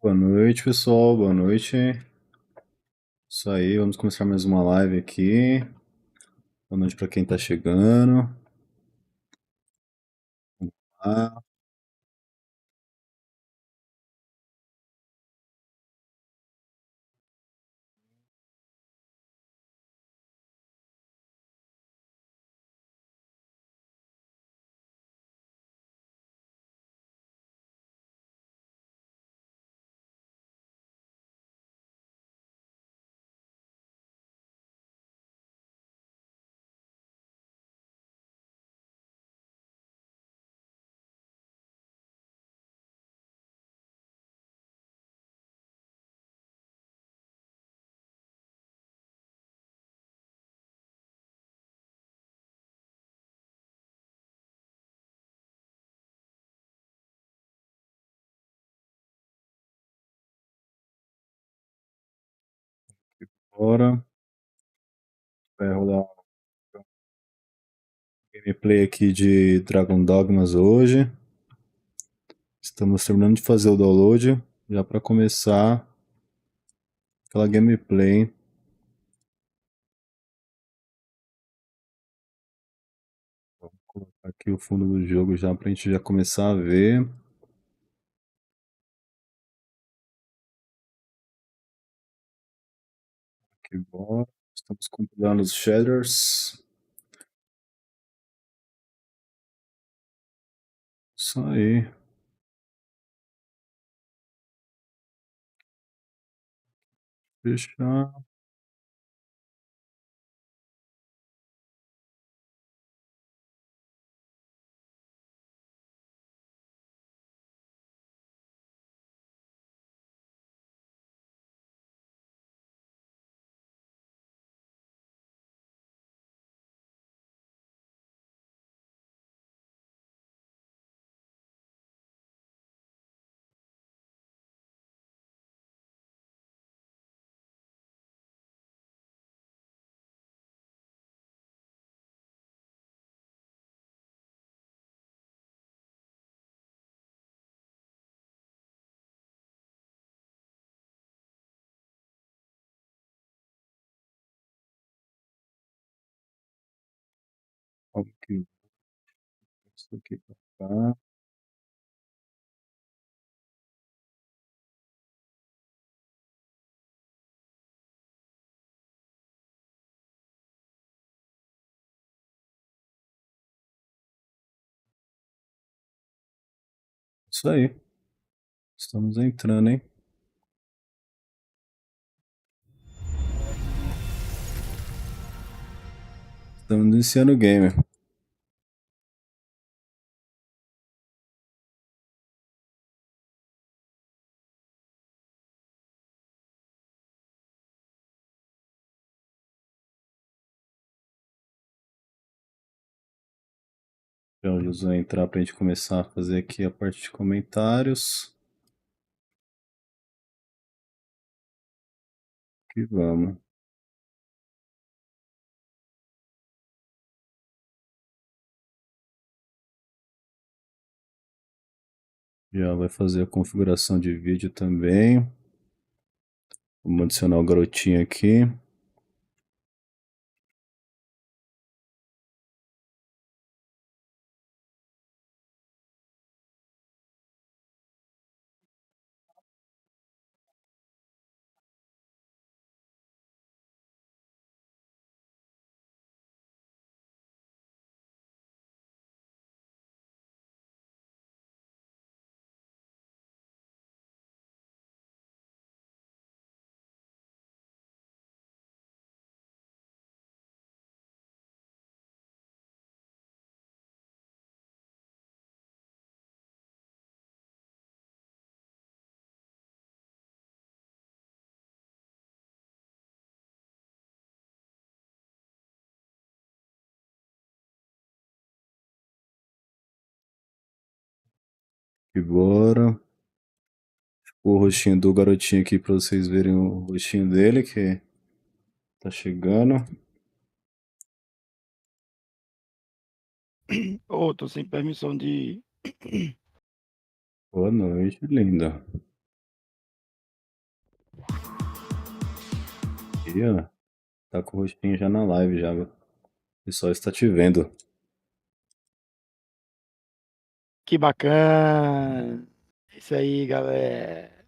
Boa noite, pessoal. Boa noite. Isso aí, vamos começar mais uma live aqui. Boa noite para quem tá chegando. Ah, Agora vai rolar um gameplay aqui de Dragon Dogmas hoje. Estamos terminando de fazer o download, já para começar aquela gameplay. Vou colocar aqui o fundo do jogo já para a gente já começar a ver. Que bom. Estamos compilando os shaders. Isso aí. Fechar. Ok. Isso aqui para cá. Isso aí. Estamos entrando, hein? Estamos iniciando o game. Já o Jus vai entrar para a gente começar a fazer aqui a parte de comentários. Que vamos. Já vai fazer a configuração de vídeo também. Vamos adicionar o garotinho aqui. E bora. O rostinho do garotinho aqui para vocês verem o rostinho dele que tá chegando. Ô, tô sem permissão de. Boa noite, linda. E, ó, tá com o rostinho já na live já. O pessoal está te vendo. Que bacana! Isso aí, galera.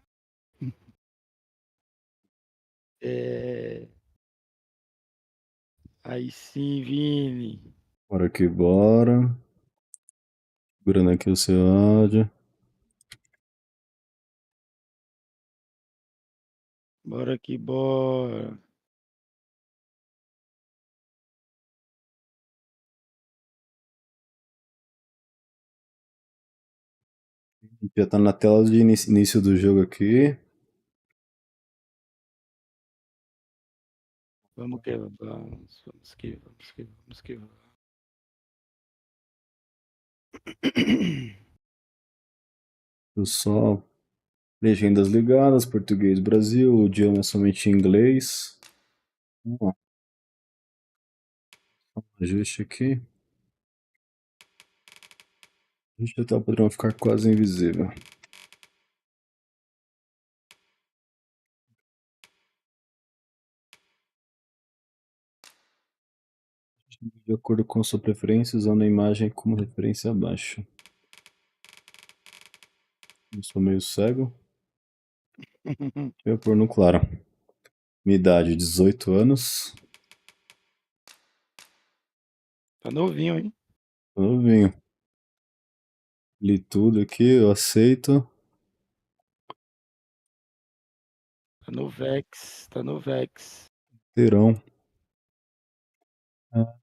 Aí sim, Vini. Bora que bora. Segurando aqui o seu áudio. Bora que bora. Já tá na tela de início do jogo aqui. Vamos que vamos. Vamos que vamos que vamos que vamos. Só legendas ligadas, português Brasil, o idioma é somente inglês. Ó, ajuste aqui. Ajuste até o padrão ficar quase invisível. De acordo com sua preferência, usando a imagem como referência abaixo. Eu sou meio cego. Eu vou pôr no claro. Minha idade, 18 anos. Tá novinho, hein? Tô novinho. Li tudo aqui, eu aceito. Tá no Vex, tá no Vex. Terão. Ah,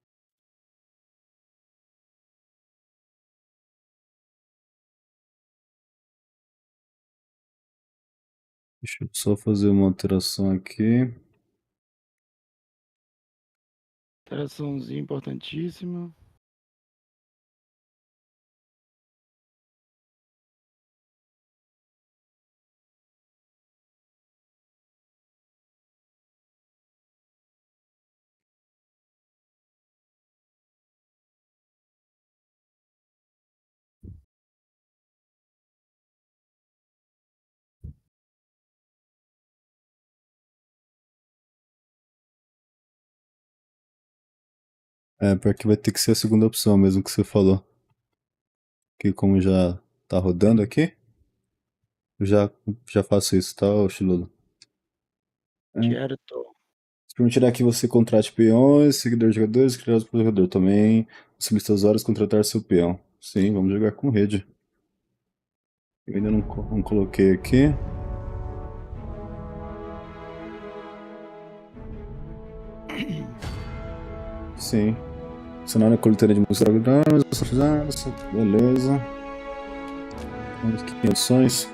deixa eu só fazer uma alteração aqui. Interaçãozinha importantíssima. É, pior que vai ter que ser a segunda opção mesmo que você falou. Que como já tá rodando aqui, eu já faço isso, tá, ô Chiludo? É. Certo. Se permitirá que você contrate peões, seguidores de jogadores, criados por jogador. Também, você lista as horas contratar seu peão. Sim, vamos jogar com rede. Eu ainda não coloquei aqui. Sim. Cenário a coletânea de música dramas, beleza. Vamos aqui em opções.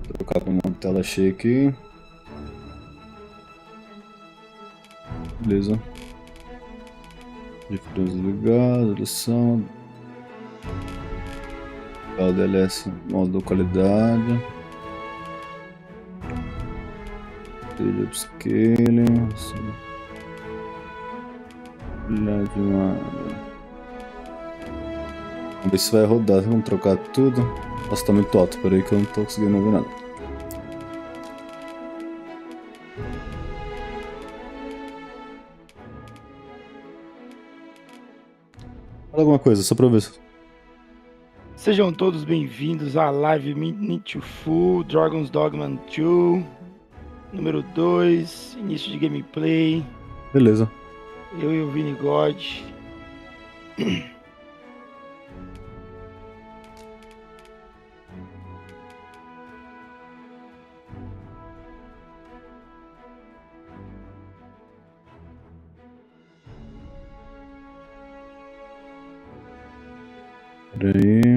Vou trocar para uma tela cheia aqui. Beleza. Diferença ligada, eleição. DLS, modo qualidade. Stage upscaling. Vamos ver se vai rodar. Vamos trocar tudo. Nossa, tá muito alto. Peraí que eu não tô conseguindo ouvir nada. Fala alguma coisa, só pra ver. Sejam todos bem-vindos à live Minute Full Dragons Dogma 2, número 2, início de gameplay. Beleza. Eu e o Vini God. Peraí.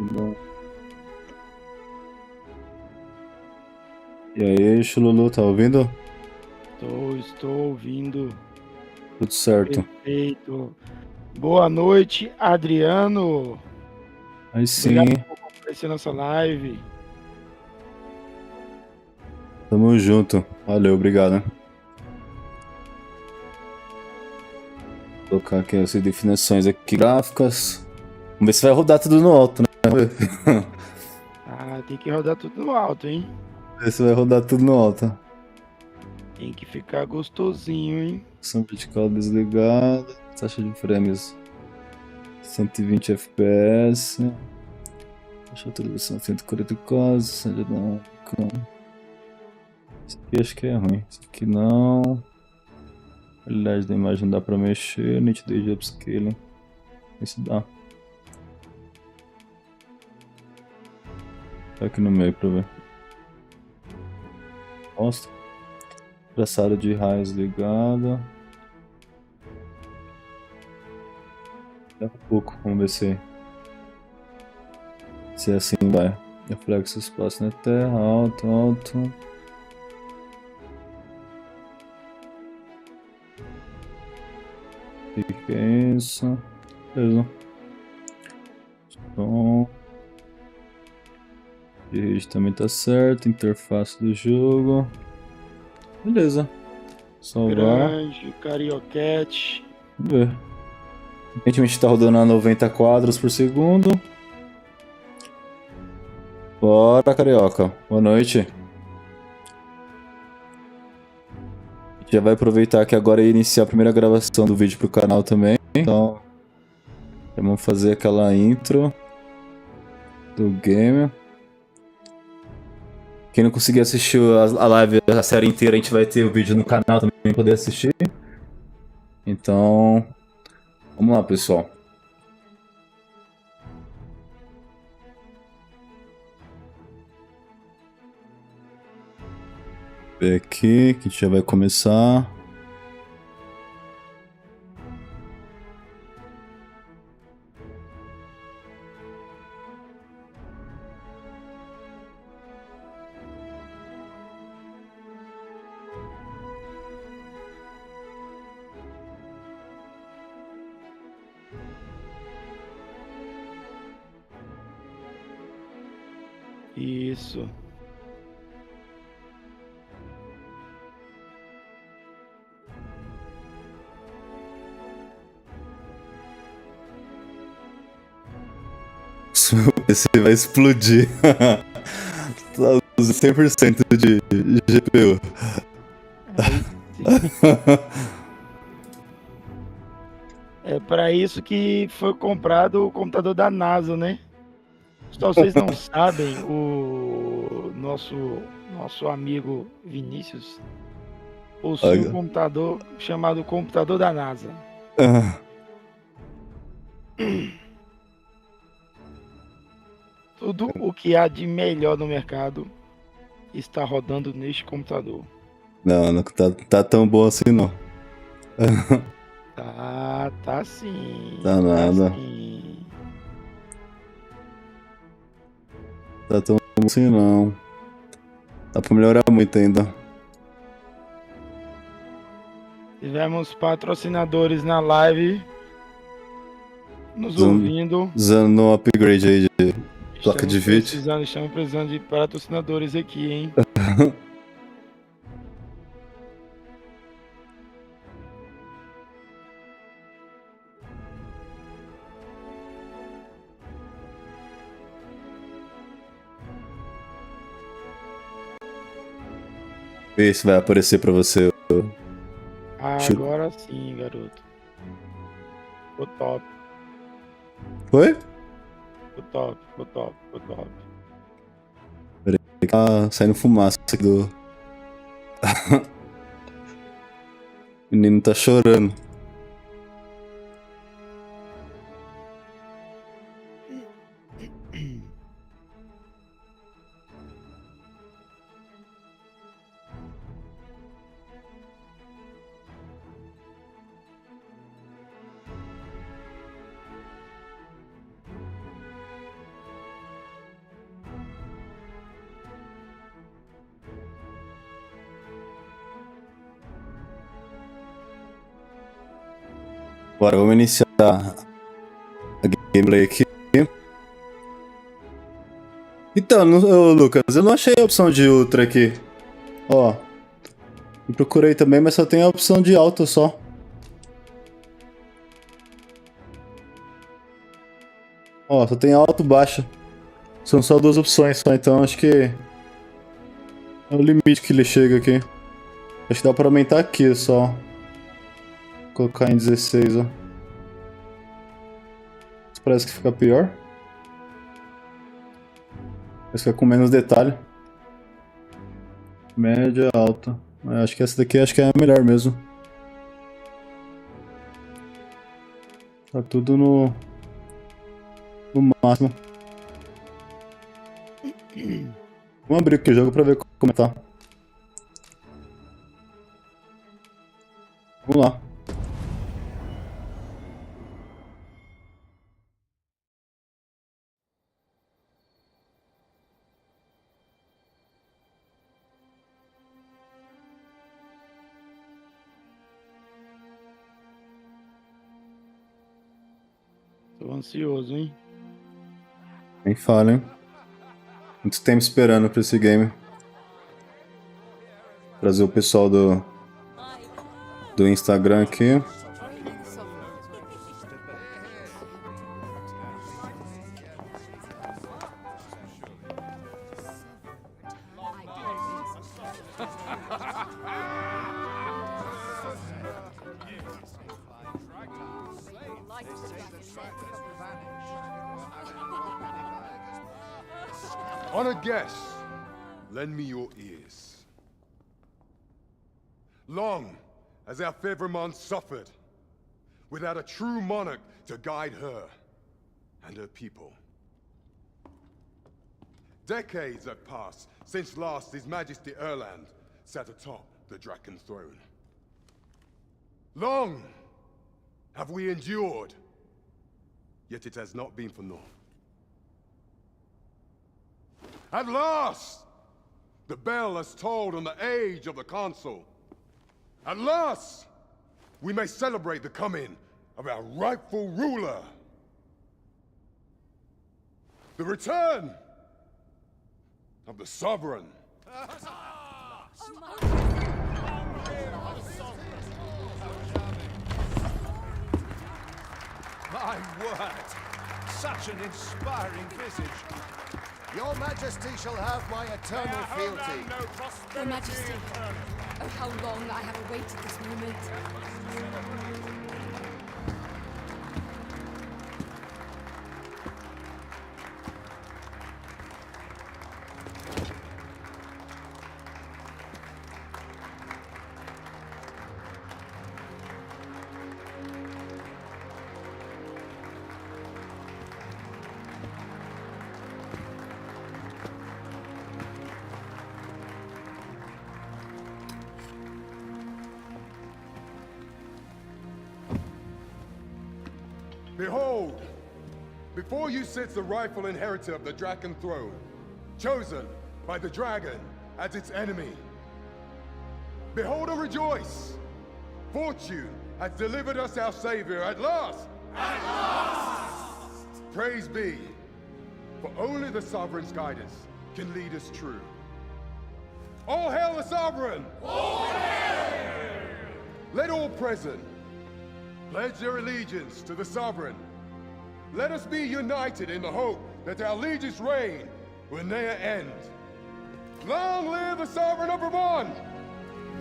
Não. E aí, Chululu, tá ouvindo? Estou ouvindo. Tudo certo. Perfeito. Boa noite, Adriano. Aí sim, Obrigado por comparecer na nossa live. tamo junto. Valeu, obrigado. Vou colocar aqui as definições aqui, gráficas. Vamos ver se vai rodar tudo no alto, né? Ah, tem que rodar tudo no alto, hein? Vamos ver se vai rodar tudo no alto. Tem que ficar gostosinho, hein? Ação vertical desligada. Taxa de frames 120 FPS. Taxa de atualização 144. Taxa dinâmica. Esse aqui acho que é ruim. Esse aqui não. Qualidade da imagem não dá pra mexer. Nitidez de upscaling. Esse dá. Tá aqui no meio pra ver. Mostra. Traçado de raios ligada. Daqui a pouco, vamos ver se assim vai. Reflexo espaço na terra, alto, alto. O que é isso? Beleza. Som. De rede também tá certo. Interface do jogo. Beleza. Salvar. Grande, carioquete. Vamos ver. Aparentemente tá rodando a 90 quadros por segundo. Bora, carioca. Boa noite. A gente já vai aproveitar que agora é iniciar a primeira gravação do vídeo pro canal também. Então, vamos fazer aquela intro do game. Quem não conseguir assistir a live, a série inteira, a gente vai ter o vídeo no canal também pra poder assistir. Então, vamos lá, pessoal. Ver aqui que a gente já vai começar. Isso. Meu PC vai explodir. Tá usando 100% de GPU. Aí sim. É para isso que foi comprado o computador da NASA, né? Se vocês não sabem, o nosso amigo Vinícius possui um computador chamado computador da NASA. Tudo o que há de melhor no mercado está rodando neste computador. Não, não tá tão bom assim não. Tá sim. Tá nada. Sim. Tá tão bom assim não. Dá pra melhorar muito ainda. Tivemos patrocinadores na live nos ouvindo. Usando um upgrade aí de placa de vídeo. Estamos precisando de patrocinadores aqui, hein? Vê se vai aparecer pra você. Agora sim, garoto. Ficou top, Foi? ficou top, ficou top, ficou top. Tá saindo fumaça aqui do. O menino tá chorando. Bora, vamos iniciar a gameplay aqui. Então, ô, Lucas, eu não achei a opção de ultra aqui. Ó, eu procurei também, mas só tem a opção de alto só. Ó, só tem alto e baixo. São só duas opções só, então acho que é o limite que ele chega aqui. Acho que dá pra aumentar aqui só. Vou colocar em 16, ó. Isso parece que fica pior. Parece que fica com menos detalhe. Média, alta. Acho que essa daqui acho que é a melhor mesmo. Tá tudo no máximo. Vamos abrir aqui o jogo pra ver como tá. Vamos lá. Tô ansioso, hein? Nem fala, hein? Muito tempo esperando pra esse game. Trazer o pessoal do Instagram aqui. Honored guests, lend me your ears. Long has our Fevrimon suffered, without a true monarch to guide her and her people. Decades have passed since last His Majesty Erland sat atop the Dragon throne. Long have we endured, yet it has not been for naught. At last, the bell has tolled on the age of the Council. At last, we may celebrate the coming of our rightful ruler. The return of the Sovereign. My word! Such an inspiring visage. Your Majesty shall have my eternal fealty. Your Majesty, oh how long I have awaited this moment. Behold, before you sits the rightful inheritor of the Dragon throne, chosen by the dragon as its enemy. Behold and rejoice! Fortune has delivered us our savior at last! At last! Praise be, for only the Sovereign's guidance can lead us true. All hail the Sovereign! All hail! Let all present pledge their allegiance to the Sovereign. Let us be united in the hope that our liege's reign will ne'er end. Long live the Sovereign of Vermont!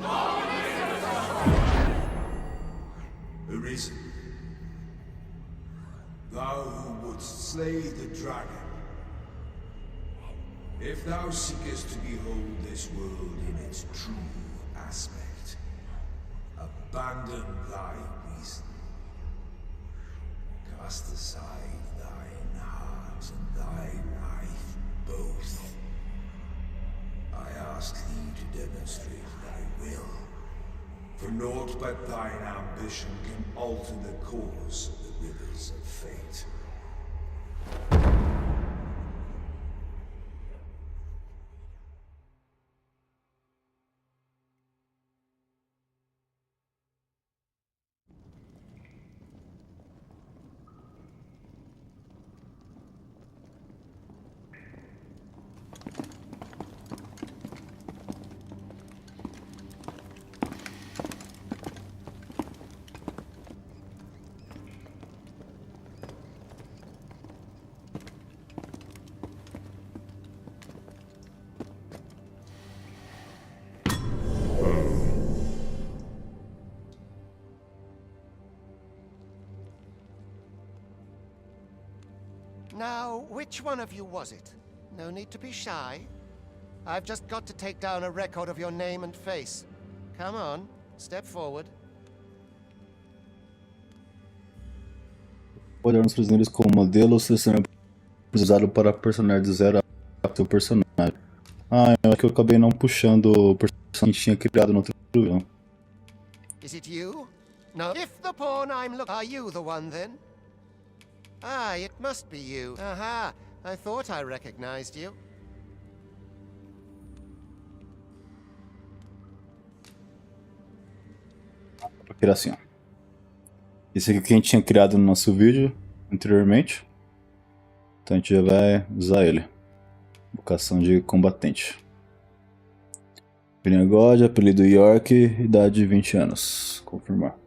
Long live the Sovereign! Arisen, thou who wouldst slay the dragon, if thou seekest to behold this world in its true aspect, abandon thy reason. Cast aside thine heart and thy life both. I ask thee to demonstrate thy will, for naught but thine ambition can alter the course of the rivers of fate. Now, which one of you was it? No need to be shy. I've just got to take down a record of your name and face. Come on, step forward. Olhar nos prisioneiros como modelo, selecionar usado para personagem de 0 a seu personagem. Ah, eu acho que eu acabei não puxando o personagem que tinha criado no outro jogo. Is it you? No. If the pawn I'm looking, are you the one then? Ah, it must be you. Aha, I thought I recognized you. Pra criar assim, ó. Esse aqui que a gente tinha criado no nosso vídeo anteriormente. Então a gente já vai usar ele. Vocação de combatente. God, apelido York, idade 20 anos. Confirmar.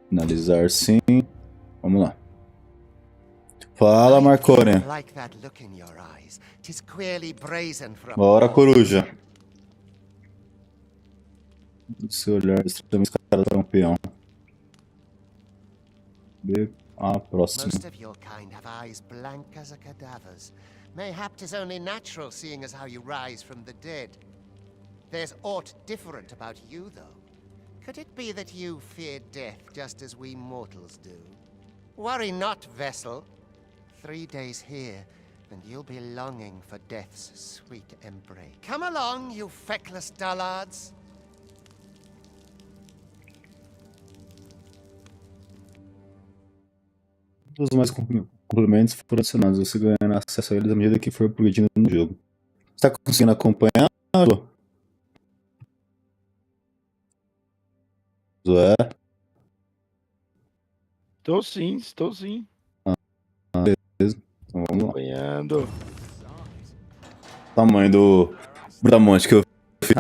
Finalizar sim. Vamos lá. Fala, Marcone. Like that look in your eyes. 'Tis queerly brazen for a Bora, pawn. coruja. Seu olhar extremamente campeão. Próximo. Most of your kind have eyes blank as a cadaver's. Mayhap 'tis only natural, seeing as how you rise from the dead. There's aught different about you, though. Could it be that you fear death just as we mortals do? Worry not, vessel. 3 days here, and you'll be longing for death's sweet embrace. Come along, you feckless dullards. Os mais complementos foram adicionados. Você ganhará acesso a eles à medida que for progredindo no jogo. Você está conseguindo acompanhar? É. Estou sim, estou sim. Beleza. Então vamos lá. Acompanhando. Tamanho do Bramonte que eu fiz.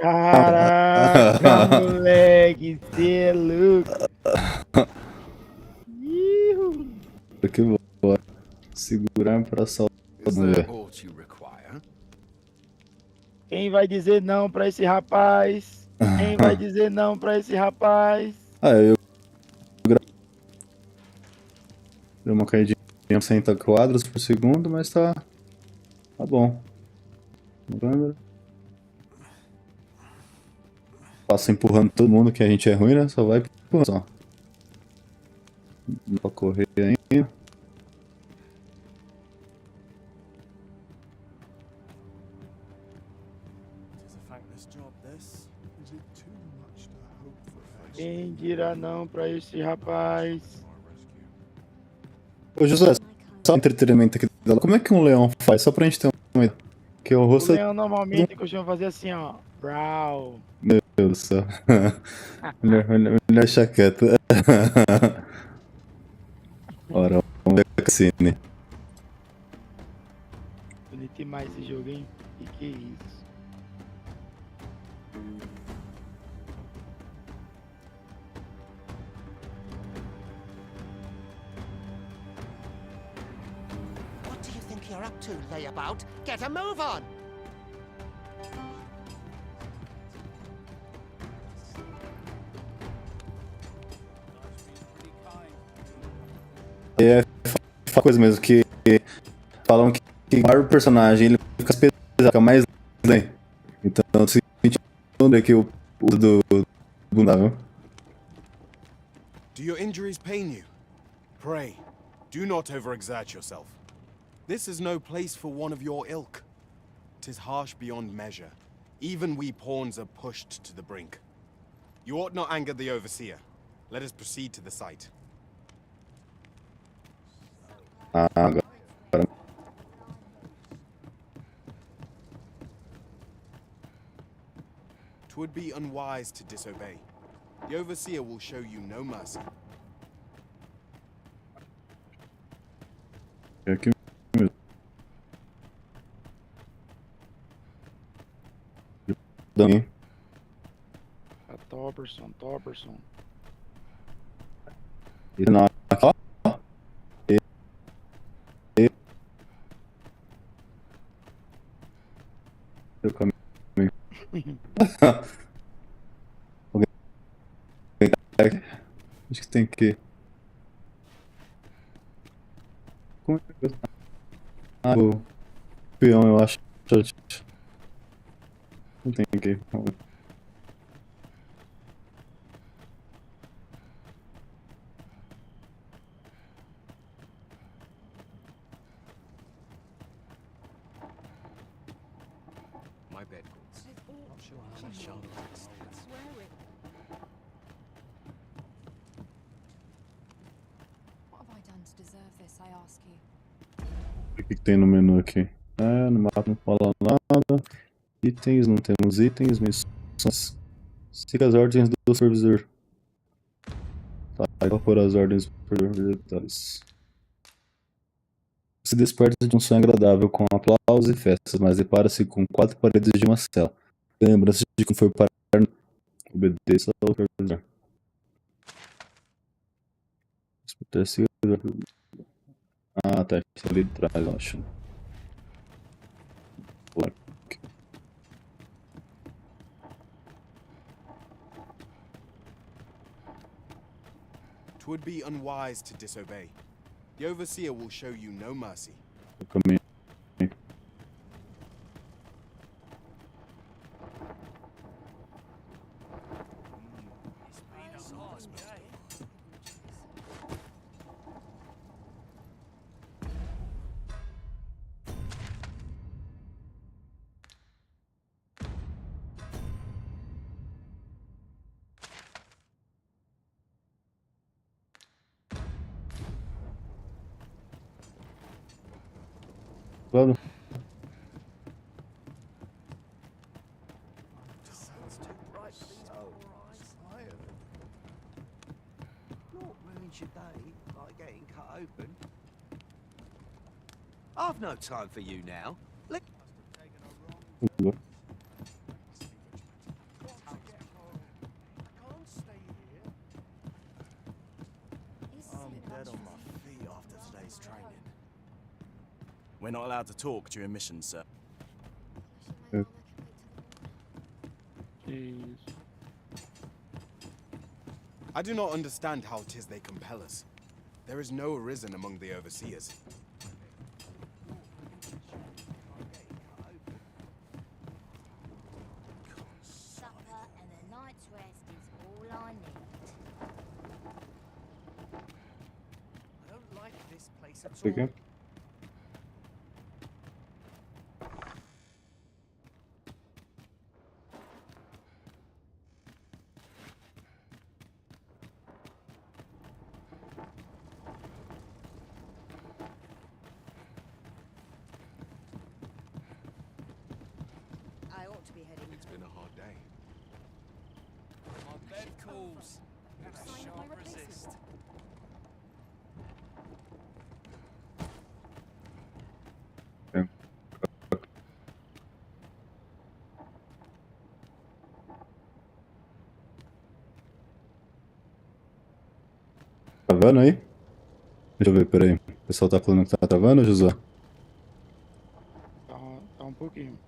Caraca, moleque, cê é louco. Que bora. Segurar para salvar. Quem vai dizer não pra esse rapaz? Quem vai dizer não pra esse rapaz? Eu deu uma caidinha de 60 quadros por segundo, mas tá bom. Passa empurrando todo mundo, que a gente é ruim, né? Só vai empurrando só. Não pra correr ainda. Quem dirá não pra esse rapaz? Ô José, só um entretenimento aqui. Como é que um leão faz? Só pra gente ter uma ideia. Que o O rosto leão normalmente costuma fazer assim, ó. Brow. Meu Deus do céu. melhor deixar quieto. Ora, vamos ver a cutscene. Bonito demais esse jogo, hein? Que é isso? What do you think you're up to, layabout? Get a move on! É uma coisa mesmo, que falam que o maior personagem ele fica pesado, fica mais lento. Então, se a gente não que o do bunda, viu? Do your injuries pain you? Pray, do not overexert yourself. This is no place for one of your ilk. 'Tis harsh beyond measure. Even we pawns are pushed to the brink. You ought not anger the overseer. Let us proceed to the site. Agora. 'Twould be unwise to disobey. The overseer will show you no mercy. É aqui mesmo. Toberson. Não, ó. Eu caminho. Acho que tem que como é que o peão, eu acho. Não tem aqui. My bed calls. Not sure how much shoulder rest. Swear it. What have I done to deserve this, I ask you? O que tem no menu aqui? No mapa não fala nada. Itens, não temos itens, missões. Siga as ordens do supervisor. Tá, incorporar as ordens do supervisor. Se desperta de um sonho agradável com aplausos e festas, mas depara-se com 4 paredes de uma cela. Lembrança de como foi parar. Obedeça ao supervisor. Ah, tá. Está ali de trás, eu acho. Twould be unwise to disobey. The Overseer will show you no mercy. O caminho. Claro. Not ruins your day, like getting cut open. I've no time for you now. Look. I'm dead on my feet after today's training. We're not allowed to talk during missions, sir. Que isso. I do not understand how it is they compel us. There is no arisen among the Overseers. Supper and a night's rest is all I need. I don't like this place at Isso aqui. all. I ought to be heading. It's been a hard day. My bed calls. Sign of my replacement. Travando aí? Deixa eu ver, peraí. O pessoal tá falando que tá travando, Josué? Tá um pouquinho.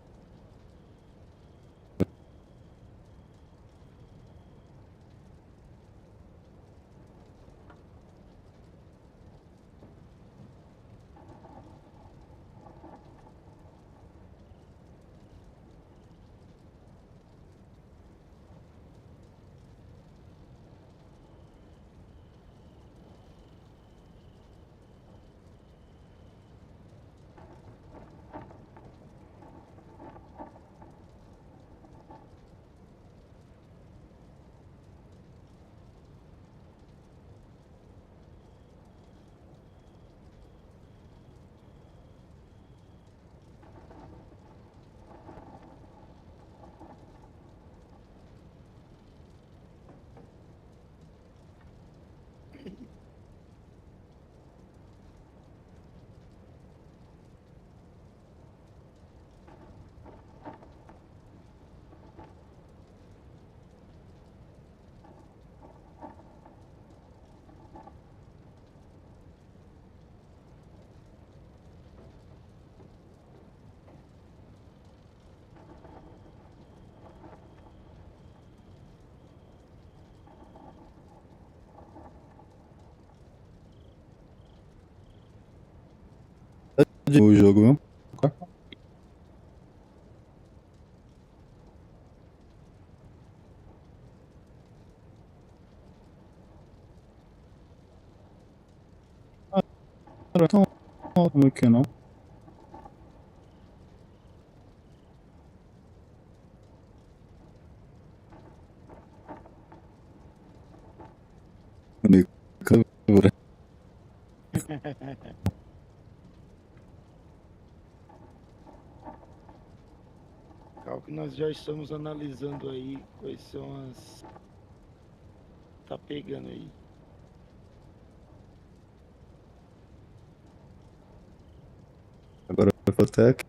o jogo, viu? Então, como é que não? Calma que nós já estamos analisando aí quais são as... Tá pegando aí. Agora eu vou até aqui.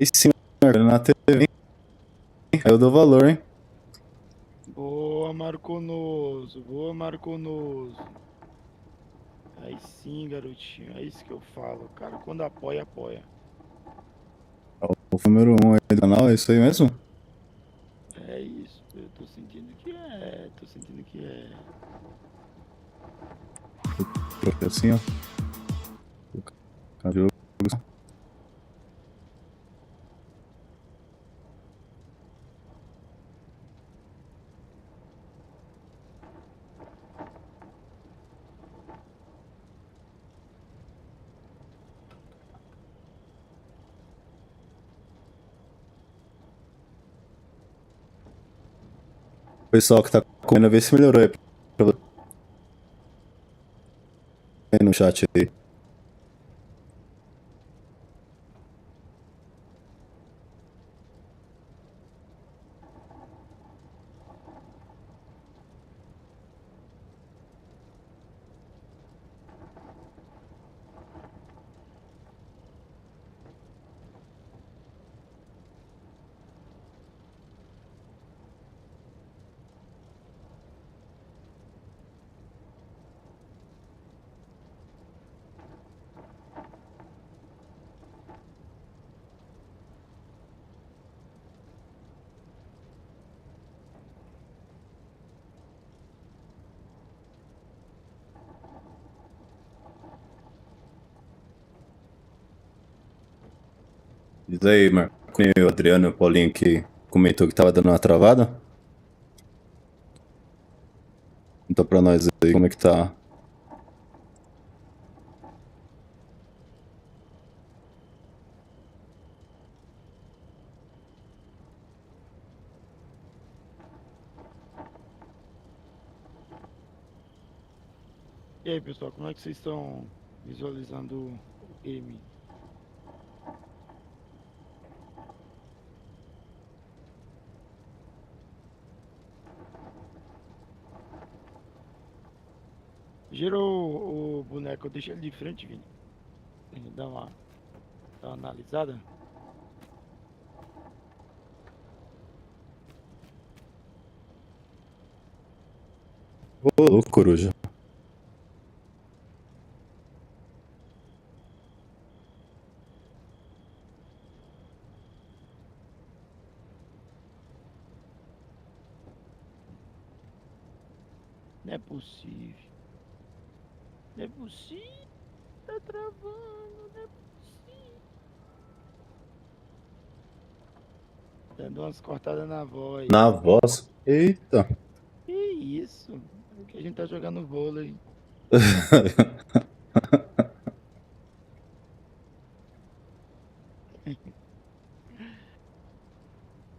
E sim, na TV, hein? Aí eu dou valor, hein? Boa, Marconoso. Boa, Marconoso. Aí sim, garotinho. É isso que eu falo. Cara, quando apoia, apoia. O número 1 aí do canal, é isso aí mesmo? É isso. Eu tô sentindo que é. Tô sentindo que é. Assim, ó. O jogo. O pessoal que tá comendo, ver se melhorou aí pra você no chat aí. Diz aí, Marco, e o Adriano e o Paulinho que comentou que tava dando uma travada. Conta pra nós aí como é que tá. E aí, pessoal, como é que vocês estão visualizando o game? Gira o boneco, deixa ele de frente, Vini. Dá uma analisada. Ô, coruja. Não é possível. Não é possível. Tá travando, não é possível. Dando umas cortadas na voz. Na voz. Eita. Que isso? É que a gente tá jogando vôlei.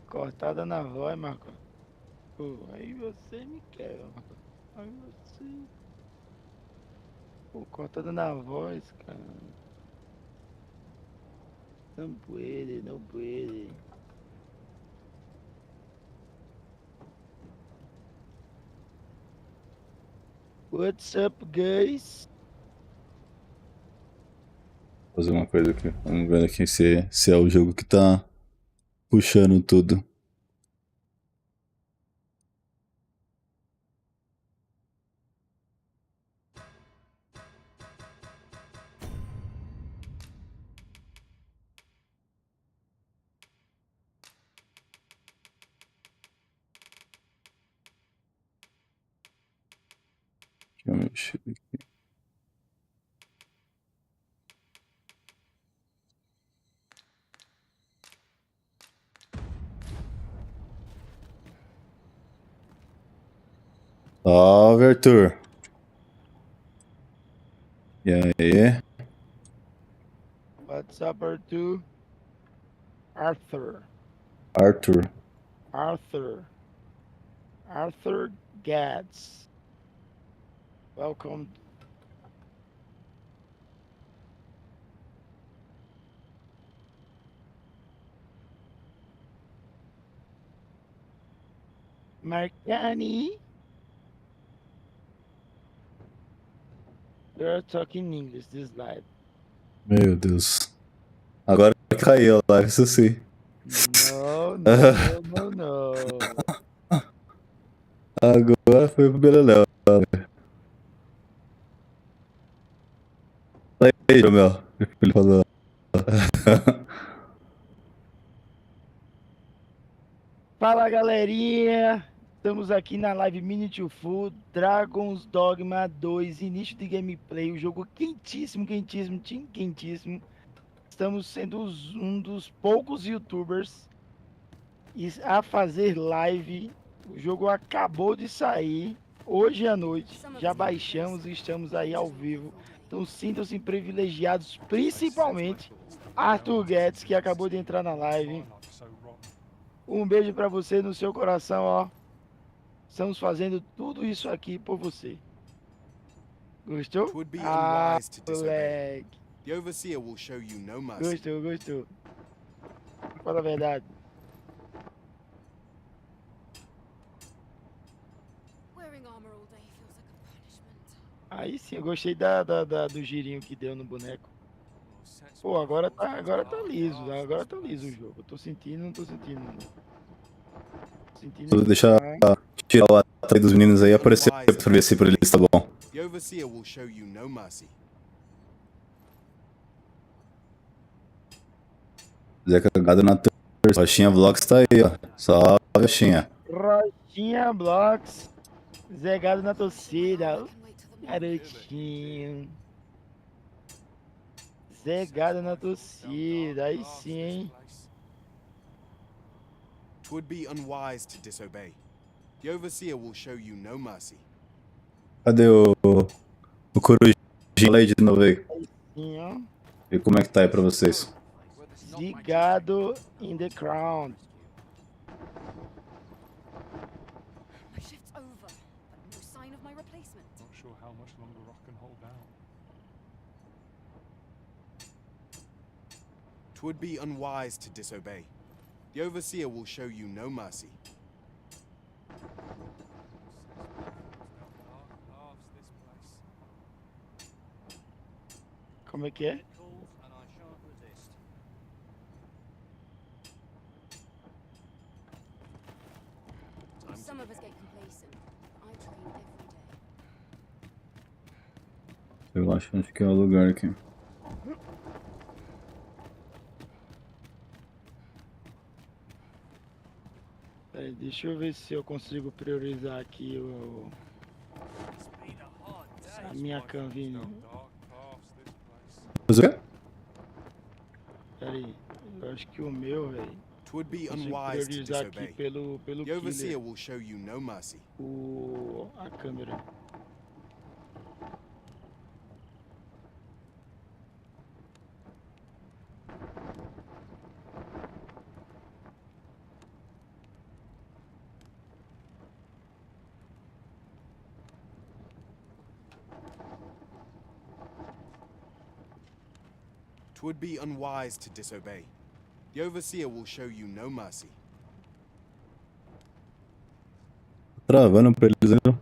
Cortada na voz, Marco. Pô, aí você me quer, Marco. Aí você. Pô, cortada na voz, cara. Não puede, não puede. What's up, guys? Vou fazer uma coisa aqui. Vamos ver aqui se é o jogo que tá puxando tudo. Deixa eu mexer aqui. Salve, Arthur. E aí? What's up, Arthur? Arthur. Arthur. Arthur. Arthur Gads. Welcome. Marcani. You're talking English this live. Meu Deus. Agora caiu a live, isso sim. No, no, no, no. Agora foi pro Beleléu. Aí, Romel. Ele falou. Fala, galerinha. Estamos aqui na live Mini to Full Dragons Dogma 2, início de gameplay, o jogo quentíssimo, quentíssimo, quentíssimo. Estamos sendo um dos poucos youtubers a fazer live. O jogo acabou de sair hoje à noite. Já baixamos e estamos aí ao vivo. Então sintam-se privilegiados, principalmente Arthur Guedes, que acabou de entrar na live. Um beijo pra você no seu coração, ó. Estamos fazendo tudo isso aqui por você. Gostou? Ah, moleque. The overseer will show you no mercy. Gostou, gostou. Fala a verdade. Wearing armor all day feels like a punishment. Aí sim, eu gostei do girinho que deu no boneco. Pô, agora tá liso. Agora tá liso o jogo. Eu tô sentindo, não tô sentindo. Vou deixar tirar o ataque dos meninos aí e aparecer pra ver se pra eles tá bom. The overseer will show you no mercy. Zé cagado na torcida. Rochinha Vlogs tá aí, ó. Salve, Rochinha. Rochinha Blocks. Zegado na torcida. Garotinho. Zegado na torcida. Aí sim, hein? Twould be unwise to disobey. The overseer will show you no mercy. Cadê o corujinho aí de novo aí? Sim, ó. E como é que tá aí pra vocês? Zigado in the crown. My shift's over, but no sign of my replacement. Not sure how much longer Rock can hold down. Twould be unwise to disobey. The overseer will show you no mercy. Como é que é? Some of us get complacent. I train every day. Eu acho onde que é o lugar aqui. Peraí, deixa eu ver se eu consigo priorizar aqui a minha canvina. Mas o quê? Peraí, eu acho que o meu, velho, Twould be consigo unwise to priorizar aqui disobey. pelo The overseer killer, will show you no mercy. a câmera. 'Twould be unwise to disobey. The overseer will show you no mercy. Travando pra eles, né?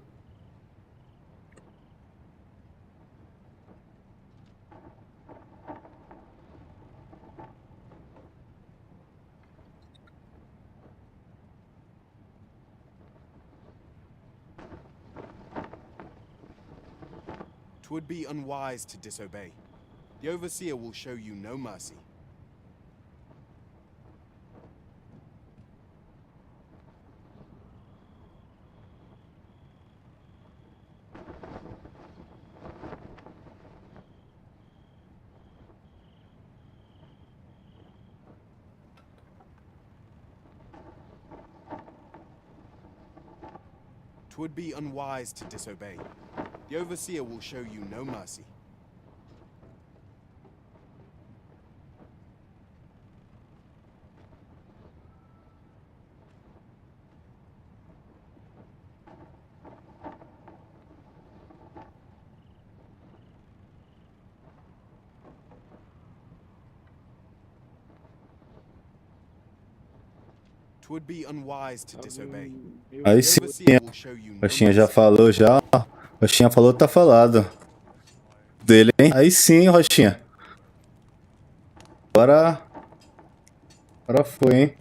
'Twould be unwise to disobey. The overseer will show you no mercy. Twould be unwise to disobey. The overseer will show you no mercy. Twould be unwise to disobey. Aí The sim, overseer will show you no Roxinha já mercy. falou, já. Roxinha falou, tá falado. Dele, hein? Aí sim, Roxinha. Agora... Agora foi, hein?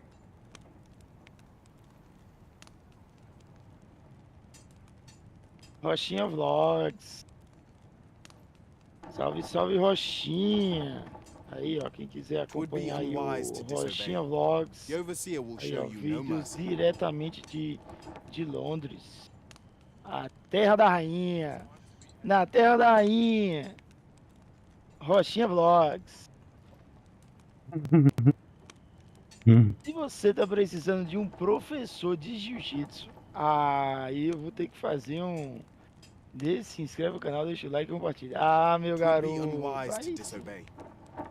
Rochinha Vlogs. Salve, salve, Rochinha. Aí, ó, quem quiser acompanhar aí o Rochinha Vlogs. The overseer will Aí, show ó, you no vídeos mercy. diretamente de Londres. A terra da rainha. Na terra da rainha. Rochinha Vlogs. Se você tá precisando de um professor de jiu-jitsu, aí eu vou ter que fazer um... Se inscreve no canal, deixa o like e compartilha. Ah, meu Twould be garoto. unwise to Aí, disobey.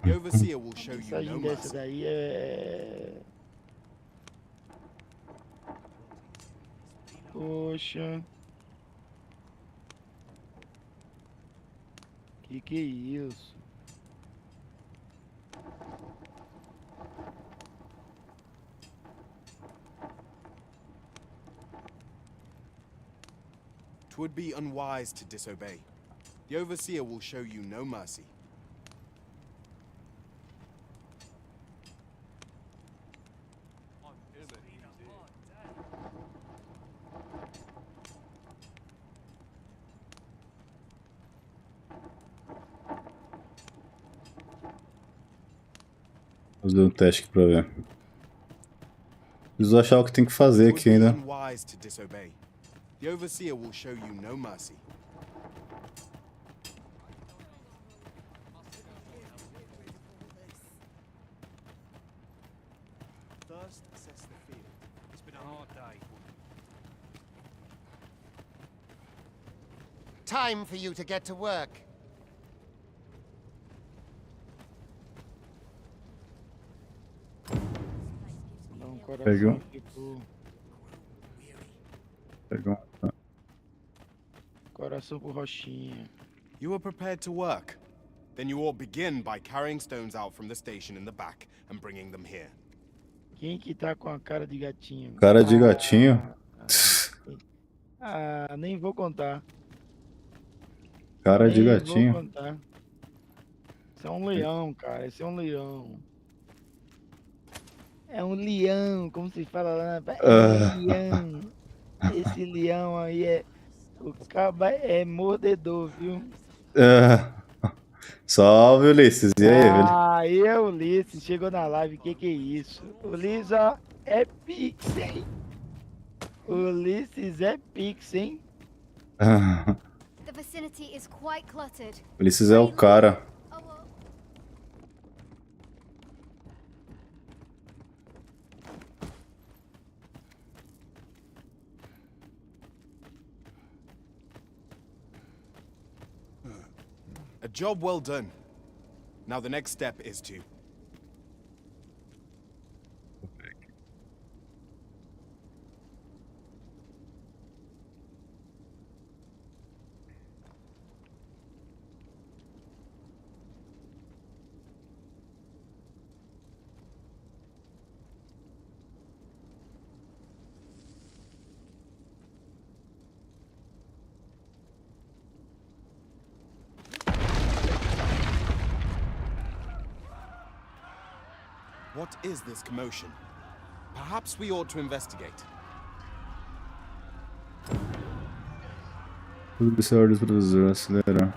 The overseer will show a you mensagem no dessa mercy. daí é... Poxa. Que é isso? Twould be unwise to disobey. The overseer will show you no mercy. Fazer um teste aqui pra ver. Preciso achar o que tem que fazer Twould aqui be ainda. unwise to disobey. The overseer will show you no mercy. First, assess the field. It's been a hard day. Time for you to get to work. Dá um coração Pegou. ficou... Pegar uma... Coração pro Rochinha. You are prepared to work? Then you ought begin by carrying stones out from the station in the back and bringing them here. Quem que tá com a cara de gatinho? Cara de gatinho. Nem vou contar. Cara de Nem vou gatinho. contar. Esse é um leão, cara. Esse é um leão. É um leão, como se fala lá na... É um leão. Esse leão aí é... O caba é mordedor, viu? Salve, Ulisses. E aí, velho? Aí é o Ulisses. Chegou na live. Que é isso? Ulisses, ó, é pix, hein? Ulisses é pix, hein? The vicinity is quite cluttered. Ulisses é o cara. Oh, well. A job well done. Now the next step is to... What is this commotion? Perhaps we ought to investigate. Obedecer ordens do professor, acelerar.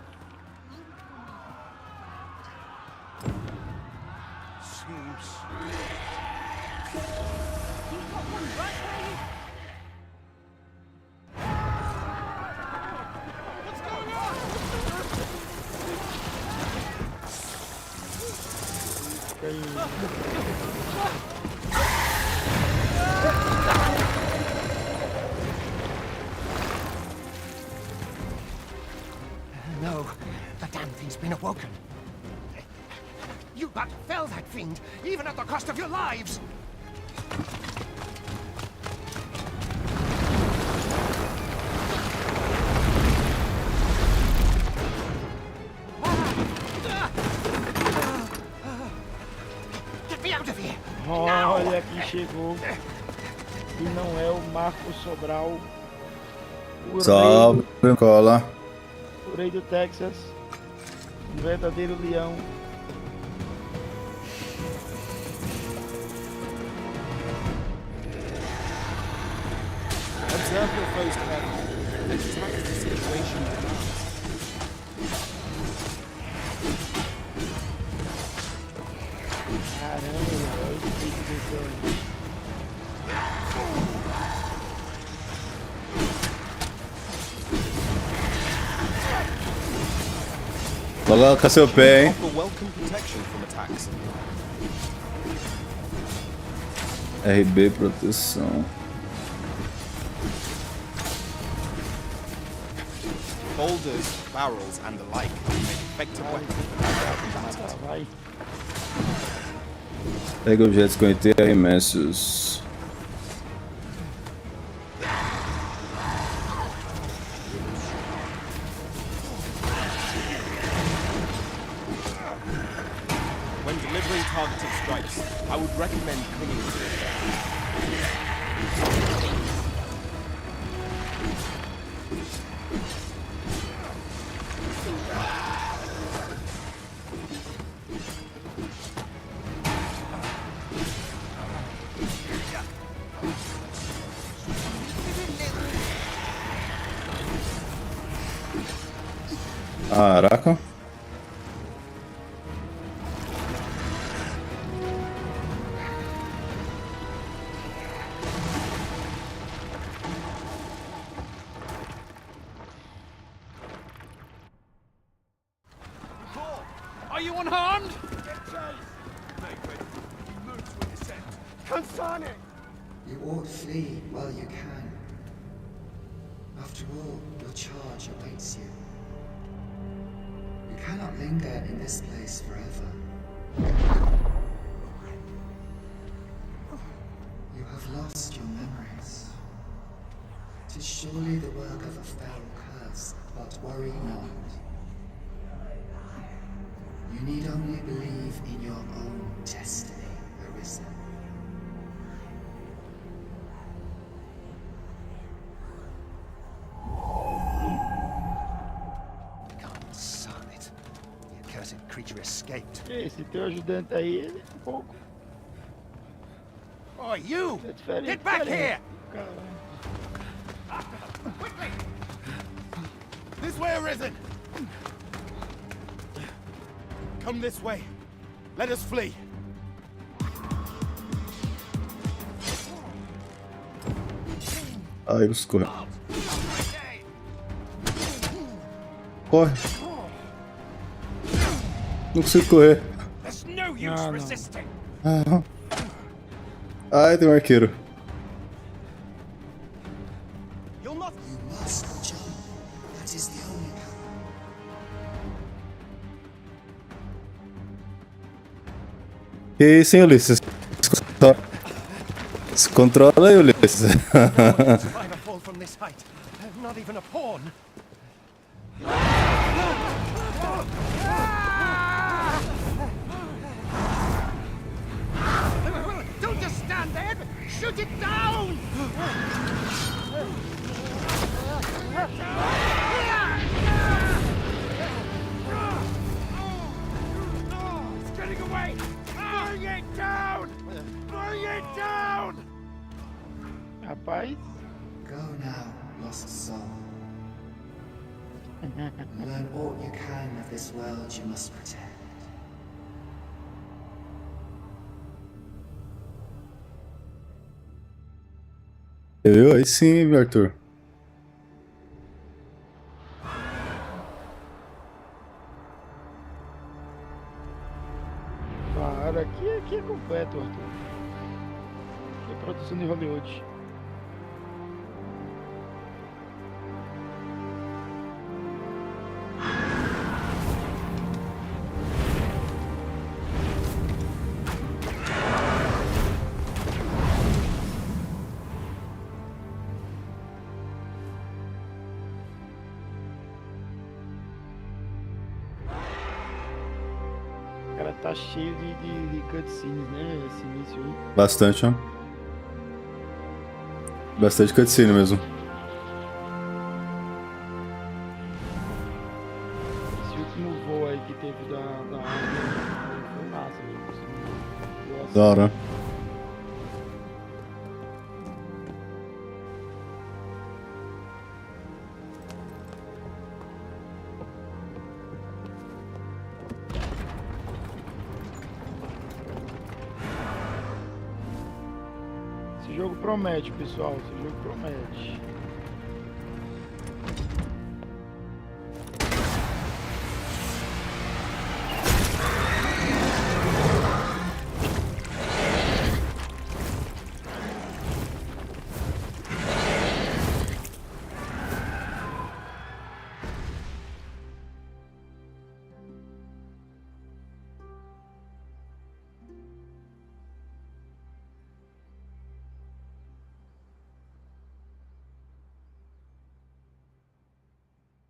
No, the damn thing's been awoken. You but fell that fiend, even at the cost of your lives! Get me out of here! Olha quem chegou. E não é o Marco Sobral. O Salve, cola. o rei do Texas. Um verdadeiro leão. Observe your foes carefully. Let's attack as the situation demands. Caramba, olha o que que Coloca seu pé, hein? Offer welcome protection from attacks. RB proteção. Boulders, barrels, and the like make effective weapons. vai. Pega objetos com ET e arremessos. When delivering targeted strikes, I would recommend clinging to it. Caraca. Are you unharmed? You ought flee while you can. After all, your charge awaits you. You cannot linger in this place forever. You have lost your memories. 'Tis surely the work of a fell curse, but worry not. You need only believe in your own destiny, Arisen. God son it. The accursed creature escaped. Esse teu ajudante aí, ele é um pouco. Oh, you! É diferente. Get back here! Caramba. Quickly! This way, Arisen! Come this way. Let us flee. Ai, você corre. Corre. Não consigo correr. There's no use resisting. Ah. Ai, tem um arqueiro. You must jump. That is the only path. E isso, hein, Ulisses? Se controla aí, Ulisses. Survive a fall from this height. Not even a pawn. Don't just stand there! Shoot it down! It's getting away! Bring it down! Rapaz. Go now, lost soul. Learn all you can of this world you must protect. Eu? Aí sim, Arthur. Claro, aqui é completo, Arthur. Aqui é produção de Hollywood. Cara, tá cheio de cutscenes, né? Esse início aí. Bastante, ó. Bastante cutscene mesmo. Esse último voo aí que teve da água foi massa, mesmo. Da hora. Esse jogo promete, pessoal. Esse jogo promete.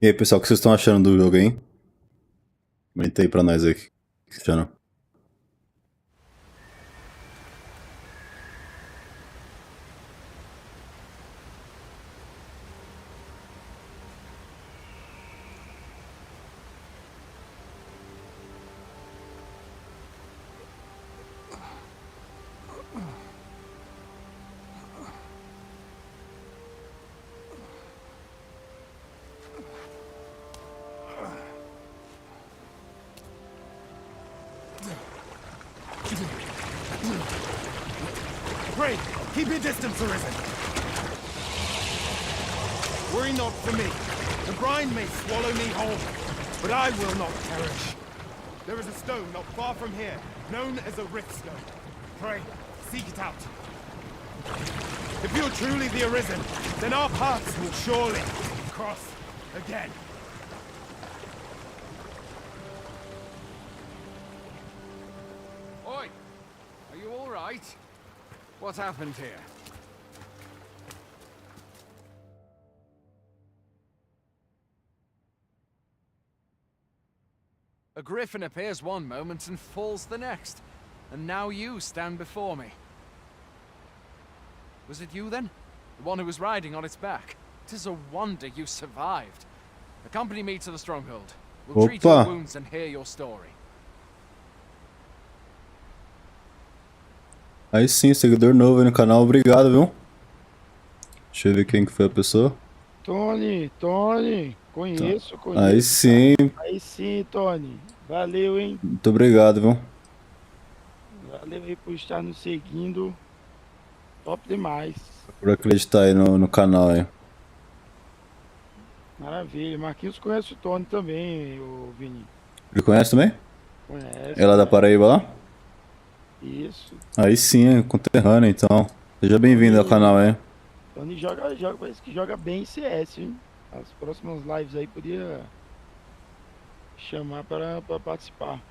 E aí, pessoal, o que vocês estão achando do jogo, hein? Comenta aí pra nós aí. O que vocês acharam? Pray, keep your distance, Arisen. Worry not for me. The brine may swallow me whole, but I will not perish. There is a stone not far from here, known as a rift stone. Pray, seek it out. If you're truly the Arisen, then our paths will surely cross again. Oi! Are you all right? What happened here? A griffin appears one moment and falls the next. And now you stand before me. Was it you then? The one who was riding on its back? 'Tis a wonder you survived. Accompany me to the stronghold. We'll treat your wounds and hear your story. Aí sim, seguidor novo aí no canal, obrigado, viu? Deixa eu ver quem que foi a pessoa. Tony, conheço. Aí sim, Aí sim, Tony. Valeu, hein? muito obrigado, viu? Valeu aí por estar nos seguindo. Top demais. Por acreditar aí no canal aí. Maravilha. Marquinhos conhece o Tony também, o Vini. Ele conhece também? Conhece. É lá da Paraíba lá? Isso. Aí sim, é conterrâneo então. Seja bem-vindo ao canal aí. Tony parece que joga bem CS, hein? As próximas lives aí podia chamar para participar.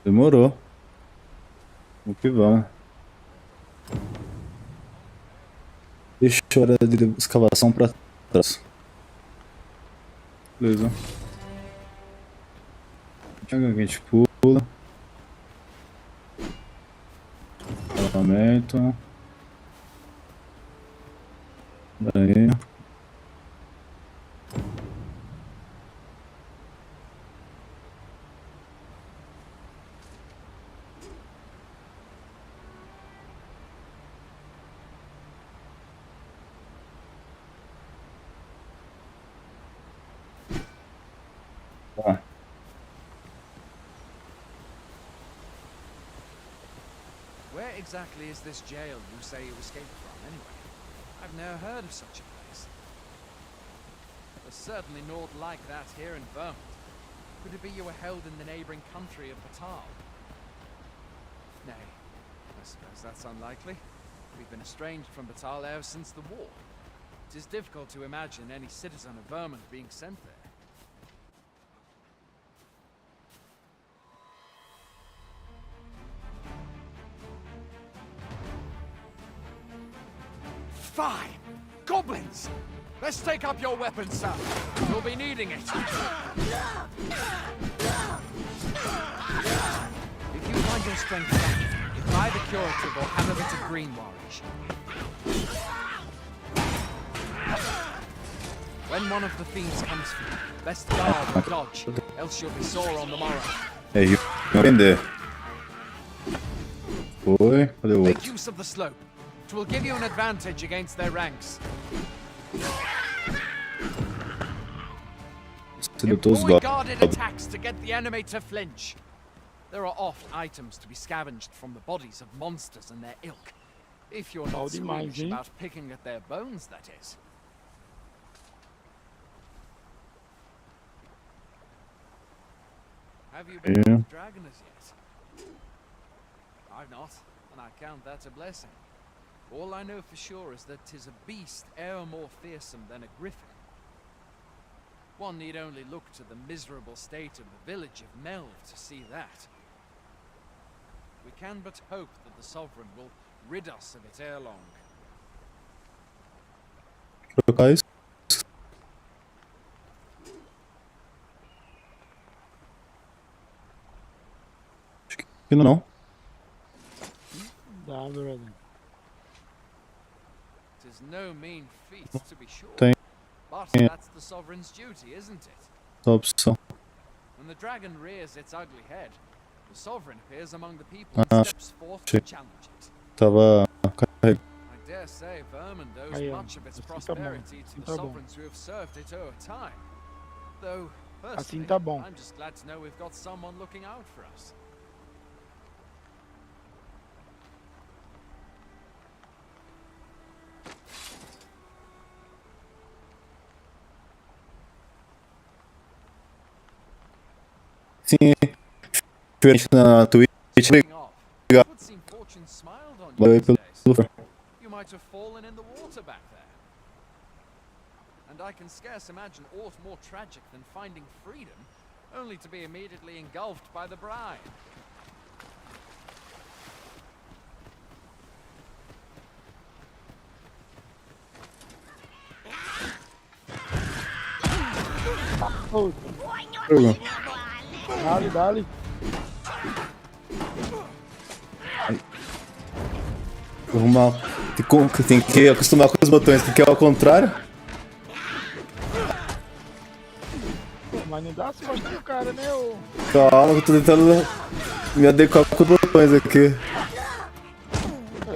Demorou. Vamos que vamos. Deixa a hora de escavação pra trás. Beleza. A gente pula. Escavamento. Daí. Tá. Where exactly is this jail you say you escaped from, anyway? I've never heard of such a place. There's certainly naught like that here in Vermont. Could it be you were held in the neighboring country of Batal? Nay, I suppose that's unlikely. We've been estranged from Batal ever since the war. It is difficult to imagine any citizen of Vermont being sent there. Fine! Goblins! Let's take up your weapons, sir. You'll be needing it. If you find your strength lacking, it's either curative or have a bit of greenwarish. When one of the fiends comes for you, best guard or dodge, else you'll be sore on the morrow. É, Rico. Aprender. Foi. Cadê o Make outro? use of the slope. It will give you an advantage against their ranks. Sedutor os Employ guarded goblins. attacks to get the enemy to flinch. There are oft items to be scavenged from the bodies of monsters and their ilk. If you're not squeamish about picking at their bones, that is. Have you been to the Dragons yet? I've not, and I count that a blessing. All I know for sure is that 'tis a beast e'er more fearsome than a griffin. One need only look to the miserable state of the village of Melv to see that. We can but hope that the Sovereign will rid us of it ere long. Trocar isso. Acho que não. Dá, brother. Tis no mean feat, to be sure. Tem But that's the Sovereign's duty, isn't it? a opção. When the dragon rears its ugly head, the Sovereign appears among the people and steps forth to challenge it. Tava carregando. I dare say Vermont owes Aí, ó. much of its Assim tá bom. prosperity to Assim the tá bom. sovereigns who have served it o'er time. Though, Assim personally, tá bom. I'm just glad to know we've got someone looking out for us. Sim. Diferente na Twitch. Speaking of, it would seem fortune smiled on you Valeu these pelo. days. You might have fallen in the water back there. And I can scarce imagine aught more tragic than finding freedom, only to be immediately engulfed by the bride. Dale, dale. Arrumar. Tem que acostumar com os botões, porque é ao contrário. Mas não dá as costas pro cara, né? Ô? Calma, que eu tô tentando me adequar com os botões aqui.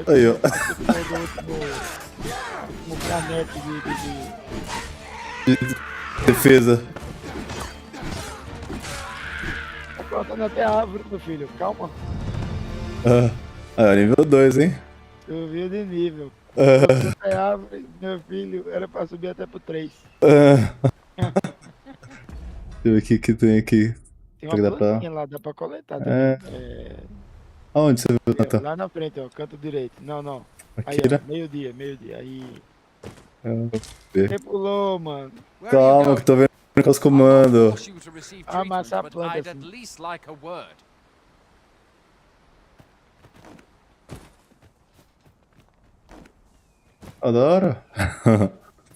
Aí, ó. No planeta Defesa. Tá plantando até árvore, meu filho. Calma. Nível 2, hein? Subiu de nível. Até árvore, meu filho. Era pra subir até pro 3. Deixa eu ver o que tem aqui. Tem uma plantinha lá, dá pra coletar também. Aonde você viu, Natan? Lá na frente, ó, canto direito. Não. Aí, Aqui, né? ó, meio-dia. Aí. Vou ver. Você pulou, mano. Calma, que tô vendo com os comandos. Amassar a planta I'd at assim. least like a word. Adoro.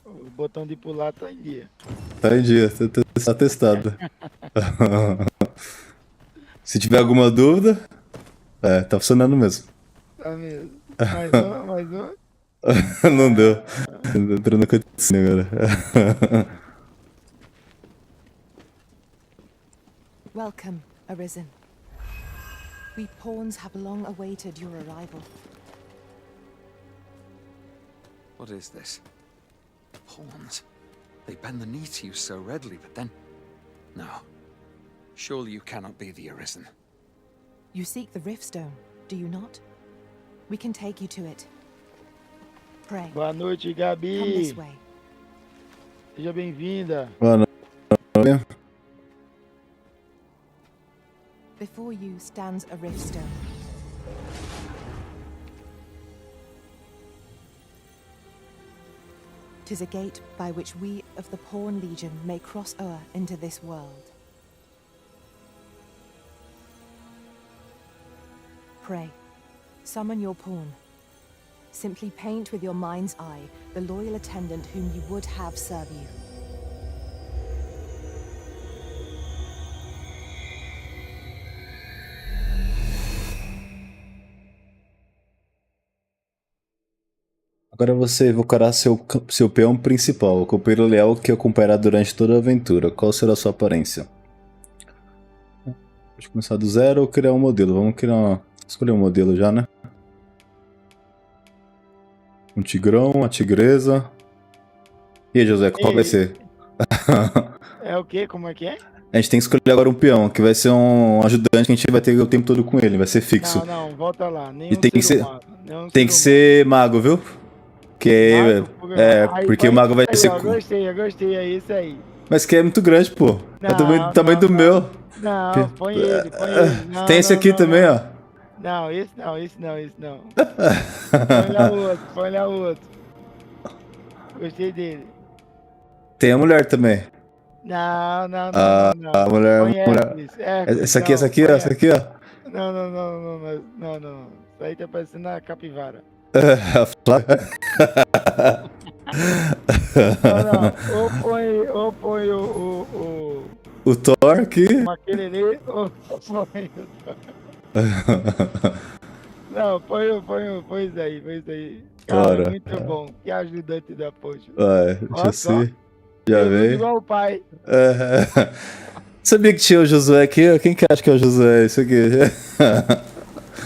O botão de pular tá em dia. Tá em dia, tá testado. Se tiver alguma dúvida, tá funcionando mesmo. Tá mesmo. Mais um. Não deu. Entrou na cutscene agora. Welcome, Arisen. We pawns have long awaited your arrival. What is this? Pawns. They bend the knee to you so readily, but then... No. Surely you cannot be the Arisen. You seek the Riftstone, do you not? We can take you to it. Pray. Boa noite, Come Gabi. this way. Seja bem-vinda. Boa noite. Before you stands a Riftstone. Tis a gate by which we of the Pawn Legion may cross o'er into this world. Pray, summon your pawn. Simply paint with your mind's eye the loyal attendant whom you would have serve you. Agora você evocará seu peão principal, o companheiro leal que acompanhará durante toda a aventura. Qual será a sua aparência? Pode começar do zero ou criar um modelo. Vamos escolher um modelo já, né? Um tigrão, uma tigresa. E aí, José, qual vai ser? É o quê? Como é que é? A gente tem que escolher agora um peão, que vai ser um ajudante que a gente vai ter o tempo todo com ele, vai ser fixo. Não, volta lá. E tem que ser mago, viu? Porque o mago vai ser. Eu gostei, é isso aí. Mas que é muito grande, pô. É do tamanho do meu. Não, põe ele. Não, tem esse aqui também, ó. Não, esse não. Põe lá o outro. Gostei dele. Tem a mulher também. Não. A mulher. Essa aqui, ó. Não. Isso aí tá parecendo a capivara. Ou põe o Thor aqui. Aquele ou põe o Thor. Não, põe isso aí. Cara, muito bom. Que ajudante da ponte. Deixa eu ser. Já veio. Igual o pai. Sabia que tinha o Josué aqui? Quem que acha que é o Josué? Isso aqui.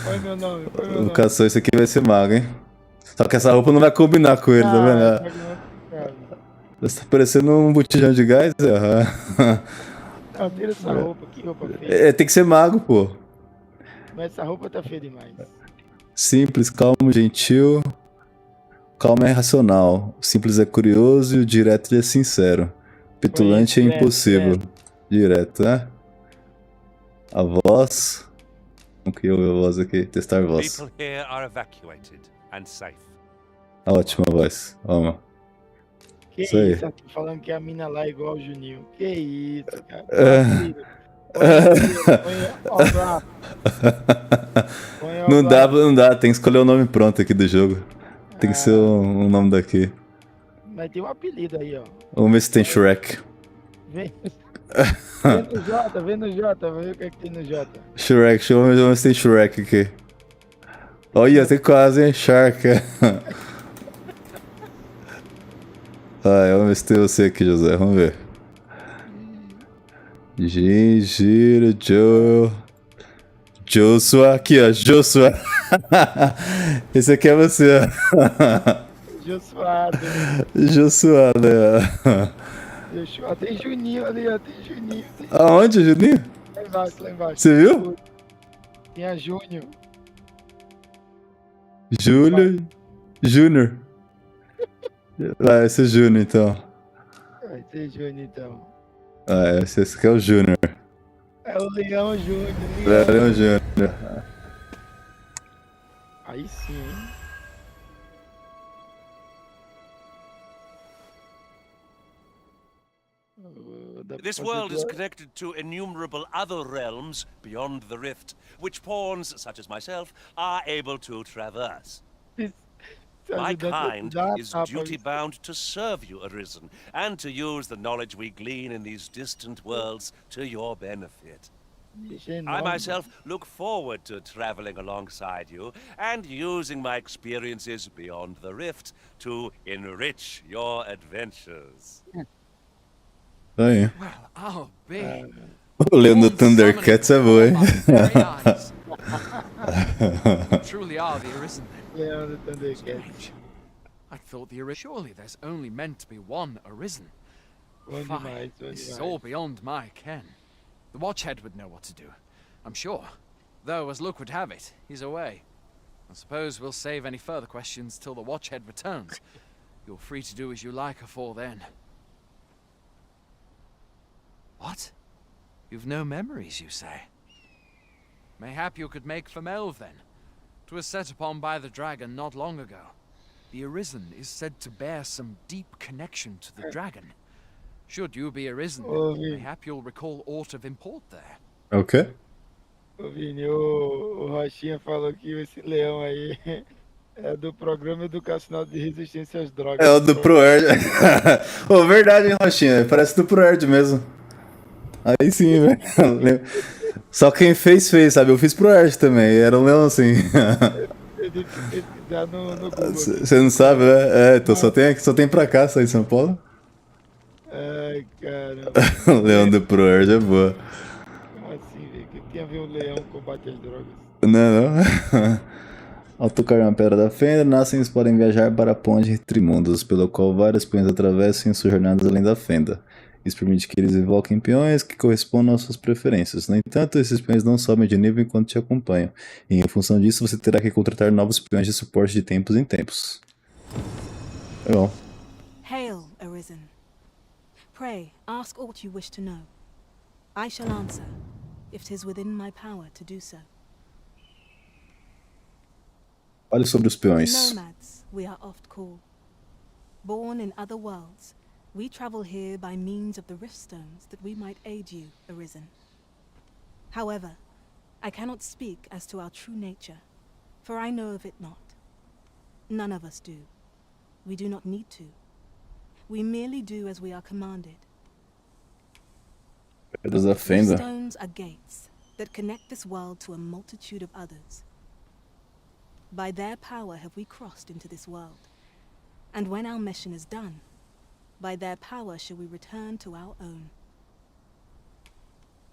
Põe meu nome. Vocações, esse aqui vai ser mago, hein? Só que essa roupa não vai combinar com ele, tá vendo? Você tá parecendo um botijão de gás? Não, tira essa roupa, que roupa feia. Tem que ser mago, pô. Mas essa roupa tá feia demais. Simples, calmo, gentil. Calmo é racional. Simples é curioso e o direto é sincero. Petulante é impossível. Direto, né? A voz. Vamos criar a voz aqui, testar a voz. Ótima voz, vamos. Que isso, tá falando que a mina lá é igual ao Juninho. Que isso, cara. Não dá, tem que escolher o nome pronto aqui do jogo. Tem que ser o nome daqui. Mas tem um apelido aí, ó. Vamos ver se tem Shrek. Vem no J, vê o que é que tem no J. Shrek, vamos ver se tem Shrek aqui. Olha, tem quase, hein? Shark. Vamos ver se tem você aqui, José. Vamos ver. Giro, Joshua. Aqui, ó. Joshua. Esse aqui é você, ó. Joshua, né? Tem Juninho ali, ó. Tem Juninho. Aonde, Juninho? Lá embaixo. Você viu? Tem a Júnior. Júnior. Vai ser Júnior, então. Vai ser Júnior, então. Esse aqui é o Júnior. É o Leão Júnior. Leão Júnior. Aí sim, hein? This world is connected to innumerable other realms beyond the rift, which pawns, such as myself, are able to traverse. My kind is duty-bound to serve you, Arisen, and to use the knowledge we glean in these distant worlds to your benefit. I myself look forward to traveling alongside you and using my experiences beyond the rift to enrich your adventures. Aí. Well, I'll be. O Leandro Thundercats é bom, hein? Truly are the Arisen. Leandro Thundercats. I thought the Arisen. Surely there's only meant to be one Arisen. This is all beyond my ken. The Watchhead would know what to do, I'm sure. Though, as luck would have it, he's away. I suppose we'll save any further questions till the Watchhead returns. You're free to do as you like afore then. What? You've no memories, you say? Mayhap you could make for Melve, then. 'Twas set upon by the dragon not long ago. The Arisen is said to bear some deep connection to the dragon. Should you be Arisen, mayhap you'll recall aught of import there. É o quê? Ô Vini, o Rochinha falou que esse leão aí é do Programa Educacional de Resistência às Drogas. É o do ProErd. Ô, verdade, hein, Rochinha? Parece do ProErd mesmo. Aí sim, velho. Só quem fez, sabe? Eu fiz ProErd também, era um leão assim. Ele pesquisar no Google. Você não sabe, né? É, então só tem pra cá, só em São Paulo. Ai, caramba. O leão do ProErd é boa. Como assim, velho? O que tem a ver um leão com combate às drogas? Não. Ao tocar uma pedra da fenda, Nascen podem viajar para a ponte entre mundos, pelo qual vários peões atravessam em suas jornadas além da fenda. Isso permite que eles invoquem peões que correspondam às suas preferências. No entanto, esses peões não sobem de nível enquanto te acompanham, e em função disso você terá que contratar novos peões de suporte de tempos em tempos. É bom. Hail, Arisen. Pray, ask aught you wish to know. I shall answer, if 'tis within my power to do so. Fale sobre os peões. Nomads, we are oft called. Born in other worlds, we travel here by means of the rift stones that we might aid you, Arisen. However, I cannot speak as to our true nature, for I know of it not. None of us do. We do not need to. We merely do as we are commanded. Pedras da fenda. Stones are gates that connect this world to a multitude of others. By their power have we crossed into this world, and when our mission is done, by their power shall we return to our own.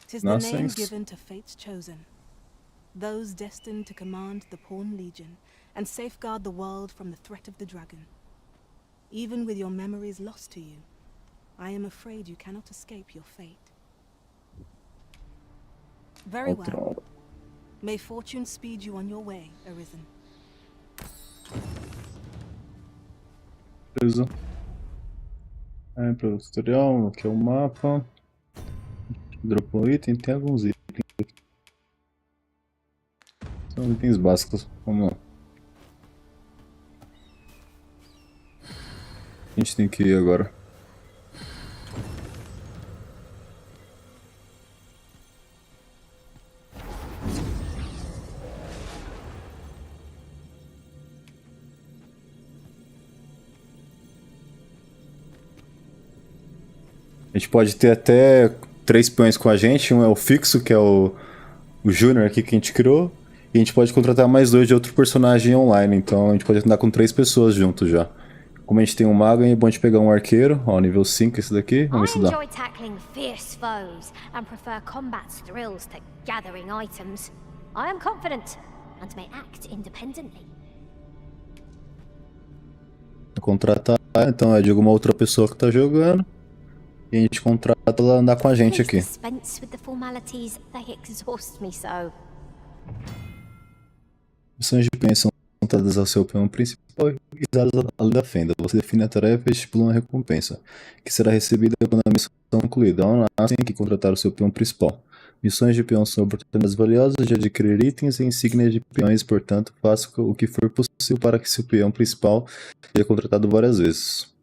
'Tis the name given to fate's chosen, those destined to command the Pawn Legion and safeguard the world from the threat of the dragon. Even with your memories lost to you, I am afraid you cannot escape your fate. Very well. May fortune speed you on your way, Arisen. Beleza. Para o tutorial, aqui é o mapa. Dropou item, tem alguns itens aqui. São itens básicos, vamos lá. A gente tem que ir agora. A gente pode ter até 3 peões com a gente, um é o fixo, que é o Júnior aqui que a gente criou, e a gente pode contratar mais 2 de outro personagem online, então a gente pode andar com 3 pessoas juntos já. Como a gente tem um mago, é bom a gente pegar um arqueiro, ó, nível 5 esse daqui, vamos ver se dá. I enjoy tackling fierce foes and prefer combat's thrills to gathering items. I am confident and may act independently. Contratar, então é de alguma outra pessoa que tá jogando. E a gente contrata ela andar com a gente aqui. Missões de peões são contratadas ao seu peão principal e realizadas além da fenda. Você define a tarefa e estipula uma recompensa, que será recebida quando a missão é concluída. Ao Nascen tem que contratar o seu peão principal. Missões de peão são oportunidades valiosas de adquirir itens e insígnias de peões, portanto, faça o que for possível para que seu peão principal seja contratado várias vezes.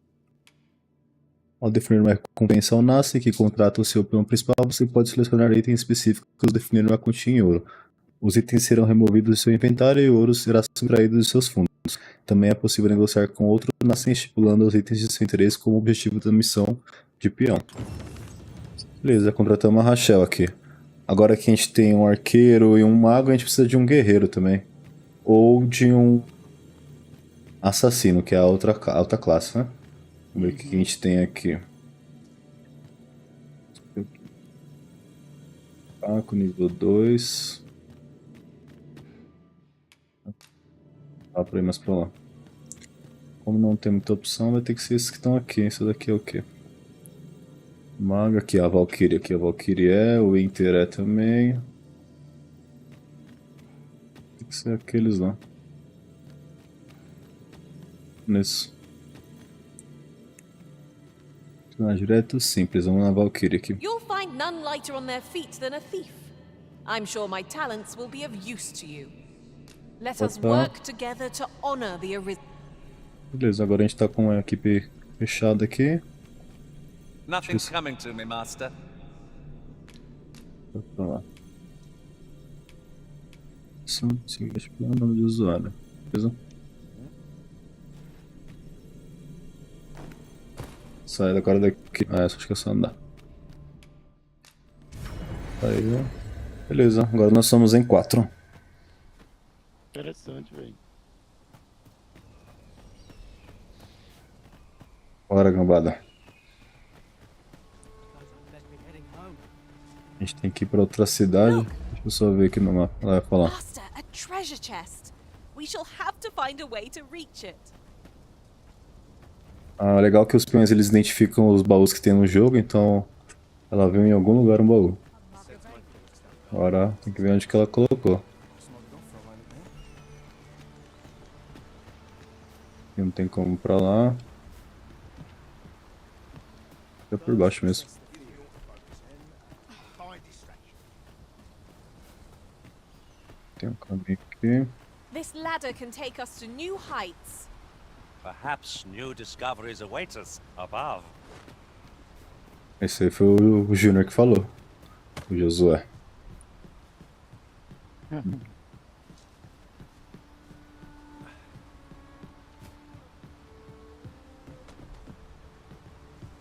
Ao definir uma recompensa ao Nascen, que contrata o seu peão principal, você pode selecionar itens específicos e definir uma quantia em ouro. Os itens serão removidos do seu inventário e o ouro será subtraído de seus fundos. Também é possível negociar com outro Nascen, estipulando os itens de seu interesse como objetivo da missão de peão. Beleza, contratamos a Rachel aqui. Agora que a gente tem um arqueiro e um mago, a gente precisa de um guerreiro também. Ou de um assassino, que é a outra classe, né? Vamos ver o que a gente tem aqui. Paco, nível 2. Dá pra ir mais pra lá. Como não tem muita opção, vai ter que ser esses que estão aqui. Esse daqui é o quê? Maga aqui, a Valkyrie aqui. A Valkyrie é, o Inter é também. Tem que ser aqueles lá. Nisso. Direto simples, vamos na Valkyrie aqui. You'll find none lighter on their feet than a thief. I'm sure my talents will be of use to you. Let us work together to honor the Arisen. Beleza, agora a gente tá com a equipe fechada aqui. Nothing's coming to me, master. Vou pra lá. Só seguinte pelo nome do usuário. Beleza? Sai agora daqui. Ah, acho que é só andar. Aí, beleza, agora nós somos em 4. Interessante, velho. Bora, gambada. A gente tem que ir pra outra cidade. Deixa eu só ver aqui no mapa. Ela vai falar. Master, a treasure chest. We shall have to find a way to reach it. Ah, legal que os peões eles identificam os baús que tem no jogo, então ela viu em algum lugar um baú. Agora tem que ver onde que ela colocou. E não tem como ir pra lá. É por baixo mesmo. Tem um caminho aqui. This ladder can take us to new heights. Perhaps new discoveries await us above. Esse aí foi o Júnior que falou. O Josué.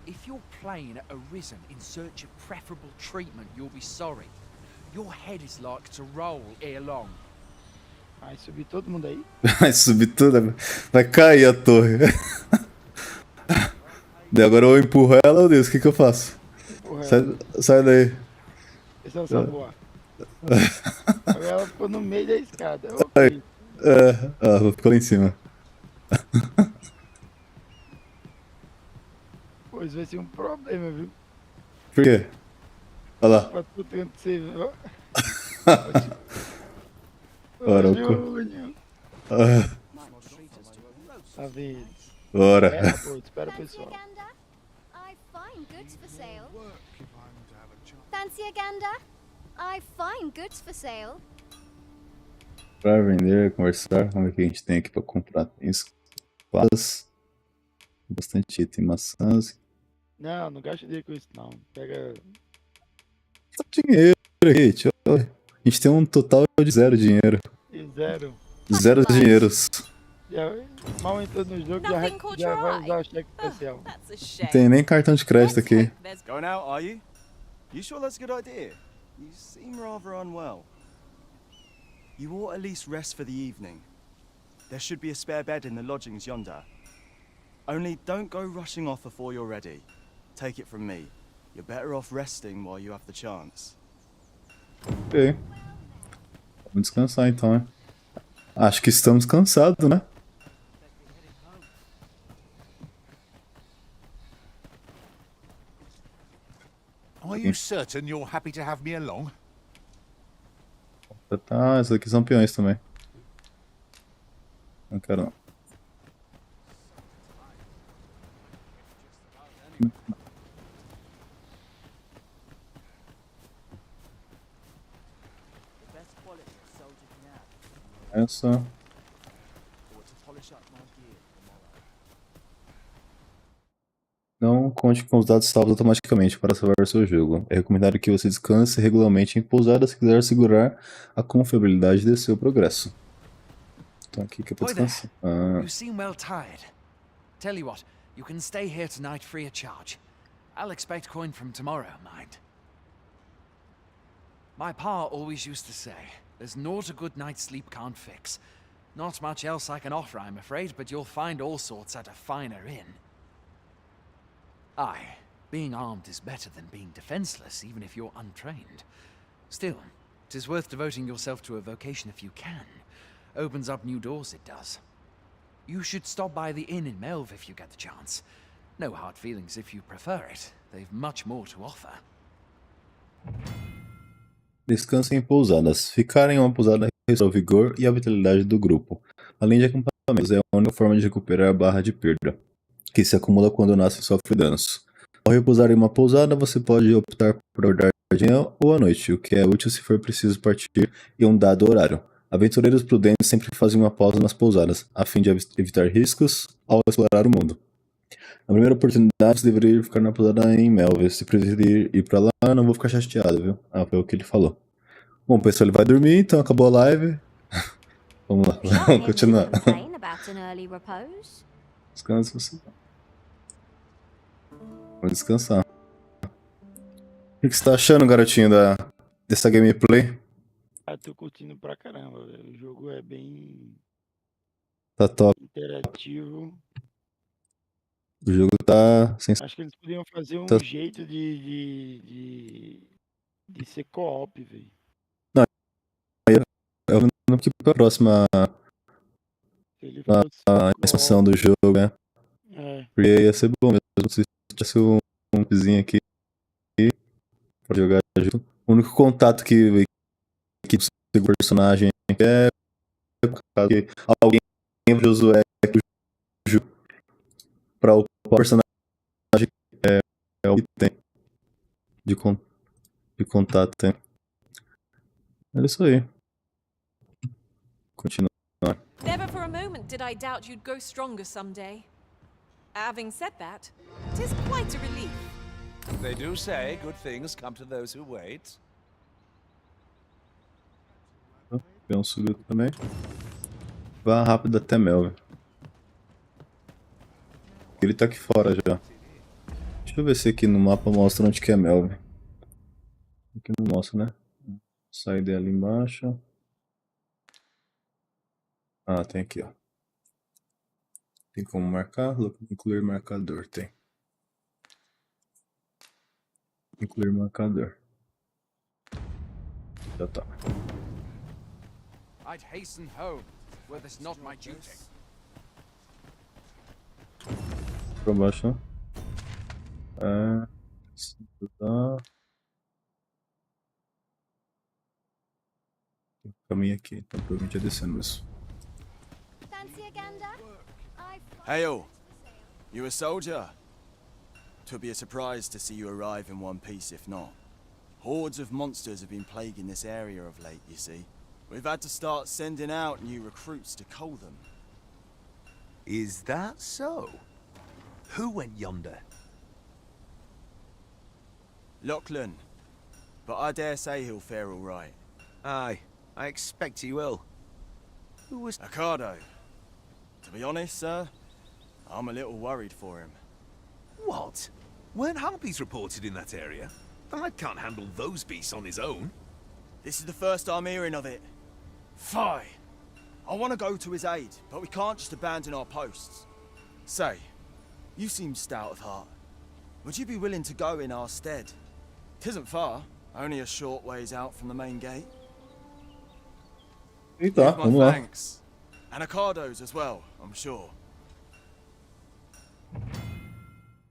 If you're playing at Arisen in search of preferable treatment, you'll be sorry. Your head is like to roll ere long. Vai subir todo mundo aí? Vai subir tudo, vai cair a torre. Daí agora eu empurro ela, meu Deus, o que eu faço? Sai daí. Esse é o Saboá. Agora ela ficou no meio da escada. Okay. Ficou lá em cima. Pô, isso vai ser um problema, viu? Por quê? Olha lá. Pra tu tendo que ser. Ora, Júnior. Tá vendo? Bora. Espera, pessoal. I find goods for sale. Fancy a gander? I find goods for sale. Pra vender, conversar. Vamos ver o que a gente tem aqui pra comprar. Tem espadas. Bastante item, maçãs. Não gasta dinheiro com isso não. Pega. Dinheiro aqui, tio. A gente tem um total de 0 dinheiro. E 0. 0 dinheiros. Mal entrou no jogo, já vai usar o cheque especial. Não tem nem cartão de crédito aqui. Going out, are you? You sure that's a good idea? You seem rather unwell. You ought at least rest for the evening. There should be a spare bed in the lodgings yonder. Only don't go rushing off before you're ready. Take it from me. You're better off resting while you have the chance. Ok. Vamos descansar então, né? Acho que estamos cansados, né? Are you certain you're happy to have me along? Tá, esses aqui são peões também. Não quero não. Essa. Não conte com os dados salvos automaticamente para salvar seu jogo. É recomendado que você descanse regularmente em pousada se quiser segurar a confiabilidade de seu progresso. Então aqui que é pra descansar. You seem well tired. Tell you what, you can stay here tonight free of charge. I'll expect coin from tomorrow, mind. My pa always used to say, there's naught a good night's sleep can't fix. Not much else I can offer, I'm afraid, but you'll find all sorts at a finer inn. Aye, being armed is better than being defenseless, even if you're untrained. Still, 'tis worth devoting yourself to a vocation if you can. Opens up new doors, it does. You should stop by the inn in Melve if you get the chance. No hard feelings if you prefer it. They've much more to offer. Descansem em pousadas. Ficar em uma pousada restaura o vigor e a vitalidade do grupo. Além de acampamentos, é a única forma de recuperar a barra de perda, que se acumula quando Nascen sofre danos. Ao repousar em uma pousada, você pode optar por acordar de manhã ou à noite, o que é útil se for preciso partir em um dado horário. Aventureiros prudentes sempre fazem uma pausa nas pousadas, a fim de evitar riscos ao explorar o mundo. Na primeira oportunidade, você deveria ficar na pousada em Melville. Se preferir ir pra lá, não vou ficar chateado, viu? Ah, foi o que ele falou. Bom, pessoal, ele vai dormir, então acabou a live. Vamos lá, vamos continuar. Descansa você. Vamos descansar. O que você tá achando, garotinho, dessa gameplay? Ah, tô curtindo pra caramba, velho. O jogo é bem Tá top. interativo. O jogo tá sensacional. Acho que eles podiam fazer um jeito de ser co-op, velho. Não, eu vou aqui pra próxima a expansão do jogo, né? É. Porque ia ser bom mesmo se tivesse um vizinho aqui pra jogar junto. O único contato que o personagem é caso que alguém de usuário pra upar o personagem é o que tem de contato, tem. É isso aí. Continuar. Never for a moment did I doubt you'd grow stronger someday. Having said that, 'tis quite a relief. They do say good things come to those who wait. Peão subiu também. Vá rápido até Melville. Ele tá aqui fora já. Deixa eu ver se aqui no mapa mostra onde que é Melville. Aqui não mostra, né? Sai dela embaixo. Ah, tem aqui, ó. Tem como marcar? Incluir marcador, tem. Incluir marcador. Já tá. I'd hasten home, were this not my duty. Pra baixo, né? Tem caminho aqui, então provavelmente é descendo isso. Hail! You a soldier? Twould be a surprise to see you arrive in one piece if not. Hordes of monsters have been plaguing this area of late, you see. We've had to start sending out new recruits to cull them. Is that so? Who went yonder? Lachlan. But I dare say he'll fare all right. Aye, I expect he will. Who was... Ricardo. To be honest, sir, I'm a little worried for him. What? Weren't harpies reported in that area? Thad can't handle those beasts on his own. This is the first I'm hearing of it. Fie! I want to go to his aid, but we can't just abandon our posts. Say, you seem stout of heart. Would you be willing to go in our stead? 'Tisn't far, only a short ways out from the main gate. Eita, vamos lá. Thanks. And Ricardo's as well, I'm sure.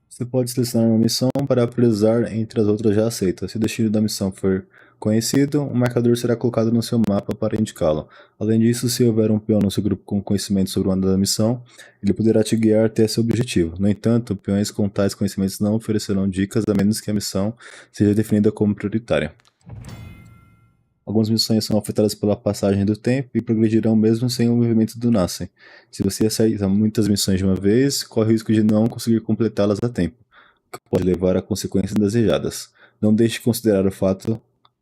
Você pode selecionar uma missão para priorizar entre as outras já aceitas. Se o destino da missão for conhecido, um marcador será colocado no seu mapa para indicá-lo. Além disso, se houver um peão no seu grupo com conhecimento sobre uma da missão, ele poderá te guiar até seu objetivo. No entanto, peões com tais conhecimentos não oferecerão dicas a menos que a missão seja definida como prioritária. Algumas missões são afetadas pela passagem do tempo e progredirão mesmo sem o movimento do Nascen. Se você aceita muitas missões de uma vez, corre o risco de não conseguir completá-las a tempo, o que pode levar a consequências indesejadas. Não deixe de considerar o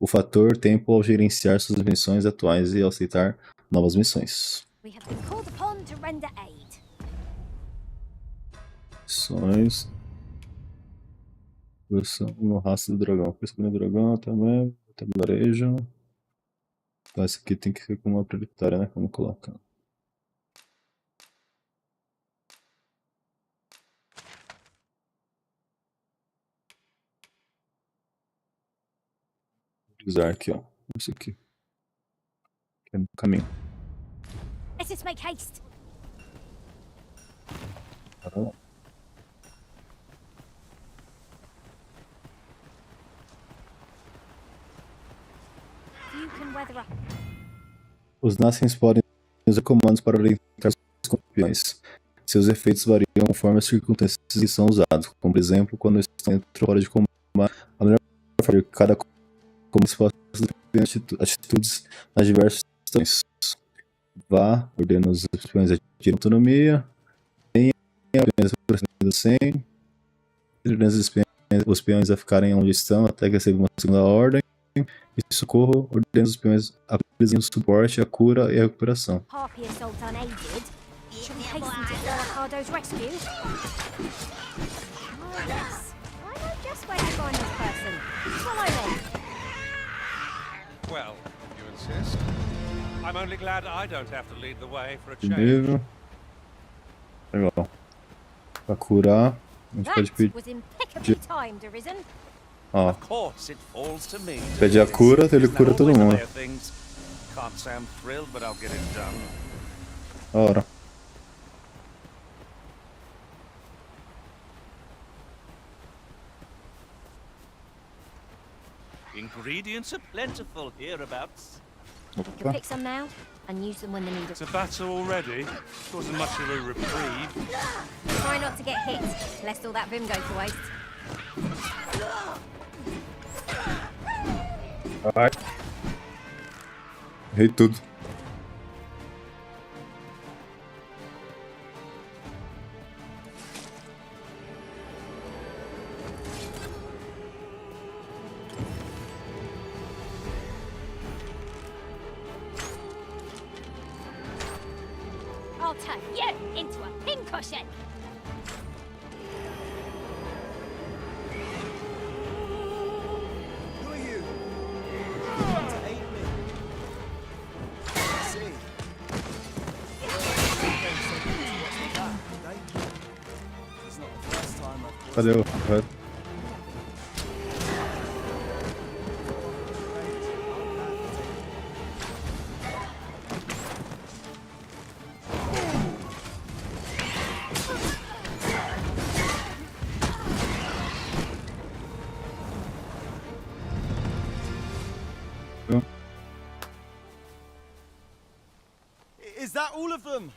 fator tempo ao gerenciar suas missões atuais e ao aceitar novas missões. Missões. No rastro do dragão. Pesca no dragão também. Tabuleiro. Então esse aqui tem que ser como uma prioritária, né? Vamos colocar. Vou usar aqui, ó. Esse aqui. Que é no caminho. Let us make haste. you can weather a... Os Nascen podem usar comandos para orientar os campeões. Seus efeitos variam conforme as circunstâncias que são usados. Como, por exemplo, quando estão dentro ou fora de combate, a melhor forma de cada comando se pode atitudes nas diversas situações. Vá, ordena os espiões a adquirir autonomia. Tenha, ordena os sem. Ordena os peões a ficarem onde estão até que recebam uma segunda ordem. E socorro, ordena os peões a apresentar o suporte, a cura e a recuperação. Harpy assault unaided. Should we hasten to Ricardo's rescue? Oh, yes. I know just where to find this person. Follow me. Well, if you insist. I'm only glad I don't have to lead the way for a change. Nível. Legal. Pra curar, a gente pode That was pedir. impeccably timed, Arisen. Ó, Of course, it falls to me. to pede do a this. cura, ele Isn't that cura todo always the mundo. way of things? Can't say I'm thrilled, but I'll get it done. Da hora. Ingredients are plentiful hereabouts. You can pick some now and use them when they need It's it. a battle already. Wasn't much of a reprieve. Try not to get hit, lest all that vim go to waste. Vai. Errei tudo. I'll turn you into a pincushion. Who are you? You want to aid me? I see. It's not the first time I've Cadê o resto? Is that all of them?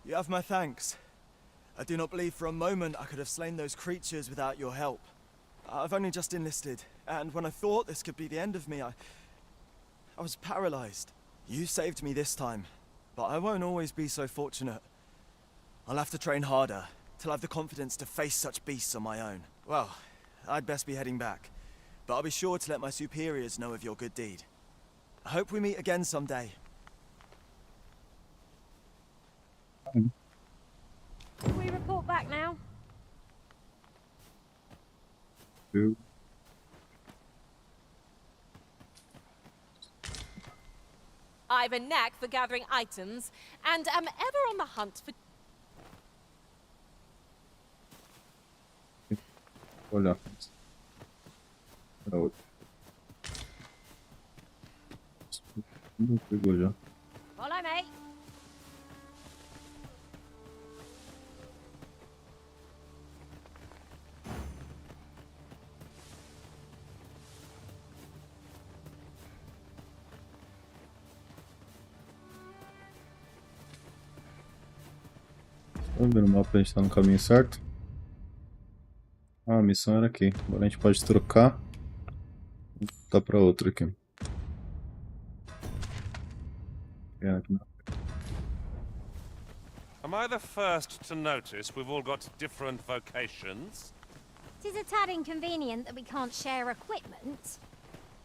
You have my thanks. I do not believe for a moment I could have slain those creatures without your help. I've only just enlisted, and when I thought this could be the end of me, I was paralyzed. You saved me this time, but I won't always be so fortunate. I'll have to train harder, till I've the confidence to face such beasts on my own. Well, I'd best be heading back, but I'll be sure to let my superiors know of your good deed. I hope we meet again someday. Can we report back now? I've a knack for gathering items, and am ever on the hunt for... Olha. Pra outro. Não pegou já. Follow me. Vamos ver no mapa, a gente tá no caminho certo. Ah, a missão era aqui. Agora a gente pode trocar. Vou botar pra outra aqui. Am I the first to notice we've all got different vocations? It is a tad inconvenient that we can't share equipment.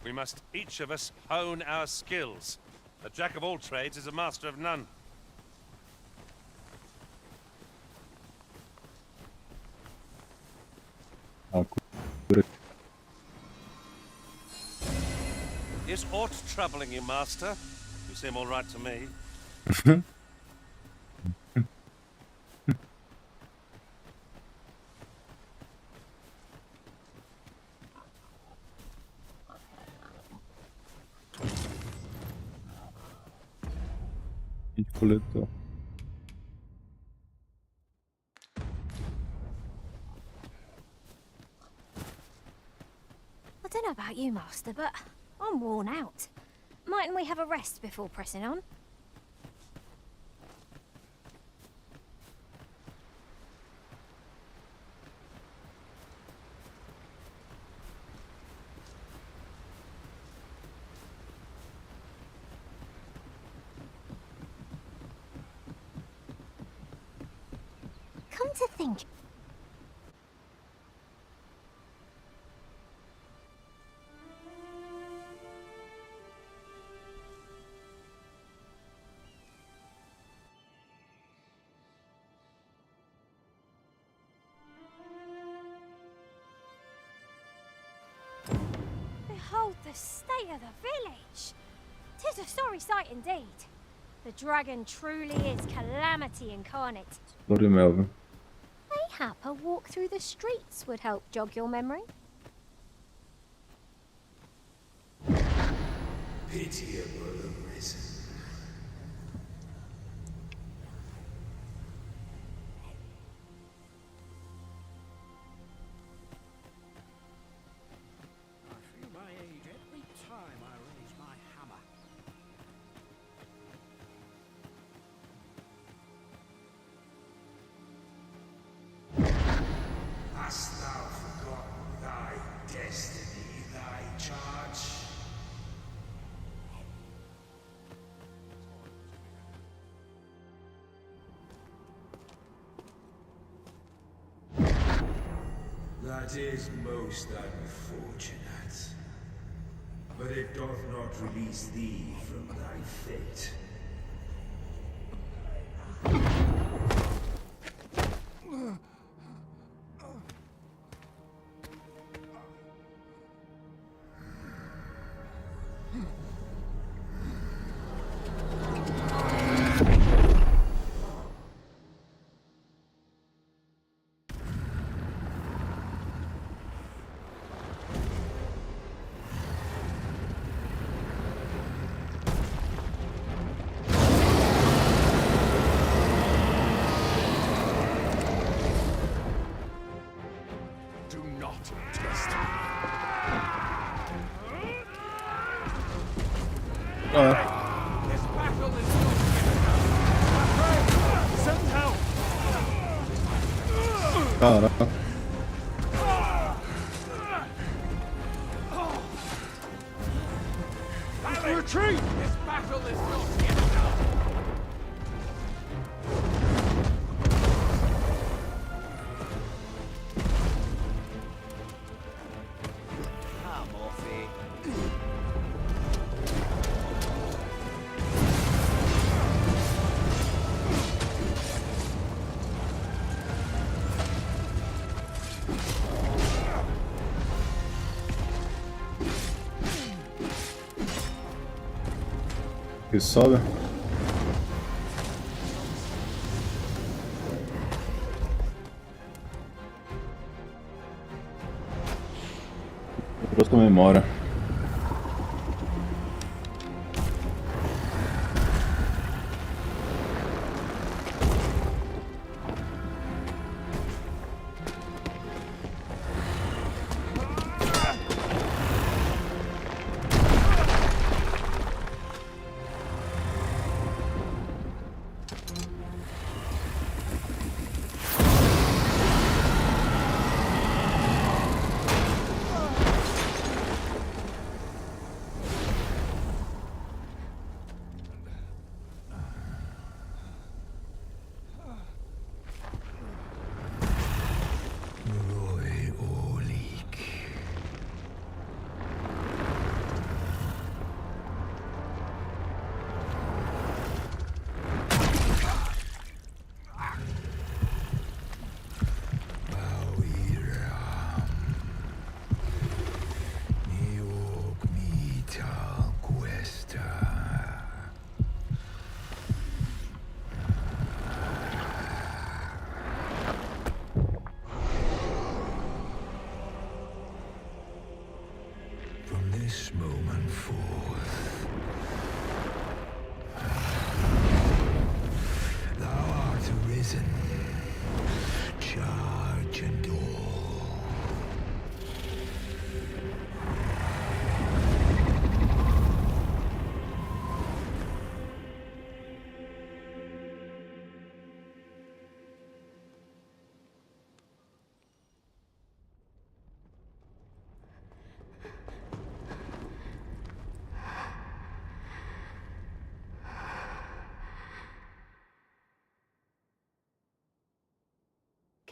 We must each of us hone our skills. A jack of all trades is a master of none. Is aught troubling you, master? You seem all right to me. A gente coletou. I don't know about about you, Master, but I'm worn out. Mightn't we have a rest before pressing on? Come to think... Behold the state of the village! 'Tis a sorry sight indeed. The dragon truly is calamity incarnate. Sorry, Melvin. Mayhap a walk through the streets would help jog your memory. Pitiable arisen. I feel my age every time I raise my hammer. Hast thou forgotten thy destiny, thy charge? That is most unfortunate. But it doth not release thee from thy fate. Caraca. Retreat! This battle is not yet done. Come, Orphe. Que sobe. Depois comemora.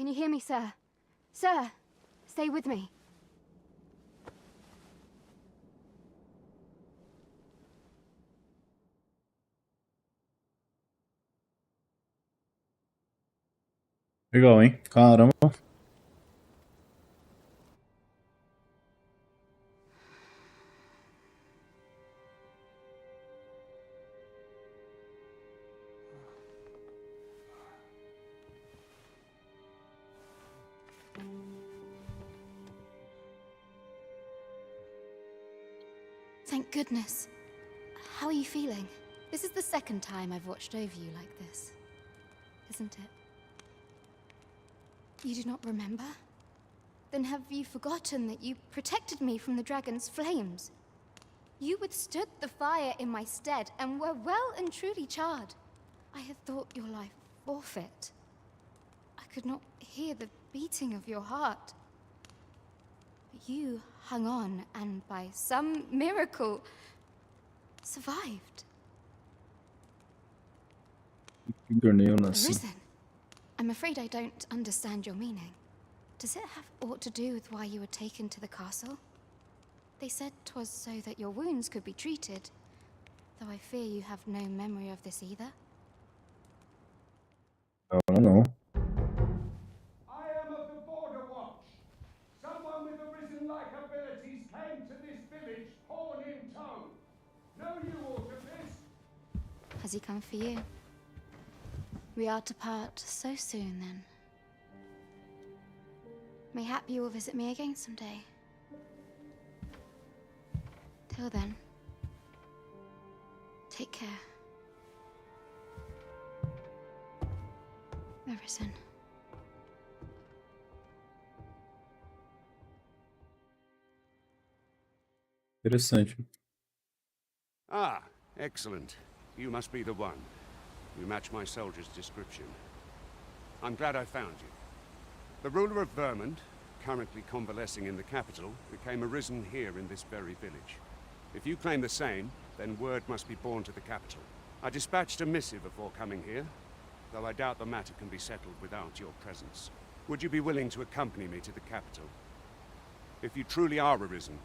Can you hear me, sir? Sir, stay with me. Legal, hein? Caramba. Thank goodness. How are you feeling? This is the second time I've watched over you like this, isn't it? You do not remember? Then have you forgotten that you protected me from the dragon's flames? You withstood the fire in my stead and were well and truly charred. I had thought your life forfeit. I could not hear the beating of your heart. But you hung on and by some miracle survived. Arisen? I'm afraid I don't understand your meaning. Does it have aught to do with why you were taken to the castle? They said 'twas so that your wounds could be treated, though I fear you have no memory of this either. Não. I am of the Border Watch. Someone with arisen-like abilities came to this village, horn in tow. Know you aught of this? Has he come for you? We are to part so soon, then. Mayhap you will visit me again someday. Till then, take care. Arisen. Interessante. Ah, excellent. You must be the one. You match my soldier's description. I'm glad I found you. The ruler of Vermont, currently convalescing in the capital, became arisen here in this very village. If you claim the same, then word must be borne to the capital. I dispatched a missive before coming here, though I doubt the matter can be settled without your presence. Would you be willing to accompany me to the capital? If you truly are arisen,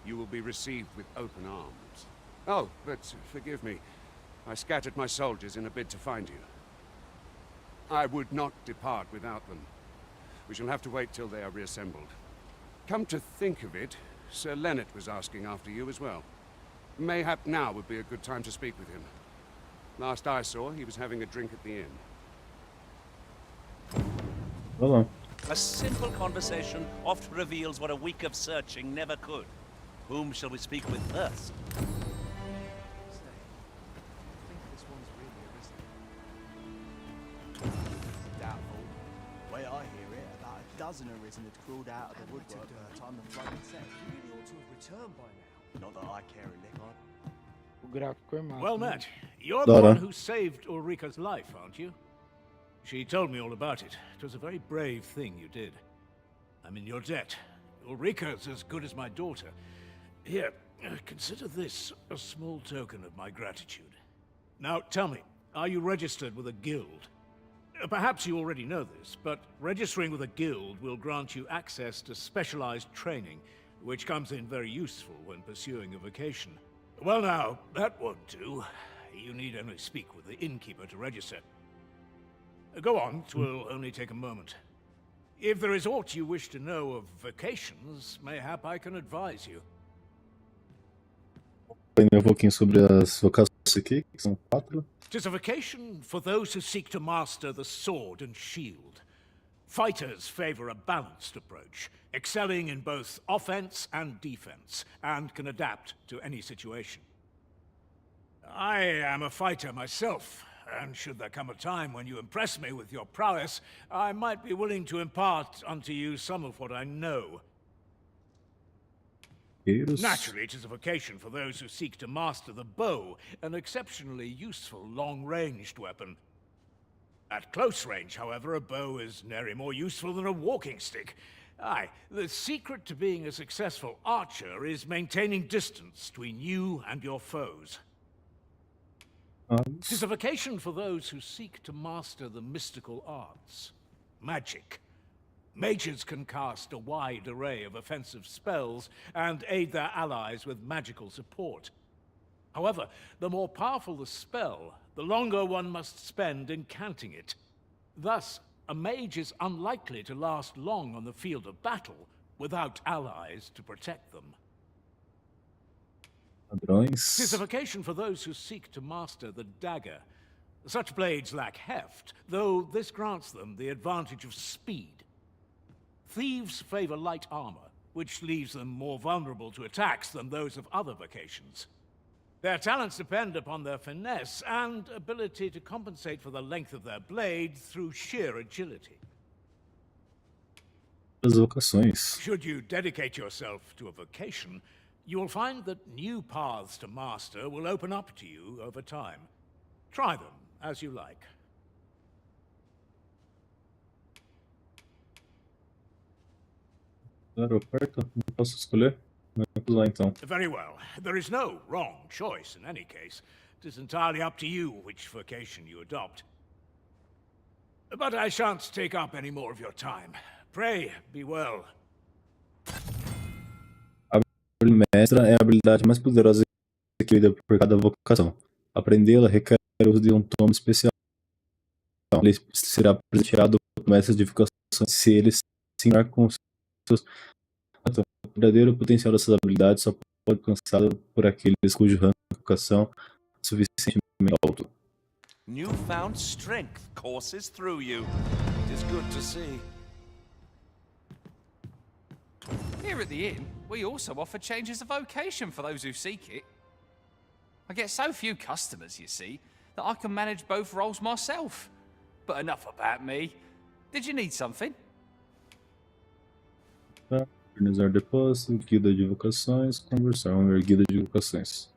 you will be received with open arms. Oh, but forgive me. I scattered my soldiers in a bid to find you. I would not depart without them. We shall have to wait till they are reassembled. Come to think of it, Sir Leonard was asking after you as well. Mayhap now would be a good time to speak with him. Last I saw, he was having a drink at the inn. Hello. A simple conversation oft reveals what a week of searching never could. Whom shall we speak with first? Doubtful. The way I hear it, about a dozen arisen had crawled out of the woodwork by the time the flood had set. You really ought to have returned by now. Not that I care a lick on. O gráfico é massa. Well né? met. You're the one who saved Ulrika's life, aren't you? She told me all about it. It was a very brave thing you did. I'm in your debt. Ulrika's as good as my daughter. Here, consider this a small token of my gratitude. Now, tell me, are you registered with a guild? Perhaps you already know this, but registering with a guild will grant you access to specialized training, which comes in very useful when pursuing a vocation. Well now, that won't do. You need only speak with the innkeeper to register. Go on, 'twill only take a moment. If there is aught you wish to know of vocations, mayhap I can advise you. Um pouquinho sobre as vocações aqui, que são 4. 'Tis a vocation for those who seek to master the sword and shield. Fighters favor a balanced approach, excelling in both offense and defense, and can adapt to any situation. I am a fighter myself, and should there come a time when you impress me with your prowess, I might be willing to impart unto you some of what I know. Naturally, it is a vocation for those who seek to master the bow, an exceptionally useful long-ranged weapon. At close range, however, a bow is nary more useful than a walking stick. Aye, the secret to being a successful archer is maintaining distance between you and your foes. It is a vocation for those who seek to master the mystical arts. Magic, Mages can cast a wide array of offensive spells and aid their allies with magical support. However, the more powerful the spell, the longer one must spend incanting it. Thus, a mage is unlikely to last long on the field of battle without allies to protect them. Padrões. It is a vocation for those who seek to master the dagger. Such blades lack heft, though this grants them the advantage of speed. Thieves favor light armor, which leaves them more vulnerable to attacks than those of other vocations. Their talents depend upon their finesse and ability to compensate for the length of their blade through sheer agility. As vocações. Should you dedicate yourself to a vocation, you will find that new paths to master will open up to you over time. Try them as you like. Aeroporto, não posso escolher? Vamos lá então. Very well. There is no wrong choice in any case. It is entirely up to you which vocation you adopt. But I shan't take up any more of your time. Pray, be well. A mestra é a habilidade mais poderosa adquirida por cada vocação. Aprendê-la requer o uso de um tome especial. Ele será presenteado por mestres de vocações se ele se ensinar com seus. O verdadeiro potencial dessas habilidades só pode ser alcançado por aqueles cujo rango de vocação é suficientemente alto. Newfound strength courses through you. It is good to see. Here at the inn, we also offer changes of vocation for those who seek it. I get so few customers, you see, that I can manage both roles myself. But enough about me. Did you need something? Organizar depósito, guilda de vocações, conversão, guilda de vocações.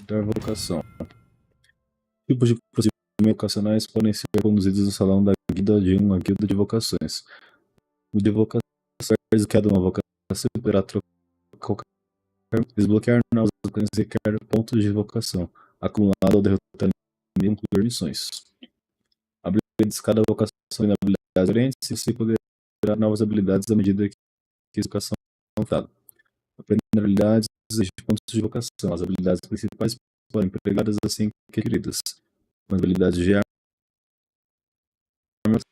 Dar vocação. Tipos de procedimentos vocacionais podem ser conduzidos no salão da guilda de uma guilda de vocações. O de vocações cada uma vocação poderá trocar, desbloquear novas vocações e requer pontos de vocação, acumulado ao derrotar e concluir missões. Habilidades, cada vocação tem habilidades diferentes e se poderá novas habilidades à medida que a vocação é montada. Aprender habilidades exige pontos de vocação. As habilidades principais podem ser empregadas assim que adquiridas. As habilidades de armas,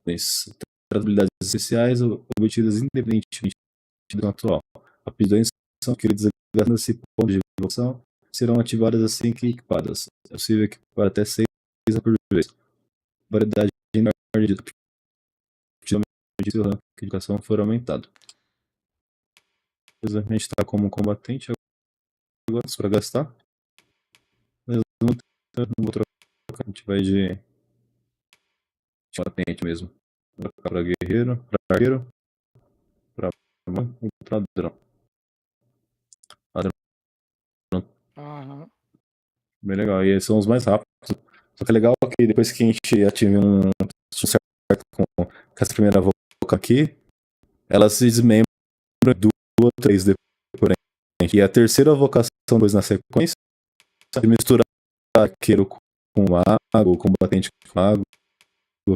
as habilidades especiais obtidas independentemente do atual. Aptidões são adquiridas gastando-se pontos de vocação serão ativadas assim que equipadas. É possível equipar até 6 por vez. Variedade de seu ranking de educação for aumentado. A gente está como combatente agora para gastar. Mas não vou trocar. A gente vai de combatente mesmo. Para guerreiro, para arqueiro, para ladrão. Bem legal. E esses são os mais rápidos. Só que é legal que depois que a gente ative um certo com essa primeira vocação aqui, ela se desmembra 2 ou 3 depois. E a terceira vocação depois na sequência, se misturar arqueiro com mago, combatente com mago,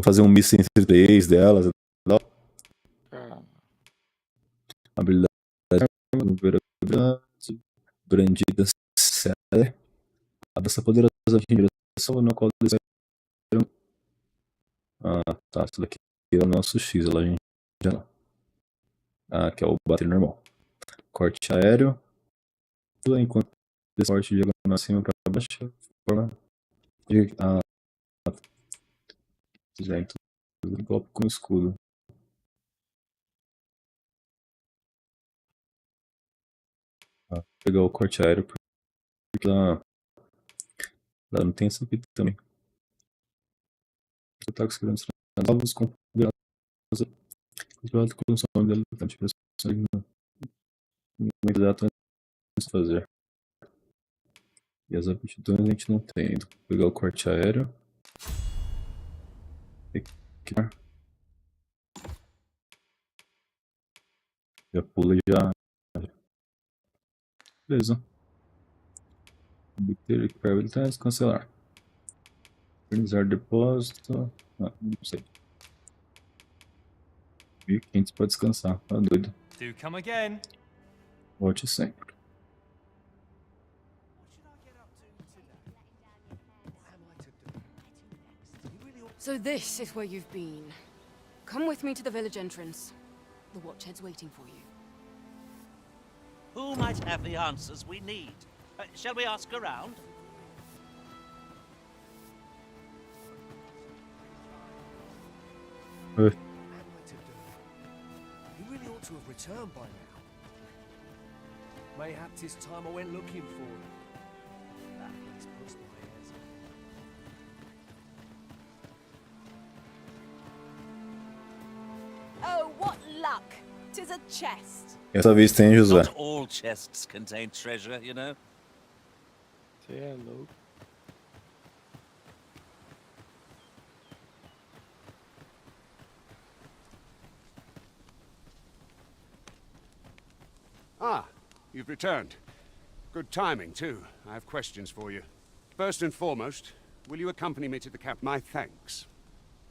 fazer um misto entre 3 delas. Habilidade brandida séria. Essa poderosa direção na qual eles. Tá, isso daqui é o nosso X, lá a gente já. Que é o bater normal. Corte aéreo. Enquanto esse corte de diagonal acima para baixo, forma de. Já então, golpe com escudo. Pegar o corte aéreo porque lá não tem essa aqui também. Os ataques que serão novos com controlado com o som dele de pressões no momento exato antes de fazer. E as aptidões a gente não tem. Vou pegar o corte aéreo. Equipar. Já pula e já. Beleza. Obter, equipar habilidades, cancelar. Organizar depósito. Não sei. 1.500 pra descansar, tá doido. Do come again. Volte sempre. So this is where you've been. Come with me to the village entrance. The watchhead's waiting for you. Who might have the answers we need? Shall we ask around? You really ought to have returned by now. Mayhap 'tis time I went looking for him. That place puts my hairs up. Oh, what luck! 'Tis a chest. Essa vez tem, José. Not all chests contain treasure, you know. Você é louco. Ah, you've returned. Good timing, too. I have questions for you. First and foremost, will you accompany me to the camp? My thanks.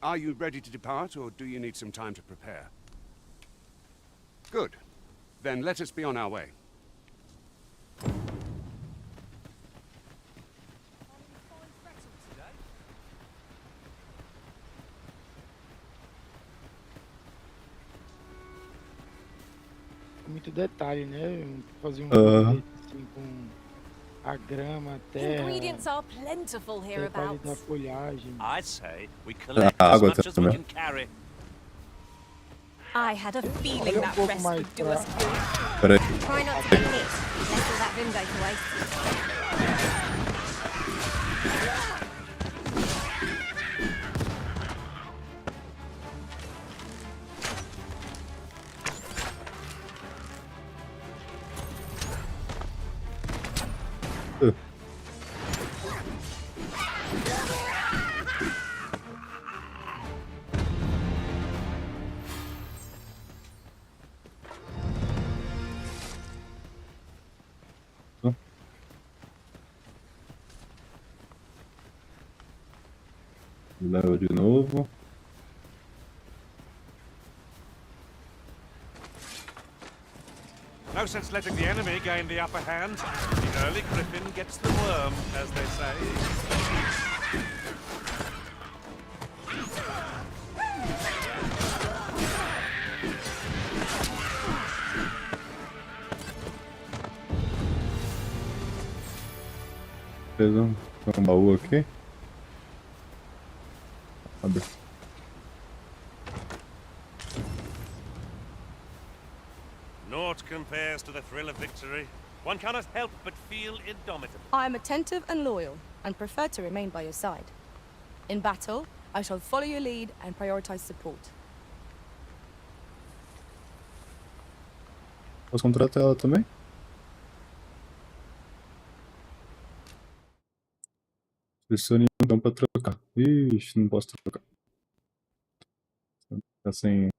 Are you ready to depart, or do you need some time to prepare? Good. Then let us be on our way. Muito detalhe, né? Fazer bilhete assim com a grama, a terra, Ingredients are plentiful detalhe da hereabouts. folhagem. I'd say we collect as água much as we também. can carry. I had a feeling Olha that pouco rest mais would do pra... us good. Peraí. Try not to get hit. Left all that Vimgo to waste. Leva de novo. No sense letting the enemy gain the upper hand. The early griffin gets the worm, as they say. Fez um baú aqui. Abre. Naught compares to the thrill of victory. One cannot help but feel indomitable. I am attentive and loyal, and prefer to remain by your side. In battle, I shall follow your lead and prioritize support. Posso contratar ela também? Selecione um então pra trocar. Ixi, não posso trocar. Tá sem...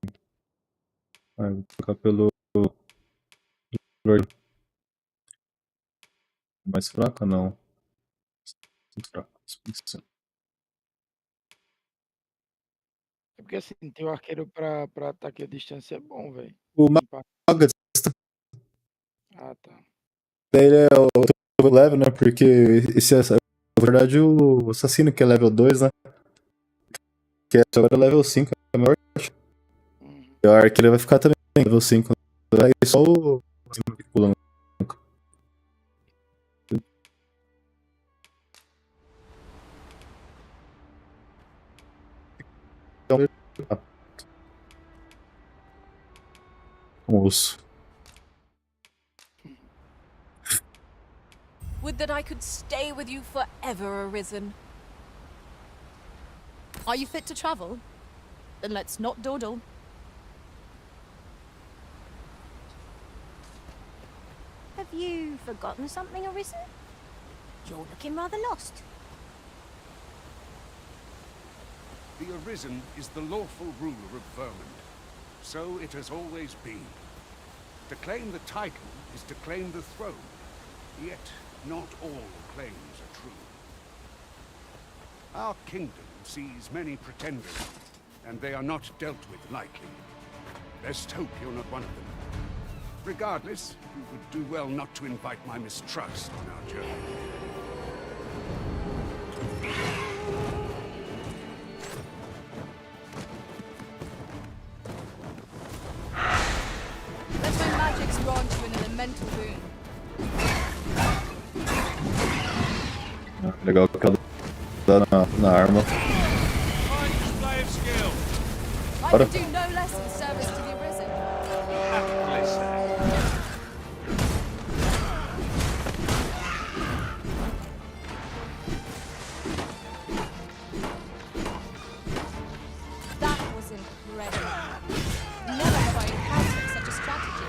Ah, vou trocar pelo... Mais fraca, não. Muito fraca. É porque assim, ter o arqueiro pra ataque à distância é bom, velho. O maga... Ah, tá. Ele é o level, né? Porque esse é, na verdade, o assassino que é level 2, né? Que é agora level 5, é maior. E o arqueiro vai ficar também level 5. Aí só o assassino que pula. Osso. Would that I could stay with you forever, Arisen. Are you fit to travel? Then let's not dawdle. Have you forgotten something, Arisen? You're looking rather lost. The Arisen is the lawful ruler of Vermund. So it has always been. To claim the title is to claim the throne. Yet, not all claims are true. Our kingdom sees many pretenders, and they are not dealt with lightly. Best hope you're not one of them. Regardless, you would do well not to invite my mistrust on our journey. Let my magics grant you an elemental boon. Legal que ela dá na arma. I Bora. can do no less than service to the Arisen. That was incredible. Never have I encountered such a strategy.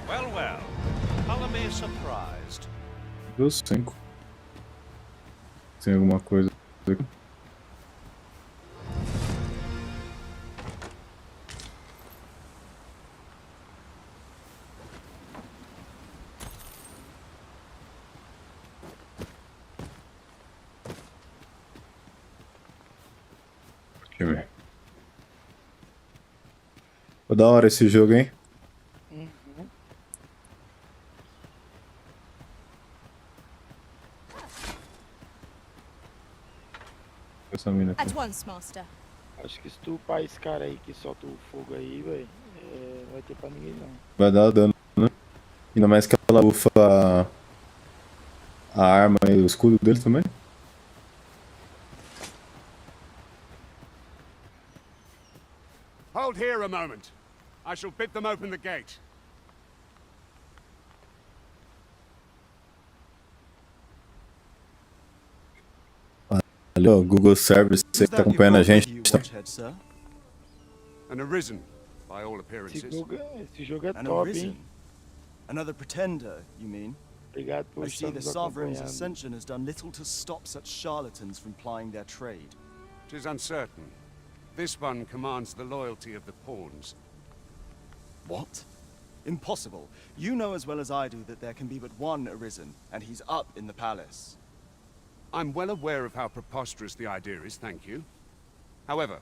Well, well. Color me surprised. Deu 5. Tem alguma coisa aqui? Deixa eu ver. Ficou da hora esse jogo, hein? Essa mina aqui. At once, Master. Acho que se tu upar esse cara aí que solta o fogo aí, velho, não vai ter pra ninguém não. Vai dar dano, né? Ainda mais que ela bufa a arma e o escudo dele também. Hold here a moment. I shall bid them open the gate. Valeu, Google Service, você que tá acompanhando a gente. An Arisen, by all appearances. Esse jogo é An top, Arisen? hein? Another pretender, you mean? Obrigado por I see estar the nos Sovereign's acompanhando. ascension has done little to stop such charlatans from plying their trade. 'Tis uncertain. This one commands the loyalty of the pawns. What? Impossible. You know as well as I do that there can be but one Arisen, and he's up in the palace. I'm well aware of how preposterous the idea is, thank you. However,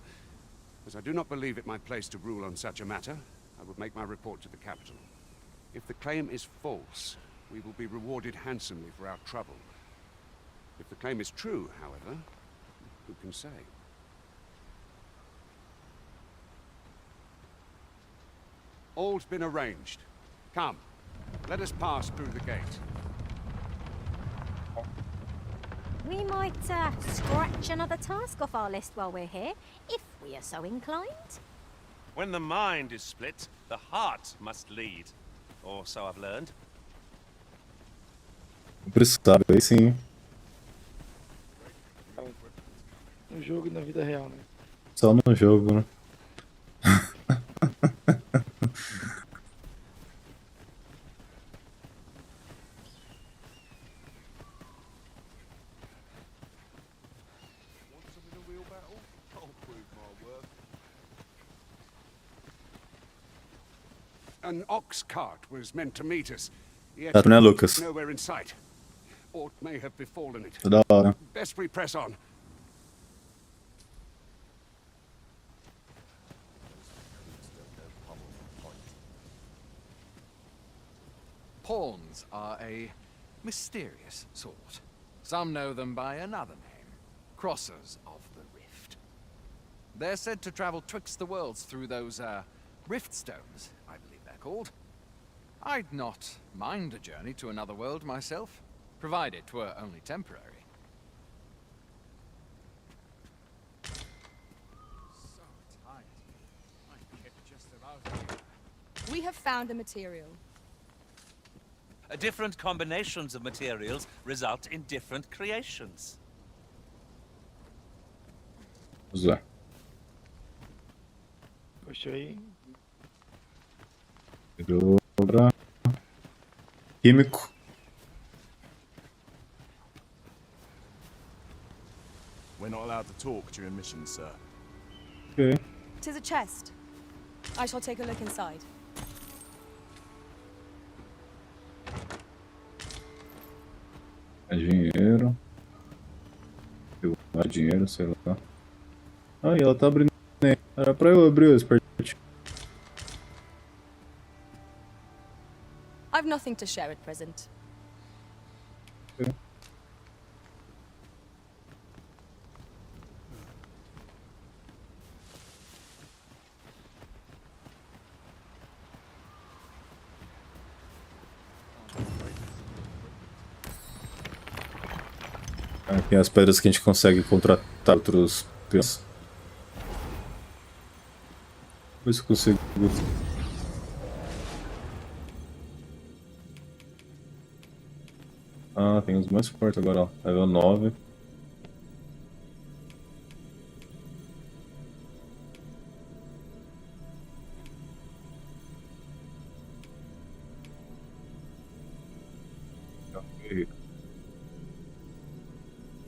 as I do not believe it my place to rule on such a matter, I will make my report to the capital. If the claim is false, we will be rewarded handsomely for our trouble. If the claim is true, however, who can say? All's been arranged. Come, let us pass through the gate. We might scratch another task off our list while we're here, if we are so inclined. When the mind is split, the heart must lead. Or so I've learned. Precisava, aí sim. No jogo e na vida real, né? Só no jogo, né? An ox cart was meant to meet us, yet Tá, né, Lucas? nowhere in sight. Aught may have befallen it. Tá da hora. Best we press on. Pawns are a mysterious sort. Some know them by another name, Crossers of the Rift. They're said to travel twixt the worlds through those, rift stones, I believe they're called. I'd not mind a journey to another world myself, provided 'twere only temporary. So tight. My hip just about. We have found a material. Different combinations of materials result in different creations. Usar. Puxa aí. Dobra. Químico. We're not allowed to talk during missions, sir. Ok. 'Tis a chest. I shall take a look inside. É dinheiro. Não é dinheiro, sei lá. Aí, ela tá abrindo. Era pra eu abrir o espertinho. have nothing to share at present. Aqui as pedras que a gente consegue contratar outros peões. Ver se eu consigo. Ah, tem os mais fortes agora, ó. Level 9.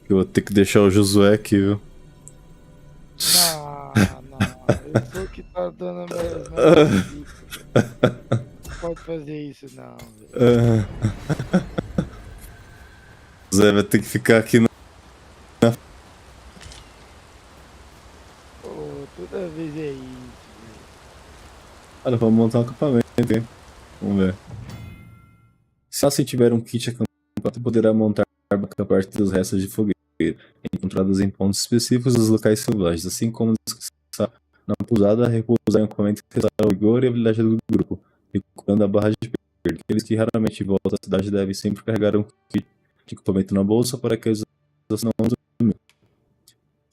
Eu vou ter que deixar o Josué aqui, viu? Não. Eu sou que tá dando a minha dica. Não pode fazer isso, não, velho. Zé vai ter que ficar aqui na. Pô, toda vez é isso, velho. Olha, vamos montar um acampamento, hein? Vamos ver. Se você tiver um kit acampamento, poderá montar a parte dos restos de fogueira, encontrados em pontos específicos dos locais selvagens, assim como descansar na pousada, repousar em acampamento e restaurar o vigor e a habilidade do grupo, recuperando a barra de perda. Aqueles que raramente voltam à cidade devem sempre carregar um kit de equipamento na bolsa para que eles não dormam.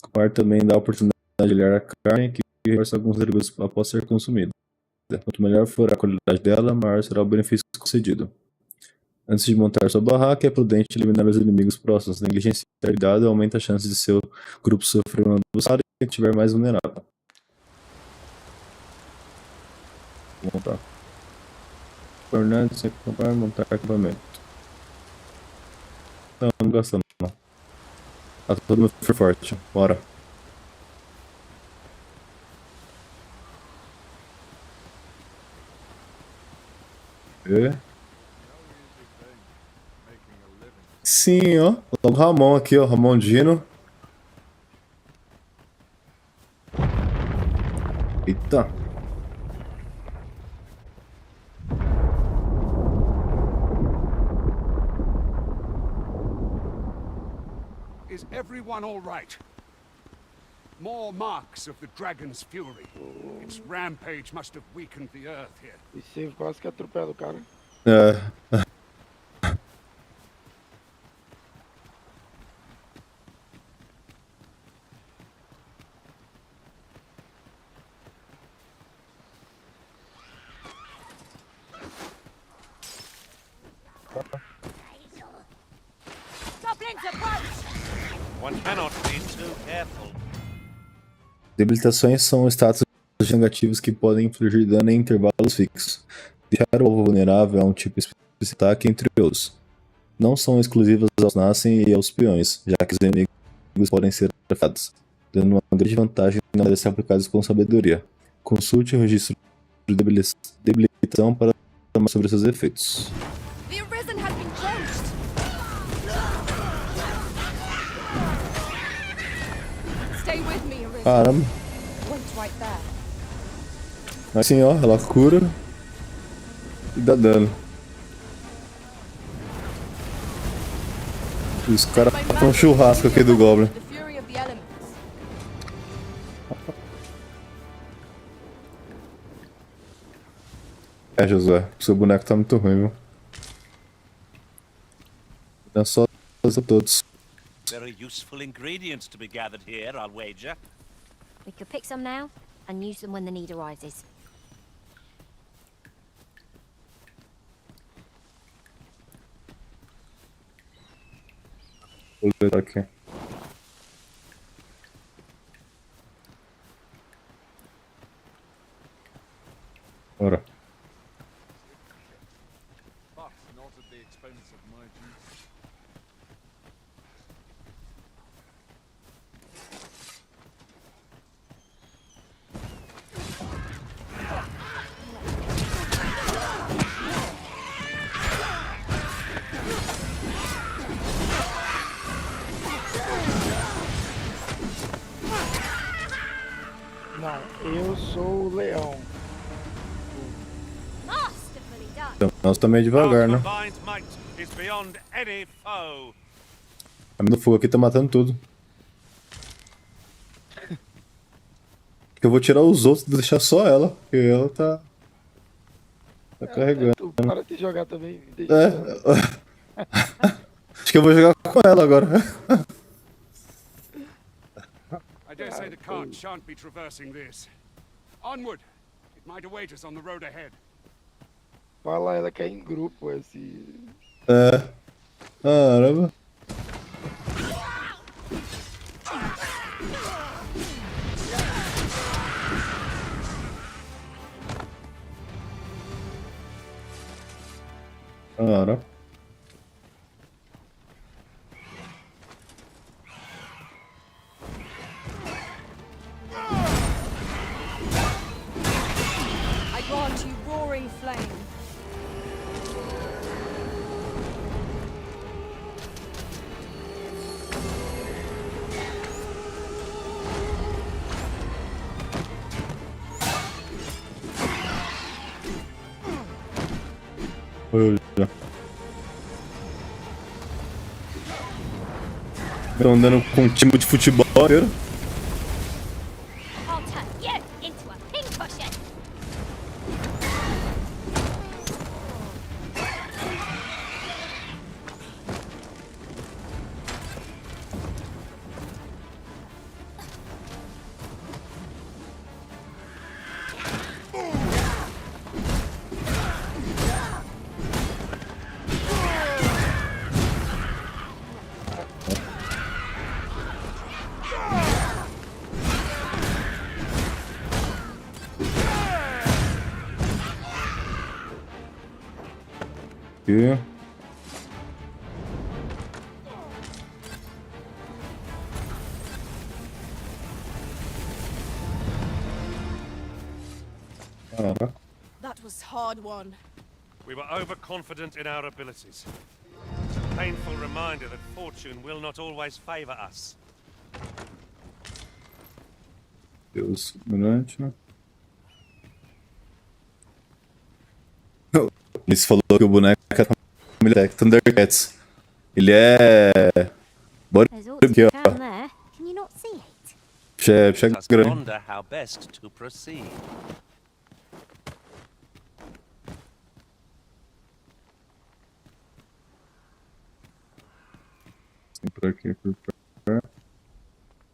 O quarto também dá a oportunidade de olhar a carne que reforça alguns dragões após ser consumida. Quanto melhor for a qualidade dela, maior será o benefício concedido. Antes de montar sua barraca, é prudente eliminar os inimigos próximos. Negligência e cuidado aumenta a chance de seu grupo sofrer uma emboscada e estiver mais vulnerável. Vou montar. Tornando sem comprar, montar equipamento. Não gastando não. Ah, todo mundo foi forte. Bora. Sim, ó. Logo o Ramon aqui, ó. Ramon Dino. Eita. Is everyone all right? More marks of the dragon's fury. Its rampage must have weakened the earth here. E você quase que atropela o cara. One cannot be too careful. Debilitações são status negativos que podem infligir dano em intervalos fixos. Deixar o alvo vulnerável a um tipo específico de ataque, entre outros. Não são exclusivas aos Nascen e aos peões, já que os inimigos podem ser afetados, dando uma grande vantagem na hora de ser aplicados com sabedoria. Consulte o registro de debilitação para saber mais sobre seus efeitos. Caramba. Assim, ó, ela cura e dá dano. Os caras estão um churrasco aqui do Goblin. É, Josué, seu boneco tá muito ruim, viu? Dá só a todos. Very useful ingredients to be gathered here, I'll wager. We could pick some now and use them when the need arises. Vou ler aqui. Bora. Não, eu sou o leão. Masterfully done. Nós também devagar, né? Combined might is beyond any foe. A mina do fogo aqui tá matando tudo. Eu vou tirar os outros e deixar só ela, porque ela tá carregando. Tu para de jogar também. Deixa Acho que eu vou jogar com ela agora. I dare say the cart shan't be traversing this. Onward! It might await us on the road ahead. Fala ela que é em grupo esse. Caramba. Cara. I grant you roaring flame. Estão andando com um time de futebol, inteiro. I'll turn you into a pincushion. Aqui. Caraca. That was hard won. We were overconfident in our abilities. It's a painful reminder that fortune will not always favor us. Deus, durante. Ele falou que o boneco é da família Thundercats. Ele é. Bora aqui, ó. Can you not see it? Chega Just grande. wonder how best to proceed. Tem por aqui, por cá.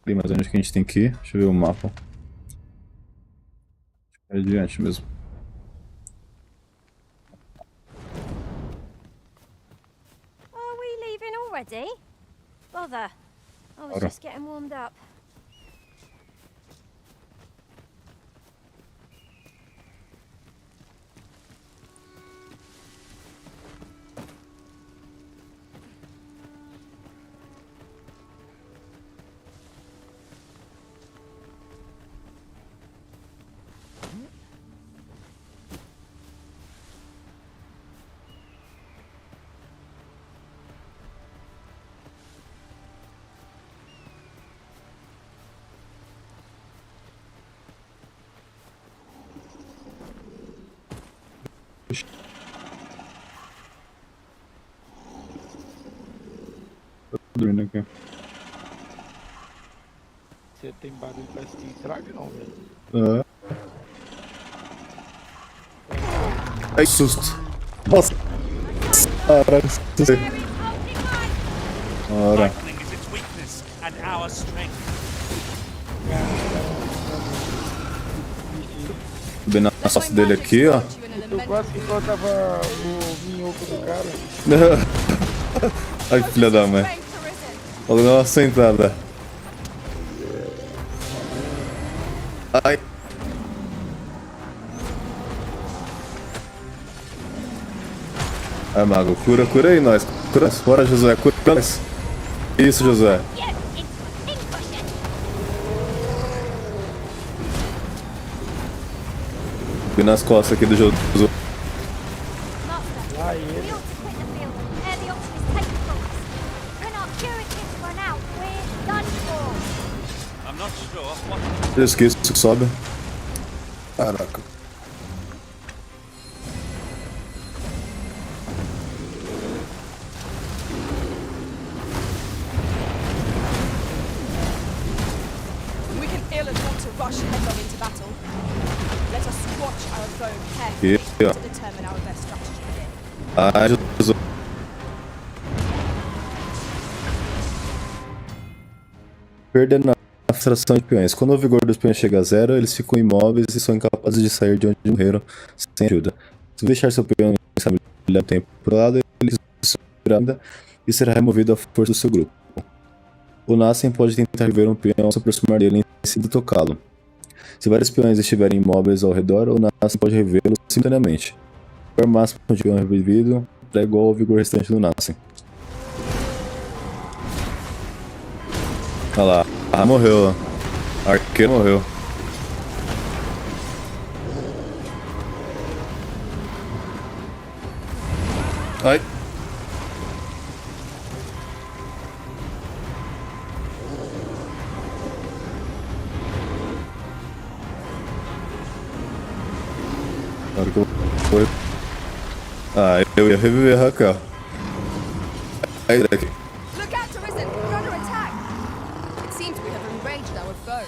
Tem mais onde que a gente tem que ir? Deixa eu ver o mapa. É adiante mesmo. Are we leaving already? Bother. I was Ora. just getting warmed up. Tô dormindo aqui. Você tem barulho pra se estraga não, velho. Ai, susto. Nossa. Caraca, assustei. Ora. Lightning is its weakness and our strength. Bem na face dele aqui, ó. Eu quase que colocava o minhoco do cara. Ai, filha da mãe. Vou dar uma sentada. Ai. Ai, mago, cura aí nós. Cura. Bora, Josué, cura nós. Isso, Josué. Vem nas costas aqui do Josué. Lá ele. I'm not sure what. Eu esqueço que sobe. Caraca. rush headlong into battle. Let us watch our foe carefully to determine our best strategy here. Ah, Jesus. Perdendo a fração de peões. Quando o vigor dos peões chega a zero, eles ficam imóveis e são incapazes de sair de onde morreram sem ajuda. Se deixar seu peão estabilizar o tempo pro lado, ele subirá ainda e será removido à força do seu grupo. O Nascen pode tentar rever um peão ao se aproximar dele em seguida tocá-lo. Se vários peões estiverem imóveis ao redor, o Nascen pode revê-los simultaneamente. O vigor máximo de peão revivido é igual ao vigor restante do Nascen. Olha lá. Ah, morreu. Arqueiro morreu. Ai. Agora que eu vou... Ah, eu ia reviver a Raquel. Aí daqui. Look out, Arisen! We're under attack! It seems we have enraged our foe.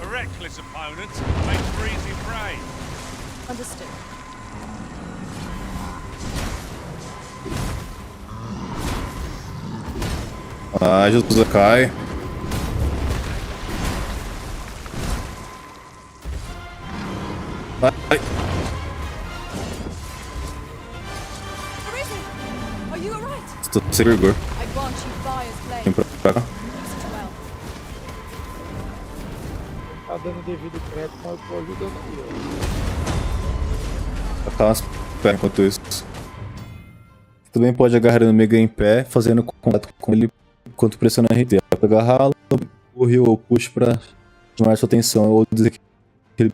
A reckless opponent makes for easy prey. Understood. Ah, Jesus cai. Ai. Arisen! Are you alright? Estou sem vigor. I grant you fire's blade. Vem pra cá. Use it well. Tá dando devido crédito, mas eu tô ajudando aí, ó. Tacar umas pernas enquanto isso. Também pode agarrar o inimigo em pé, fazendo contato com ele enquanto pressiona RT. Pode agarrá-lo, empurre ou puxe para chamar sua atenção ou dizer que ele...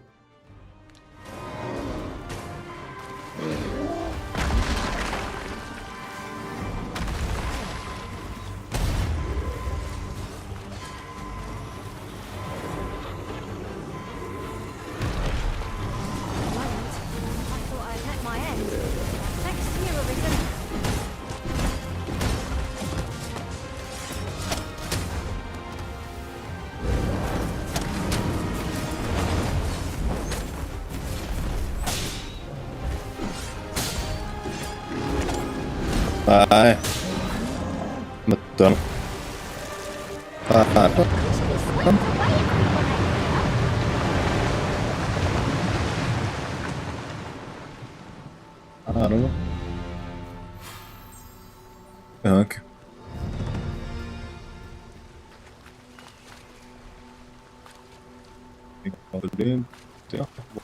Ai. Matando. Caramba. Rank.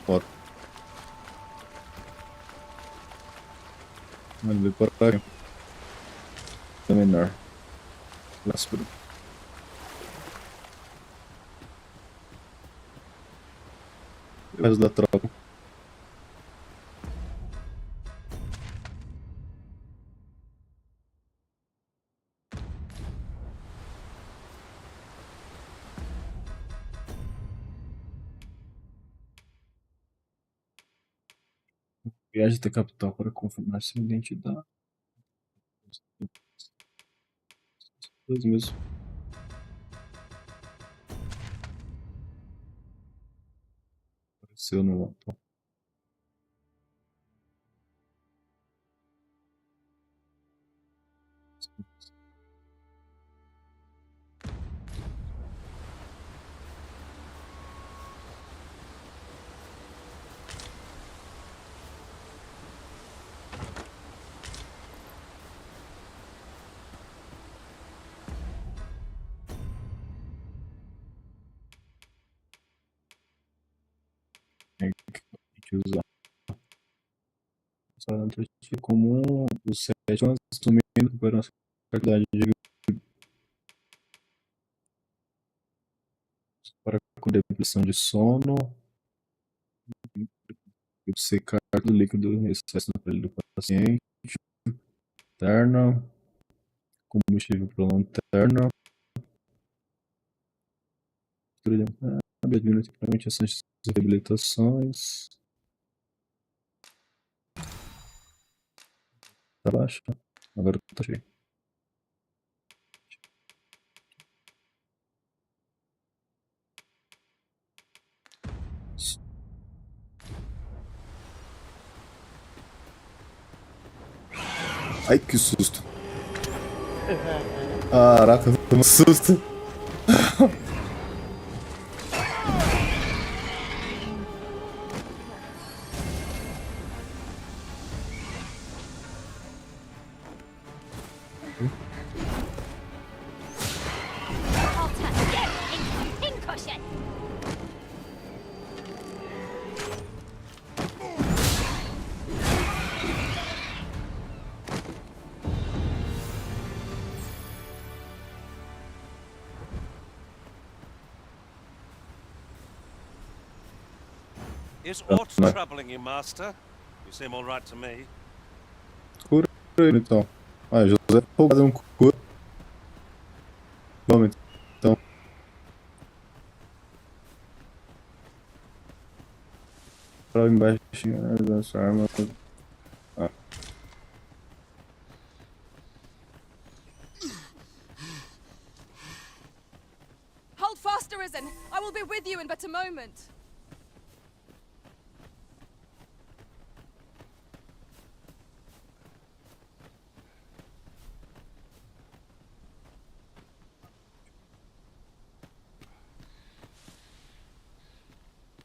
Bora. Vamos ver por aqui. É menor. Láspero. O resto da tropa. Viagem da capital para confirmar sua identidade. Dois mesmo. Apareceu no mapa. Usar. Restaurante comum, os 7 anos, assumindo para a qualidade de vida para com depressão de sono, secar do líquido em excesso na pele do paciente, interna, combustível para lanterna, administrativamente essas reabilitações. Tá baixo. Agora tá cheio. Ai, que susto. Caraca, foi um susto. Is aught troubling you, master? You seem all right to me. Cura ele então. Ah, José roubado um cura. Vamos então. Pra embaixo dessa arma. Ah. Hold fast, Arisen! I will be with you in but a moment.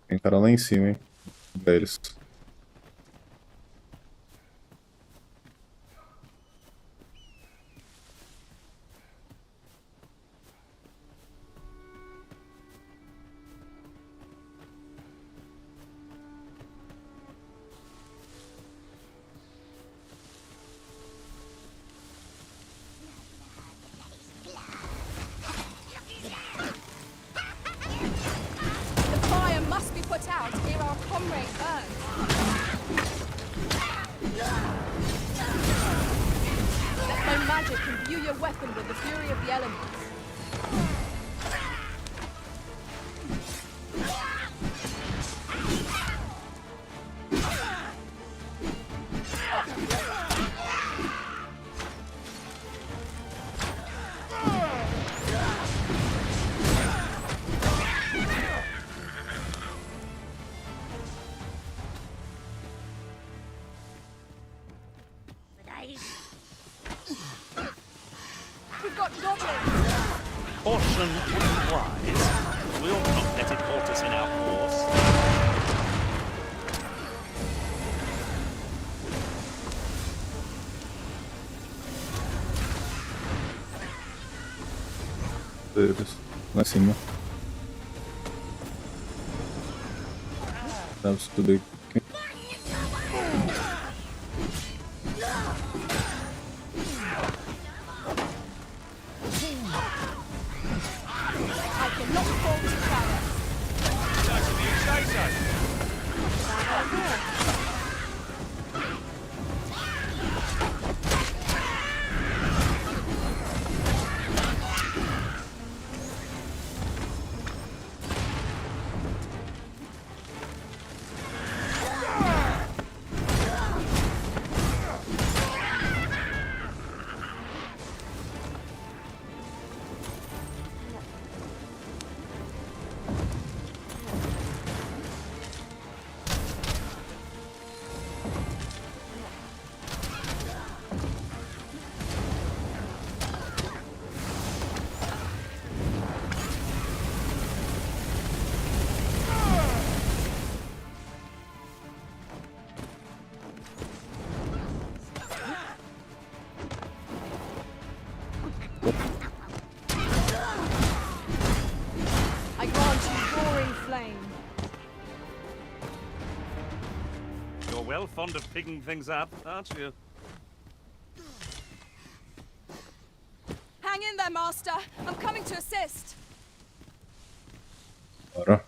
Tem cara lá em cima, hein? Velhos. Caution is wise. We ought not let it halt us in our course. Lá em cima. Dá pra subir aqui. Well, fond of picking things up, aren't you? Hang in there, Master. I'm coming to assist. Bora.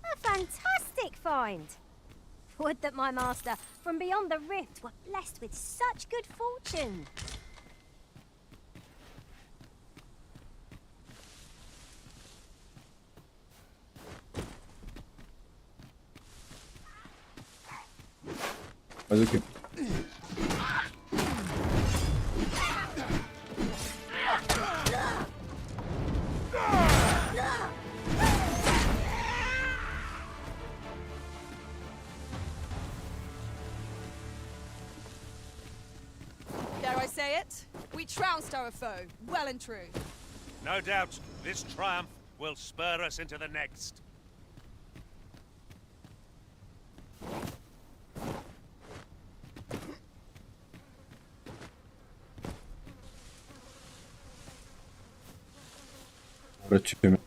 A fantastic find! Would that my master from beyond the rift were blessed with such good fortune. Faz aqui. it? We trounced our foe, well and true. No doubt, this triumph will spur us into the next. Pra time.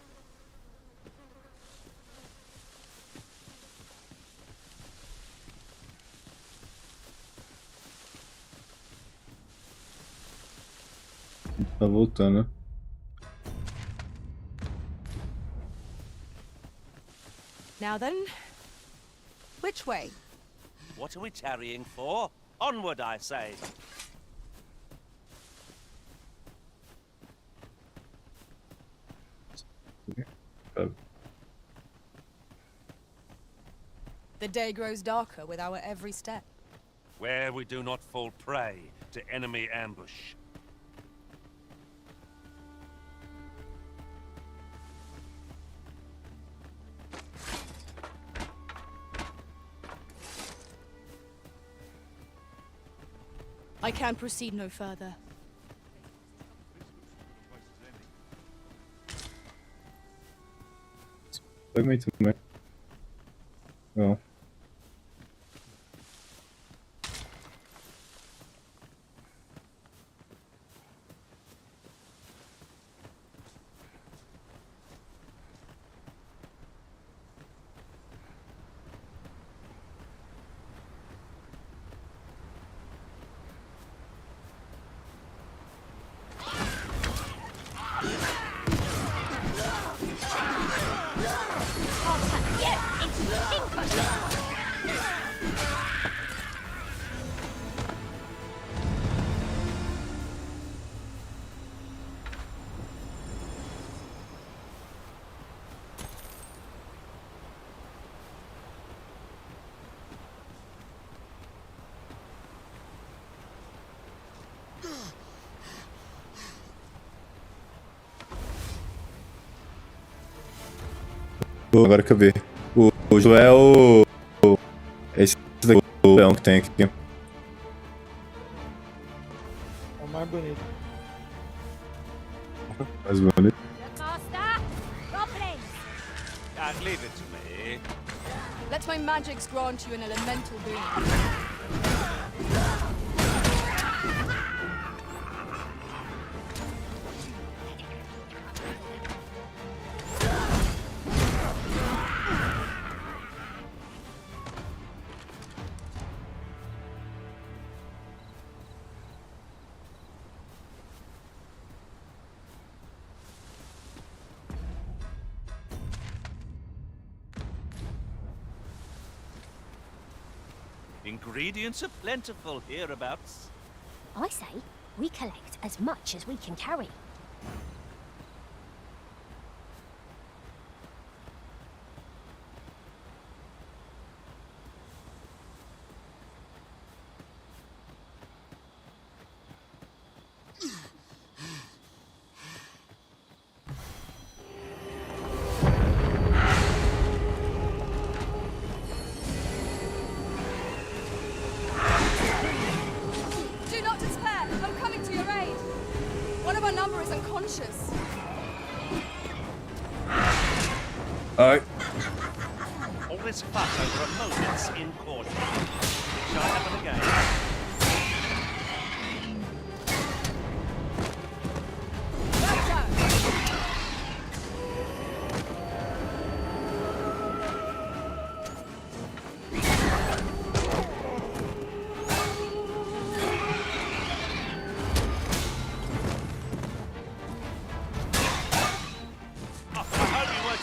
Tá voltando, né? Now then, which way? What are we tarrying for? Onward, I say. The day grows darker with our every step. Where we do not fall prey to enemy ambush. I can proceed no further. Foi muito bem. Não. Agora que eu vi. O Joel. Esse daqui, o leão que tem aqui. É o mais bonito. Mais bonito. Master! Goblins! Leave it to me. Let my magics grant you an elemental boon. Ingredients are plentiful hereabouts. I say, we collect as much as we can carry. Do not despair! I'm coming to your aid! One of our number is unconscious. Ai. All this fuss over a moment's in caution. Shall I happen again?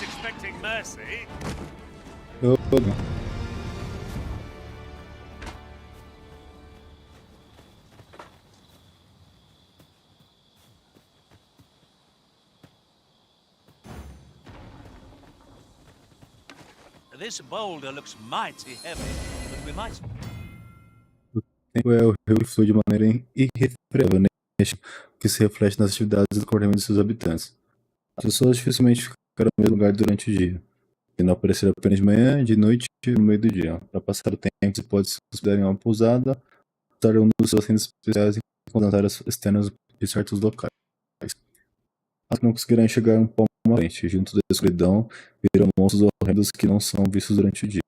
Expecting mercy. Todo. This boulder looks mighty heavy, but we might. O tempo é o rio que flui de maneira irrefreável, né? Que se reflete nas atividades e comportamentos de seus habitantes. As pessoas dificilmente ficaram no mesmo lugar durante o dia, e não aparecer apenas de manhã, de noite e no meio do dia. Para passar o tempo, você pode se hospedar em uma pousada, usar um dos seus assentos especiais com as áreas externas de certos locais. As que não conseguirão enxergar um palmo à frente, junto da escuridão, viram monstros horrendos que não são vistos durante o dia.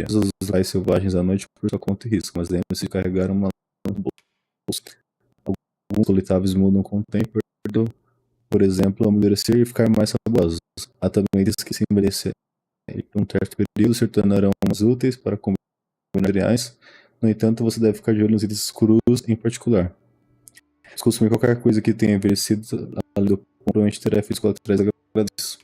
Os locais selvagens à noite por sua conta e risco, mas lembre-se de carregar uma lança no bolso. Alguns solitáveis mudam com o tempo, por exemplo, amadurecer e ficar mais fabulosos. Há também itens que se envelhecerem por um certo período se tornarão mais úteis para combinar materiais. No entanto, você deve ficar de olho nos itens escuros em particular. Se consumir qualquer coisa que tenha envelhecido, além do provavelmente terá efeitos colaterais agradados.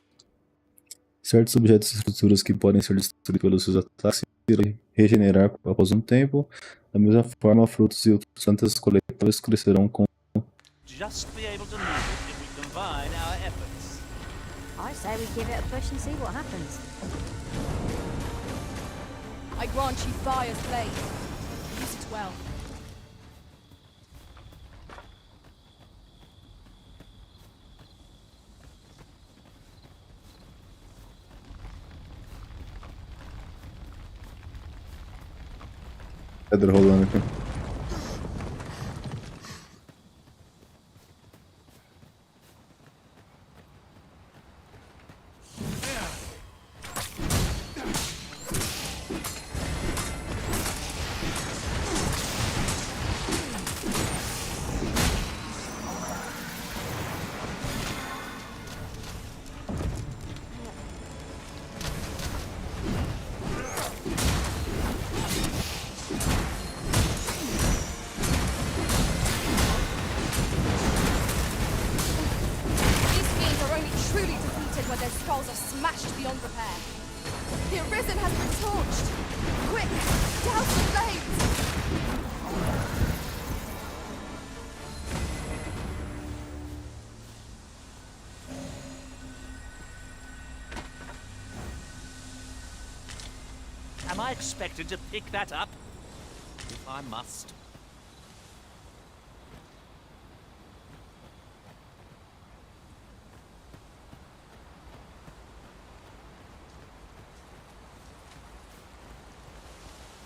Certos objetos e estruturas que podem ser destruídos pelos seus ataques irão regenerar após um tempo. Da mesma forma, frutos e outras plantas coletáveis crescerão com Just be able to move it if we combine our efforts. I say we give it a push and see what happens. I grant you fire's blade. Use it well. pedra rolando aqui. Am I expected to pick that up? If I must.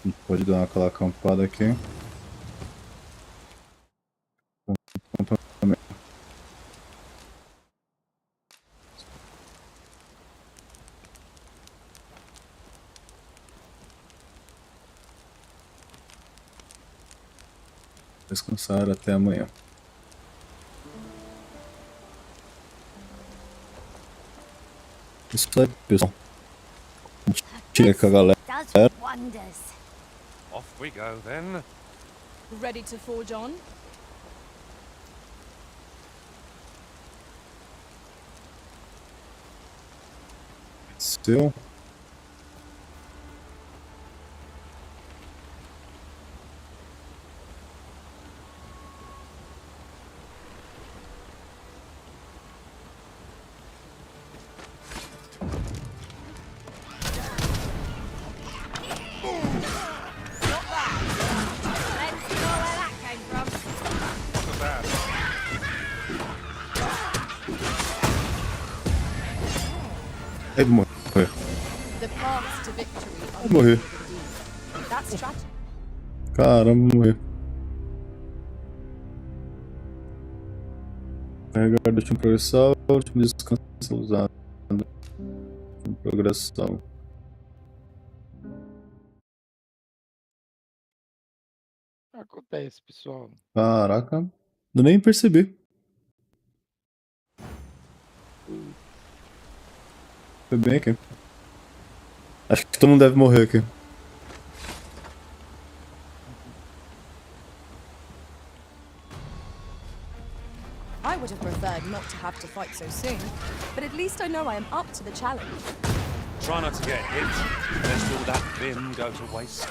A gente pode dar aquela acampada aqui. Descansar até amanhã. Isso aí, pessoal. Chega com a galera. Off we go then. Ready to forge on? Seu. Ele morreu. Morrer. Caramba, morrer. Carregar do último progressal, último descanso usado. Progressão. Acontece, pessoal. Caraca, eu nem percebi. Foi bem aqui. Acho que todo mundo deve morrer aqui. I would have preferred not to have to fight so soon, but at least I know I am up to the challenge. Try not to get hit, lest all that vim go to waste.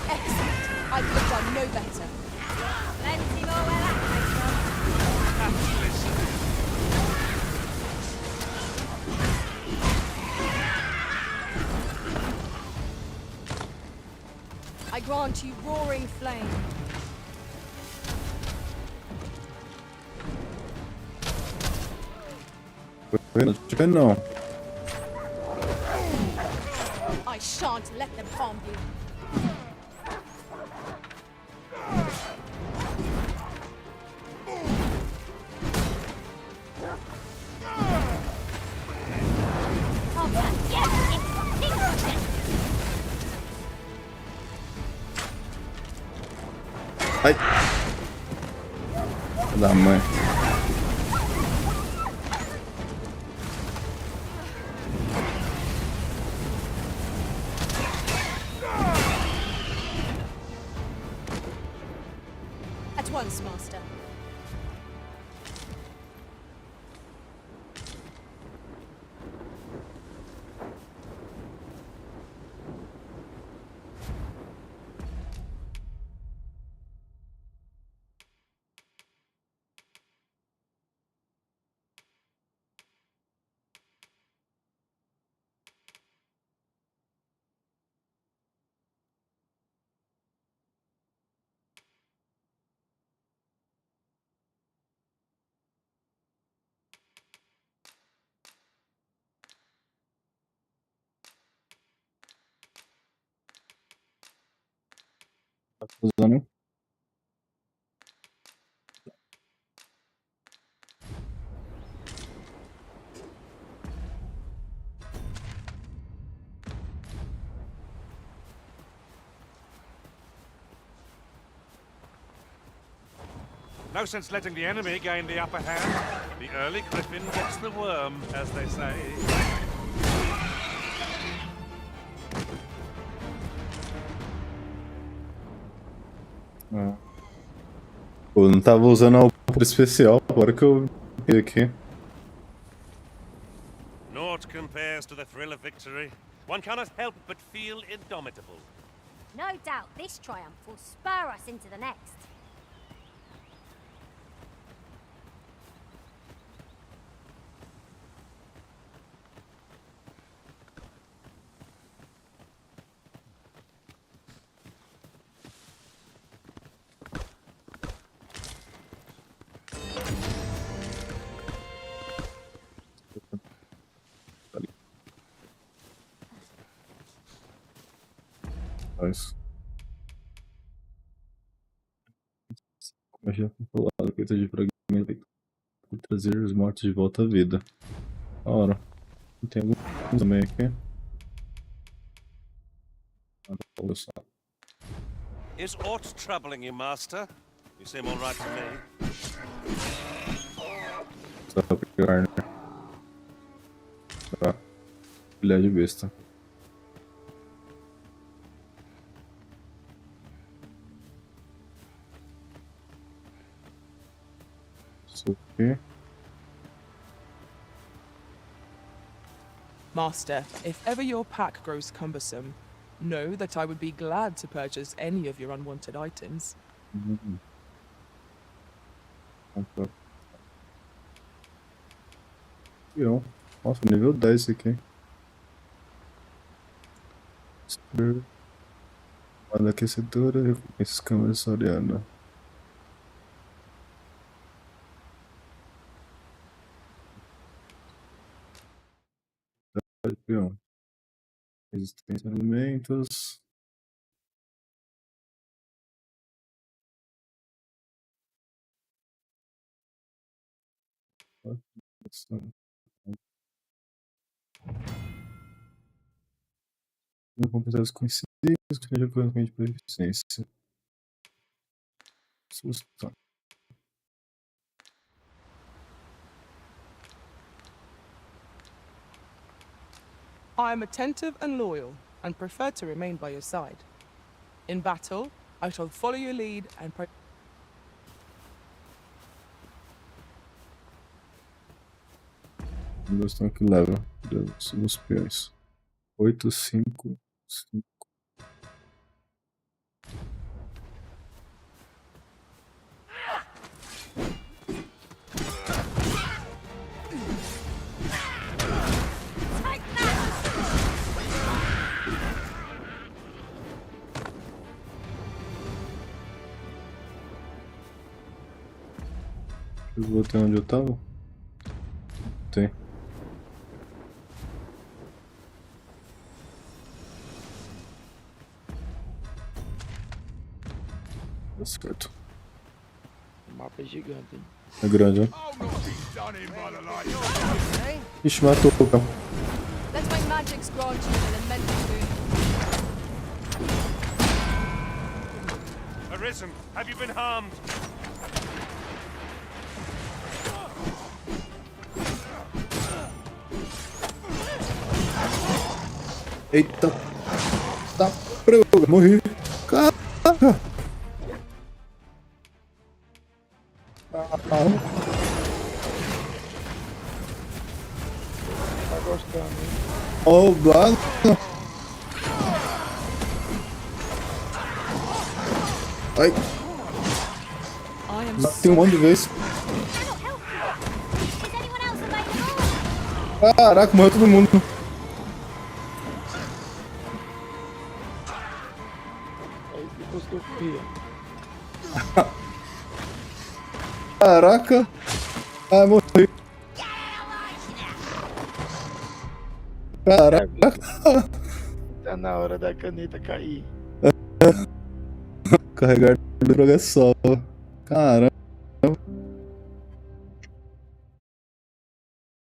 Excellent. I could have done no better. Plenty more where that came from. Listen. I grant you roaring flame. Não. shan't let them harm you. Ai! Da mãe. At once, Master. Usando. No sense letting the enemy gain the upper hand. The early griffin gets the worm, as they say. Pô, não tava usando algo especial, agora que eu vi aqui. Naught compares to the thrill of victory. One cannot help but feel indomitable. No doubt this triumph will spur us into the next. Mas... Magia controlada, feita de fragmentos para trazer os mortos de volta à vida. Ora, tem alguns também aqui. Olha só. Is aught troubling you, Master? You seem all right to me. Só pra pegar, né? Tá. Filha de besta. Isso aqui. Master, if ever your pack grows cumbersome, know that I would be glad to purchase any of your unwanted items. Nossa, nível 10 esse aqui. Uma aquecedora, recompensa câmera soriana. Resistência a alimentos. Compensados conhecidos que seja corretamente por eficiência. I am attentive and loyal, and prefer to remain by your side. In battle, I shall follow your lead and Meus estão aqui level dos peões. 8, 5, 5. Eu voltei onde eu tava? Tem. certo. O mapa é gigante, hein? É grande, ó. Ixi, matou o cara. Let my magics grant you an immense boon. Arisen, have you been harmed? Eita. Tá, morri. Caraca. Tá gostando, hein? Ó, o Blado. Ai. Matei um monte de vez. Caraca, morreu todo mundo. Aí depois que eu corri. Caraca. Ah, morri. Caraca. Tá na hora da caneta cair. Carregar do progressor. Caramba.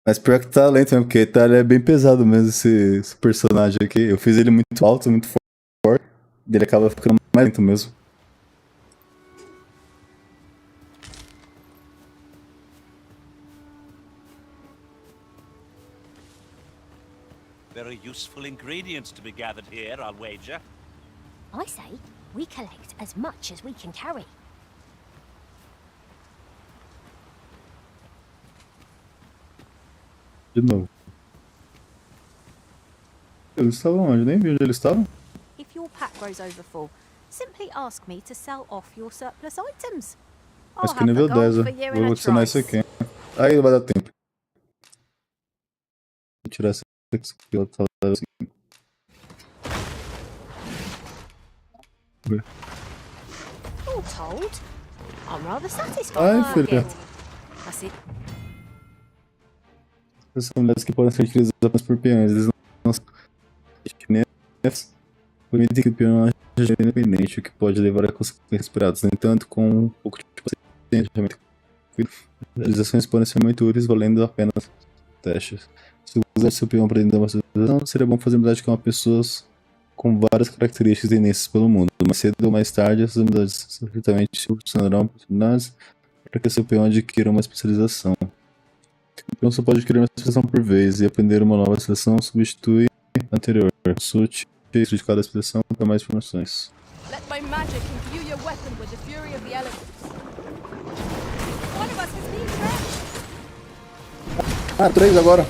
Mas pior que tá lento mesmo, porque ele é bem pesado mesmo, esse personagem aqui. Eu fiz ele muito alto, muito forte. E ele acaba ficando mais lento mesmo. Very useful ingredients to be gathered here, I'll wager. I say, we collect as much as we can carry. De novo. Eles estavam onde? Nem vi onde eles estavam. If your pack grows over full, simply ask me to sell off your surplus items. Acho que nível 10, ó. Vou adicionar isso aqui. Aí não vai dar tempo. Vou tirar essa aqui. All told, I'm rather satisfied. Ai, filha. That's it. Essas são mulheres que podem ser utilizadas apenas por peões. Eles não são chineses. Permitem que o peão seja independente, o que pode levar a consequências esperadas. No entanto, com um pouco de planejamento, as ações podem ser muito úteis, valendo apenas testes. Se usar seu peão para dentro de uma situação, seria bom fazer amizade com pessoas com várias características e tendências pelo mundo. Mais cedo ou mais tarde, essas amizades certamente proporcionarão oportunidades para que seu peão adquira uma especialização. O peão só pode adquirir uma especialização por vez, e aprender uma nova especialização substitui a anterior. Consulte o texto de cada especialização para mais informações. Let my magic imbue your weapon with the fury of the elements. One of us has been trapped. Ah, 3 agora.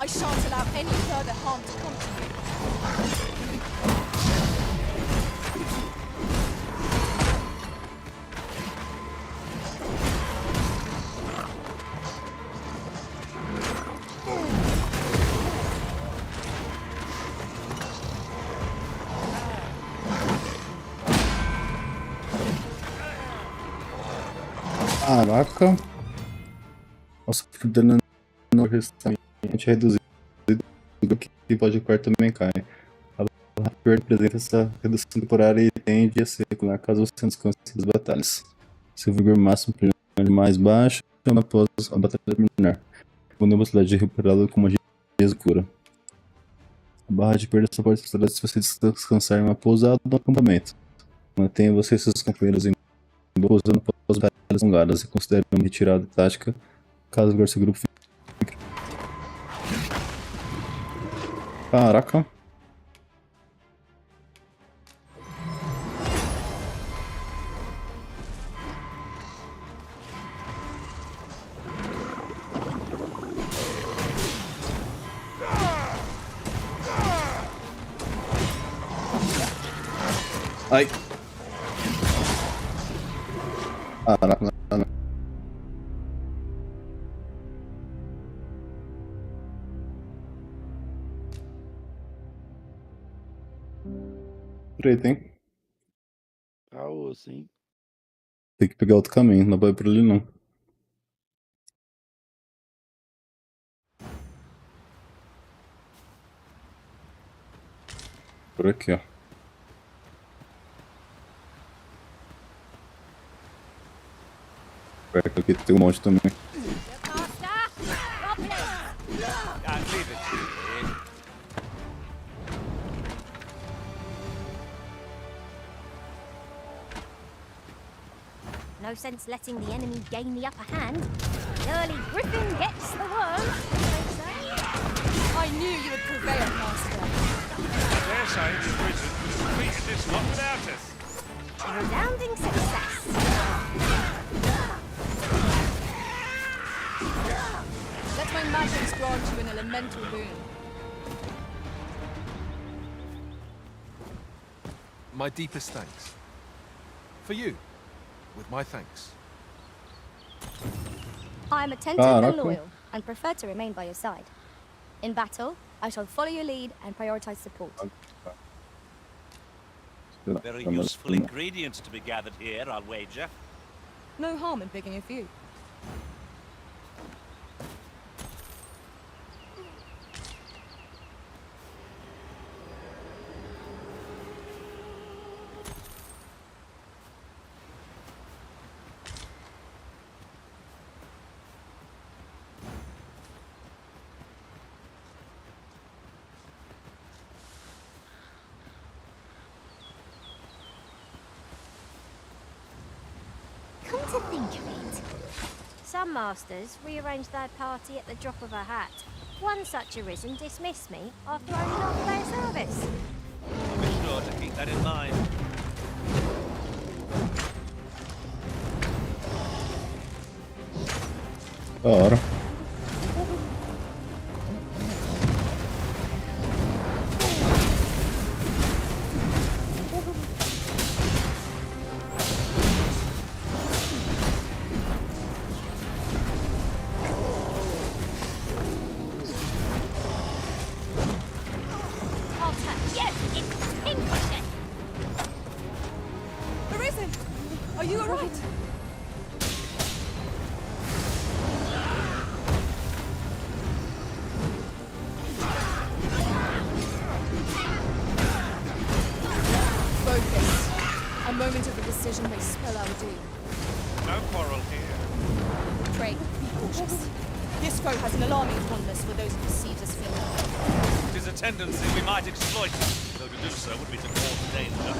I shan't allow any further harm to come to you. Caraca. Nossa, o dano não restante reduzido, que pode ocorrer também cai. A perda apresenta essa redução temporária e tende a ser regular caso você descanse das batalhas. Seu vigor máximo é mais baixo após a batalha terminar. Com a possibilidade de recuperá-lo com magia de cura. A barra de perda só pode ser usada se você descansar em uma pousada ou no acampamento. Mantenha você e seus companheiros em boa usando após batalhas longadas e considere uma retirada tática caso agora seu grupo fique. Caraca. Ai. Caraca. Treta, hein? Tá osso, hein? Tem que pegar outro caminho, não vai por ali não. Por aqui, ó. Perto aqui tem um monte também. No sense letting the enemy gain the upper hand. The early griffin gets the worm, they say. I knew you would prevail, Master. I dare say the prison defeated this lot without us. A resounding success. Let my magics grant you an elemental boon. My deepest thanks. For you, with my thanks. I am attentive and loyal, and prefer to remain by your side. In battle, I shall follow your lead and prioritize support. Very useful ingredients to be gathered here, I'll wager. No harm in picking a few. Come to think of it, some masters rearrange their party at the drop of a hat. One such arisen dismissed me after only half their service. Be sure to keep that in mind. Da hora. Arisen! Are you alright? Focus. A moment of indecision may spell our doom. No quarrel here. Pray, be cautious. This foe has an alarming fondness for those he perceives as female. It is a tendency we might exploit, though to do so would be to cause danger.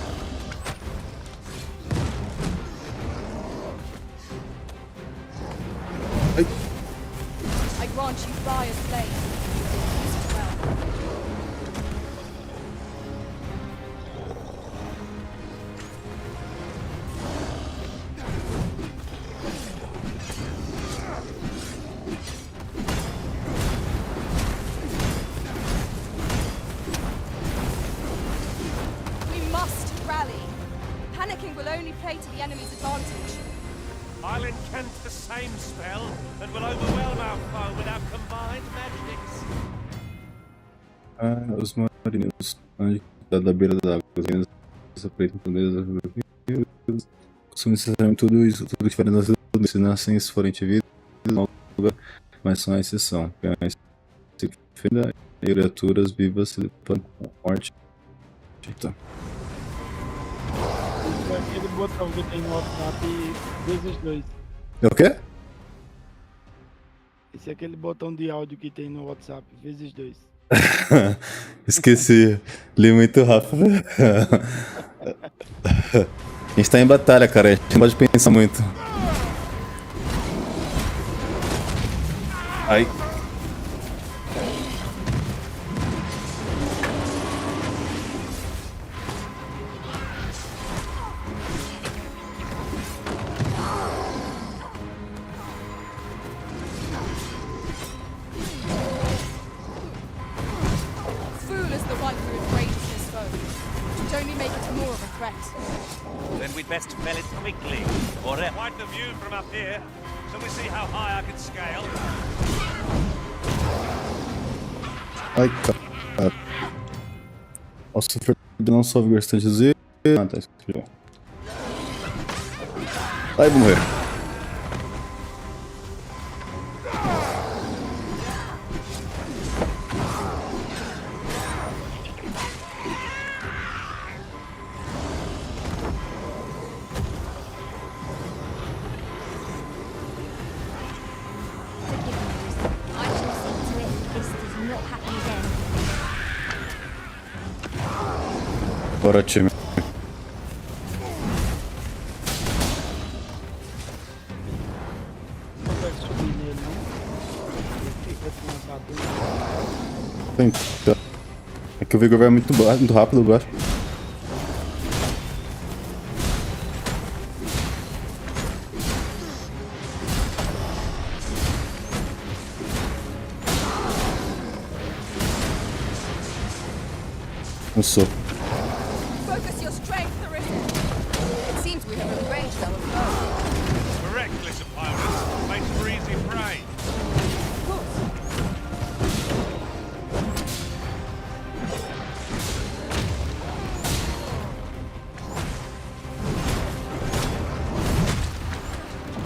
I grant you fire's flame. Use it well. We must rally. Panicking will only play to the enemy's advantage. I'll incant the same spell and will overwhelm our foe with our combined magics. Os marinheiros da beira da água, as meninas aproveitam costumam necessariamente tudo isso, tudo que fazem nas vidas, se nascem, se forem te vida, mas são a exceção. Se defenda criaturas vivas se deparam com a morte. Tá. Aquele botão que tem no WhatsApp vezes 2. É o quê? Esse é aquele botão de áudio que tem no WhatsApp vezes 2. Esqueci. Li muito rápido. A gente tá em batalha, cara. A gente não pode pensar muito. Ai. Fool is the one who embraces his foe. It would only make it more of a threat. Then we'd best fell it quickly, or Quite the view from up here. Shall we see how high I can scale? Ai, cara. Posso sofrer não só vigor dizer. Ah, tá escrito. Ai, vou morrer. Bora, time. Não vai subir nele, não. Ele fica com uma Então, é que o vigor vai muito rápido, eu acho. Um soco. Focus your strength, Arisen. It seems we have arranged our foe. Reckless opponents makes for easy prey.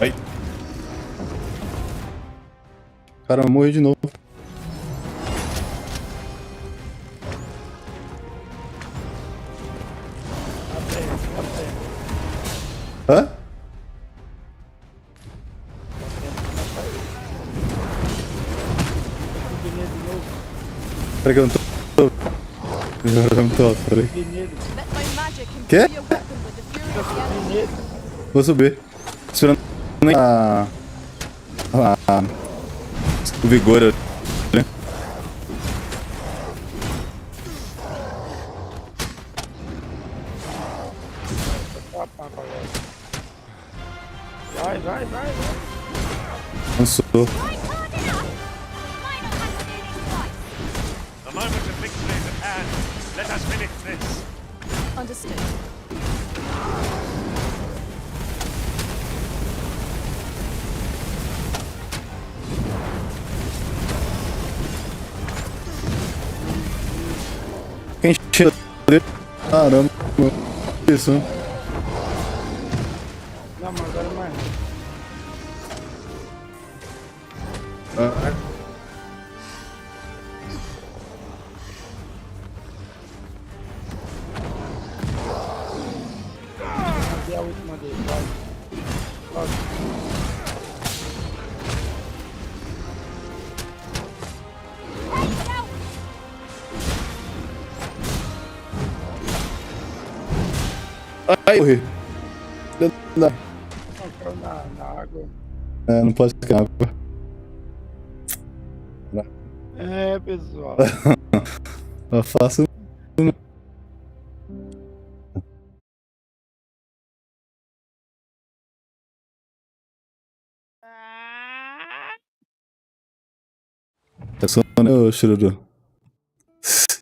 Ai. Cara, eu morri de novo. Hã? Peraí que eu não tô... Eu não tô, peraí. Quê? Vou subir. Esperando o vigor, né? Vai. Cansou. The moment of victory is at hand. Let us finish this. Understood. Quem cheira dele? Caramba, isso. Não, mas agora mais. Fazer a última dele, vai. Ai, morri. Não. Na água. É, não pode ficar água. É, pessoal. Eu faço. Tá sonando, ô Chururu?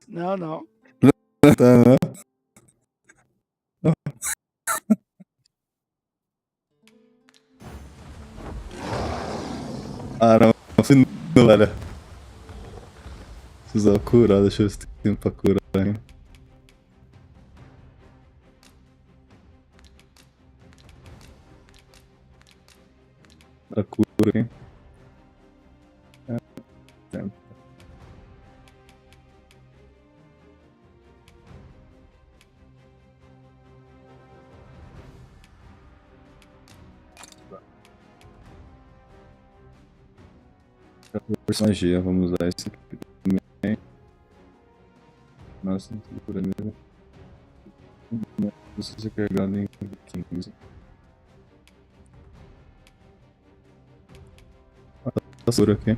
Não. Tá, não. Ah, não. Não, velho. Preciso curar, deixa eu ver se tem tempo pra curar, hein. A cura, hein. Tempo. Magia, vamos usar esse aqui também. Nossa, não tem cura mesmo. Não precisa ser carregado em 15. Tá seguro aqui.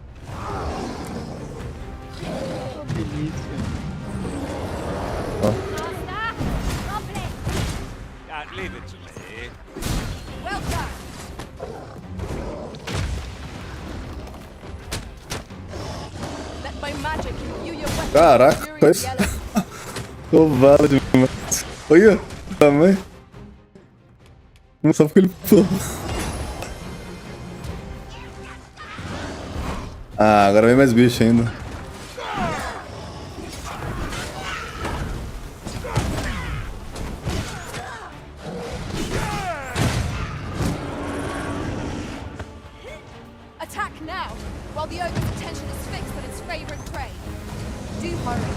Leave it to me. Well done. Let my magic imbue your weapon. Caraca, faz. Covalo demais. Olha, tamanho. Não sabe porque ele pulou. Ah, agora vem mais bicho ainda. Attack now, while the ogre's attention is fixed on its favorite prey. Do hurry.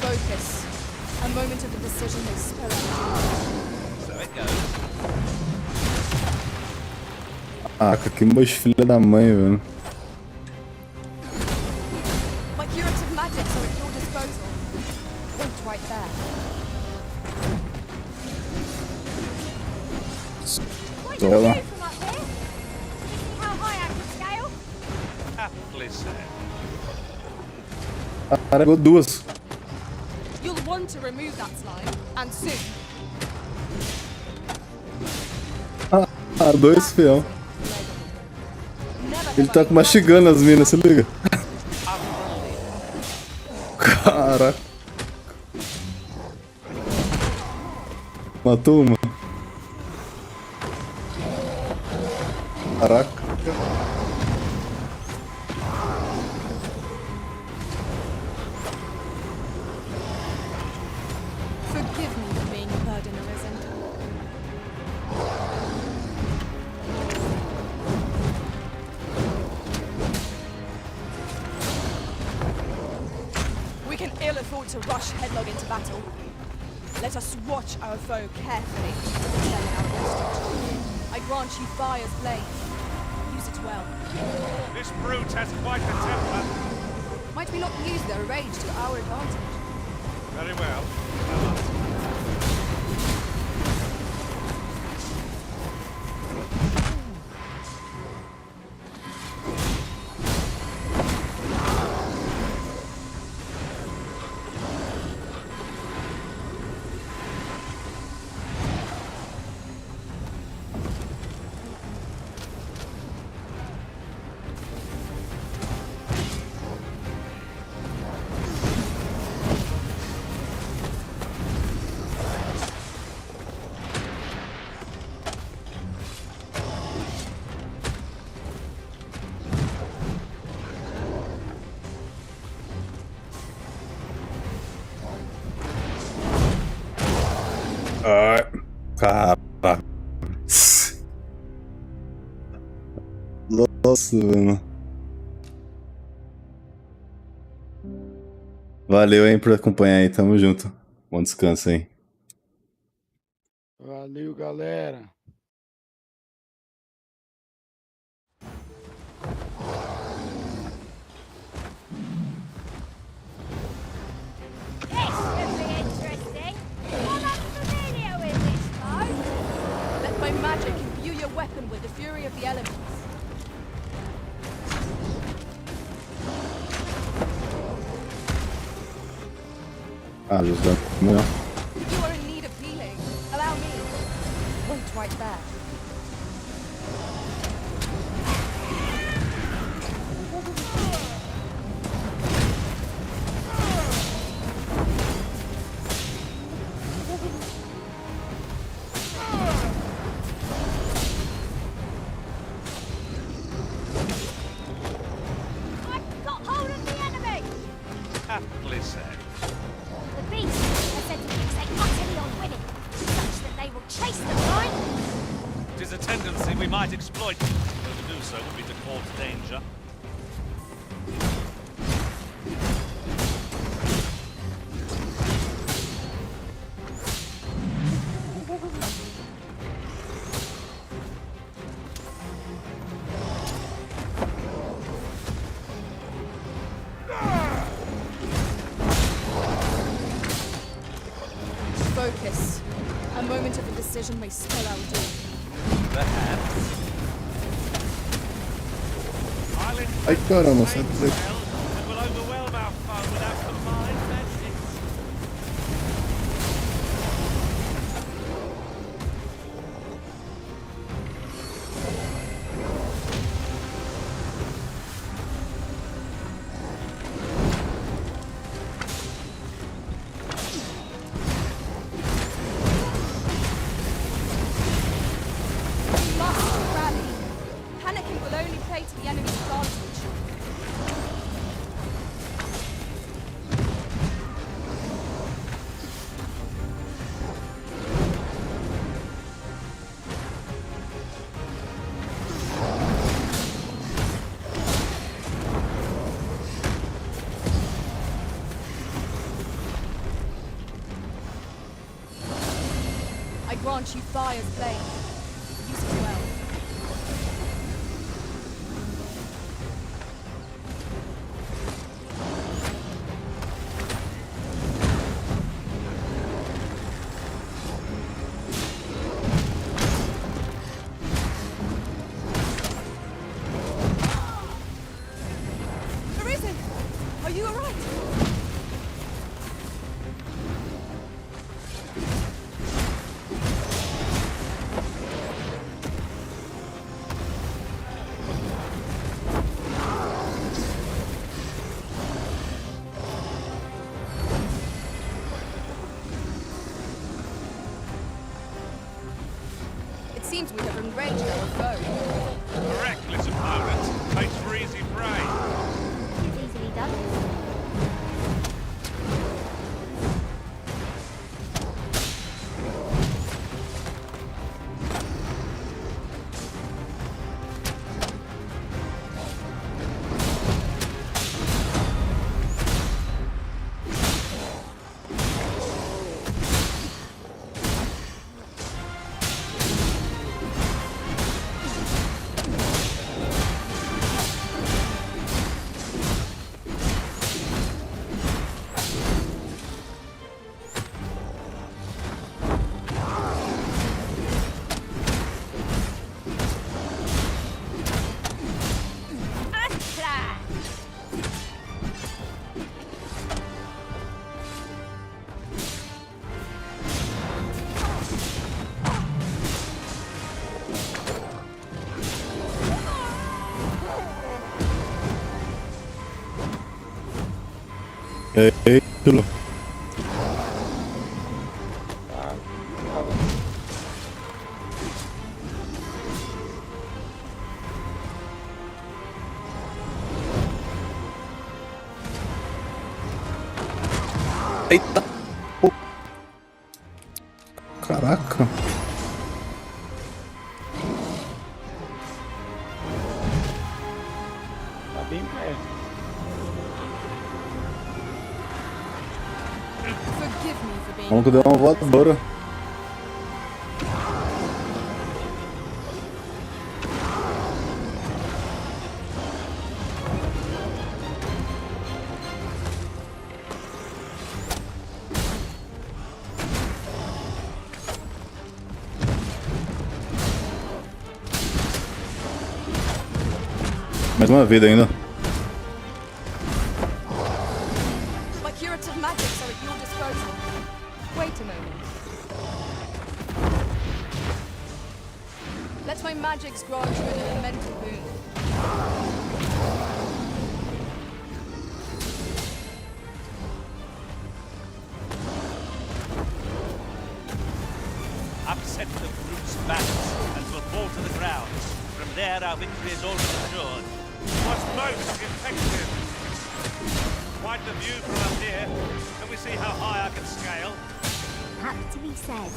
Focus. A moment of indecision may spell out. So it goes. Ah, que moço filha da mãe, velho. My curative magics are at your disposal. Point right there. What do you Ela. do from up here? Do you see how high I can scale? Aptly said. Cara, pegou duas. You'll want to remove that slime, and soon. Ah, dois fiel. Ele tá mastigando as minas, se liga. Caraca. Matou uma. Caraca. Forgive me for being a burden, Arisen. We can ill afford to rush headlong into battle. Let us watch our foe carefully to defend our refuge. I grant you fire's blade. Use it well. This brute has quite the temper. Might we not use their rage to our advantage? Very well. Ai, cara. Nossa, mano. Valeu, hein, por acompanhar aí. Tamo junto. Bom descanso, hein. Valeu, galera. This should be interesting. I'm unfamiliar with this mode. Let my magic imbue your weapon with the fury of the elements. Ah, just dá melhor. You are in need of healing. Allow me. Point right there. I've got hold of the enemy. Aptly said. The beast has said to fixate utterly on winning, such that they will chase the blind. It is a tendency we might exploit, though to do so would be to cause danger. Focus. A moment of indecision may spell our doom. Perhaps. Ai, caramba, sai daí. And will overwhelm our foe without combined magics. We must rally. Panicking will only play to the enemy's advantage. I grant you fire's blade. Use it well. were right. It seems we have enraged our foe. A reckless opponent makes for easy prey. It's easily done. Tudo. Eita. Pô. Caraca. Tá bem perto. Forgive me for being. Vamos que deu uma voadora. Mais uma vida ainda. My curative magics are at your disposal. Wait a moment. Let my magics grant you an elemental boon. Upset the brute's balance and will fall to the ground. From there, our victory is already assured. Was most effective. Quite the view from up here. Can we see how high I can scale? Had to be said.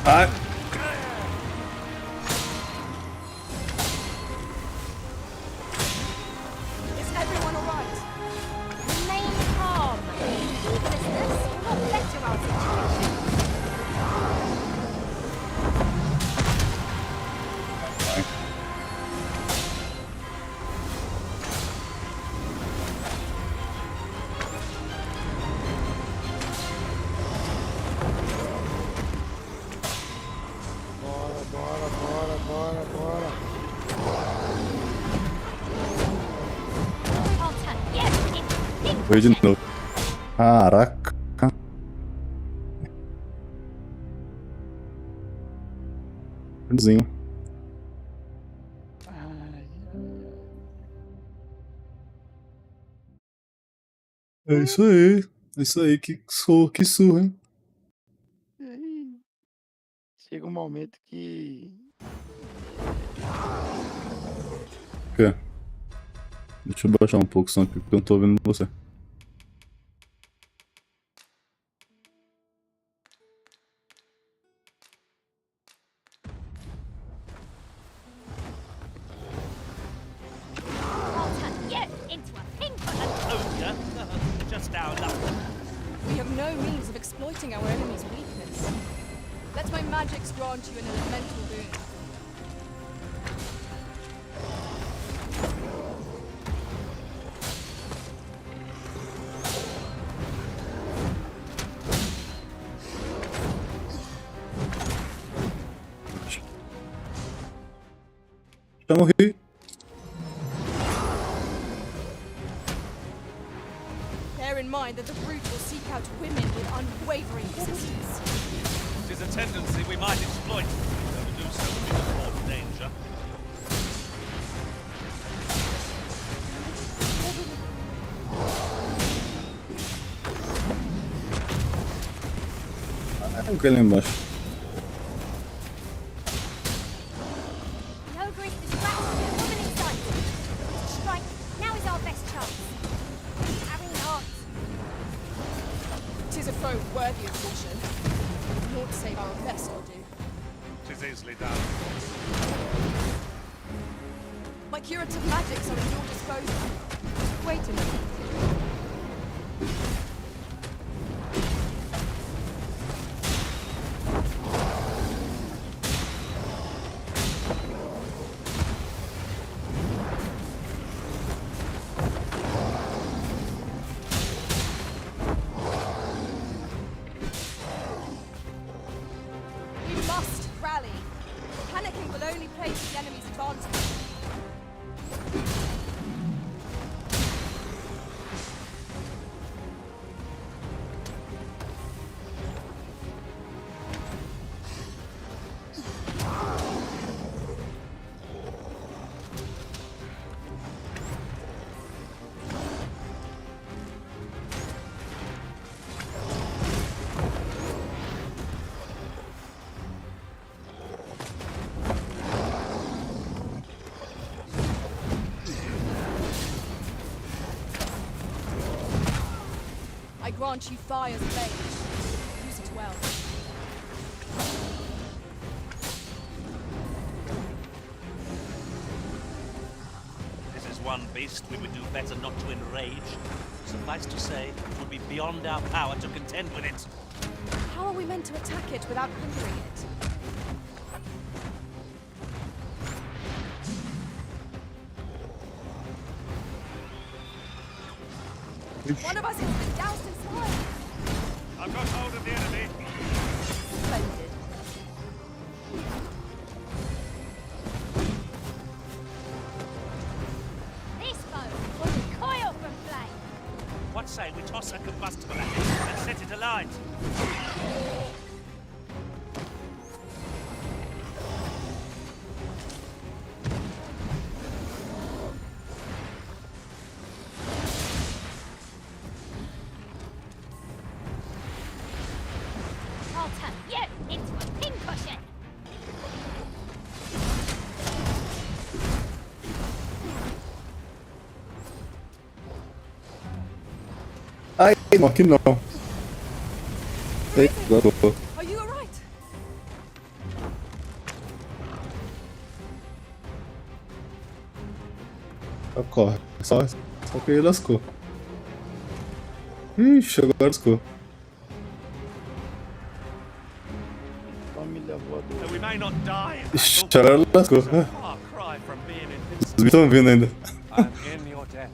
Ai. Is everyone alright? Remain calm. Listeners, not better our situation. Bora. Foi de novo. Caraca. Zinho. É isso aí. É isso aí. Que surra, hein? E aí, chega um momento que. O quê? Deixa eu baixar um pouco o som aqui, porque eu não tô ouvindo você. Just our luck. We have no means of exploiting our enemy's weakness. Let my magics grant you an elemental boon. Já morri. Bear in mind that the brute will seek out women with unwavering resistance. It is a tendency we might exploit, though to do so would be the more danger. Aqui lá embaixo. The ogre is distracted with a woman inside. Strike, now is our best chance. Having hearts. 'Tis a foe worthy of caution. Naught save our best will do. 'Tis easily done. My curative magics are at your disposal. Wait a minute. We must rally. Panicking will only play to the enemy's advantage. I grant you fire's blade. Use it well. This is one beast we would do better not to enrage. Suffice to say, it would be beyond our power to contend with it. How are we meant to attack it without hindering it? One of us has been doused in fire. I've got hold of the enemy. Splendid. This foe will recoil from flame. What say we toss a combustible at it and set it alight? I'll turn you into a pincushion. Ai, não, aqui não. Eita, Are you alright? corre. Só que ele lascou. Ixi, agora lascou. Família voadora. Though we may not die in Ixi, battle, agora lascou. it's a far cry from being Os bichos estão vindo ainda. I'm in your debt.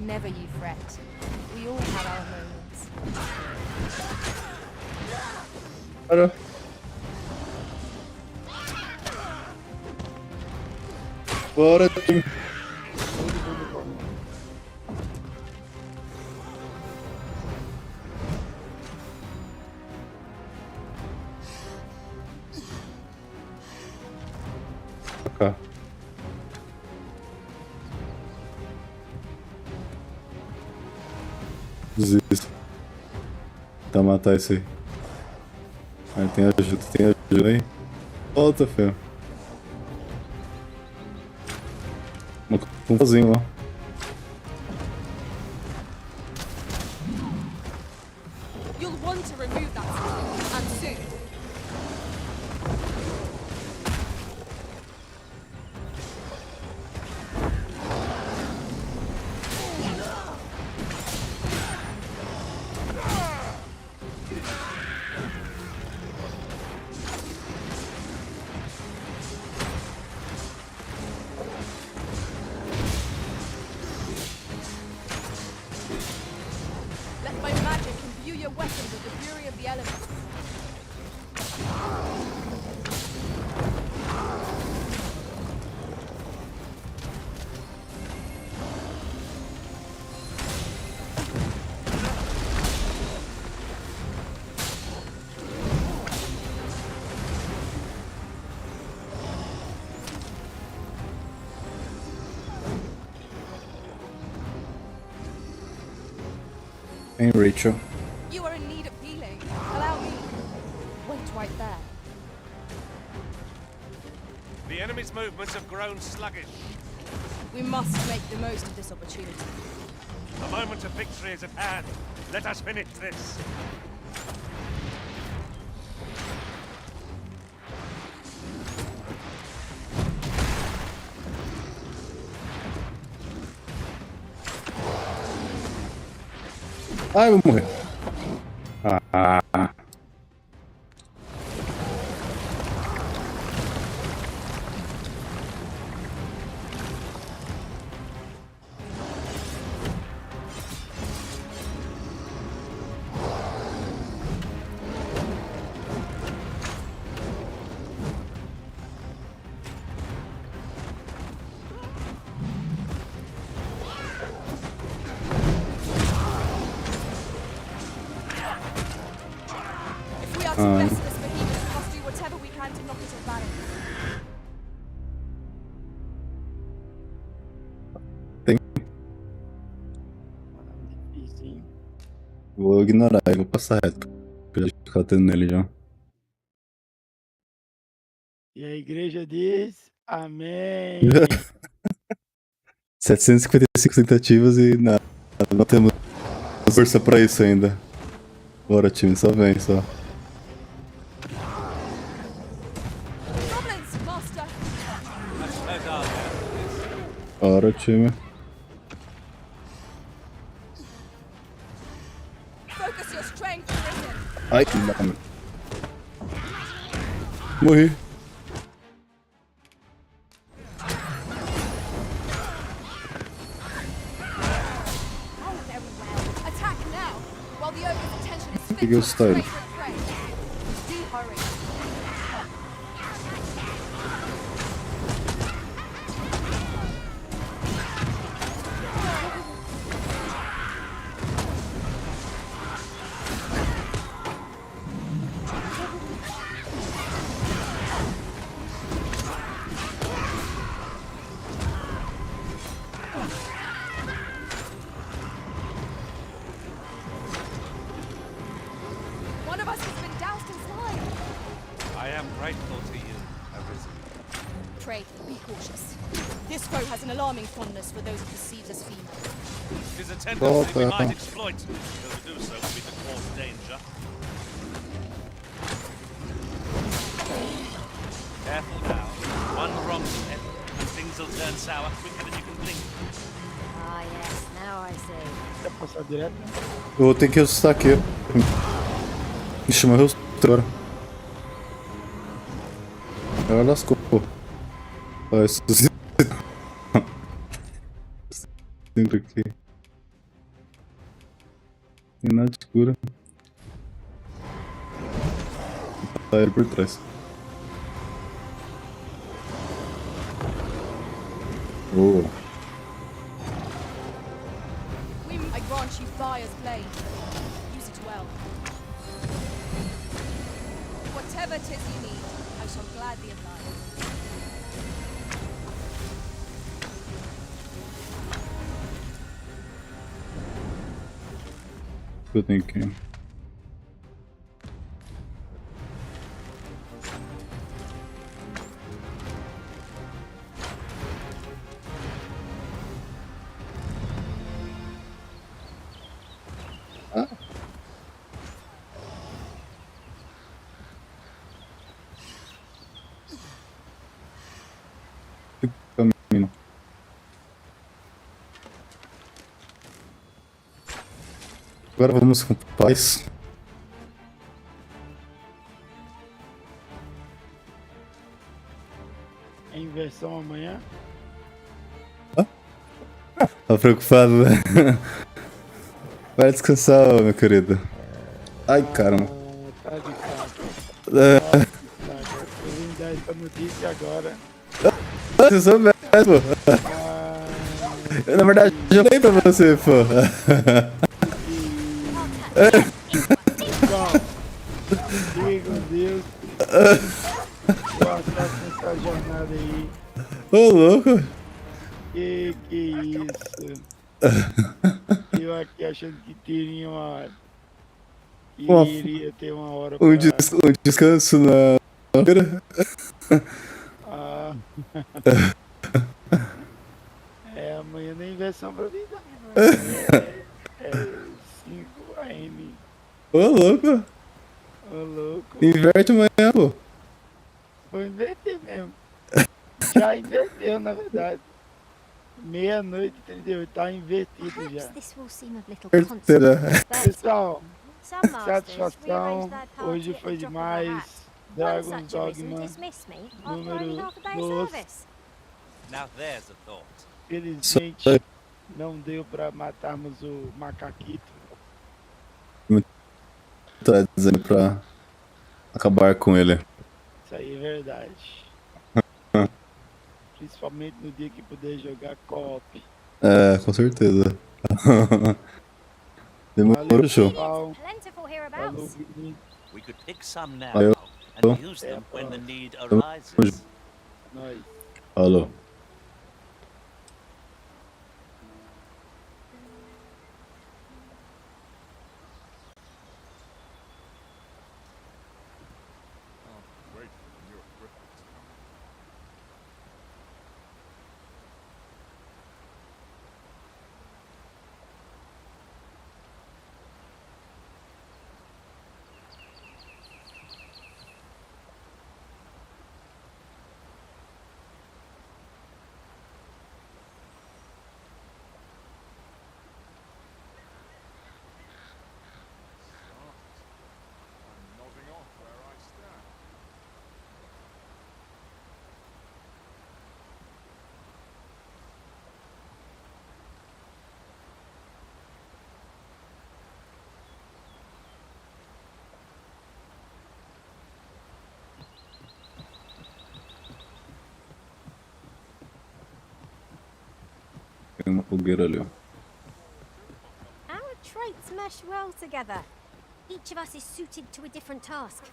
Never you fret. We all have our moments. Para. Bora, time. Cá. Desisto. Tá, matar esse aí. Aí tem ajuda aí. Volta, fé. Um sozinho lá. You'll want to remove that and soon. Let my magic imbue your weapons with the fury of the elements. Hein, Rachel? You are in need of healing. Allow me. Wait right there. The enemy's movements have grown sluggish. We must make the most of this opportunity. The moment of victory is at hand. Let us finish this. Ai, eu vou morrer. Ah. If we are to best this behemoth, we must do whatever we can to knock it off balance. Vou ignorar ele, vou passar reto. Eu já ficar tendo nele já. E a igreja diz amém. 755 tentativas e nada. Não temos força pra isso ainda. Bora, time, só vem, só. Goblins, master. Bora, time. Focus your strength, Risen. Ai, que merda. Morri. Attack now, while the ogre's attention is Peguei o fixed on style. its favorite prey. Do hurry. One of us has been doused in slime. I am grateful to you, Arisen. Pray, be cautious. This foe has an alarming fondness for those it perceives as female. It is a tendency we might exploit, though to do so would be to cause danger. Careful now. One wrong step, and things will turn sour quicker than you can blink. Ah, yes, now I see. Quer passar direto? Eu vou ter que ressuscitar aqui. Ixi, morreu agora. Agora lascou. Vai, ressuscita. Sempre aqui. Tem nada de cura. Tá ele por trás. Boa. I grant you fire's blade. Use it well. Whatever 'tis you need, I shall gladly oblige. Eu tenho que. Caminho. Agora vamos com paz. É inversão amanhã? Tá preocupado, né? Vai descansar, meu querido. Ai, caramba. Tá de fato. É. Eu vim dar essa notícia agora. Você soubesse, pô. Eu, na verdade, já falei pra você, pô. Fique com Deus. Boa sorte nessa jornada aí. Ô, louco. Que isso? Que eu aqui achando que teria uma... Uma- Iria ter uma hora Um, pra... um descanso na feira. Ah. É, amanhã nem inversão pra mim, não. É 5 AM. Ô, louco. Ô, louco. Inverte amanhã, pô. Vou inverter mesmo. Já inverteu, na verdade. Meia-noite e 38, tá invertido Perhaps já. this will seem of little Terceira. consequence, but Pessoal, some masters satisfação. rearrange their party Hoje at foi the drop of a demais. hat. One Dragons such arisen Dogma dismissed me after only número half a day of 2. service. Now there's a thought. Felizmente, não deu pra matarmos o macaquito. Tá dizendo pra acabar com ele. Isso aí é verdade. Principalmente no dia que puder jogar co-op. É, com certeza. Demorou, show. Pessoal. Plentiful Falou, hereabouts. Vini. We could pick some now Valeu. and use them when the need arises. Nós. Falou. Tem uma fogueira ali, ó. Our traits mesh well together. Each of us is suited to a different task.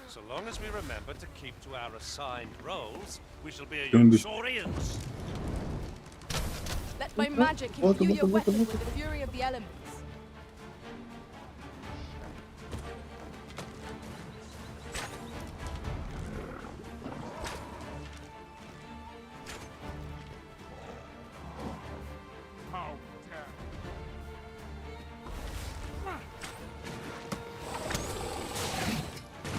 So long as we remember to keep to our assigned roles, we shall be a Don't be- Saurians. Let my magic imbue your weapon with the fury of the elements.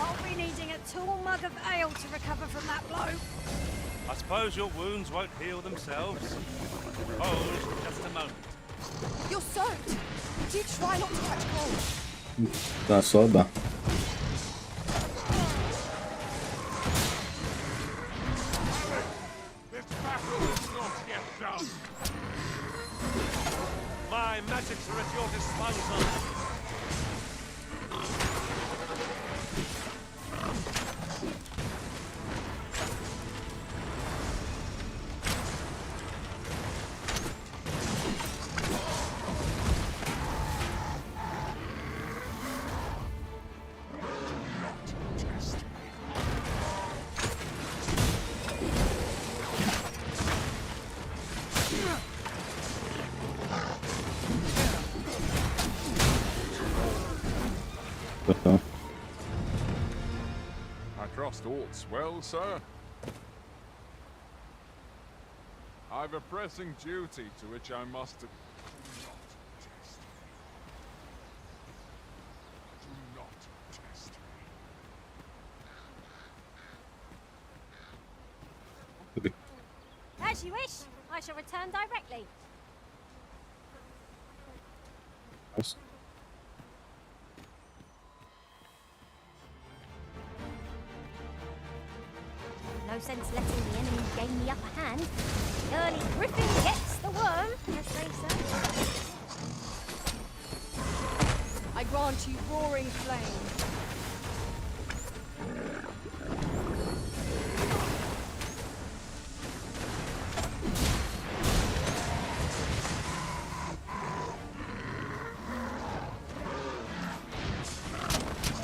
I'll be needing a tall mug of ale to recover from that blow. I suppose your wounds won't heal themselves. Hold just a moment. You're soaked. Do try not to catch cold. Tá, só dá. This battle is not yet done. My magics are at your disposal. Tá. I trust all's well, sir. I've a pressing duty to which I must... Do not test me. As you wish. I shall return directly. Nossa. No sense letting the enemy gain the upper hand. The early griffin gets the worm, as they say. I grant you roaring flame.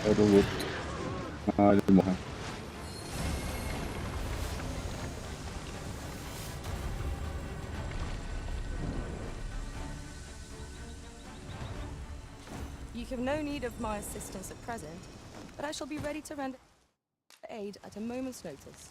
Era o outro. Ah, ele morreu. You have no need of my assistance at present, but I shall be ready to render aid at a moment's notice.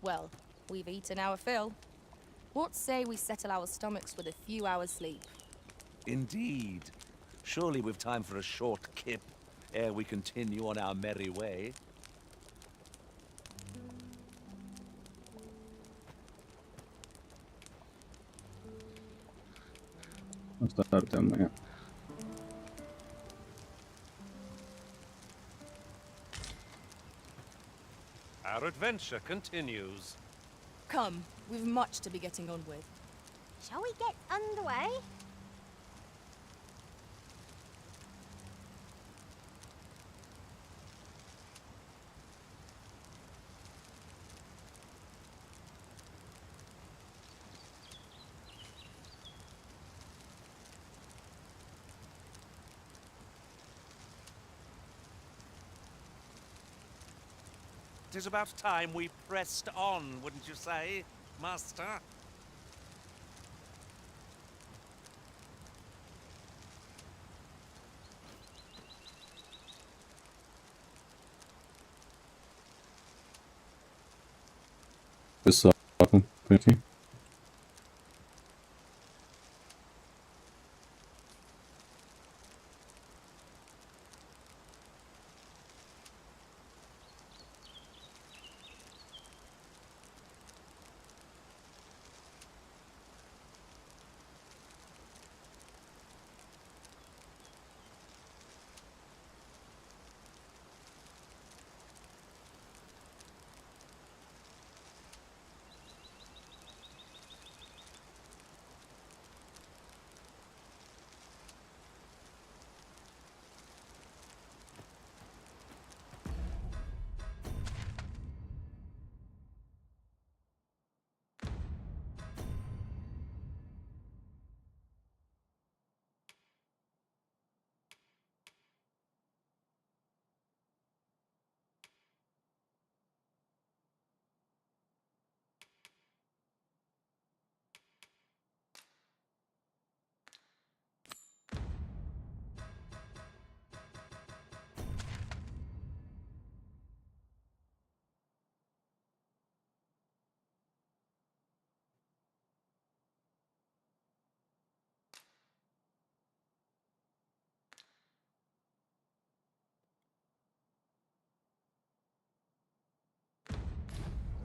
Well, we've eaten our fill. What say we settle our stomachs with a few hours' sleep? Indeed. Surely we've time for a short kip ere we continue on our merry way. Mais tarde amanhã. Our adventure continues. Come, we've much to be getting on with. Shall we get underway? It is about time we pressed on, wouldn't you say, Master? Pessoal, por aqui.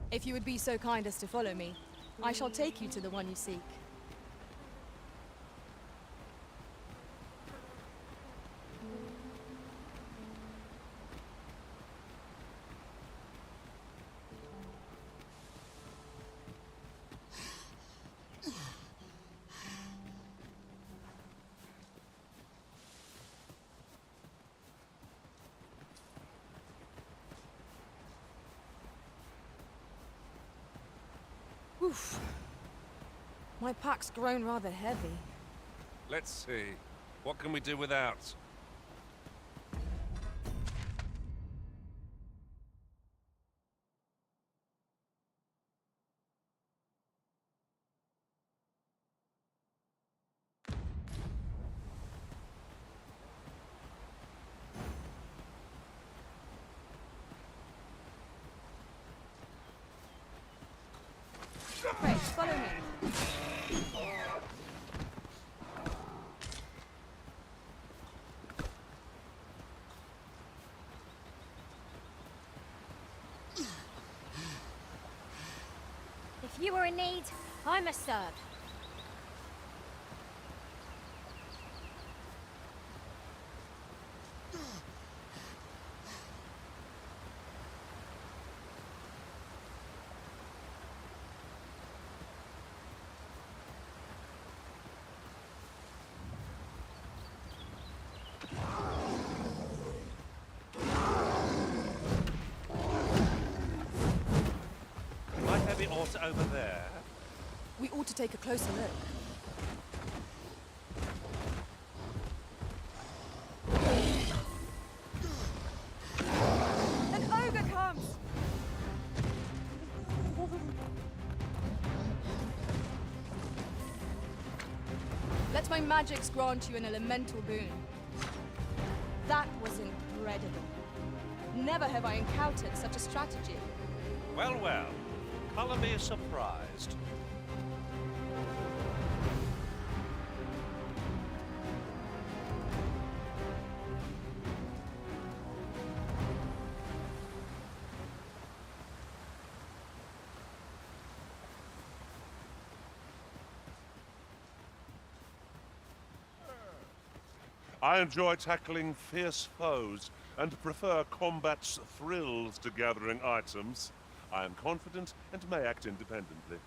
If you would be so kind as to follow me, I shall take you to the one you seek. Oof. My pack's grown rather heavy. Let's see. What can we do without? Pray, follow me. If you are in need, I must serve. over there? We ought to take a closer look. An ogre comes! Let my magics grant you an elemental boon. That was incredible. Never have I encountered such a strategy. Well, well. Color me surprised. I enjoy tackling fierce foes and prefer combat's thrills to gathering items. I am confident and may act independently.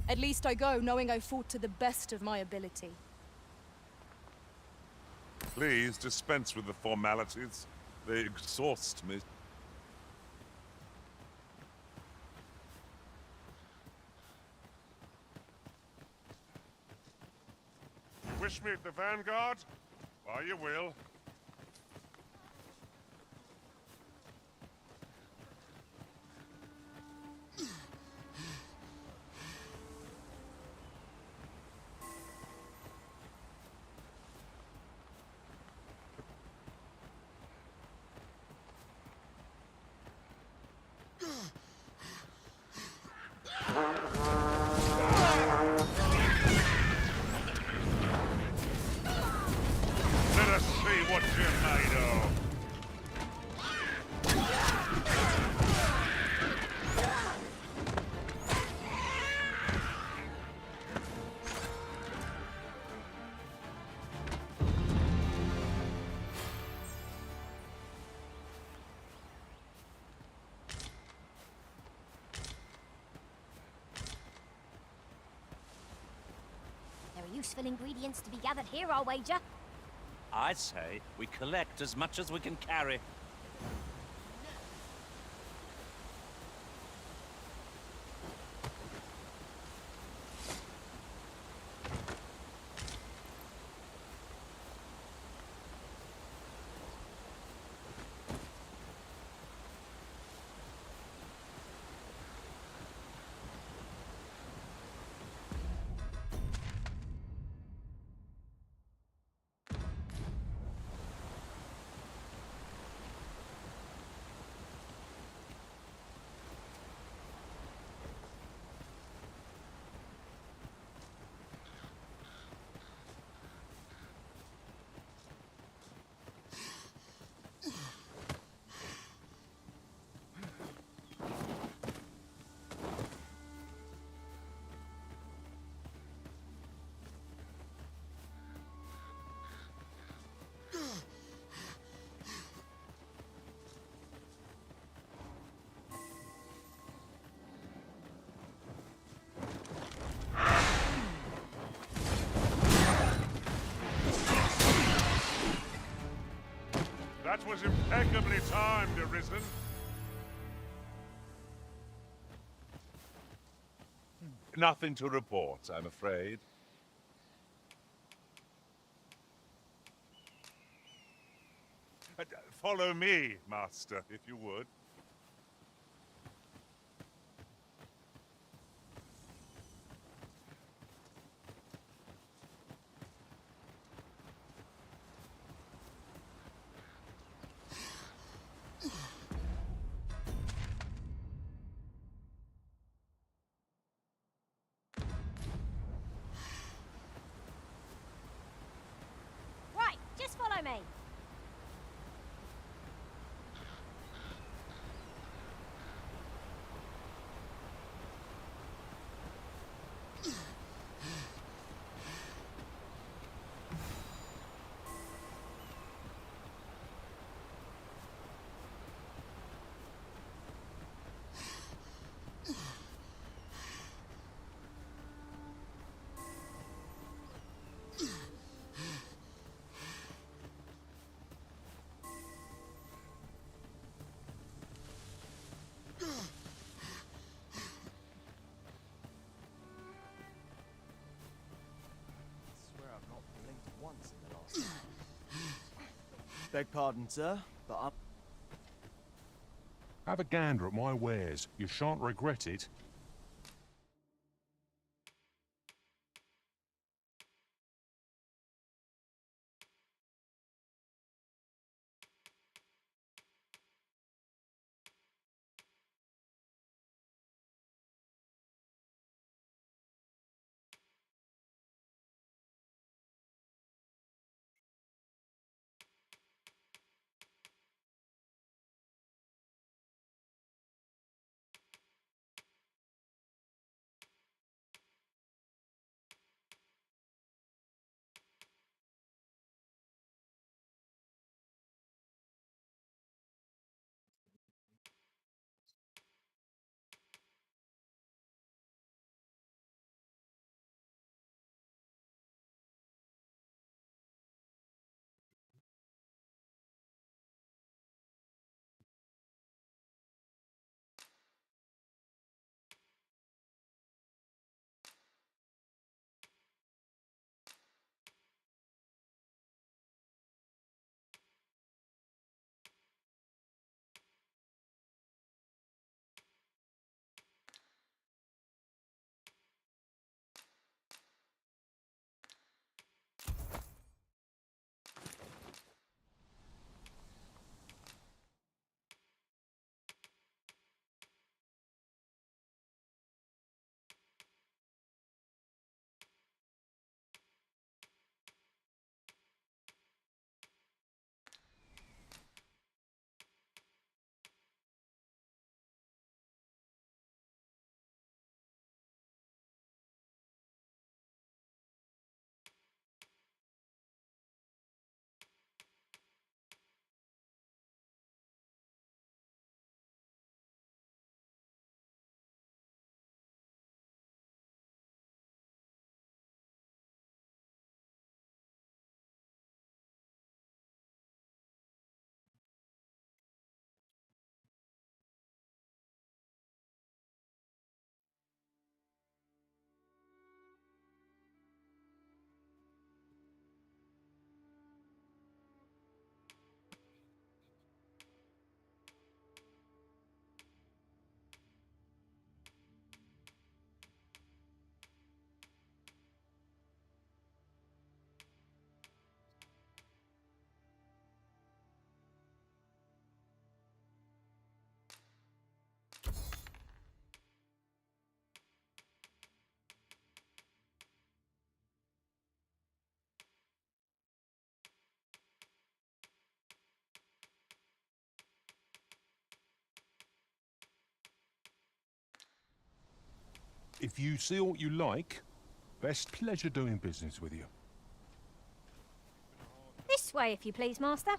At least I go knowing I fought to the best of my ability. Please dispense with the formalities. They exhaust me. You wish me at the vanguard? Why, you will. Let us see what you're made of. There are useful ingredients to be gathered here, I'll wager. I'd say we collect as much as we can carry. That was impeccably timed, Arisen. Nothing to report, I'm afraid. Follow me, Master, if you would. Right, just follow me. once in the last month. Beg pardon, sir, but I'm... Have a gander at my wares. You shan't regret it. If you see what you like, best pleasure doing business with you. This way, if you please, Master.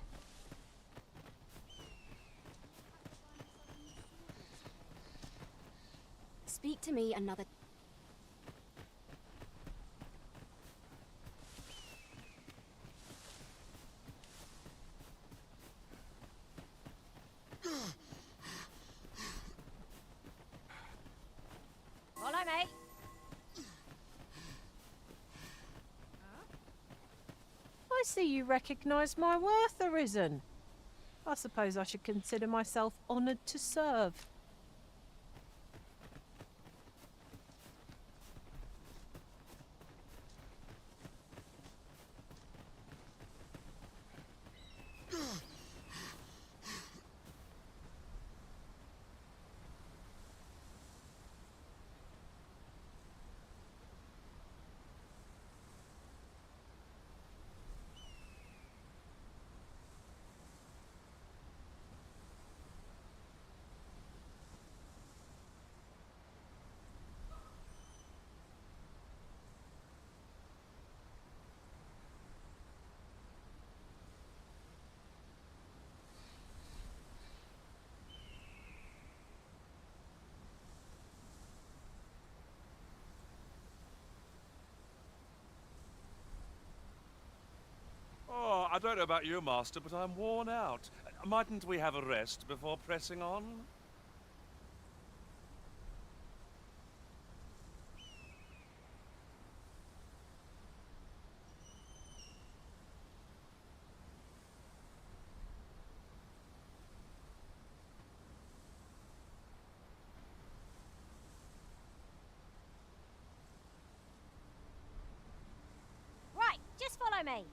Speak to me another... Follow me. I see you recognise my worth, Arisen. I suppose I should consider myself honoured to serve. Oh, I don't know about you, Master, but I'm worn out. Mightn't we have a rest before pressing on? me.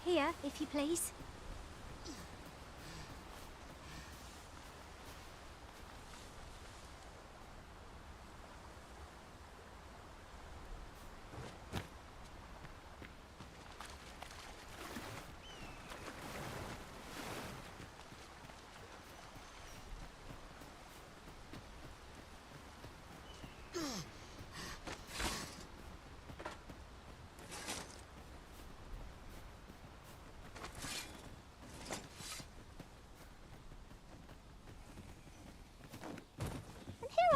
Here, if you please.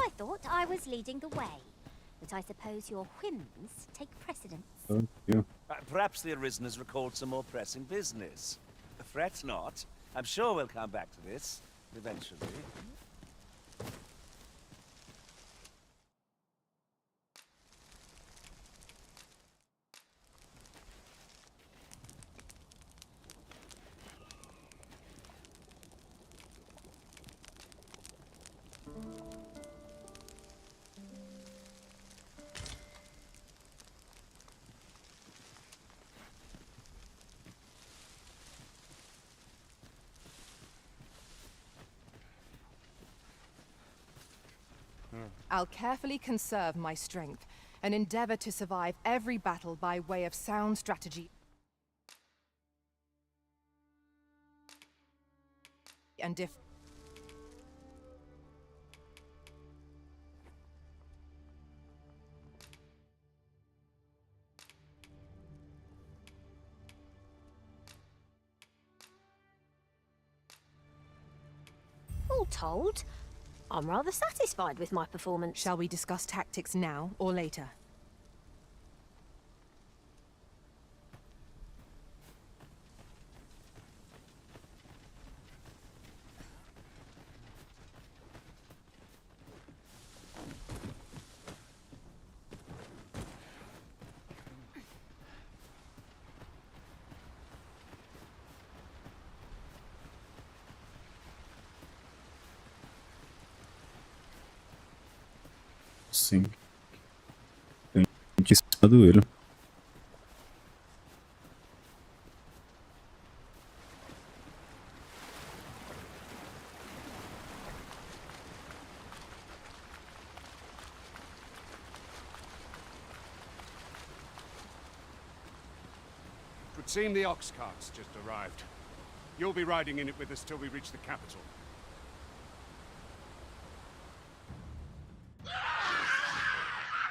I thought I was leading the way, but I suppose your whims take precedence. Thank you. Perhaps the Arisen has recalled some more pressing business. Fret not. I'm sure we'll come back to this, eventually. I'll carefully conserve my strength and endeavor to survive every battle by way of sound strategy and All told, I'm rather satisfied with my performance. Shall we discuss tactics now or later? Sim. Tem que ir em cima do ele. It would seem the ox cart's just arrived. You'll be riding in it with us till we reach the capital.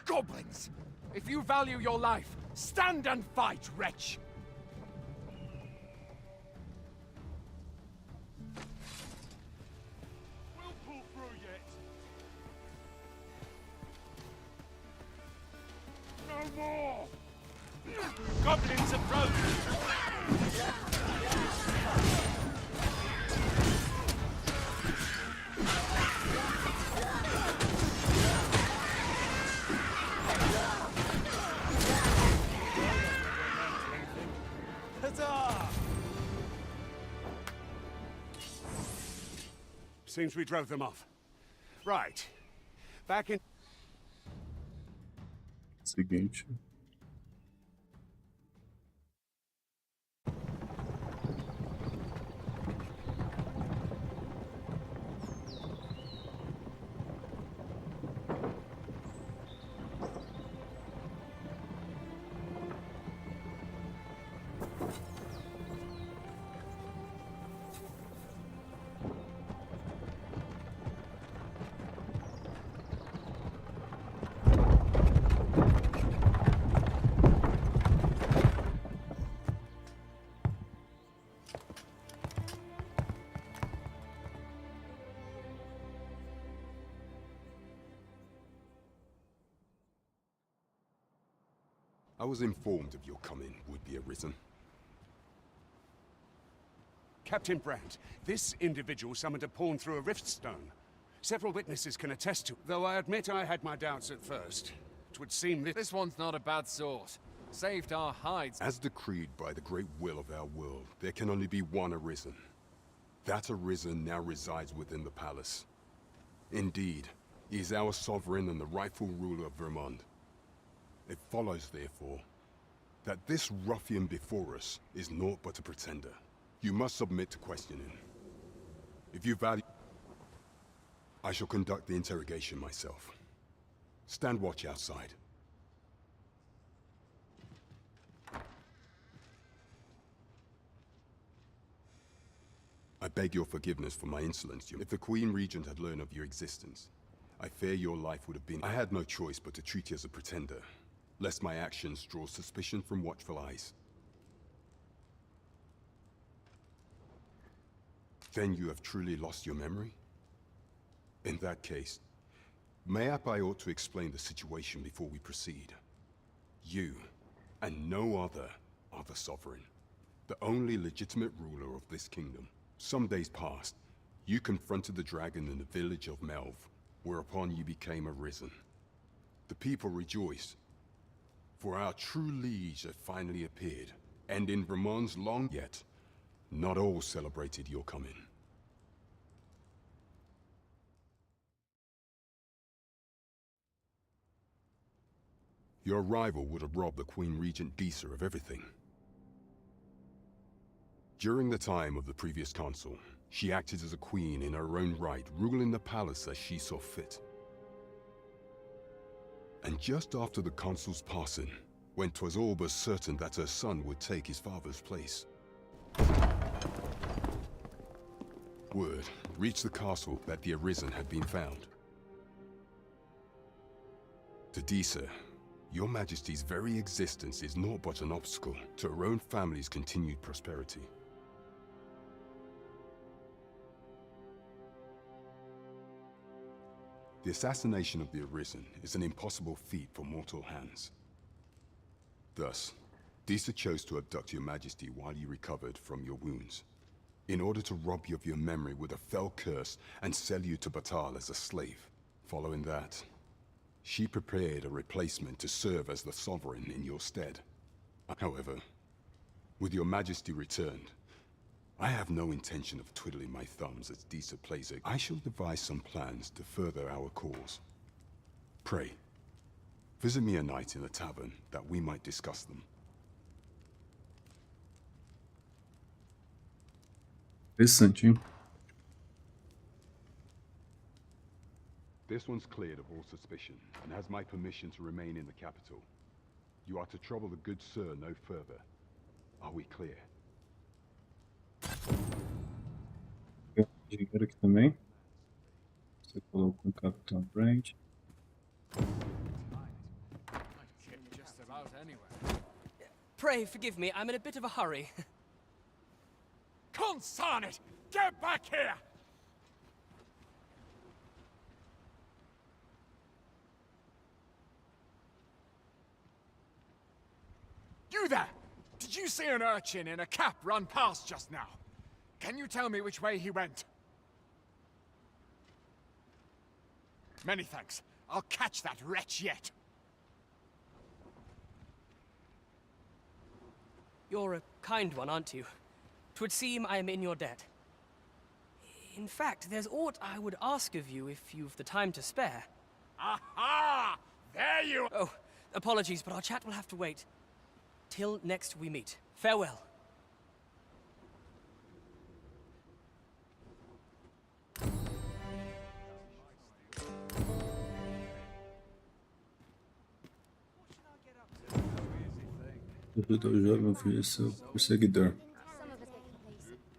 Goblins! If you value your life, stand and fight, wretch! We'll pull through yet. No more! Goblins approach! Seems we drove them off. Right. Back in... Seguinte. was informed of your coming, would-be arisen. Captain Brandt, this individual summoned a pawn through a rift stone. Several witnesses can attest to, though I admit I had my doubts at first. It would seem this one's not a bad sort. Saved our hides. As decreed by the great will of our world, there can only be one arisen. That arisen now resides within the palace. Indeed, he is our sovereign and the rightful ruler of Vermont. It follows, therefore, that this ruffian before us is naught but a pretender. You must submit to questioning. If you value... I shall conduct the interrogation myself. Stand watch outside. I beg your forgiveness for my insolence. If the Queen Regent had learned of your existence, I fear your life would have been... I had no choice but to treat you as a pretender, lest my actions draw suspicion from watchful eyes. Then you have truly lost your memory? In that case, mayhap I ought to explain the situation before we proceed. You, and no other, are the sovereign, the only legitimate ruler of this kingdom. Some days past, you confronted the dragon in the village of Melv, whereupon you became arisen. The people rejoiced, for our true liege had finally appeared, and in Vermont's long yet, not all celebrated your coming. Your arrival would have robbed the Queen Regent Disa of everything. During the time of the previous consul, she acted as a queen in her own right, ruling the palace as she saw fit. And just after the consul's passing, when 'twas all but certain that her son would take his father's place, word reached the castle that the Arisen had been found. To Disa, your Majesty's very existence is naught but an obstacle to her own family's continued prosperity. The assassination of the Arisen is an impossible feat for mortal hands. Thus, Disa chose to abduct your Majesty while you recovered from your wounds, in order to rob you of your memory with a fell curse and sell you to Batal as a slave. Following that, she prepared a replacement to serve as the sovereign in your stead. However, with your Majesty returned, I have no intention of twiddling my thumbs as Disa plays it. I shall devise some plans to further our cause. Pray, visit me a night in the tavern that we might discuss them. Interessante, hein? This one's cleared of all suspicion and has my permission to remain in the capital. You are to trouble the good sir no further. Are we clear? Dinheiro aqui também. Você colocou o Capitão Brand. Pray forgive me, I'm in a bit of a hurry. Consign it! Get back here! You there! Did you see an urchin in a cap run past just now? Can you tell me which way he went? Many thanks. I'll catch that wretch yet. You're a kind one, aren't you? 'Twould seem I am in your debt. In fact, there's aught I would ask of you if you've the time to spare. Aha! There you... Oh, apologies, but our chat will have to wait. Till next we meet. Farewell. Ajudar o jovem a fugir seu perseguidor.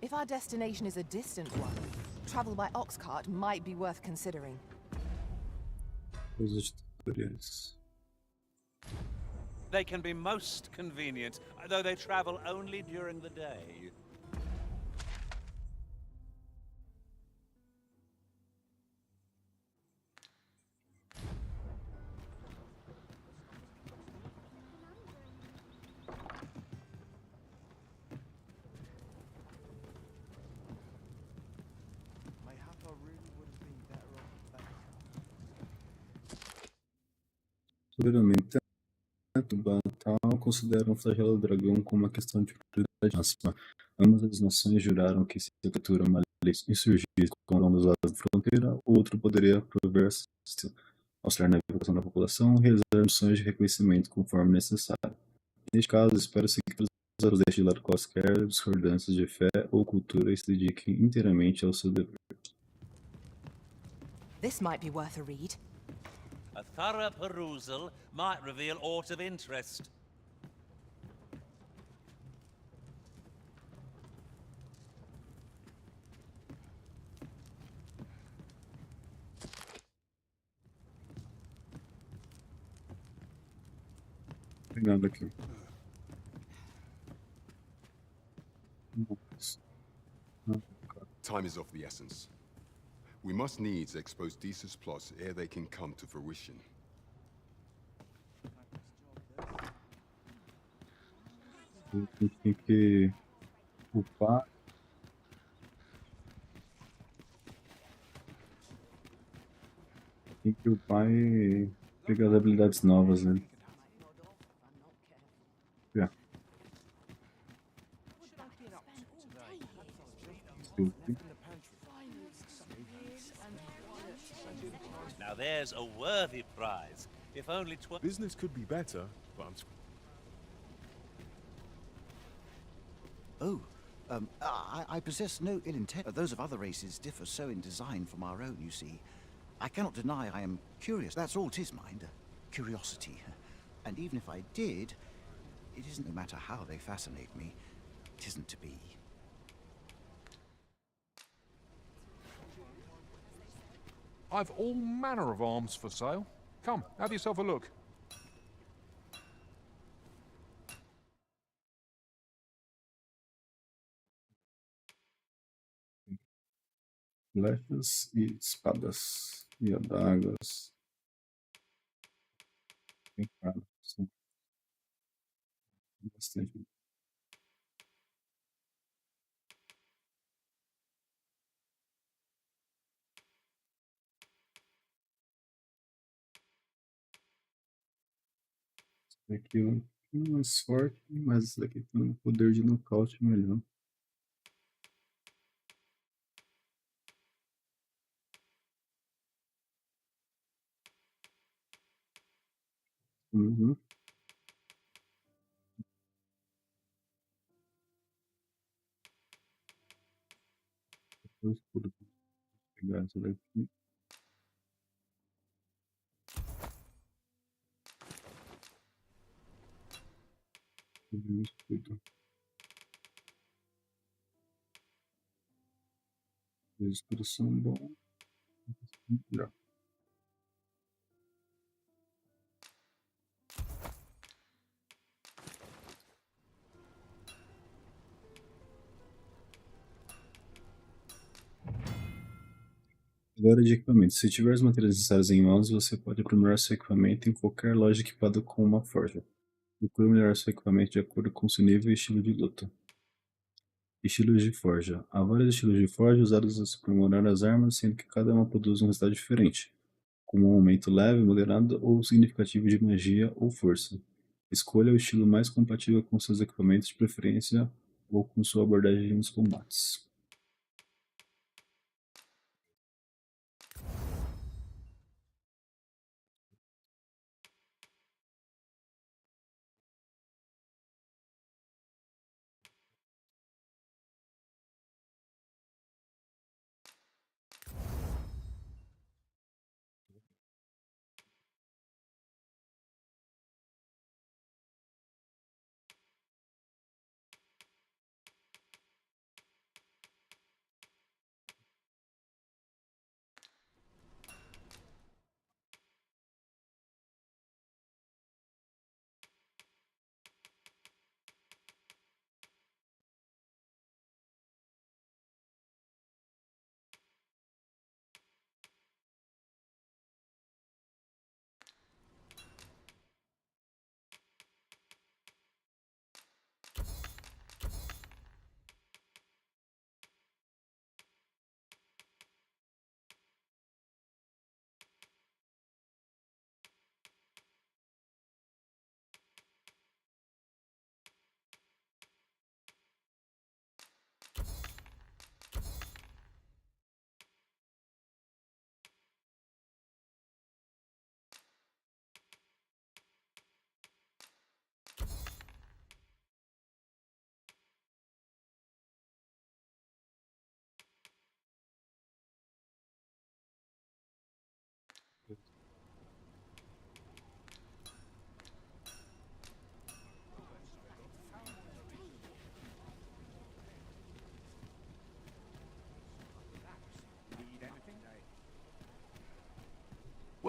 If our destination is a distant one, travel by ox cart might be worth considering. Os tutoriais. They can be most convenient, though they travel only during the day. Soberanamente, Bantal considera o flagelo do dragão como uma questão de prioridade máxima. Ambas as nações juraram que se a criatura maligna insurgisse com um dos lados da fronteira, o outro poderia prover-se, auxiliar na evacuação da população e realizar missões de reconhecimento conforme necessário. Neste caso, espera-se que todos deixem de lado quaisquer discordâncias de fé ou cultura e se dediquem inteiramente ao seu dever. This might be worth a read. A thorough perusal might reveal aught of interest. Pegando aqui. Time is of the essence. We must needs expose Deesa's plots ere they can come to fruition. A gente tem que upar. Tem que upar e pegar as habilidades novas, né? Yeah. Now there's a worthy prize. If only Business could be better, but I'm... Oh, I possess no ill intent. Those of other races differ so in design from our own, you see. I cannot deny I am curious. That's all 'tis, mind. Curiosity. And even if I did, it isn't, no matter how they fascinate me, it isn't to be. I've all manner of arms for sale. Come, have yourself a look. Flechas e espadas e adagas. Bem caro. São bastante. Esse daqui é um pouquinho mais forte, mas esse daqui tem um poder de nocaute melhor. Uhum. Depois por pegar essa daqui. Escudo. Os escudos são bons. Melhor. Agora de equipamento. Se tiver os materiais necessários em mãos, você pode aprimorar seu equipamento em qualquer loja equipada com uma forja. Procure melhorar seu equipamento de acordo com seu nível e estilo de luta. Estilos de forja. Há vários estilos de forja usados para aprimorar as armas, sendo que cada uma produz um resultado diferente, como um aumento leve, moderado ou significativo de magia ou força. Escolha o estilo mais compatível com seus equipamentos de preferência ou com sua abordagem nos combates.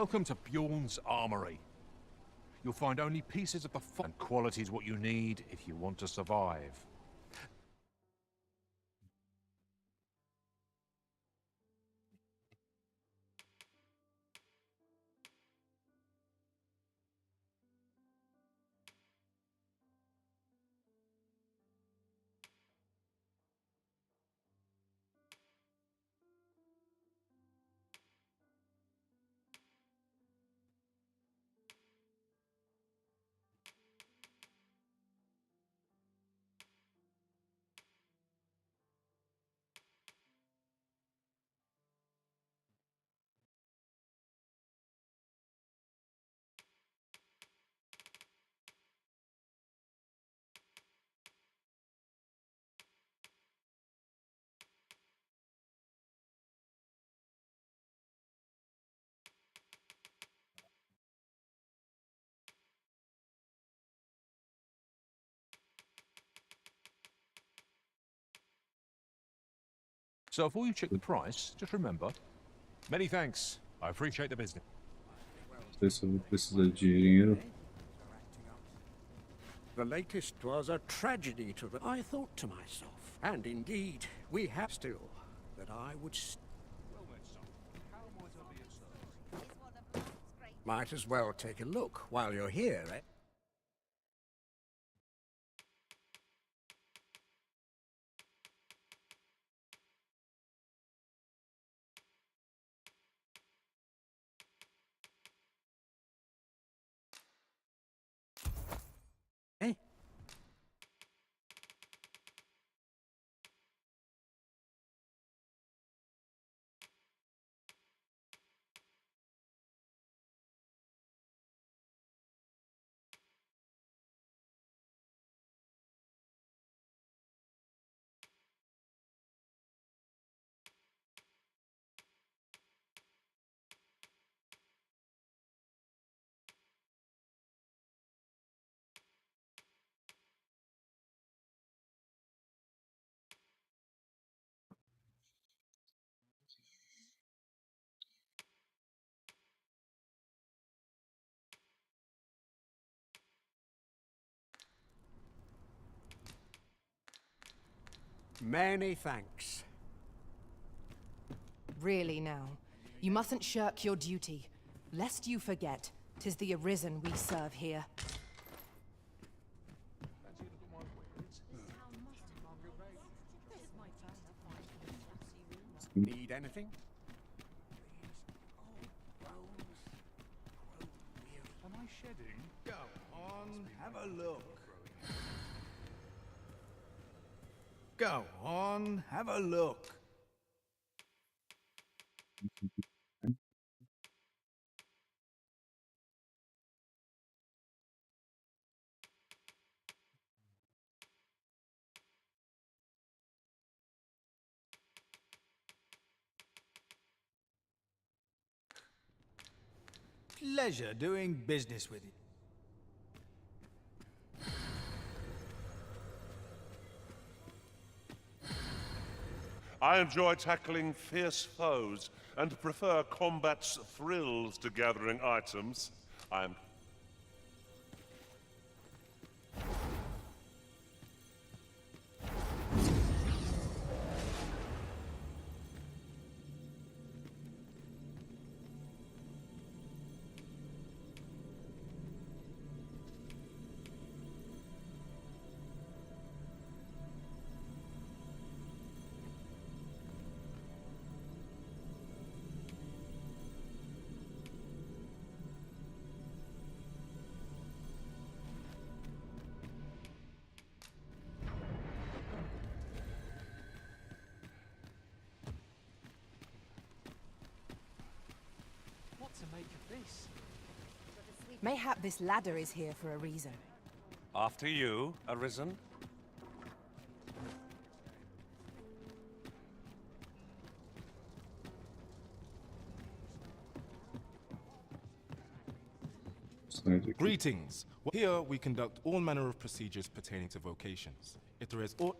Welcome to Bjorn's Armory. You'll find only pieces of the and qualities what you need if you want to survive. So before you check the price, just remember, many thanks. I appreciate the business. Se eu vou precisar de dinheiro. The latest was a tragedy to the... I thought to myself, and indeed, we have still, that I would... Might as well take a look while you're here, eh? Many thanks. Really now, you mustn't shirk your duty, lest you forget 'tis the Arisen we serve here. Need anything? Am I shedding? Go on, have a look. Go on, have a look. Pleasure doing business with you. I enjoy tackling fierce foes and prefer combat's thrills to gathering items. I am... What to make of this? Mayhap this ladder is here for a reason. After you, Arisen. Greetings. Here we conduct all manner of procedures pertaining to vocations. If there is aught...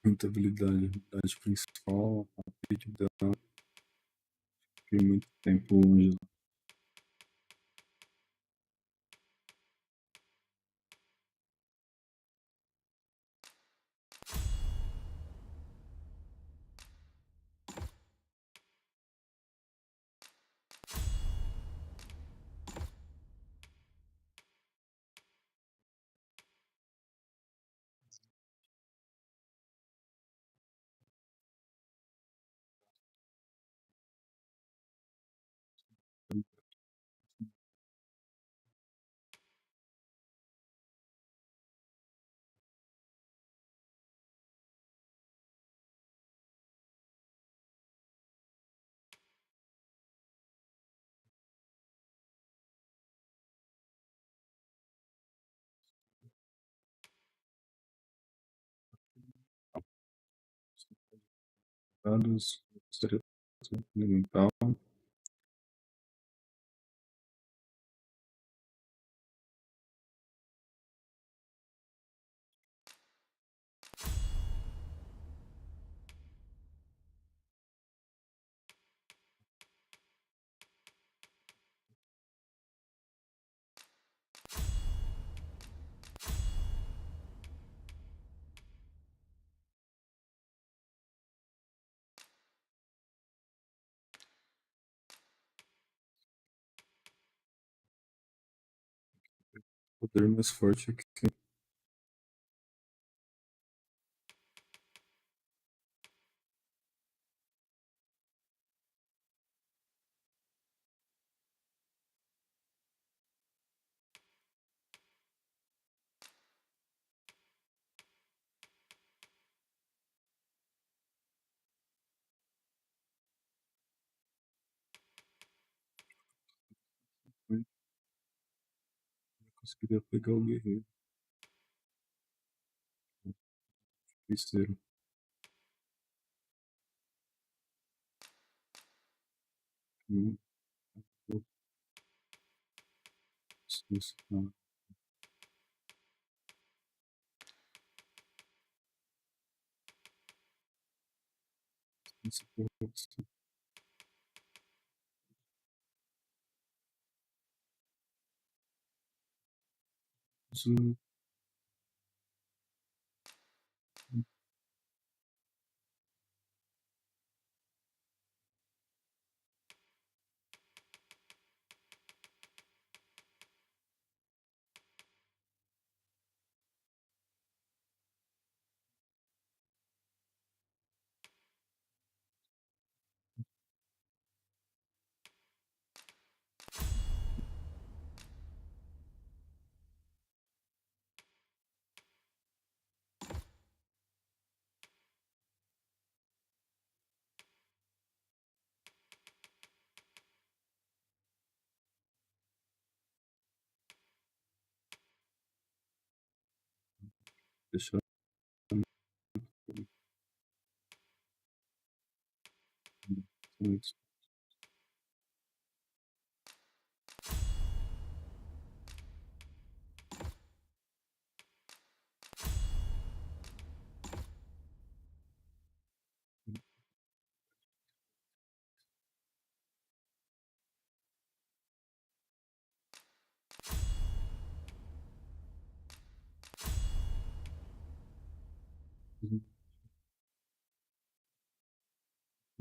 Muita habilidade. Habilidade principal, aptidão. Fiquei muito tempo longe. Dados, elemental. Poder mais forte que eu conseguiria pegar o guerreiro. Feiticeiro. Isso. Isso. Deixar.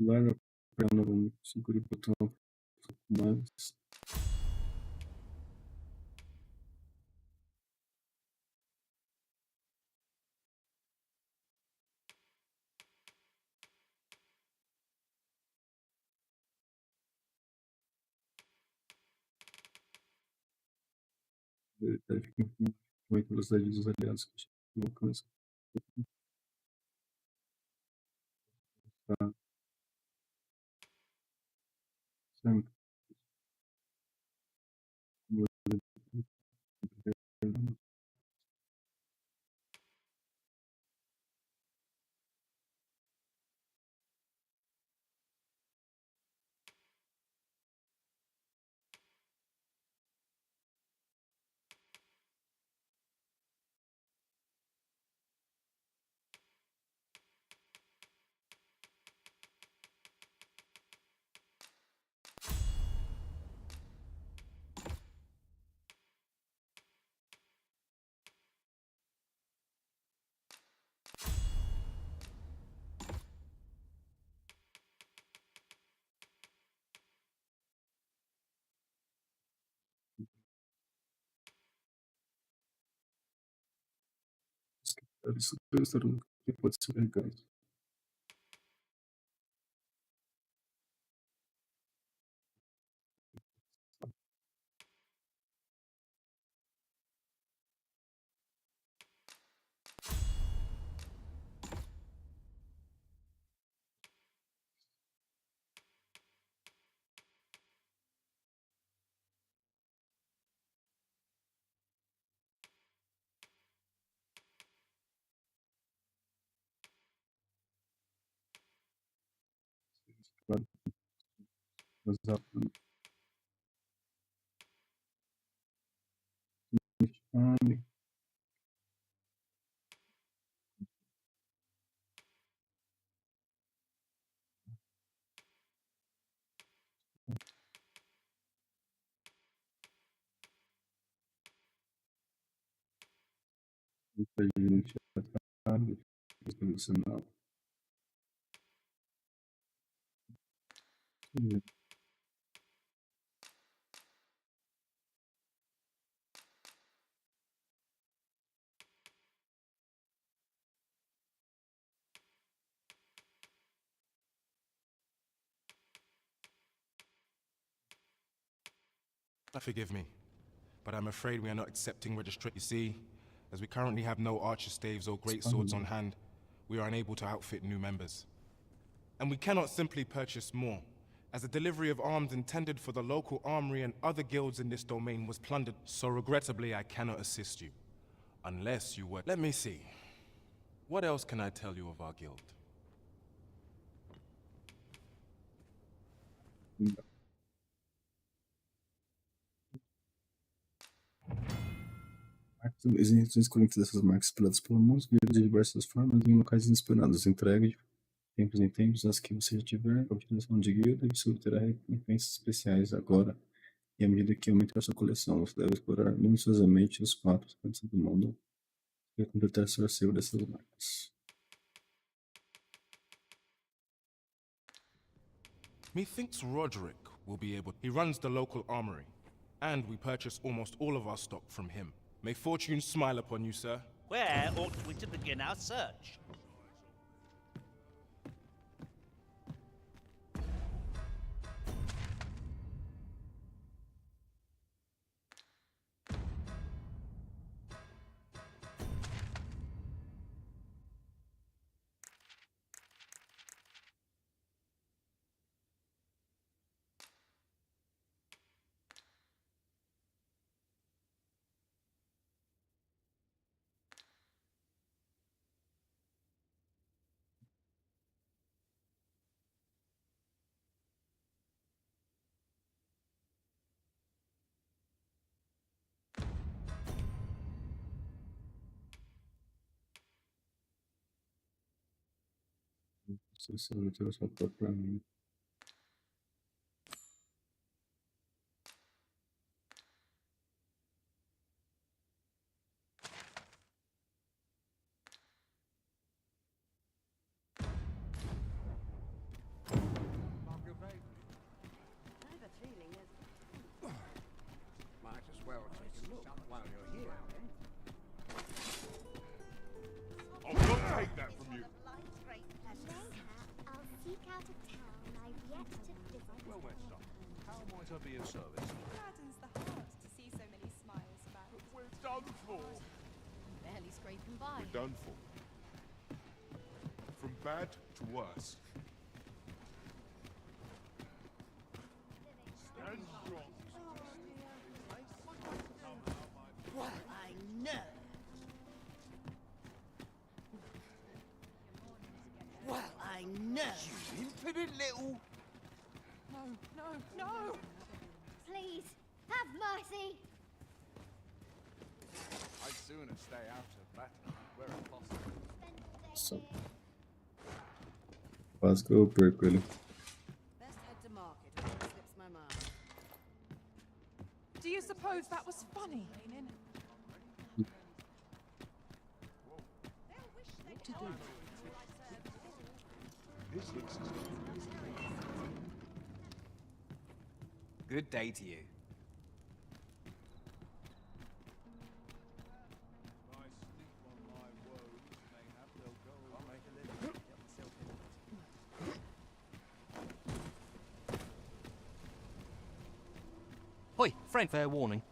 Larga a perna, segura o botão mais. Deve com 8 velocidade dos aliados que não alcança. Tá. Sempre. Isso pode ser legal. Forgive me, but I'm afraid we are not accepting registration. You see, as we currently have no archer staves or great swords on hand, we are unable to outfit new members. And we cannot simply purchase more, as the delivery of arms intended for the local armory and other guilds in this domain was plundered. So regrettably, I cannot assist you, unless you were... Let me see. What else can I tell you of our guild? Existem escolhidas dessas marcas espalhadas pelo mundo, de diversas formas em locais inesperados. Entregue de tempos em tempos as que você já tiver, a utilização de guilda e você obterá recompensas especiais agora. E à medida que aumenta a sua coleção, você deve explorar minuciosamente os 4 cantos do mundo e completar seu acervo dessas marcas. Methinks Roderick will be able... He runs the local armory, and we purchase almost all of our stock from him. May fortune smile upon you, sir. Where ought we to begin our search? Você vai ter a sua própria mim. Might as well take a look while you're here, I'll not take that from you. I'll seek out a town I've yet to visit. Well, Nesta, how might I be of service? Gladdens the heart to see so many smiles about. We're done for. Barely scraping by. We're done for. From bad to worse. Stand strong. Well, I know. Well, I know. You impudent little... No, no, no! Please, have mercy. I'd sooner stay out of battle, where possible. Só. Quase que eu perco ele. Best head to market before it slips my mind. Do you suppose that was funny, Lenin? What Good day to you. Hoi, friend, fair warning.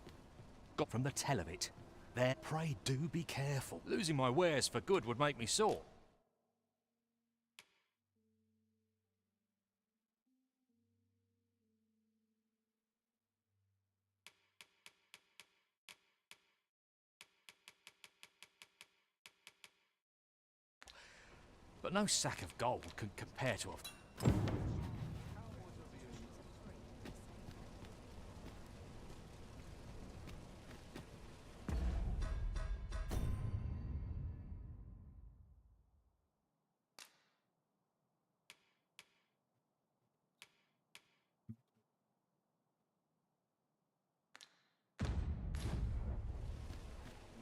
Got from the tell of it. There, pray do be careful. Losing my wares for good would make me sore. But no sack of gold can compare to a...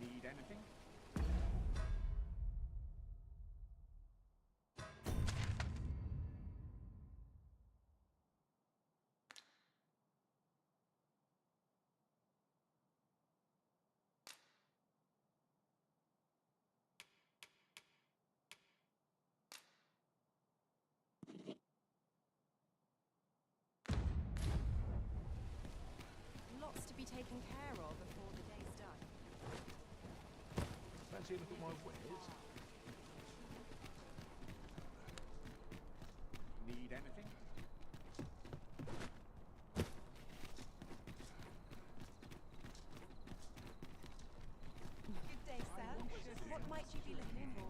Need anything? Lots to be taken care of before the day's done. Fancy a look at my wares? Need anything? Good day, sir. What might you be looking for?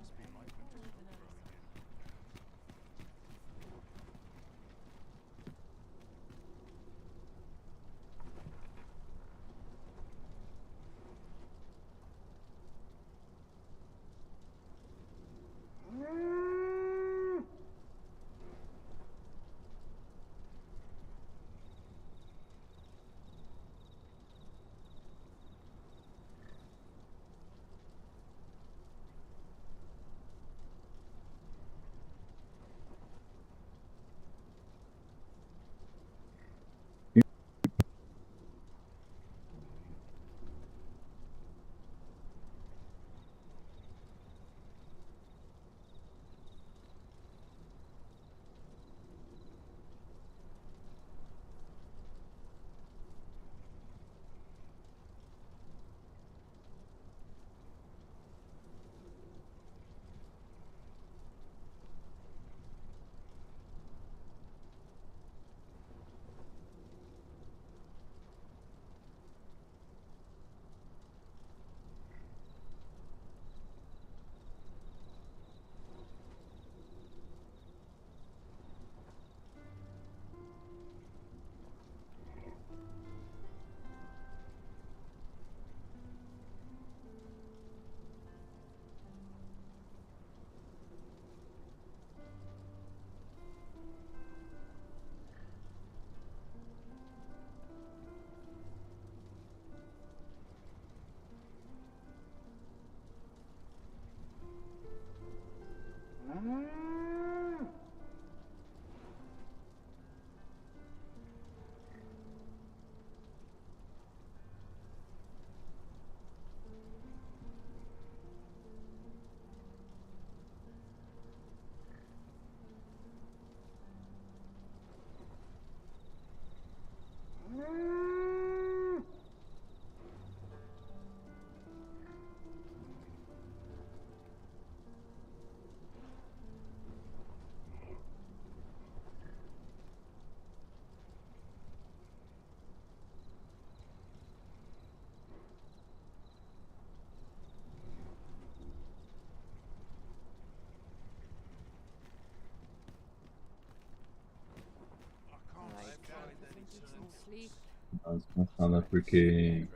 Mas fala porque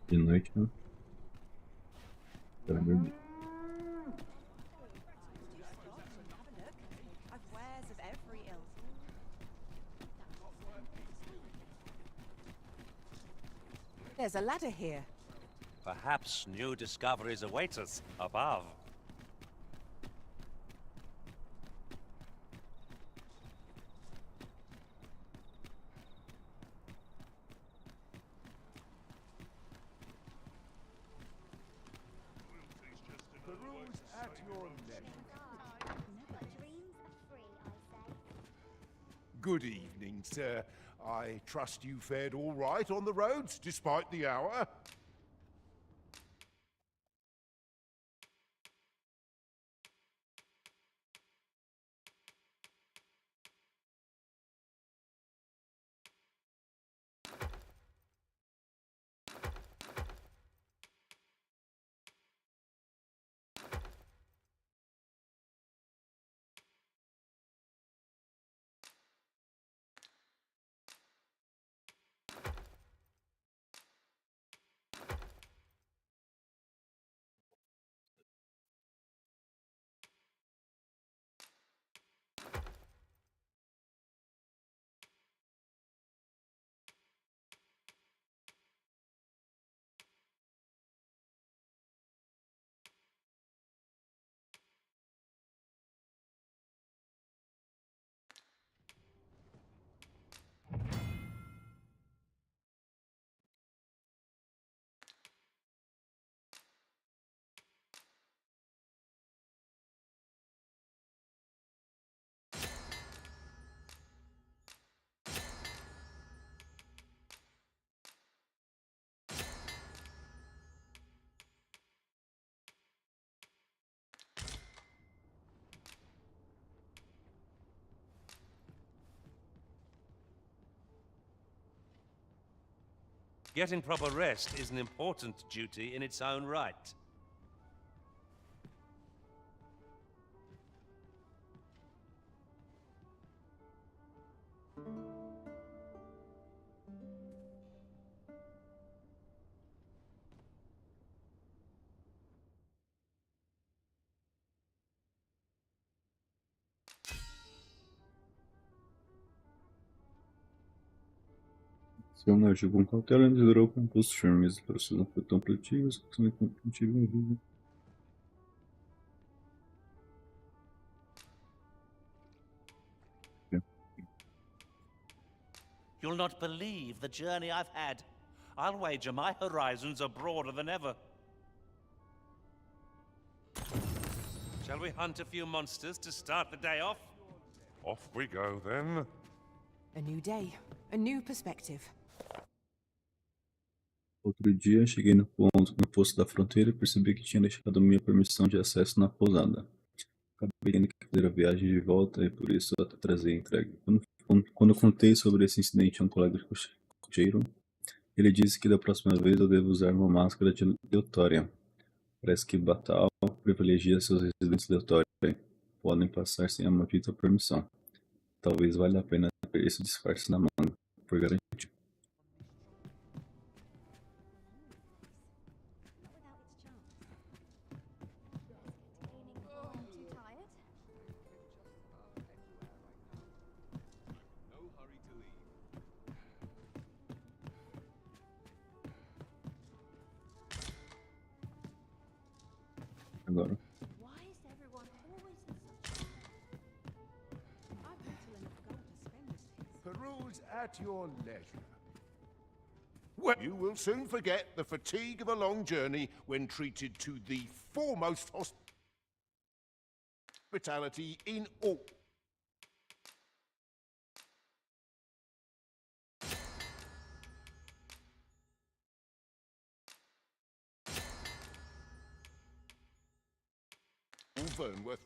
de noite, né? Pra dormir. There's a ladder here. Perhaps new discoveries await us above. Good evening, sir. I trust you fared all right on the roads, despite the hour? Getting proper rest is an important duty in its own right. Seu agiu com cautela e liderou com pulsos firmes. O processo não foi tão produtivo, as ações não contiveram vida. You'll not believe the journey I've had. I'll wager my horizons are broader than ever. Shall we hunt a few monsters to start the day off? Off we go, then. A new day, a new perspective. Outro dia, cheguei no posto da fronteira e percebi que tinha deixado minha permissão de acesso na pousada. Acabei tendo que fazer a viagem de volta e por isso até trazei a entrega. Quando eu contei sobre esse incidente a um colega cocheiro, ele disse que da próxima vez eu devo usar uma máscara de Deutória. Parece que Batal privilegia seus residentes de Deutória. Podem passar sem a maldita permissão. Talvez valha a pena ter esse disfarce na manga, por garantia. Agora. Peruse at your leisure. Well, you will soon forget the fatigue of a long journey when treated to the foremost hospitality in all. Vernworth.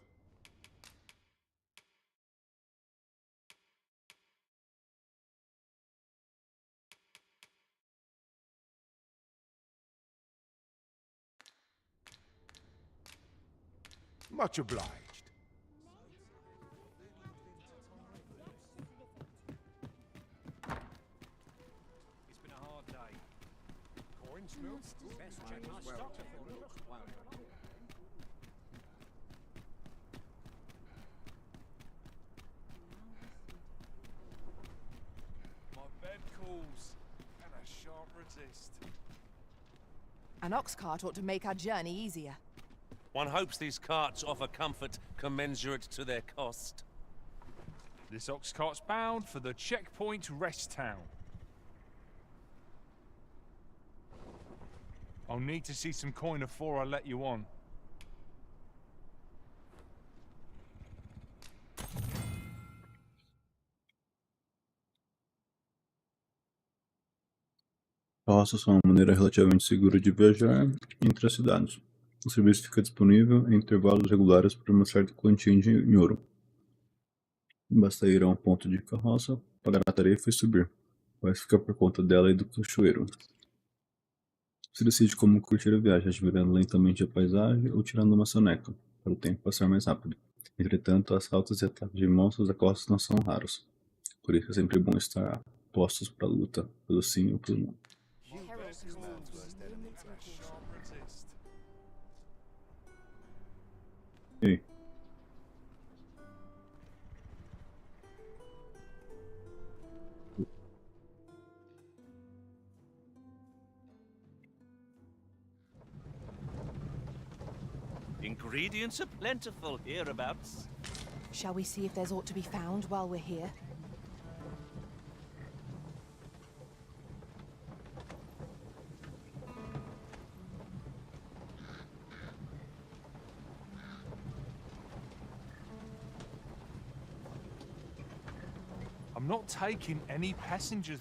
Much obliged. It's been a hard day. Coins, milk, best check my stock before it looks wild. And a sharp resist. An ox cart ought to make our journey easier. One hopes these carts offer comfort commensurate to their cost. This ox cart's bound for the checkpoint rest town. I'll need to see some coin afore I let you on. carroças são uma maneira relativamente segura de viajar entre as cidades. O serviço fica disponível em intervalos regulares por uma certa quantia em ouro. Basta ir a um ponto de carroça, pagar a tarifa e subir. Vai ficar por conta dela e do cachoeiro. Você decide como curtir a viagem, admirando lentamente a paisagem ou tirando uma soneca, para o tempo passar mais rápido. Entretanto, assaltos e ataques de monstros da costa não são raros. Por isso é sempre bom estar postos para a luta, pelo sim ou pelo não. E aí? Ingredients are plentiful hereabouts. Shall we see if there's aught to be found while we're here? I'm not taking any passengers.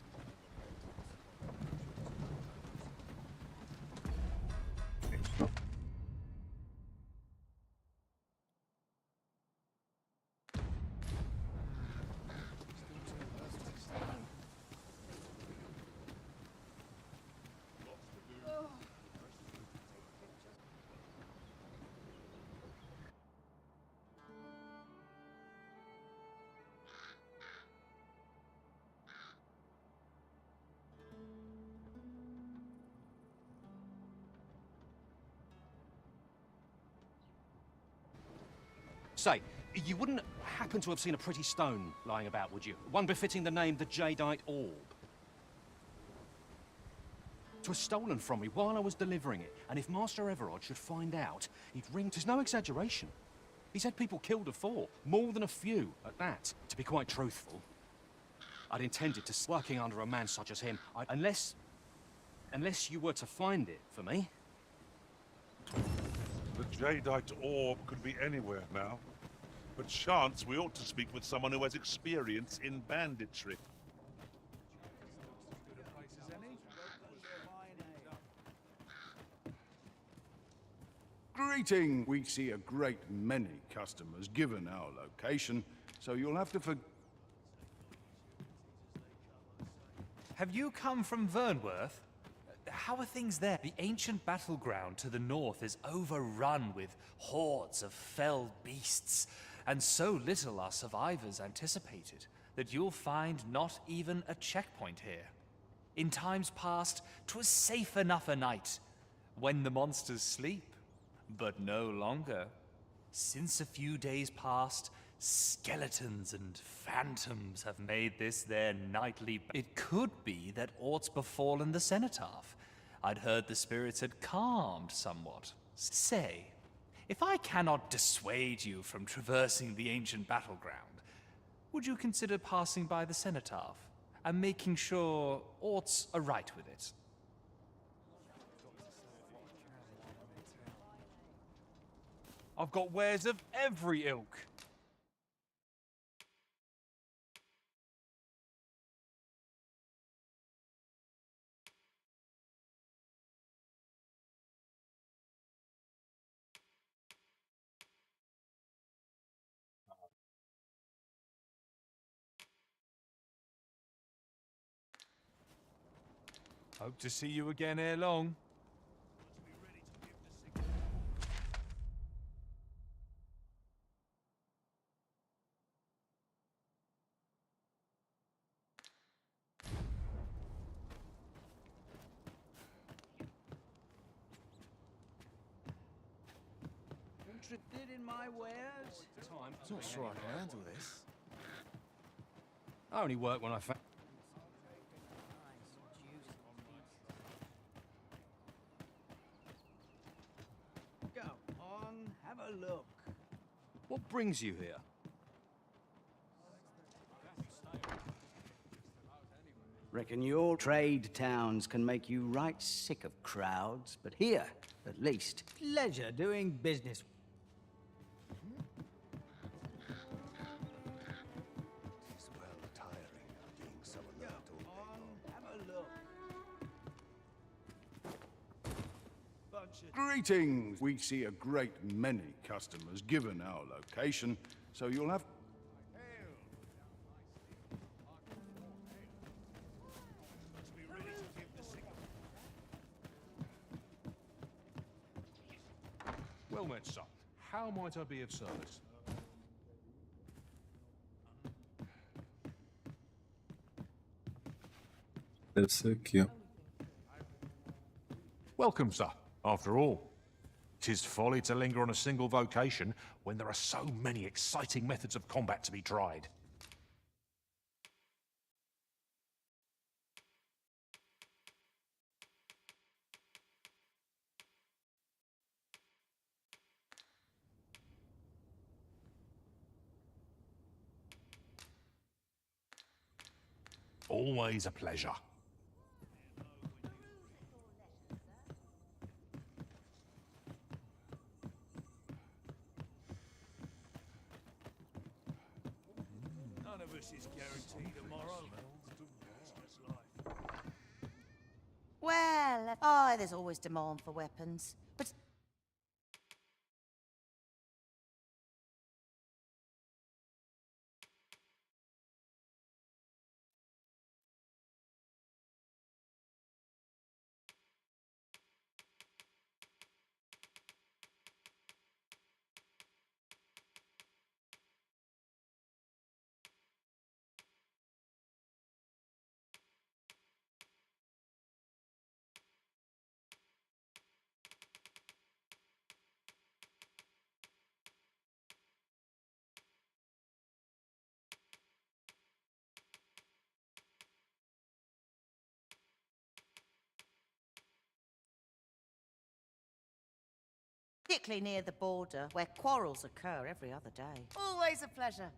Say, you wouldn't happen to have seen a pretty stone lying about, would you? One befitting the name the Jadeite Orb. 'Twas stolen from me while I was delivering it, and if Master Everard should find out, he'd ring. 'Tis no exaggeration. He's had people killed afore, more than a few at that. To be quite truthful, I'd intended to working under a man such as him, unless you were to find it for me. The Jadeite Orb could be anywhere now. But chance we ought to speak with someone who has experience in banditry. Greeting! We see a great many customers given our location, so you'll have to Have you come from Vernworth? How are things there? The ancient battleground to the north is overrun with hordes of fell beasts, and so little are survivors anticipated that you'll find not even a checkpoint here. In times past, 'twas safe enough a night when the monsters sleep, but no longer. Since a few days past, skeletons and phantoms have made this their nightly. It could be that aught's befallen the cenotaph. I'd heard the spirits had calmed somewhat. Say, if I cannot dissuade you from traversing the ancient battleground, would you consider passing by the cenotaph and making sure aught's aright with it? I've got wares of every ilk. Hope to see you again ere long. Interested in my wares? I'm not sure I can handle this. I only work when I found. Go on, have a look. What brings you here? Reckon your trade towns can make you right sick of crowds, but here, at least, pleasure doing business. Greetings! We see a great many customers given our location, so you'll have... Well met, sir. How might I be of service? Deve ser aqui, ó. Welcome, sir. After all, 'tis folly to linger on a single vocation when there are so many exciting methods of combat to be tried. Always a pleasure. None of us is guaranteed tomorrow. Well, there's always demand for weapons. But particularly near the border, where quarrels occur every other day. Always a pleasure.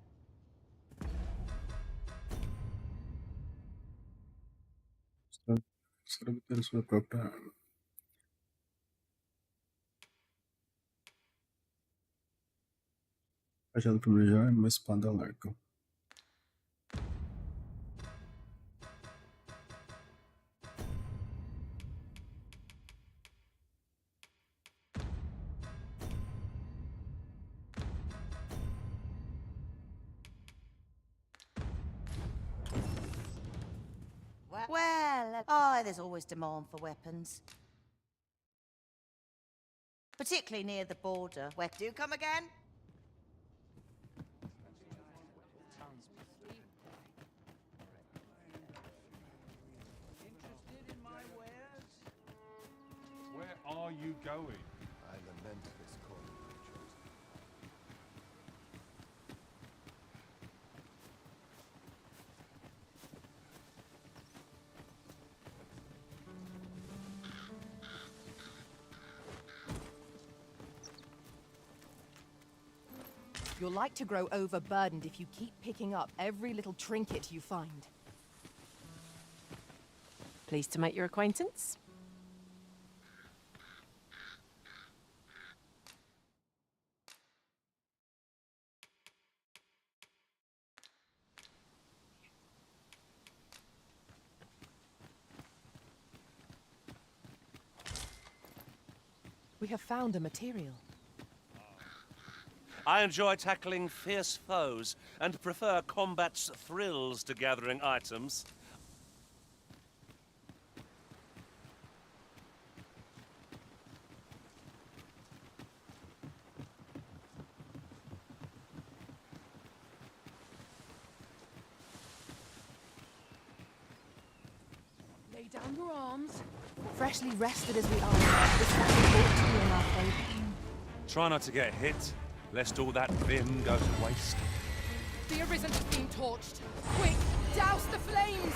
Escreve sua própria arma. Cajado privilegiar, uma espada larga. Well, there's always demand for weapons. Particularly near the border, where... Do come again? Interested in my wares? Where are you going? I lament this calling you've chosen. You're like to grow overburdened if you keep picking up every little trinket you find. Pleased to make your acquaintance. We have found a material. I enjoy tackling fierce foes and prefer combat's thrills to gathering items. Lay down your arms. Freshly rested as we are, this battle ought to be in our favor. Try not to get hit, lest all that vim go to waste. The Arisen has been torched. Quick, douse the flames!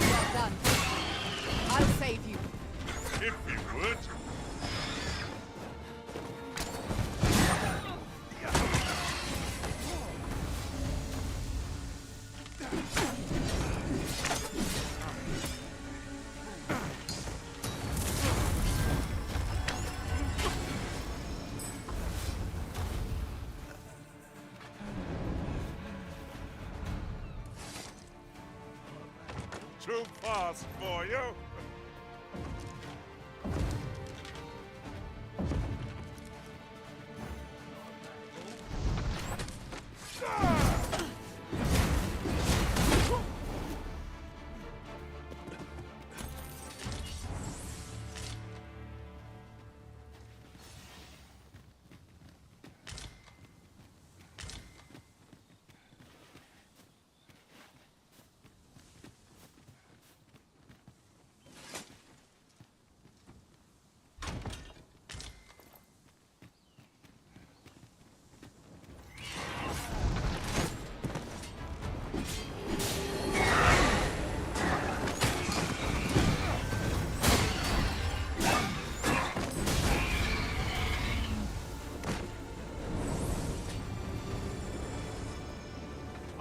Well done. I'll save you. If you would. too fast for you.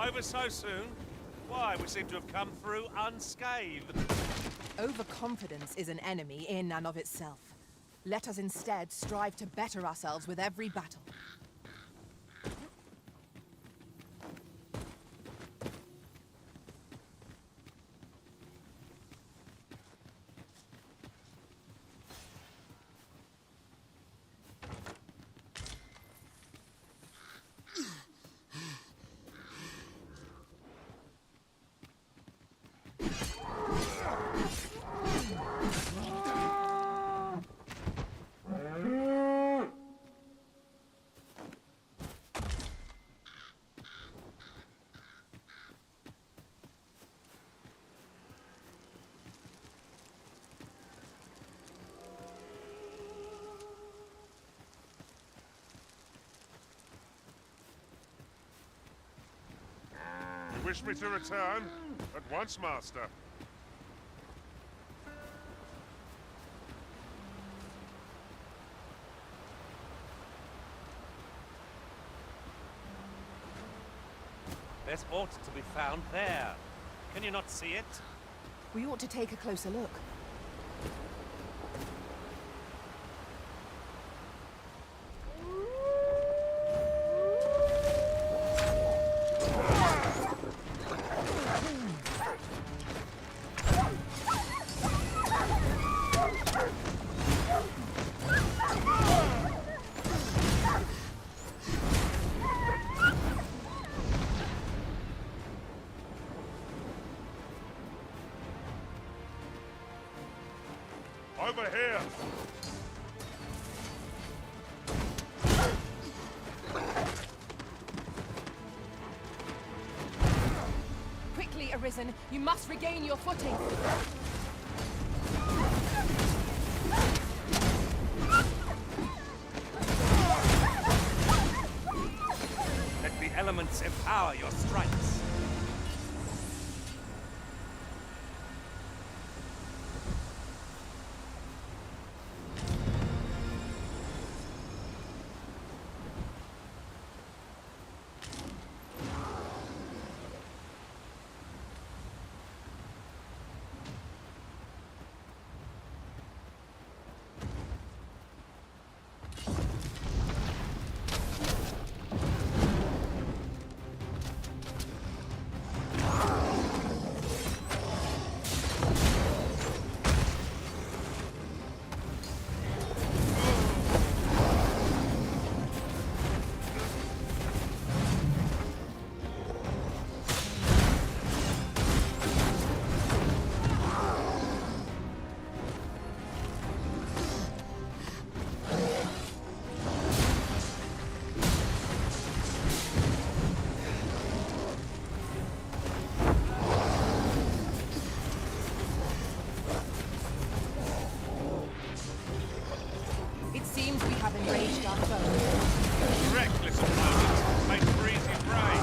Over so soon? Why, we seem to have come through unscathed. Overconfidence is an enemy in and of itself. Let us instead strive to better ourselves with every battle. You wish me to return? At once, Master. There's ought to be found there. Can you not see it? We ought to take a closer look. Over here! Quickly, Arisen! You must regain your footing! Let the elements empower your strikes. Reckless opponent, make breezy prey.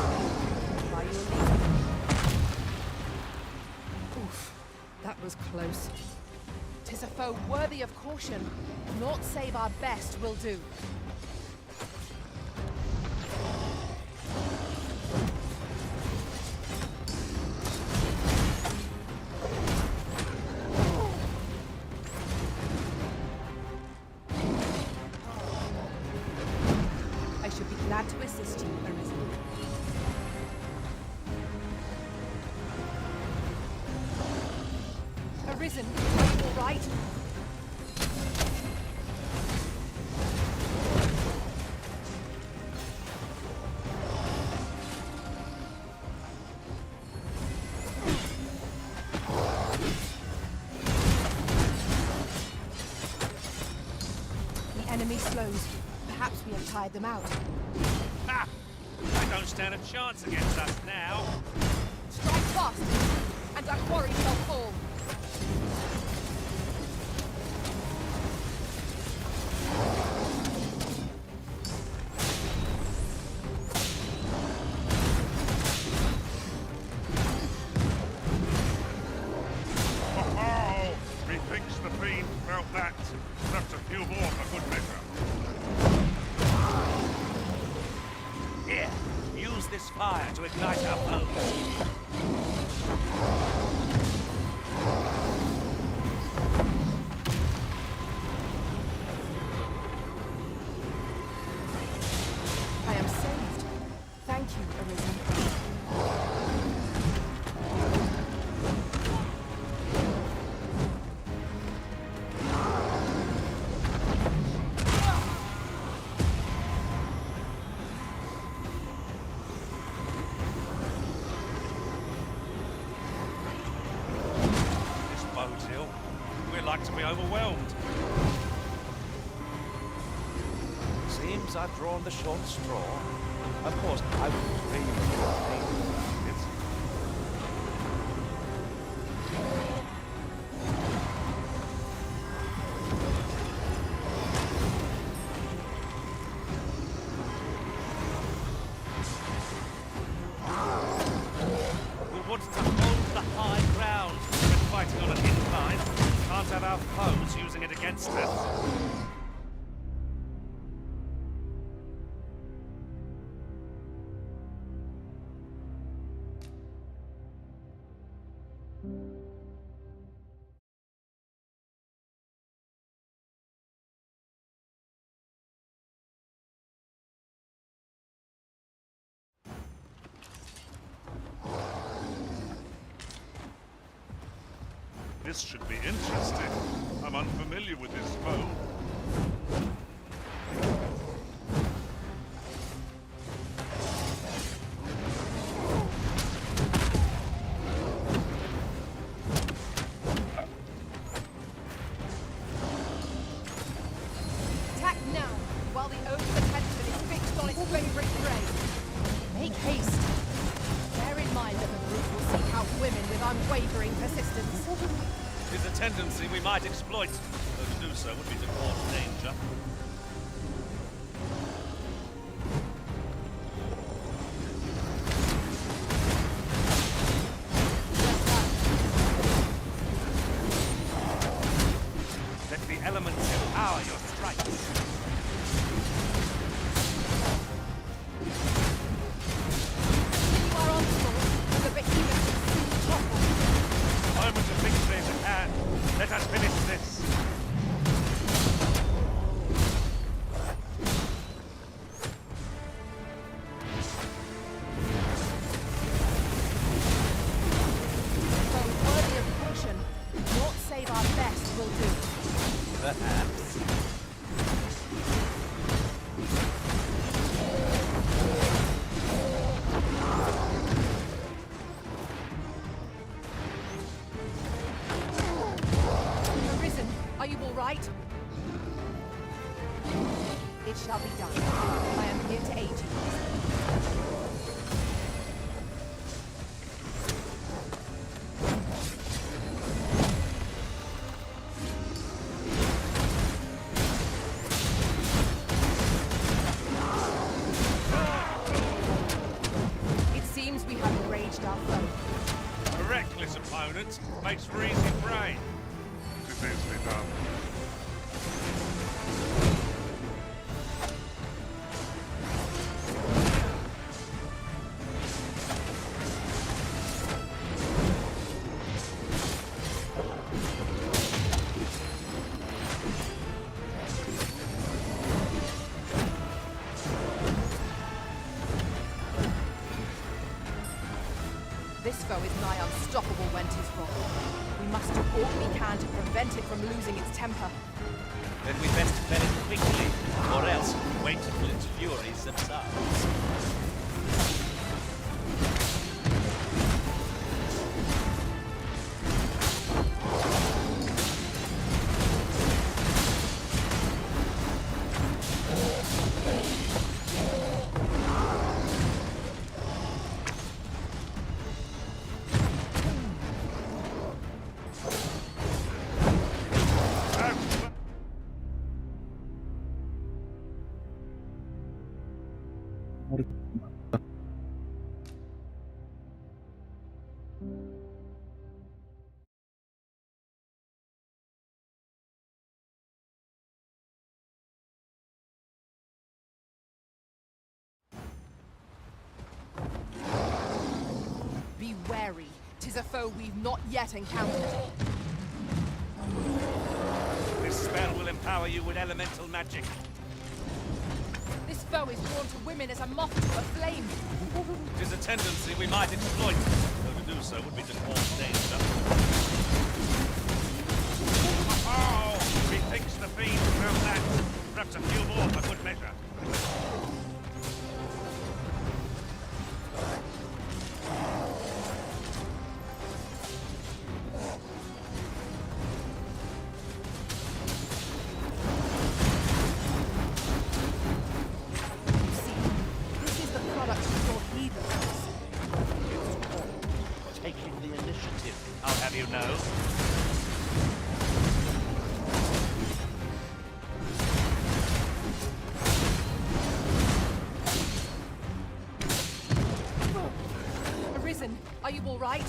Oof, that was close. 'Tis a foe worthy of caution. Naught save our best will do. To assist you, Arisen. Arisen, are you all right? The enemy slows. Perhaps we have tired them out. Ha! They don't stand a chance against us now. Strike fast, and our quarry shall fall. Oh, methinks the fiend felt that. Left a few more for good measure. Here, use this fire to ignite our foes. I am saved. Thank you, Arisen. This bodes ill. We're like to be overwhelmed. Seems I've drawn the short straw. Of course, I wouldn't dream of your pain. It's... We want to hold the high ground when fighting on an incline. Can't have our foes using it against us. This should be interesting. I'm unfamiliar with this foe. Attack now, while the ogre's attention is fixed on its favorite prey. Make haste. Bear in mind that the brute will seek out women with unwavering persistence. It's a tendency we might exploit, though to do so would be to cause danger. Let the elements empower your strikes. You are onslaught, the behemoth will soon topple. Moment of victory is at hand. Let us finish this. Though worthy of caution, naught save our best will do. Perhaps. Arisen, are you all right? It shall be done. I am here to aid you. It seems we have enraged our foe. A reckless opponent makes for easy prey. It is easily done. This foe is nigh unstoppable when 'tis wrong. We must do all we can to prevent it from losing its temper. Then we best fell it quickly, or else wait till its fury subsides. Be wary. 'Tis a foe we've not yet encountered. This spell will empower you with elemental magic. This foe is drawn to women as a moth to a flame. It is a tendency we might exploit, though to do so would be to cause danger. Oh! Methinks the fiend found that. Perhaps a few more for good measure. Taking the initiative, I'll have you know. Arisen, are you all right?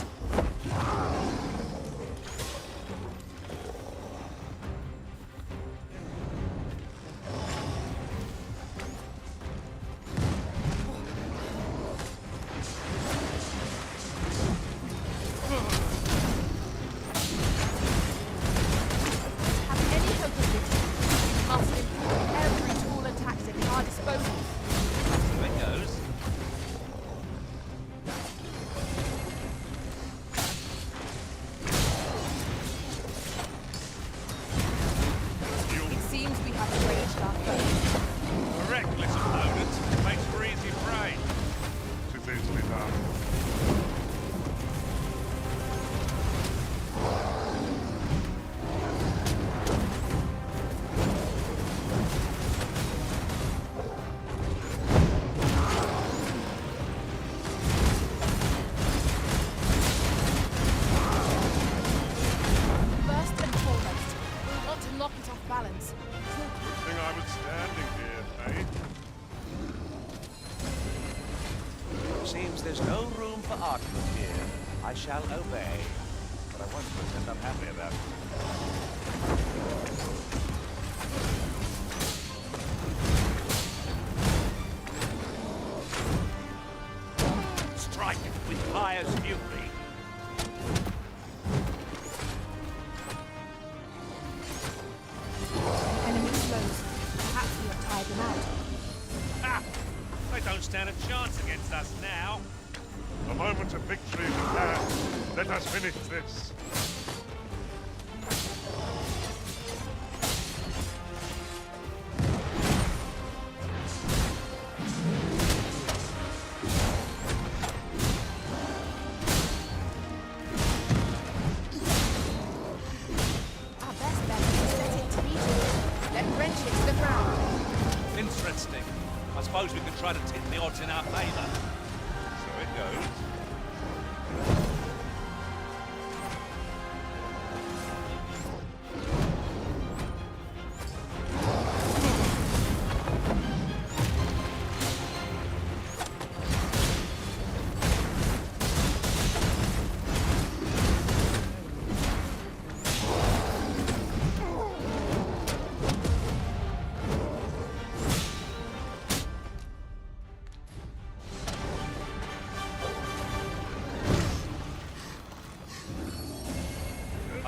Seems there's no room for argument here. I shall obey, but I won't pretend I'm happy about it. Strike with pious fury. Enemy slows. Perhaps we have tired them out. Ha! They don't stand a chance against us now. A moment of victory is at hand. Let us finish this. Our best bet is to let it teach. Then wrench it to the ground. Interesting. I suppose we could try to tip the odds in our favor. So it goes.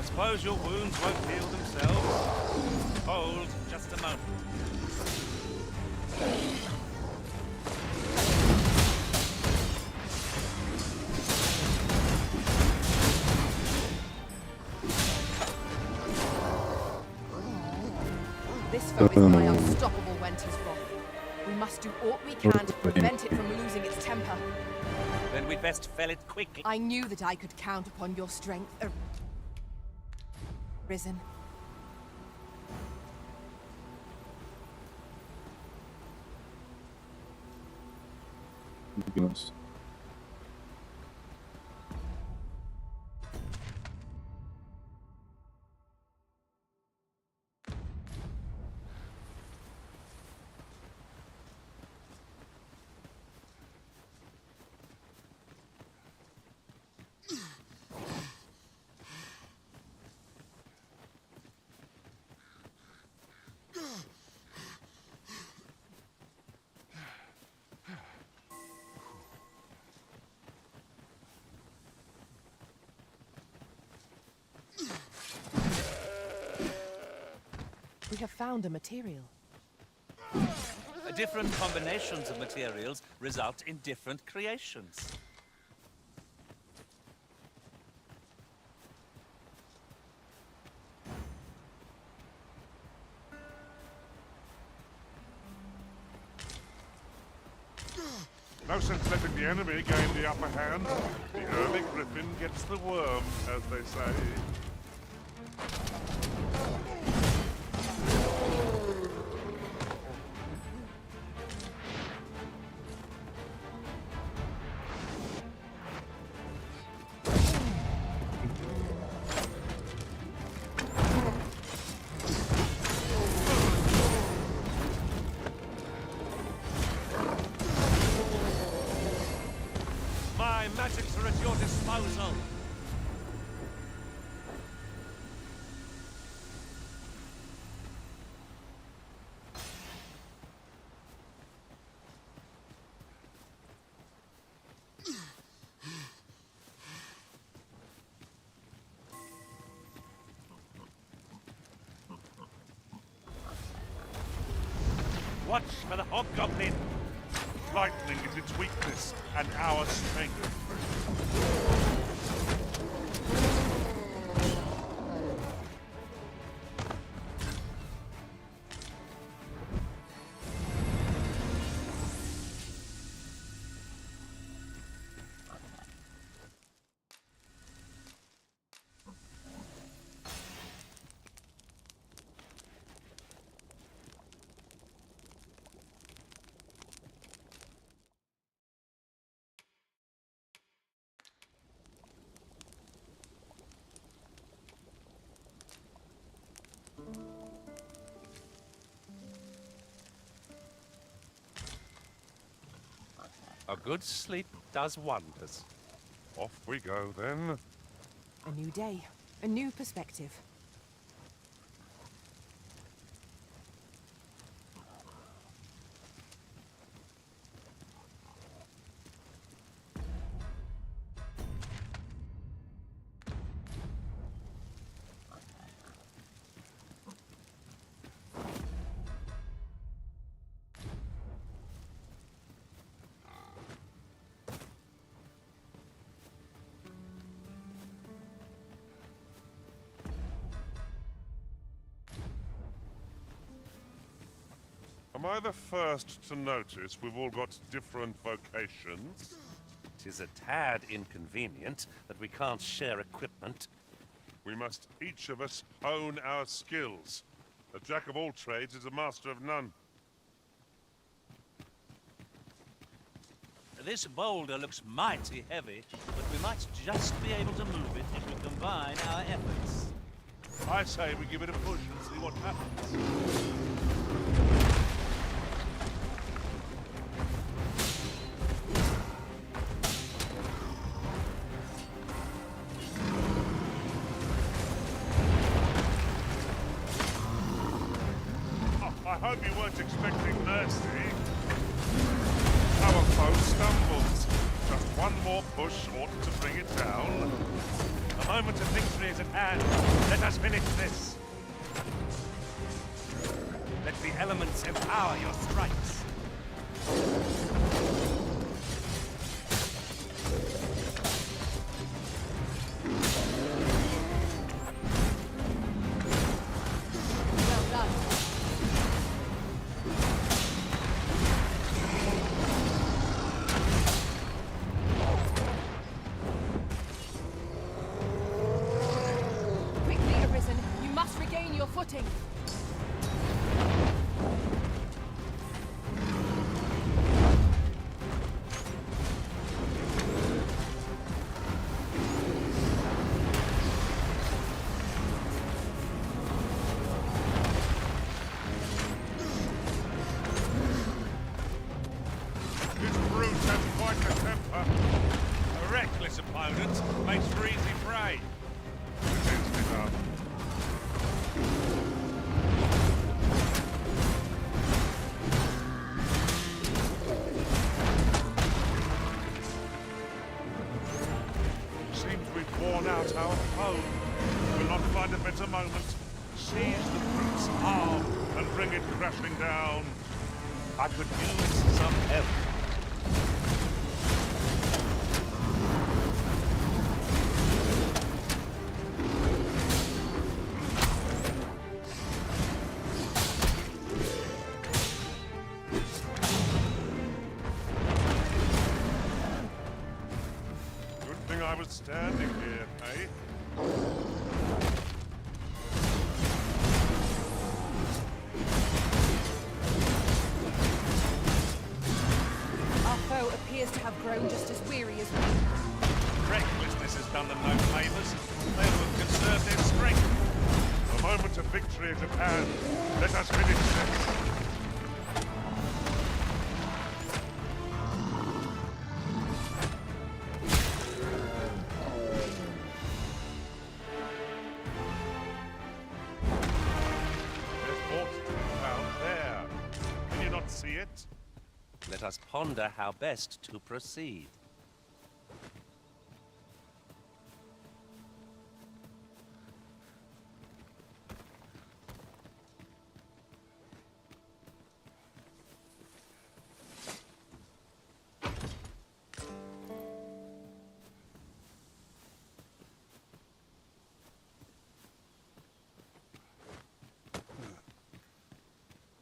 Suppose your wounds won't heal themselves. Hold just a moment. foe is my unstoppable Wenter's wrath. We must do aught we can to prevent it from losing its temper. Then we'd best fell it quickly. I knew that I could count upon your strength, Arisen. Yes. We have found a material. Different combinations of materials result in different creations. No sense letting the enemy gain the upper hand. The early griffin gets the worm, as they say. My magics are at your disposal. Watch for the hobgoblin. Lightning is its weakness, and our strength. A good sleep does wonders. Off we go, then. A new day, a new perspective. Am I the first to notice we've all got different vocations? Tis a tad inconvenient that we can't share equipment. We must each of us hone our skills. A jack of all trades is a master of none. This boulder looks mighty heavy, but we might just be able to move it if we combine our efforts. I say we give it a push and see what happens. I hope you weren't expecting mercy. Our foe stumbles. Just one more push ought to bring it down. The moment of victory is at hand. Let us finish this. Let the elements empower your strikes. Well done. footing! This brute has quite a temper. A reckless opponent makes for easy prey. Pretends it up. Seems we've worn out our foe. We'll not find a better moment. Seize the brute's arm and bring it crashing down. I could use some help. Good thing I was standing here, eh? Our foe appears to have grown just as weary as we. Recklessness has done them no favours. They will have conserved their strength. The moment of victory is at hand. Let us finish this. There's aught to be found there. Can you not see it? Let us ponder how best to proceed.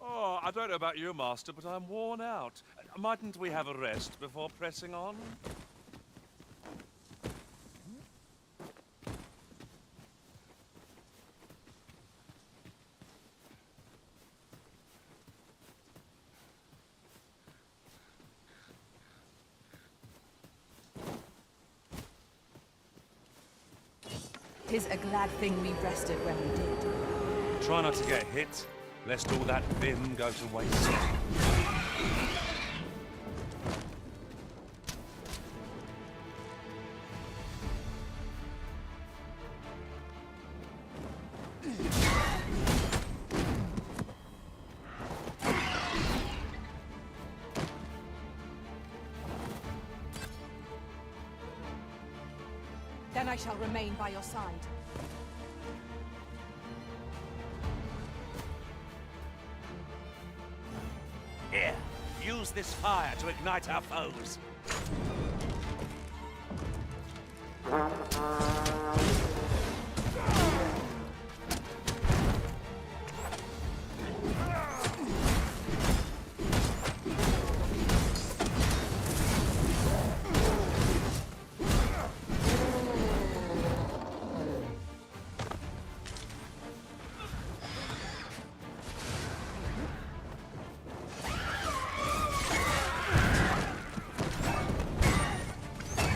Oh, I don't know about you, Master, but I'm worn out. Mightn't we have a rest before pressing on? Tis a glad thing we rested when we did. Try not to get hit, lest all that vim go to waste. Then I shall remain by your side. Here, use this fire to ignite our foes.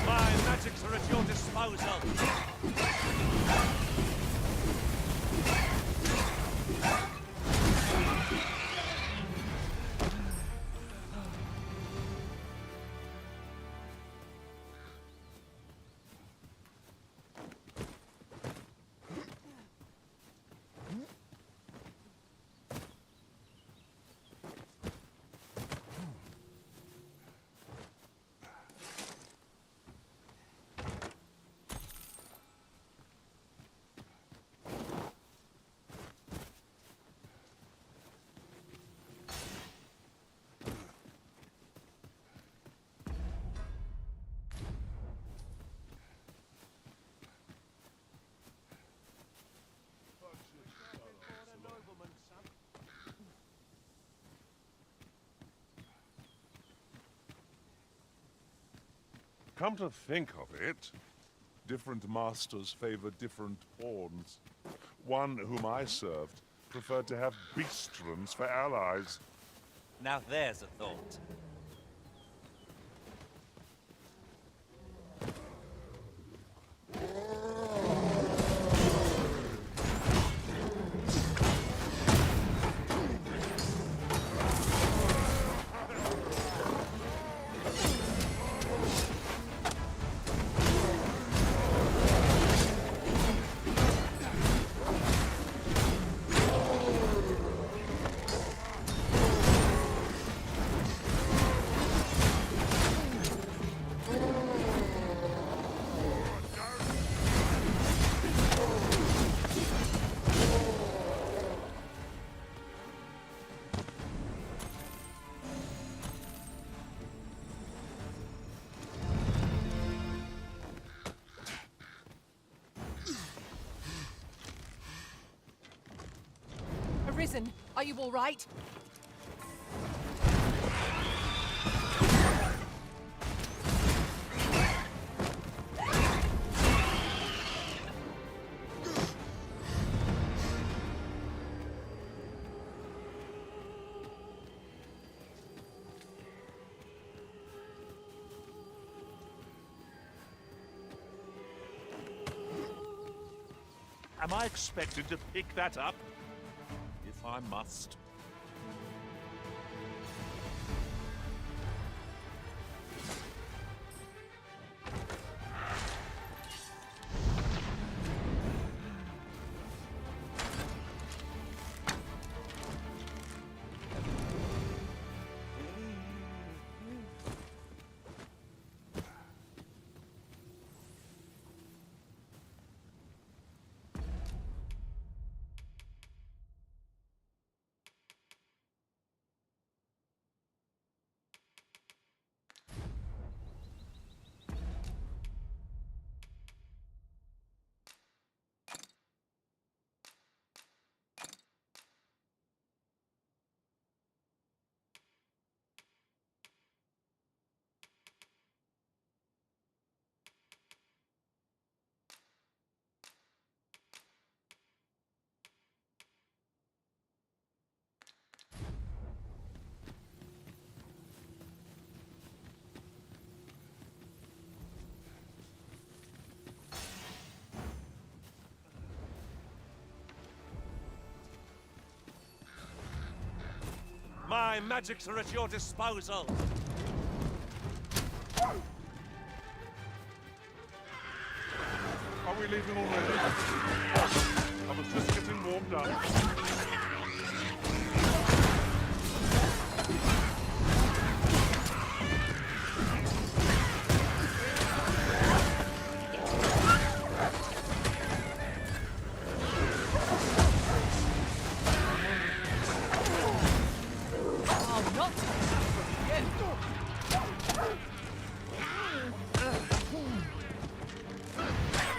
My magics are at your disposal. Come to think of it, different masters favor different pawns. One whom I served preferred to have beastrons for allies. Now there's a thought. Arisen, are you all right? Am I expected to pick that up? If I must. My magics are at your disposal. Are we leaving already? I was just getting warmed up.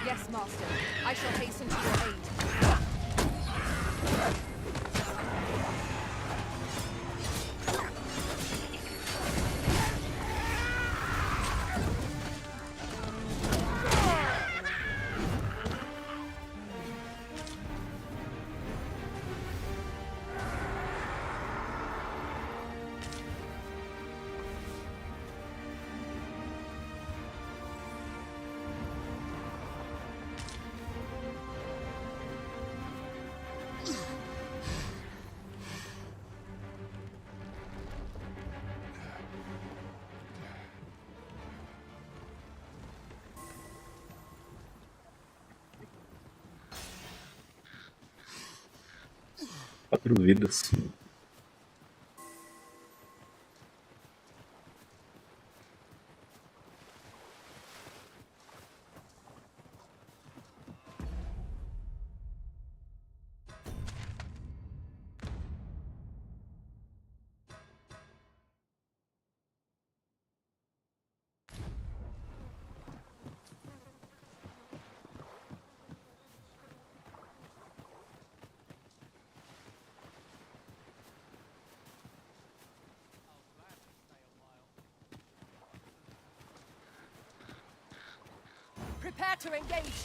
Yes, Master. I shall hasten to your aid. Quatro vidas. Prepare to engage.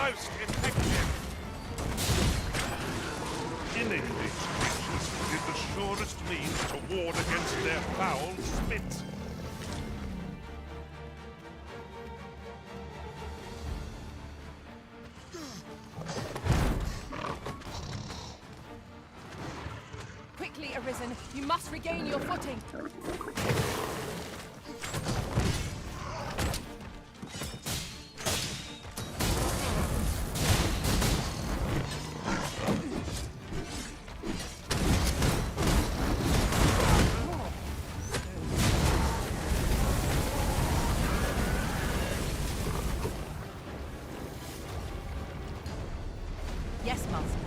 most effective. Killing these creatures is the surest means to ward against their foul spit. Quickly, Arisen. You must regain your footing. Yes, Master.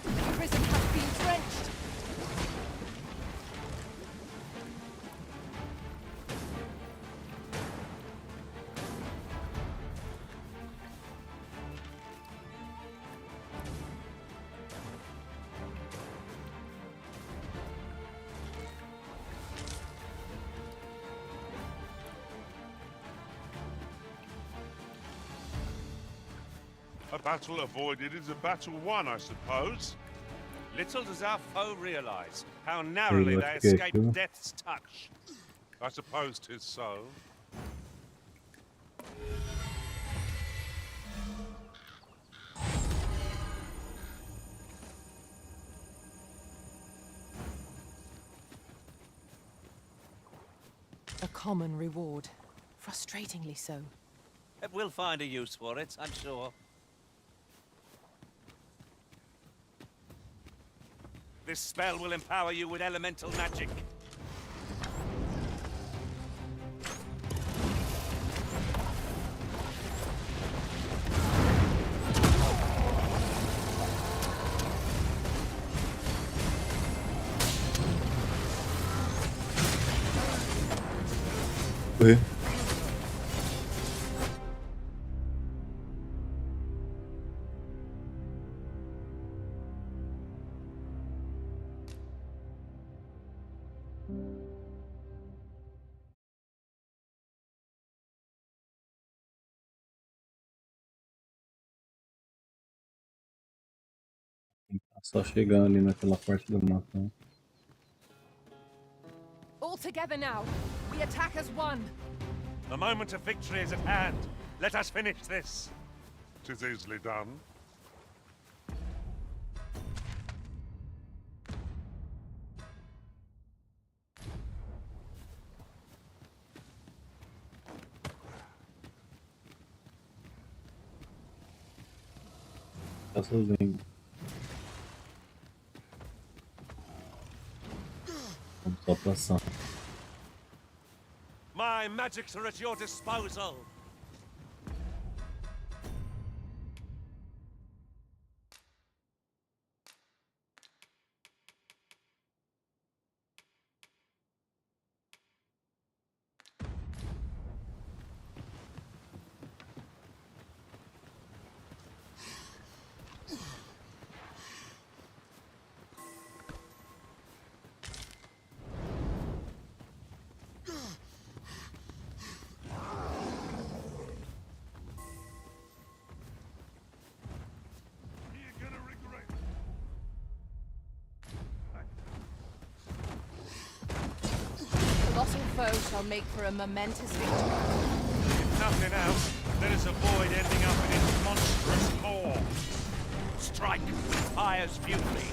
The prison has been drenched. A battle avoided is a battle won, I suppose. Little does our foe realize how narrowly they okay, escaped cool. death's touch. I suppose 'tis so. A common reward. Frustratingly so. We'll find a use for it, I'm sure. This spell will empower you with elemental magic. Oi. Só chegando ali naquela parte do mapa. All together now. We attack as one. The moment of victory is at hand. Let us finish this. 'Tis easily done. Tá sozinho. Vamos só pra ação. My magics are at your disposal. Colossal foe shall make for a momentous victory. If nothing else, let us avoid ending up in its monstrous maw. Strike with fire's fury.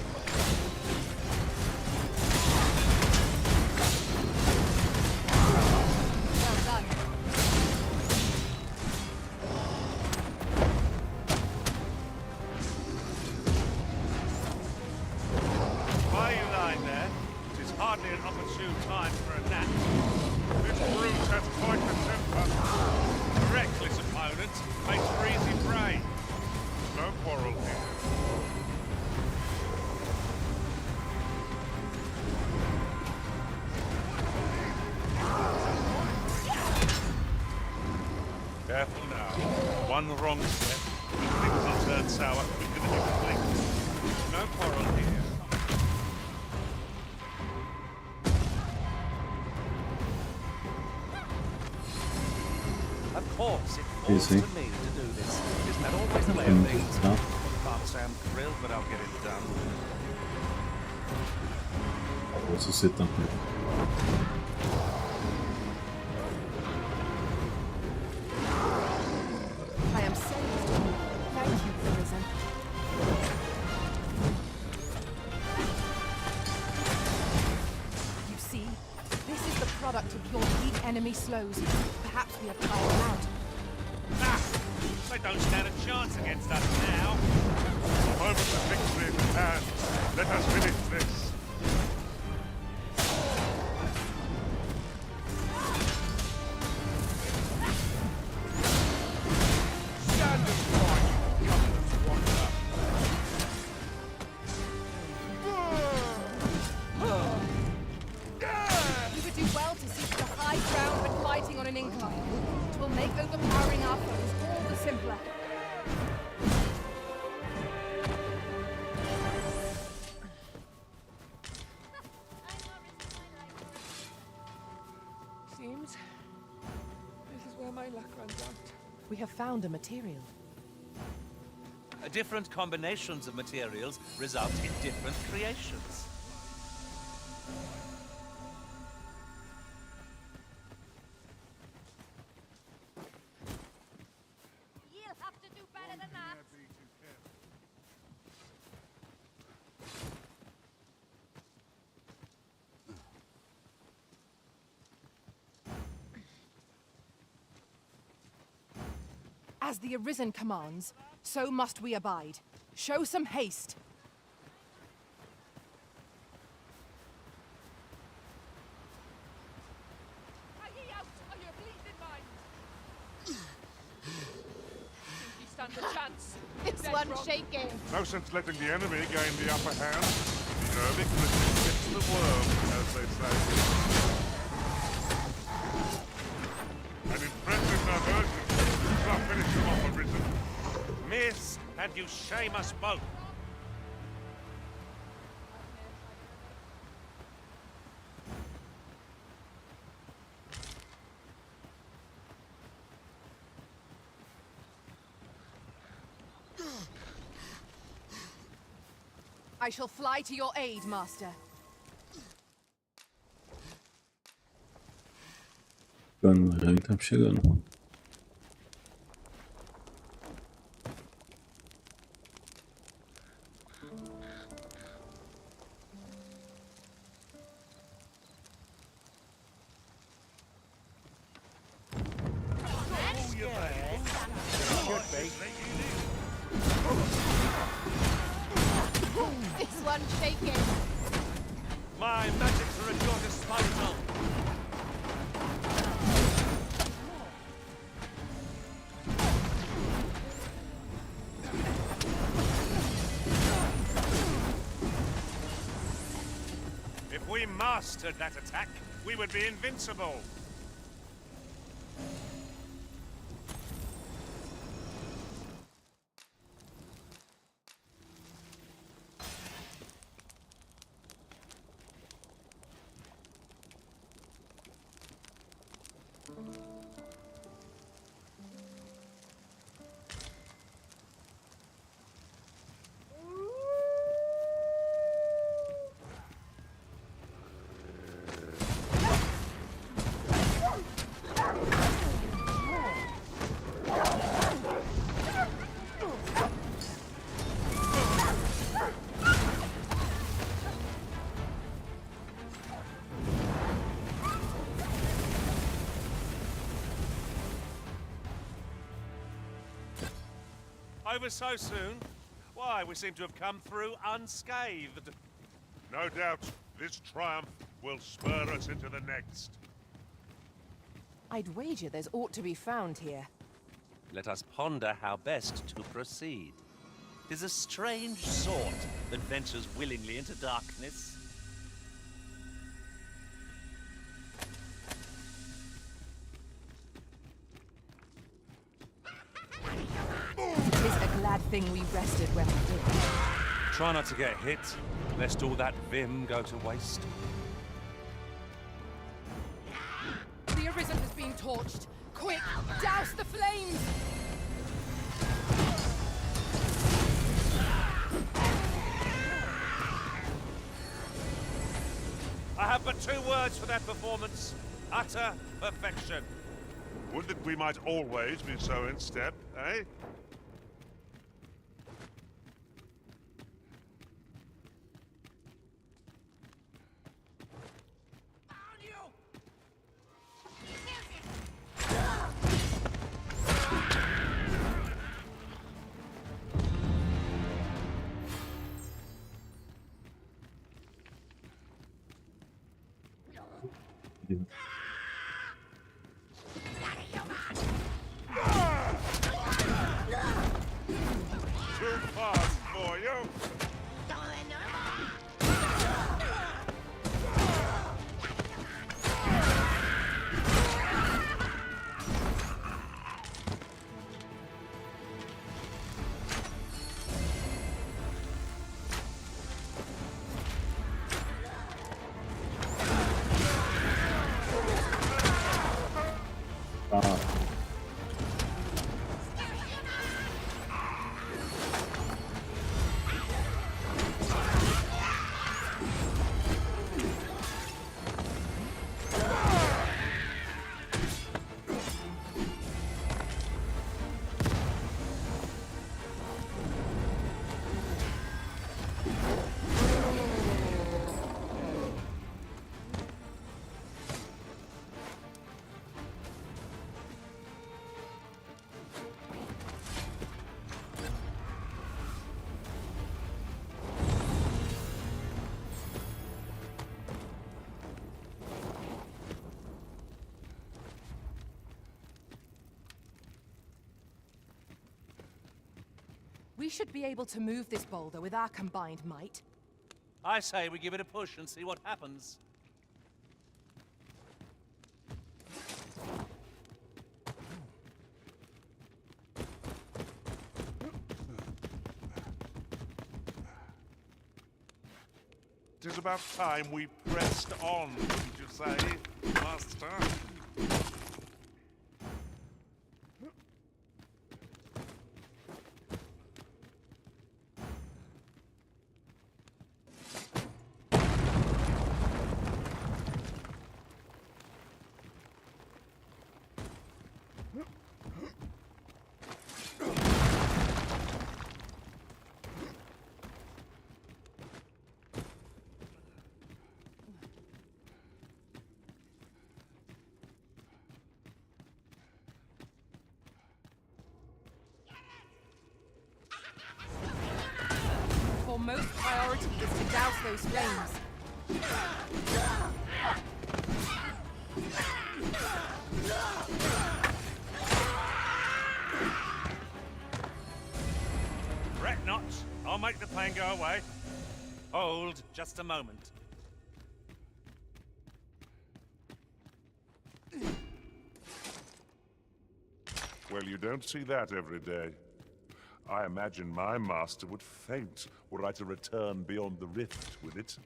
Well done. Why are you lying there? It is hardly an opportune time for a nap. This brute has quite a temper. A reckless opponent makes for easy prey. No quarrel here. Careful now. One wrong step, and things will turn sour quicker than you can blink. No quarrel here. course, it falls to me to do this. Isn't that always the way of things? Can't say I'm thrilled, but I'll get it done. Posso ser também. I am saved. Thank you, Arisen. You see, this is the product of your weak enemy slows. Perhaps we have tired them out. Ah! They don't stand a chance against us now. The moment of victory is at hand. Let us finish this. You would do well to seek the high ground when fighting on an incline. It will make overpowering our foes all the simpler. Seems this is where my luck runs out. We have found a material. Different combinations of materials result in different creations. You'll have to do better than that. As the Arisen commands, so must we abide. Show some haste. Are ye out on your bleeding mind? Think ye stand a chance? This Dead one's wrong. shaking. No sense letting the enemy gain the upper hand. The hermit gets the worm, as they say. An impressive diversion. I'll finish them off, Arisen. Miss, and you shame us both. I shall fly to your aid, Master. Chegando, já estamos chegando. This one's shaking. My magics are at your disposal. If we mastered that attack, we would be invincible. Over so soon? Why, we seem to have come through unscathed. No doubt, this triumph will spur us into the next. I'd wager there's aught to be found here. Let us ponder how best to proceed. 'Tis a strange sort that ventures willingly into darkness. Tis a glad thing we rested when we did. Try not to get hit, lest all that vim go to waste. The Arisen has been torched. Quick, douse the flames! I have but 2 words for that performance. Utter perfection. Would that we might always be so in step, eh? Too fast for you. We should be able to move this boulder with our combined might. I say we give it a push and see what happens. Tis about time we pressed on, wouldn't you say, Master? Foremost priority is to douse those flames. Fret not. I'll make the pain go away. Hold just a moment. Well, you don't see that every day. I imagine my master would faint were I to return beyond the rift with it.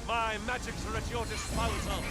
My magics are at your disposal.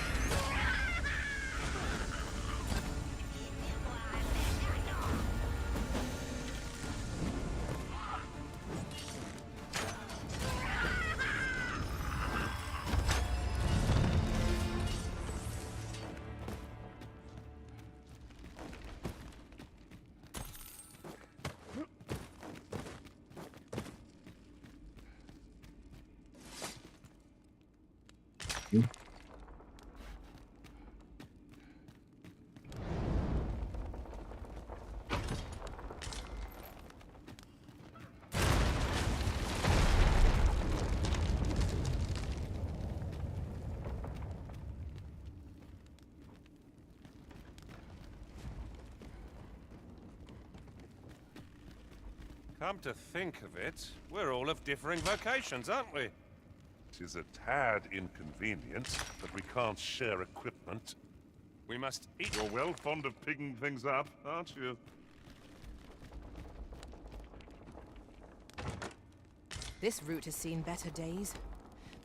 Come to think of it, we're all of differing vocations, aren't we? It is a tad inconvenient that we can't share equipment. We must eat. You're well fond of picking things up, aren't you? This route has seen better days.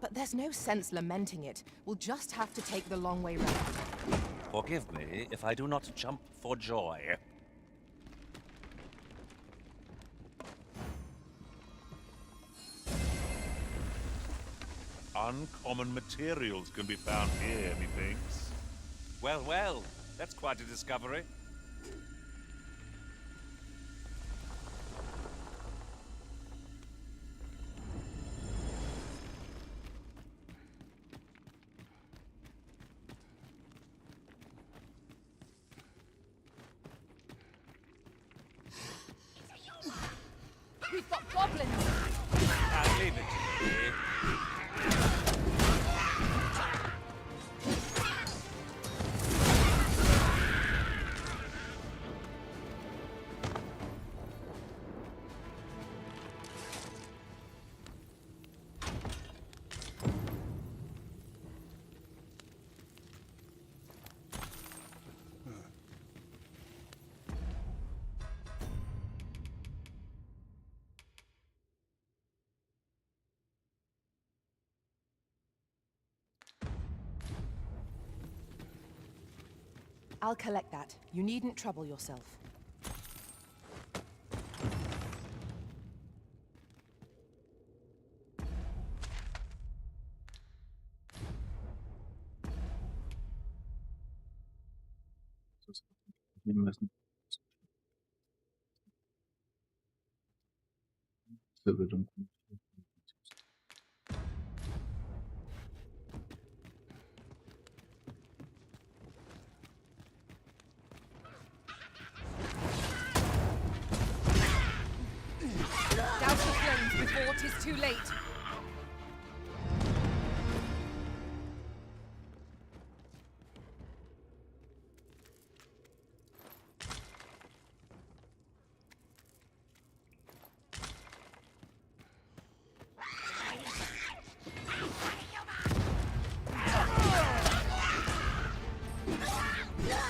But there's no sense lamenting it. We'll just have to take the long way round. Forgive me if I do not jump for joy. Uncommon materials can be found here, methinks. Well, well, that's quite a discovery. We've got goblins! I'll leave it to you. I'll collect that. You needn't trouble yourself. Douse the flames before 'tis too late.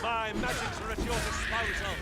My magics are at your disposal.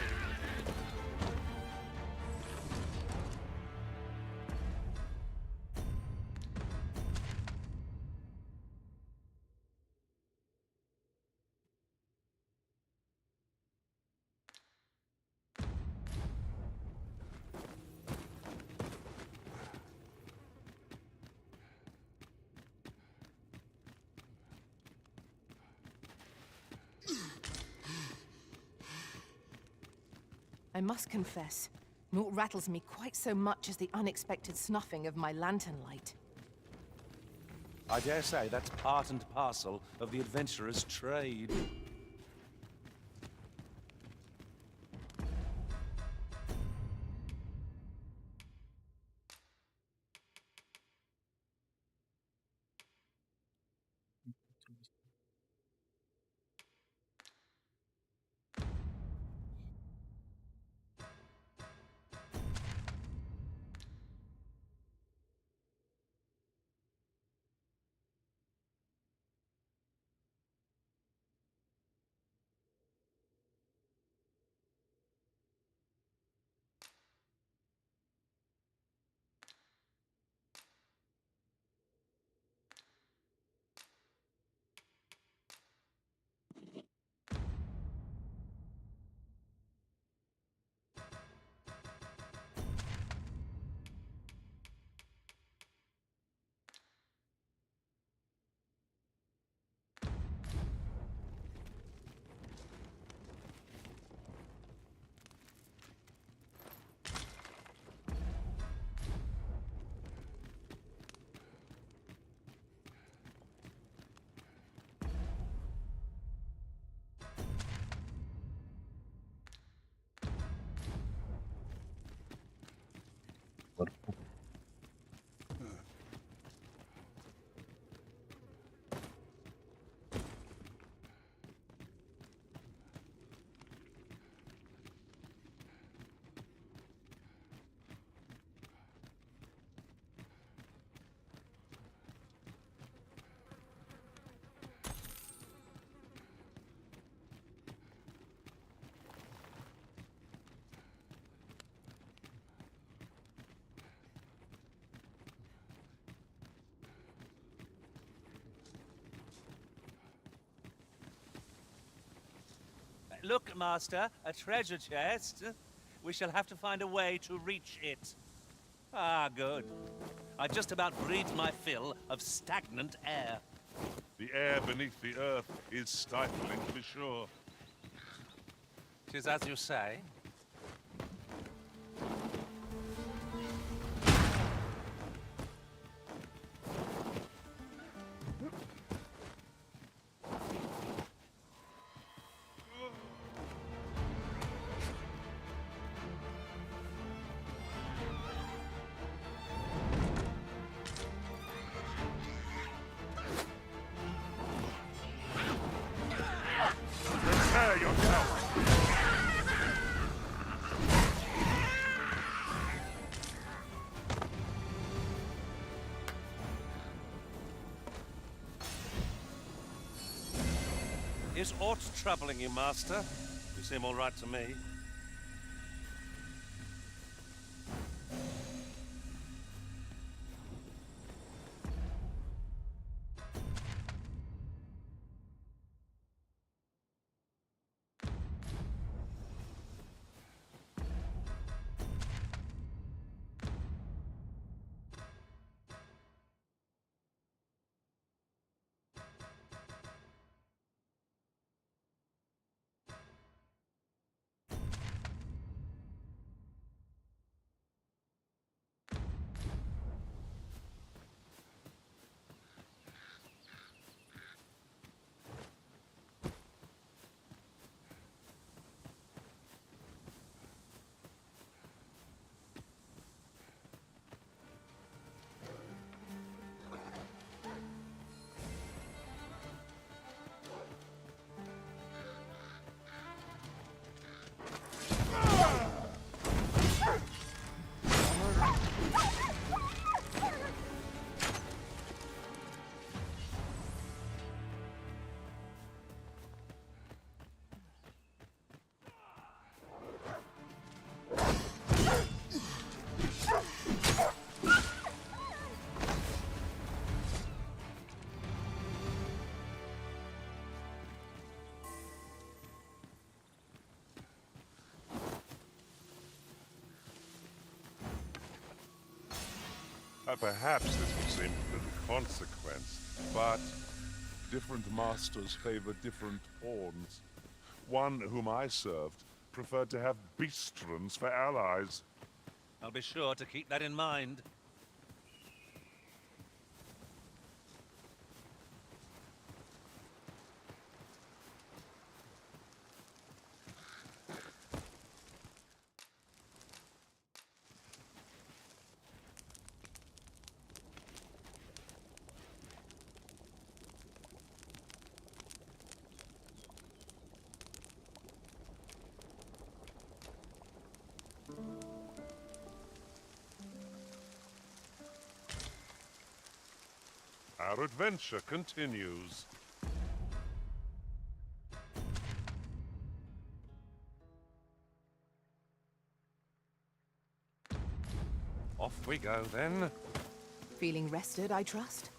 I must confess, naught rattles me quite so much as the unexpected snuffing of my lantern light. I dare say that's part and parcel of the adventurer's trade. Look, Master, a treasure chest. We shall have to find a way to reach it. Ah, good. I just about breathed my fill of stagnant air. The air beneath the earth is stifling, to be sure. 'Tis as you say. Prepare yourself! Is aught troubling you, Master? You seem all right to me. Perhaps this will seem of little consequence, but different masters favor different pawns. One whom I served preferred to have beastrons for allies. I'll be sure to keep that in mind. Our adventure continues. Off we go, then. Feeling rested, I trust?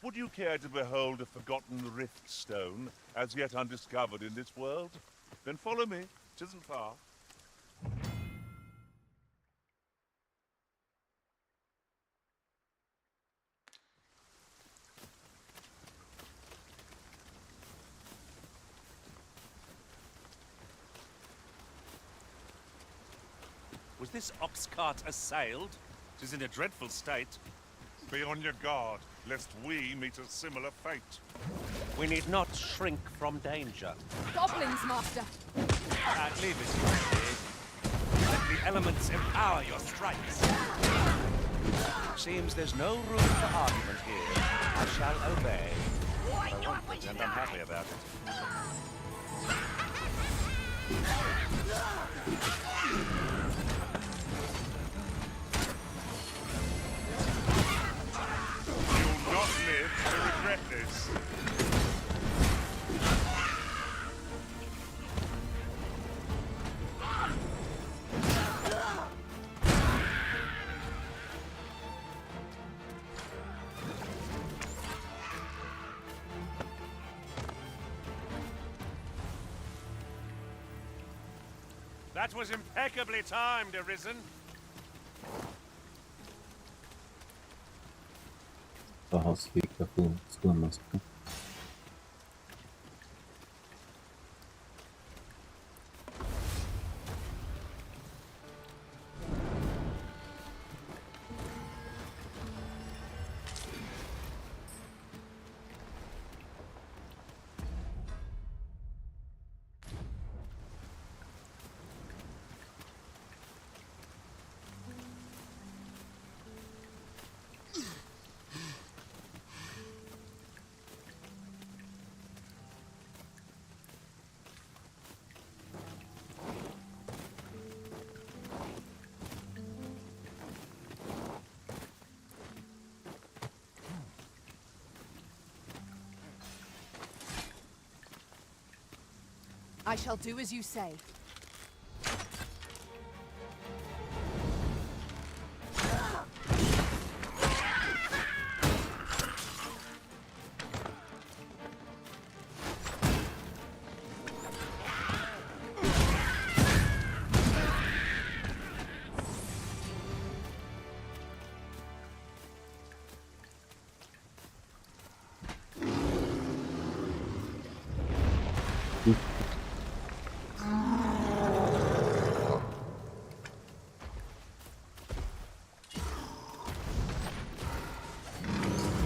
Would you care to behold a forgotten rift stone, as yet undiscovered in this world? Then follow me. 'Tisn't far. Was this ox cart assailed? 'Tis in a dreadful state. Be on your guard, lest we meet a similar fate. We need not shrink from danger. Goblins, Master! Leave it, you see. Let the elements empower your strikes. Seems there's no room for argument here. I shall obey. I won't, and I'm happy about it. You'll not live to regret this. That was impeccably timed, Arisen. خلاص فيك أخو سكون مسكون. I shall do as you say.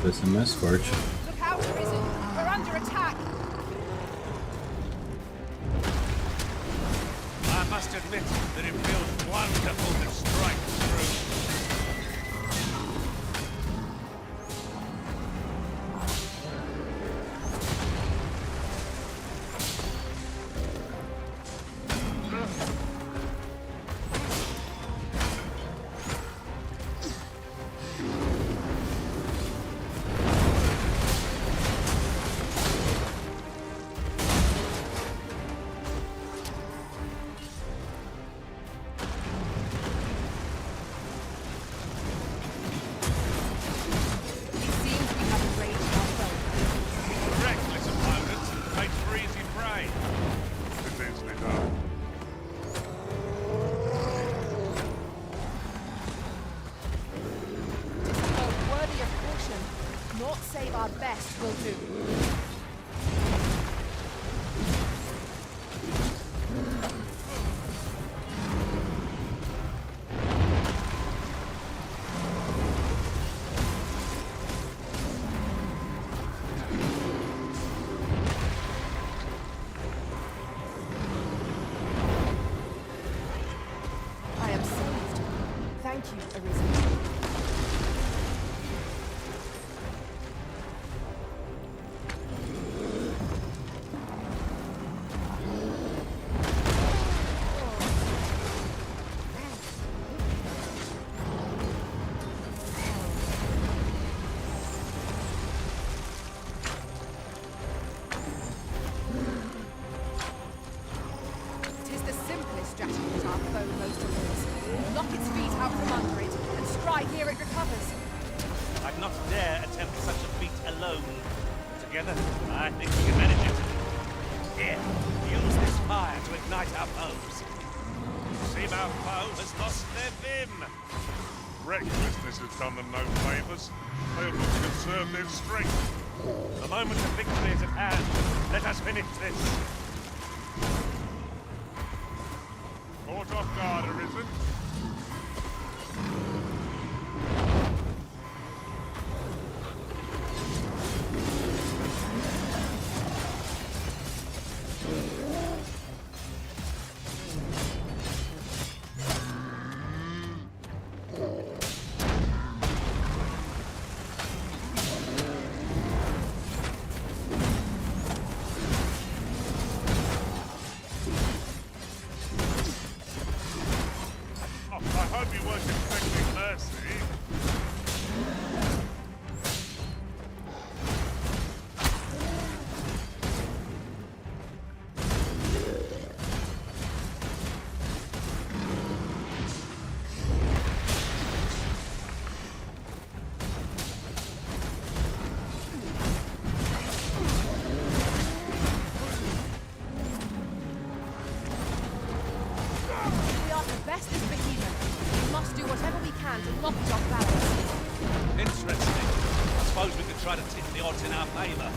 Esse é mais forte. Look out, Arisen! We're under attack! I must admit that it feels wonderful to strike through. Thank you, Arisen. Tis the simplest strategy that our foe most avoids. Knock its feet out from under it, and strike ere it recovers. I'd not dare attempt such a feat alone. Together, I think we can manage it. Here, use this fire to ignite our foes. Seem our foe has lost their vim. Recklessness has done them no favours. They have not conserved their strength. The moment of victory is at hand. Let us finish this. Caught off guard, Arisen. weren't expecting mercy. We are the best as behemoth. We must do whatever we can to knock it off balance. Interesting. I suppose we could try to tip the odds in our favour.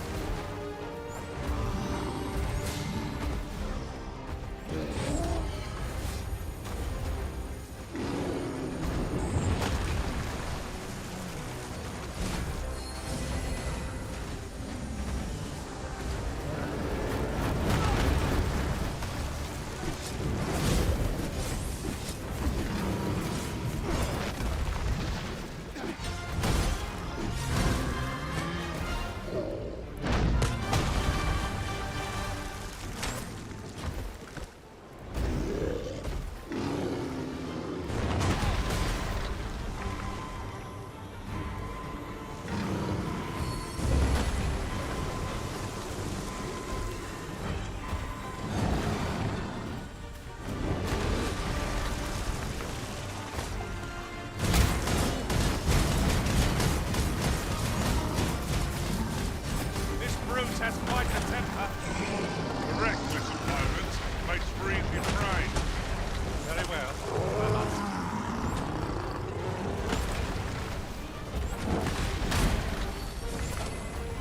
This brute has quite a temper. The reckless opponent makes for easy prey. Very well.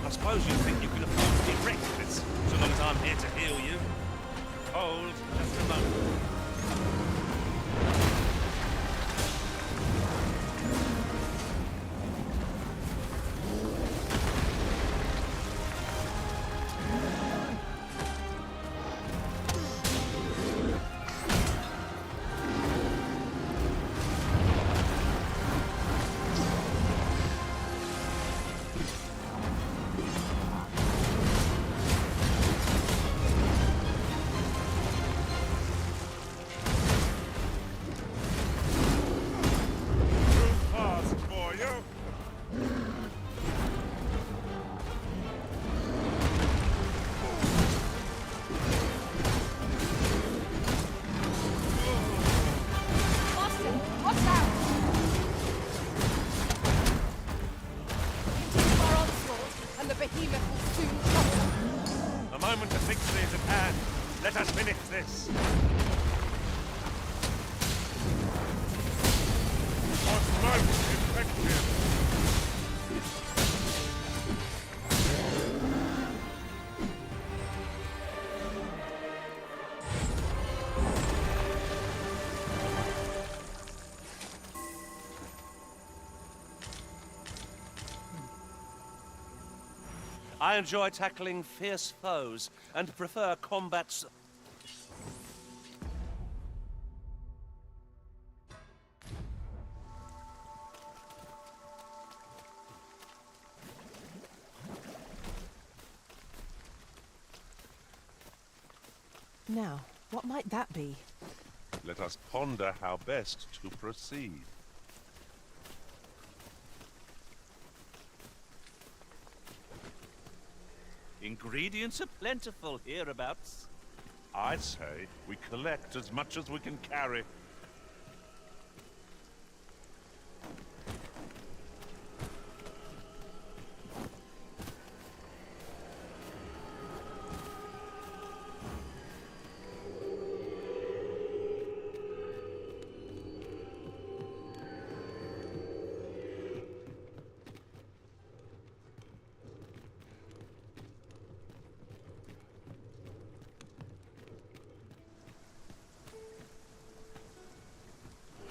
I suppose you think you can afford to be reckless, so long as I'm here to heal you. Hold just a moment. Fast for you. Austin, watch out! Continue our onslaught, and the behemoth will soon topple. The moment of victory is at hand. Let us finish this. Was most effective. I enjoy tackling fierce foes and prefer combats. Now, what might that be? Let us ponder how best to proceed. Ingredients are plentiful hereabouts. I'd say we collect as much as we can carry.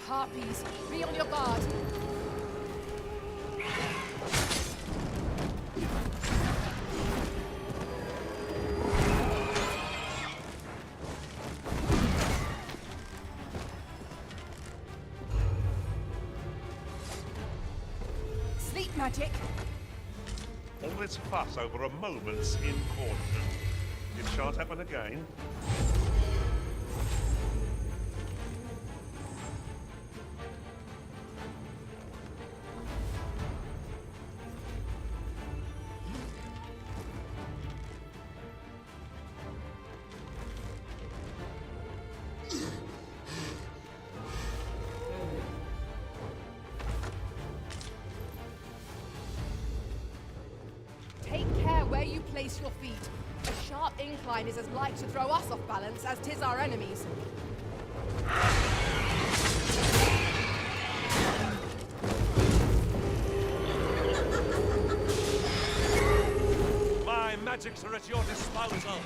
Harpies, be on your guard. Sleep magic. All this fuss over a moment's incaution. It shan't happen again. where you place your feet. A sharp incline is as like to throw us off balance as 'tis our enemies. My magics are at your disposal.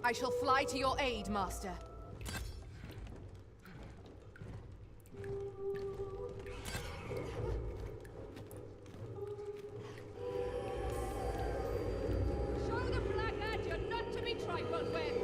I shall fly to your aid, Master. Show the blackguard you're not to be trifled with.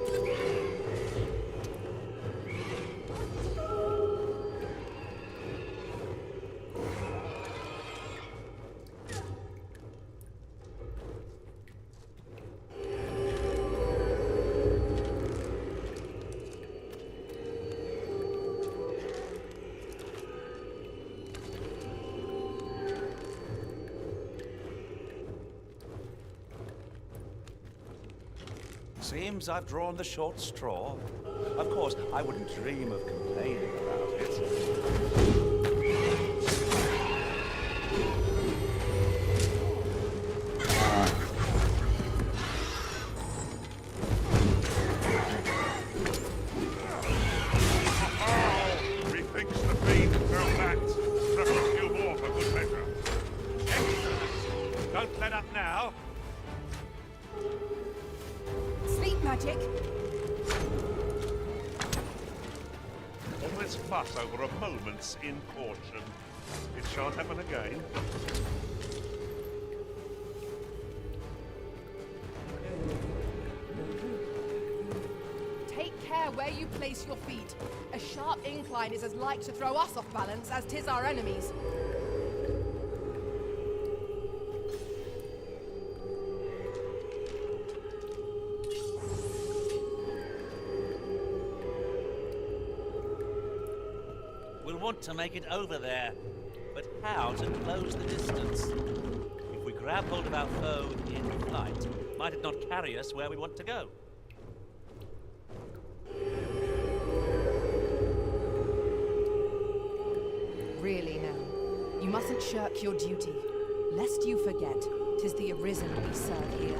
Seems I've drawn the short straw. Of course, I wouldn't dream of complaining about it. Rethinks the beat, throw back. Struck a few more for good measure. Excellent. Don't let up now. Sleep magic. All this fuss over a moment's incaution. It shan't happen again. Take care where you place your feet. A sharp incline is as like to throw us off balance as 'tis our enemies. We'll want to make it over there, but how to close the distance? If we grab hold of our foe in flight, might it not carry us where we want to go? Really now, you mustn't shirk your duty, lest you forget 'tis the Arisen we serve here.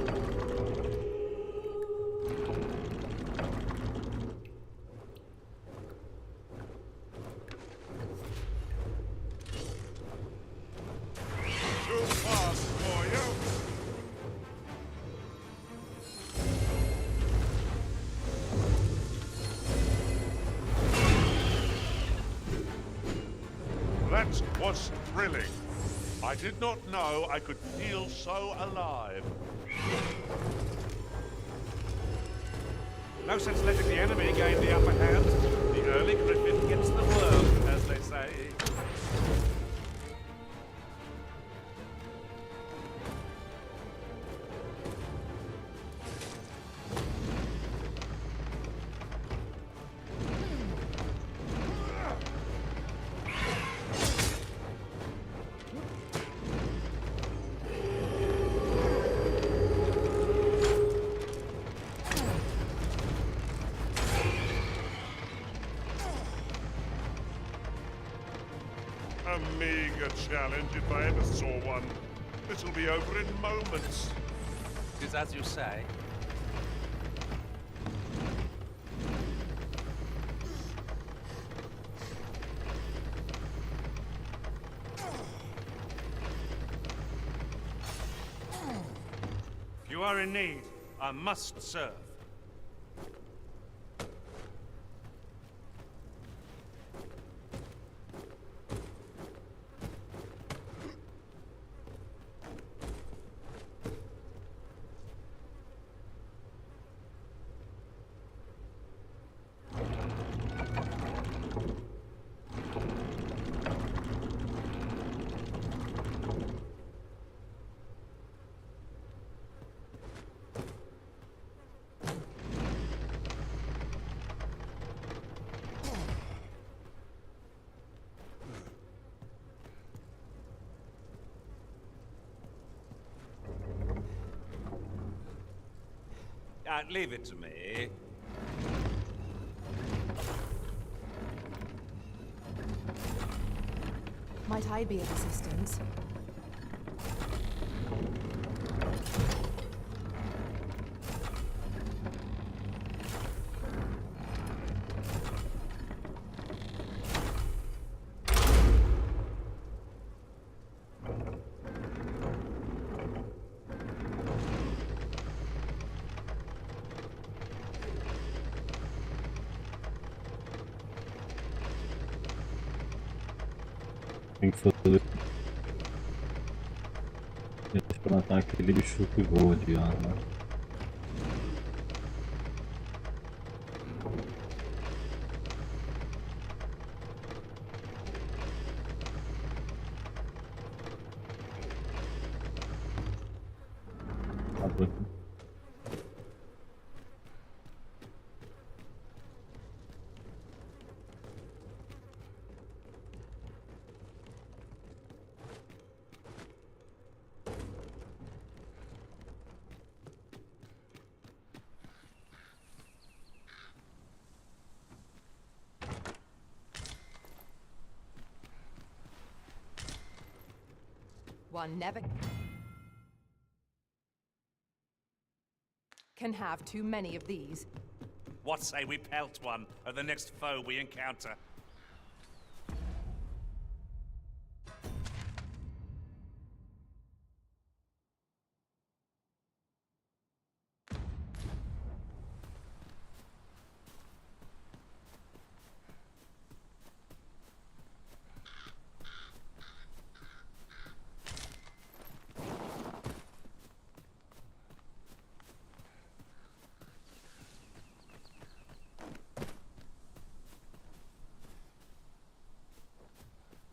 That was thrilling. I did not know I could feel so alive. No sense letting the enemy gain the upper hand. The early griffin gets the worm, as they say. A meager challenge if I ever saw one. This'll be over in moments. It is as you say. If you are in need, I must serve. Leave it to me. Might I be of assistance? Tem que fazer. Deixa pra matar aquele bicho que voa de arma. One never can have too many of these. What say we pelt one at the next foe we encounter?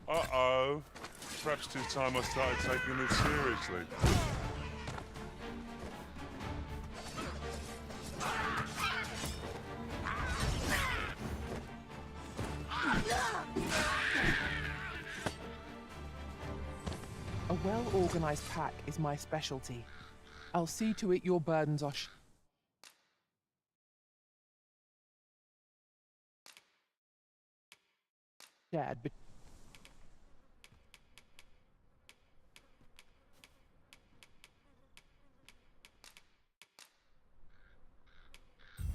Uh-oh. Perhaps 'tis time I started taking this seriously. A well-organized pack is my specialty. I'll see to it your burdens are shared.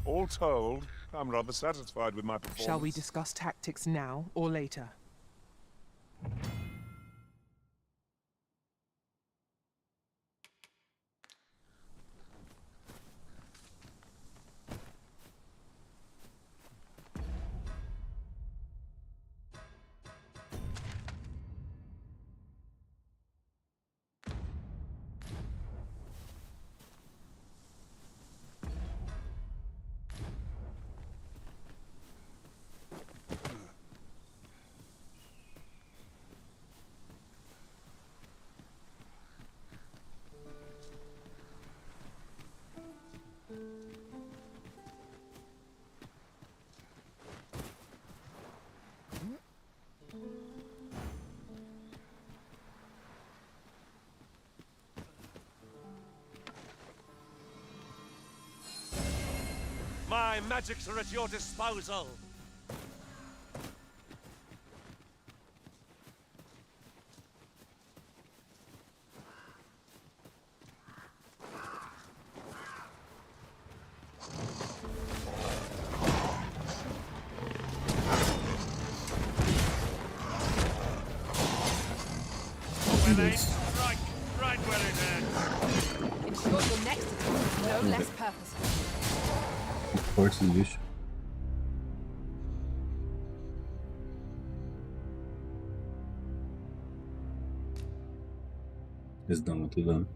All told, I'm rather satisfied with my performance. Shall we discuss tactics now or later? My magics are at your disposal. When they strike right where it hurts. Ensure your next attack is no less purposeful. Força do bicho. Eles dão muito dano.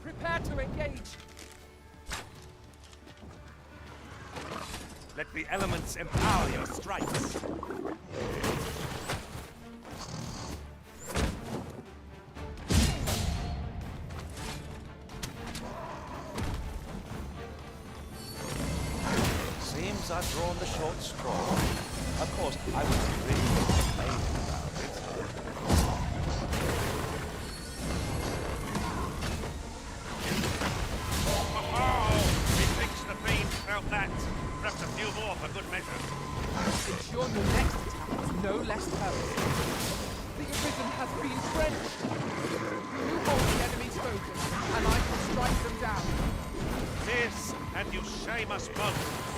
Prepare to engage! Let the elements empower your strikes. drawn the short straw. Of course, I was really complaining about it. Methinks the fiend felt that. Perhaps a few more for good measure. Ensure your next attack is no less powerful. The Arisen has been drenched. You hold the enemy's focus, and I can strike them down. This, and you shame us both.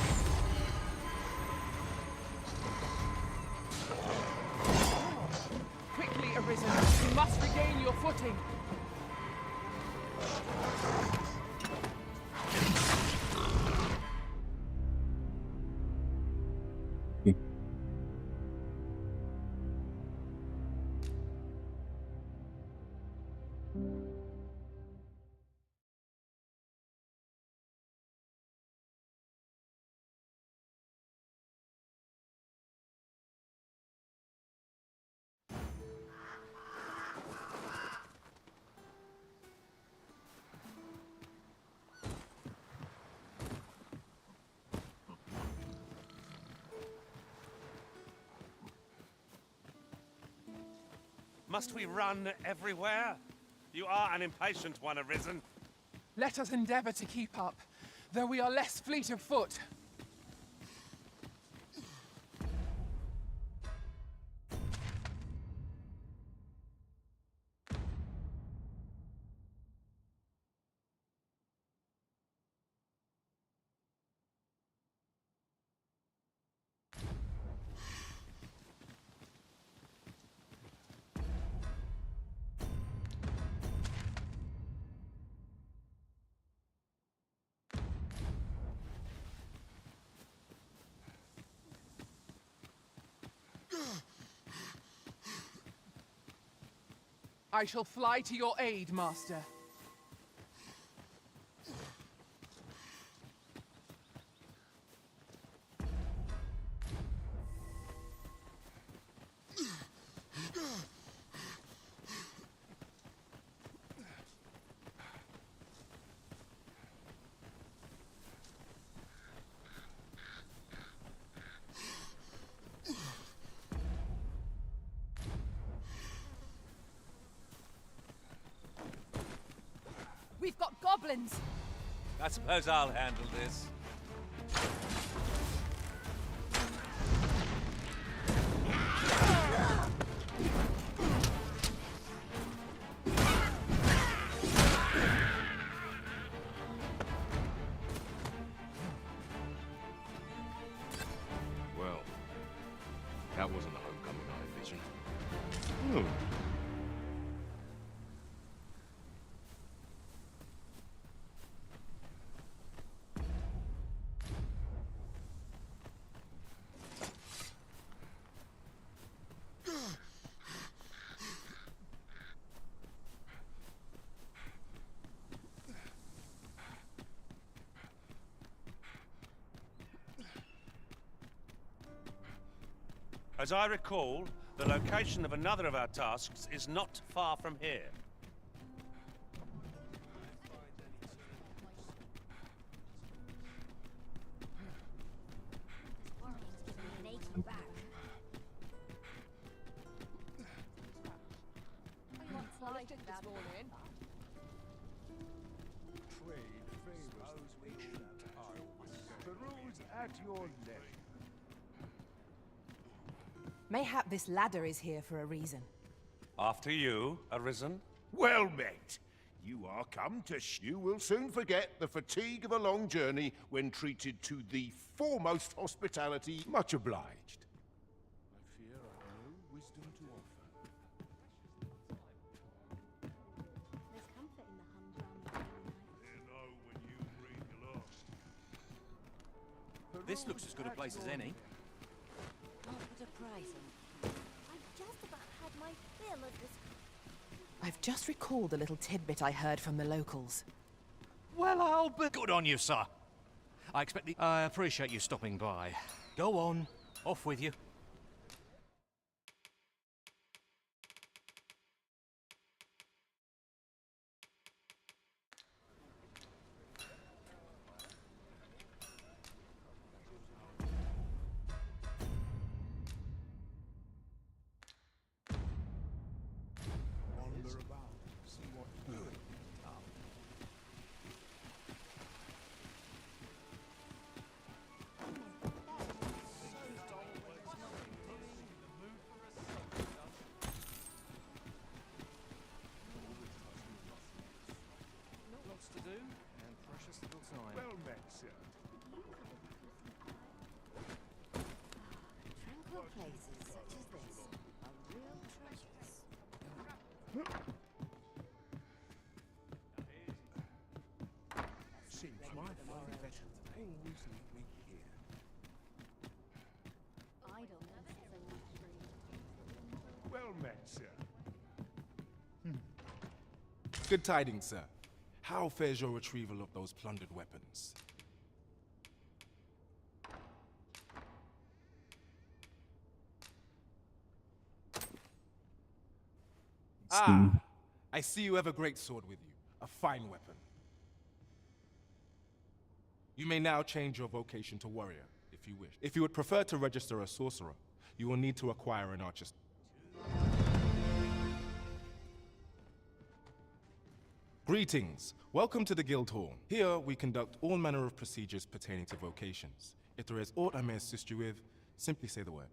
Quickly, Arisen. You must regain your footing. Must we run everywhere? You are an impatient one, Arisen. Let us endeavor to keep up, though we are less fleet of foot. I shall fly to your aid, Master. We've got goblins! I suppose I'll handle this. Well, that wasn't the homecoming I envisioned. As I recall, the location of another of our tasks is not far from here. Peruse at your leisure. Mayhap this ladder is here for a reason. After you, Arisen. Well met. You are come to you will soon forget the fatigue of a long journey when treated to the foremost hospitality. Much obliged. I fear I have no wisdom to offer. There's comfort in the humdrum. This looks as good a place as any. Not surprising. I've just about had my fill of this. I've just recalled a little tidbit I heard from the locals. Well, I'll be good on you, sir. I appreciate you stopping by. Go on, off with you. places such as this are real treasures. Seems my fine veterans always leave me here. Idleness is a luxury. Well met, sir. Good tidings, sir. How fares your retrieval of those plundered weapons? Ah, I see you have a great sword with you. A fine weapon. You may now change your vocation to warrior, if you wish. If you would prefer to register a sorcerer, you will need to acquire an archer's... Greetings. Welcome to the Guild Hall. Here, we conduct all manner of procedures pertaining to vocations. If there is aught I may assist you with, simply say the word.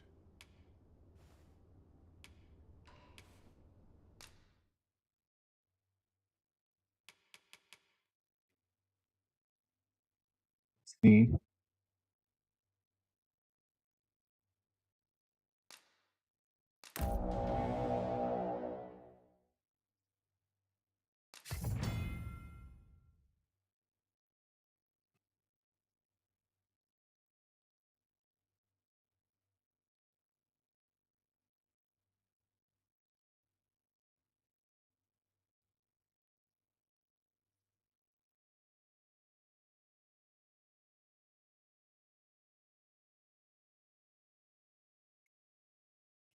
Sim.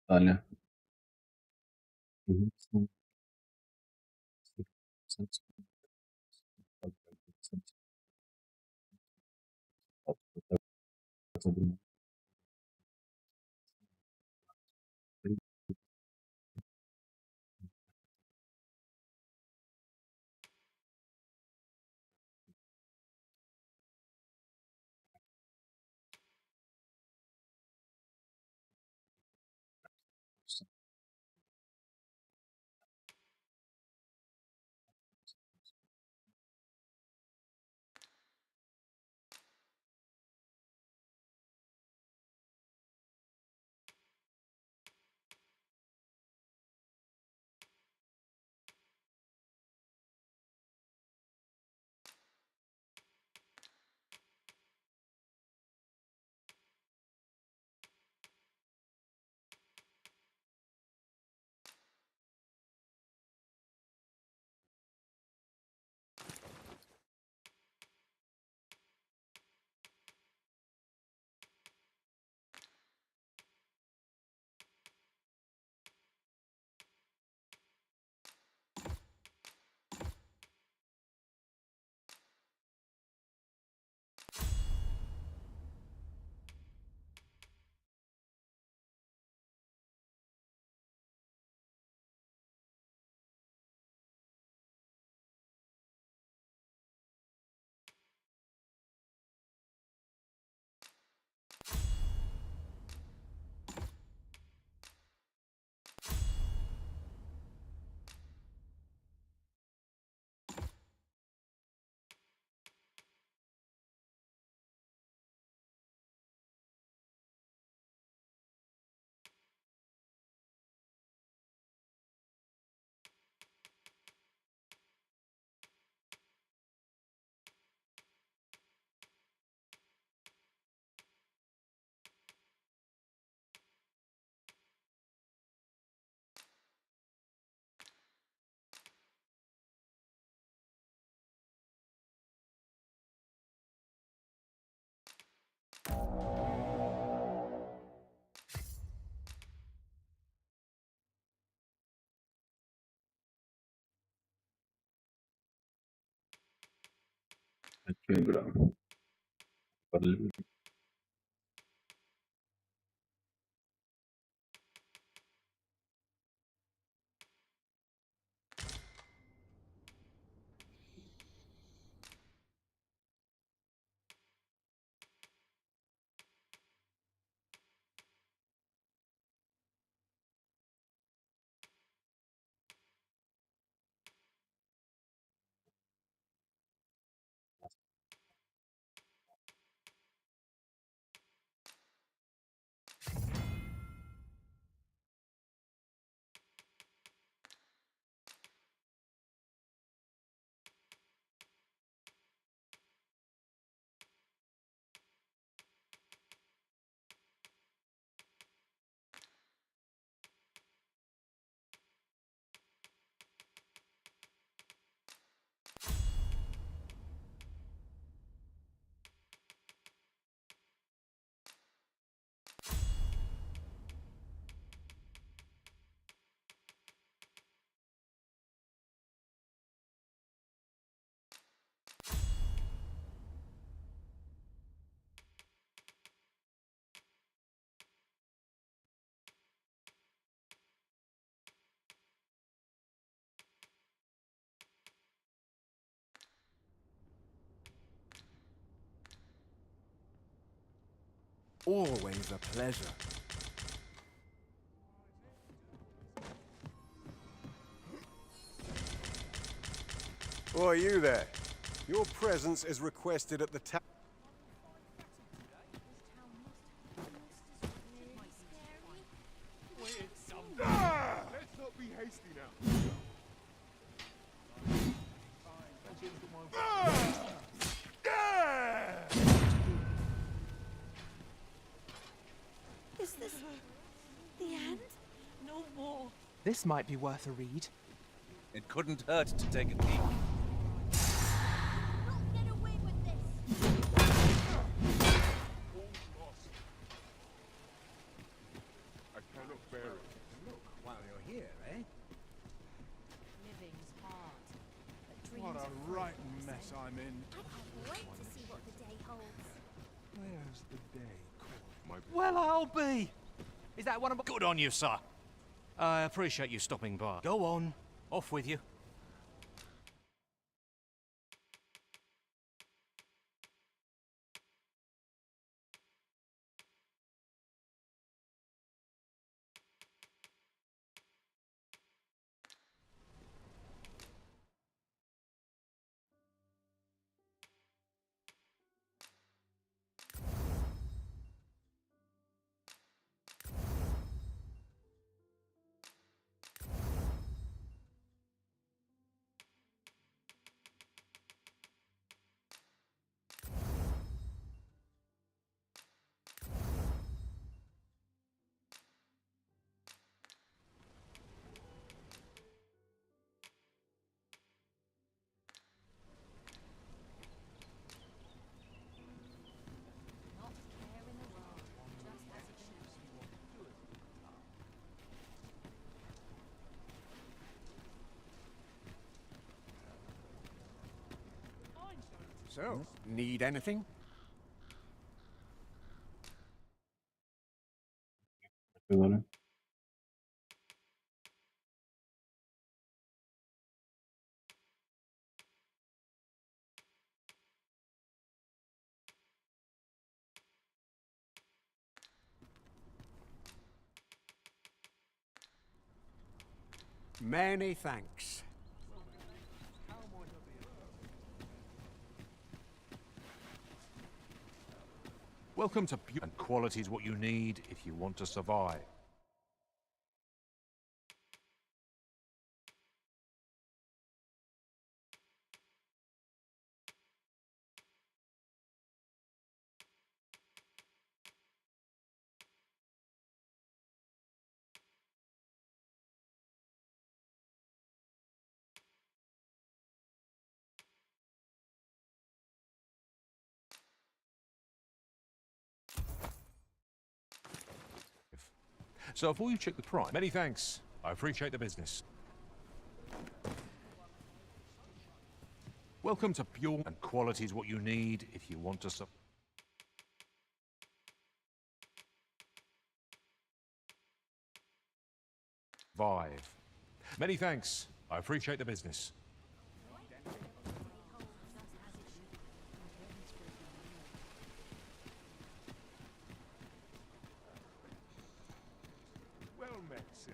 Olha. Lembrar. Valeu. always a pleasure. Oi, you there. Your presence is requested at the town. Let's not be hasty now. Is this the end? No more. This might be worth a read. It couldn't hurt to take a peek. I cannot bear it. Look while you're here, eh? Living's hard. But What dreams a are right free, mess I'm in. I can't wait to see what the day holds. Where's the day called? Well, I'll be. Is that one of... Good on you, sir. I appreciate you stopping by. Go on. Off with you. not a care in the world, just as it should. So, need anything? Agora. Many thanks. Welcome to and quality is what you need if you want to survive. So before you check the price, many thanks. I appreciate the business. Welcome to pure and quality is what you need if you want to survive. Many thanks. I appreciate the business. Well met, sir.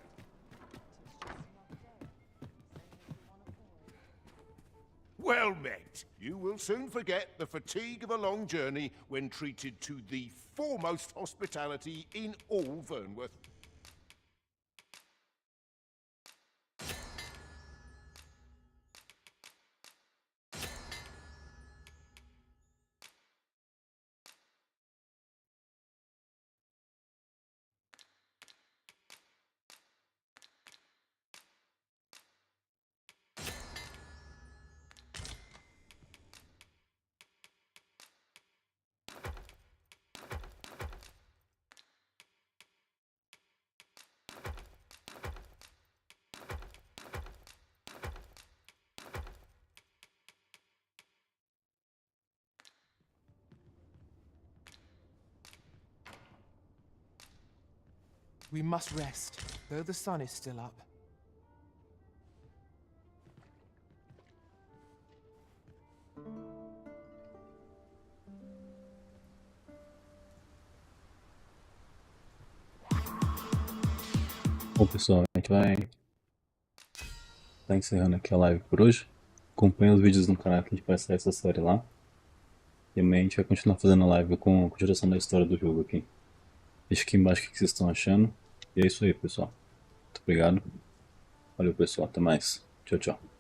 Well met. You will soon forget the fatigue of a long journey when treated to the foremost hospitality in all Vernworth. We must rest, though the sun is still up. Bom pessoal, a gente vai tá encerrando aqui a live por hoje. Acompanhe os vídeos no canal que a gente vai sair essa série lá. E amanhã a gente vai continuar fazendo live com a continuação da história do jogo aqui. Deixa aqui embaixo o que vocês estão achando. E é isso aí, pessoal. Muito obrigado. Valeu, pessoal. Até mais. Tchau, tchau.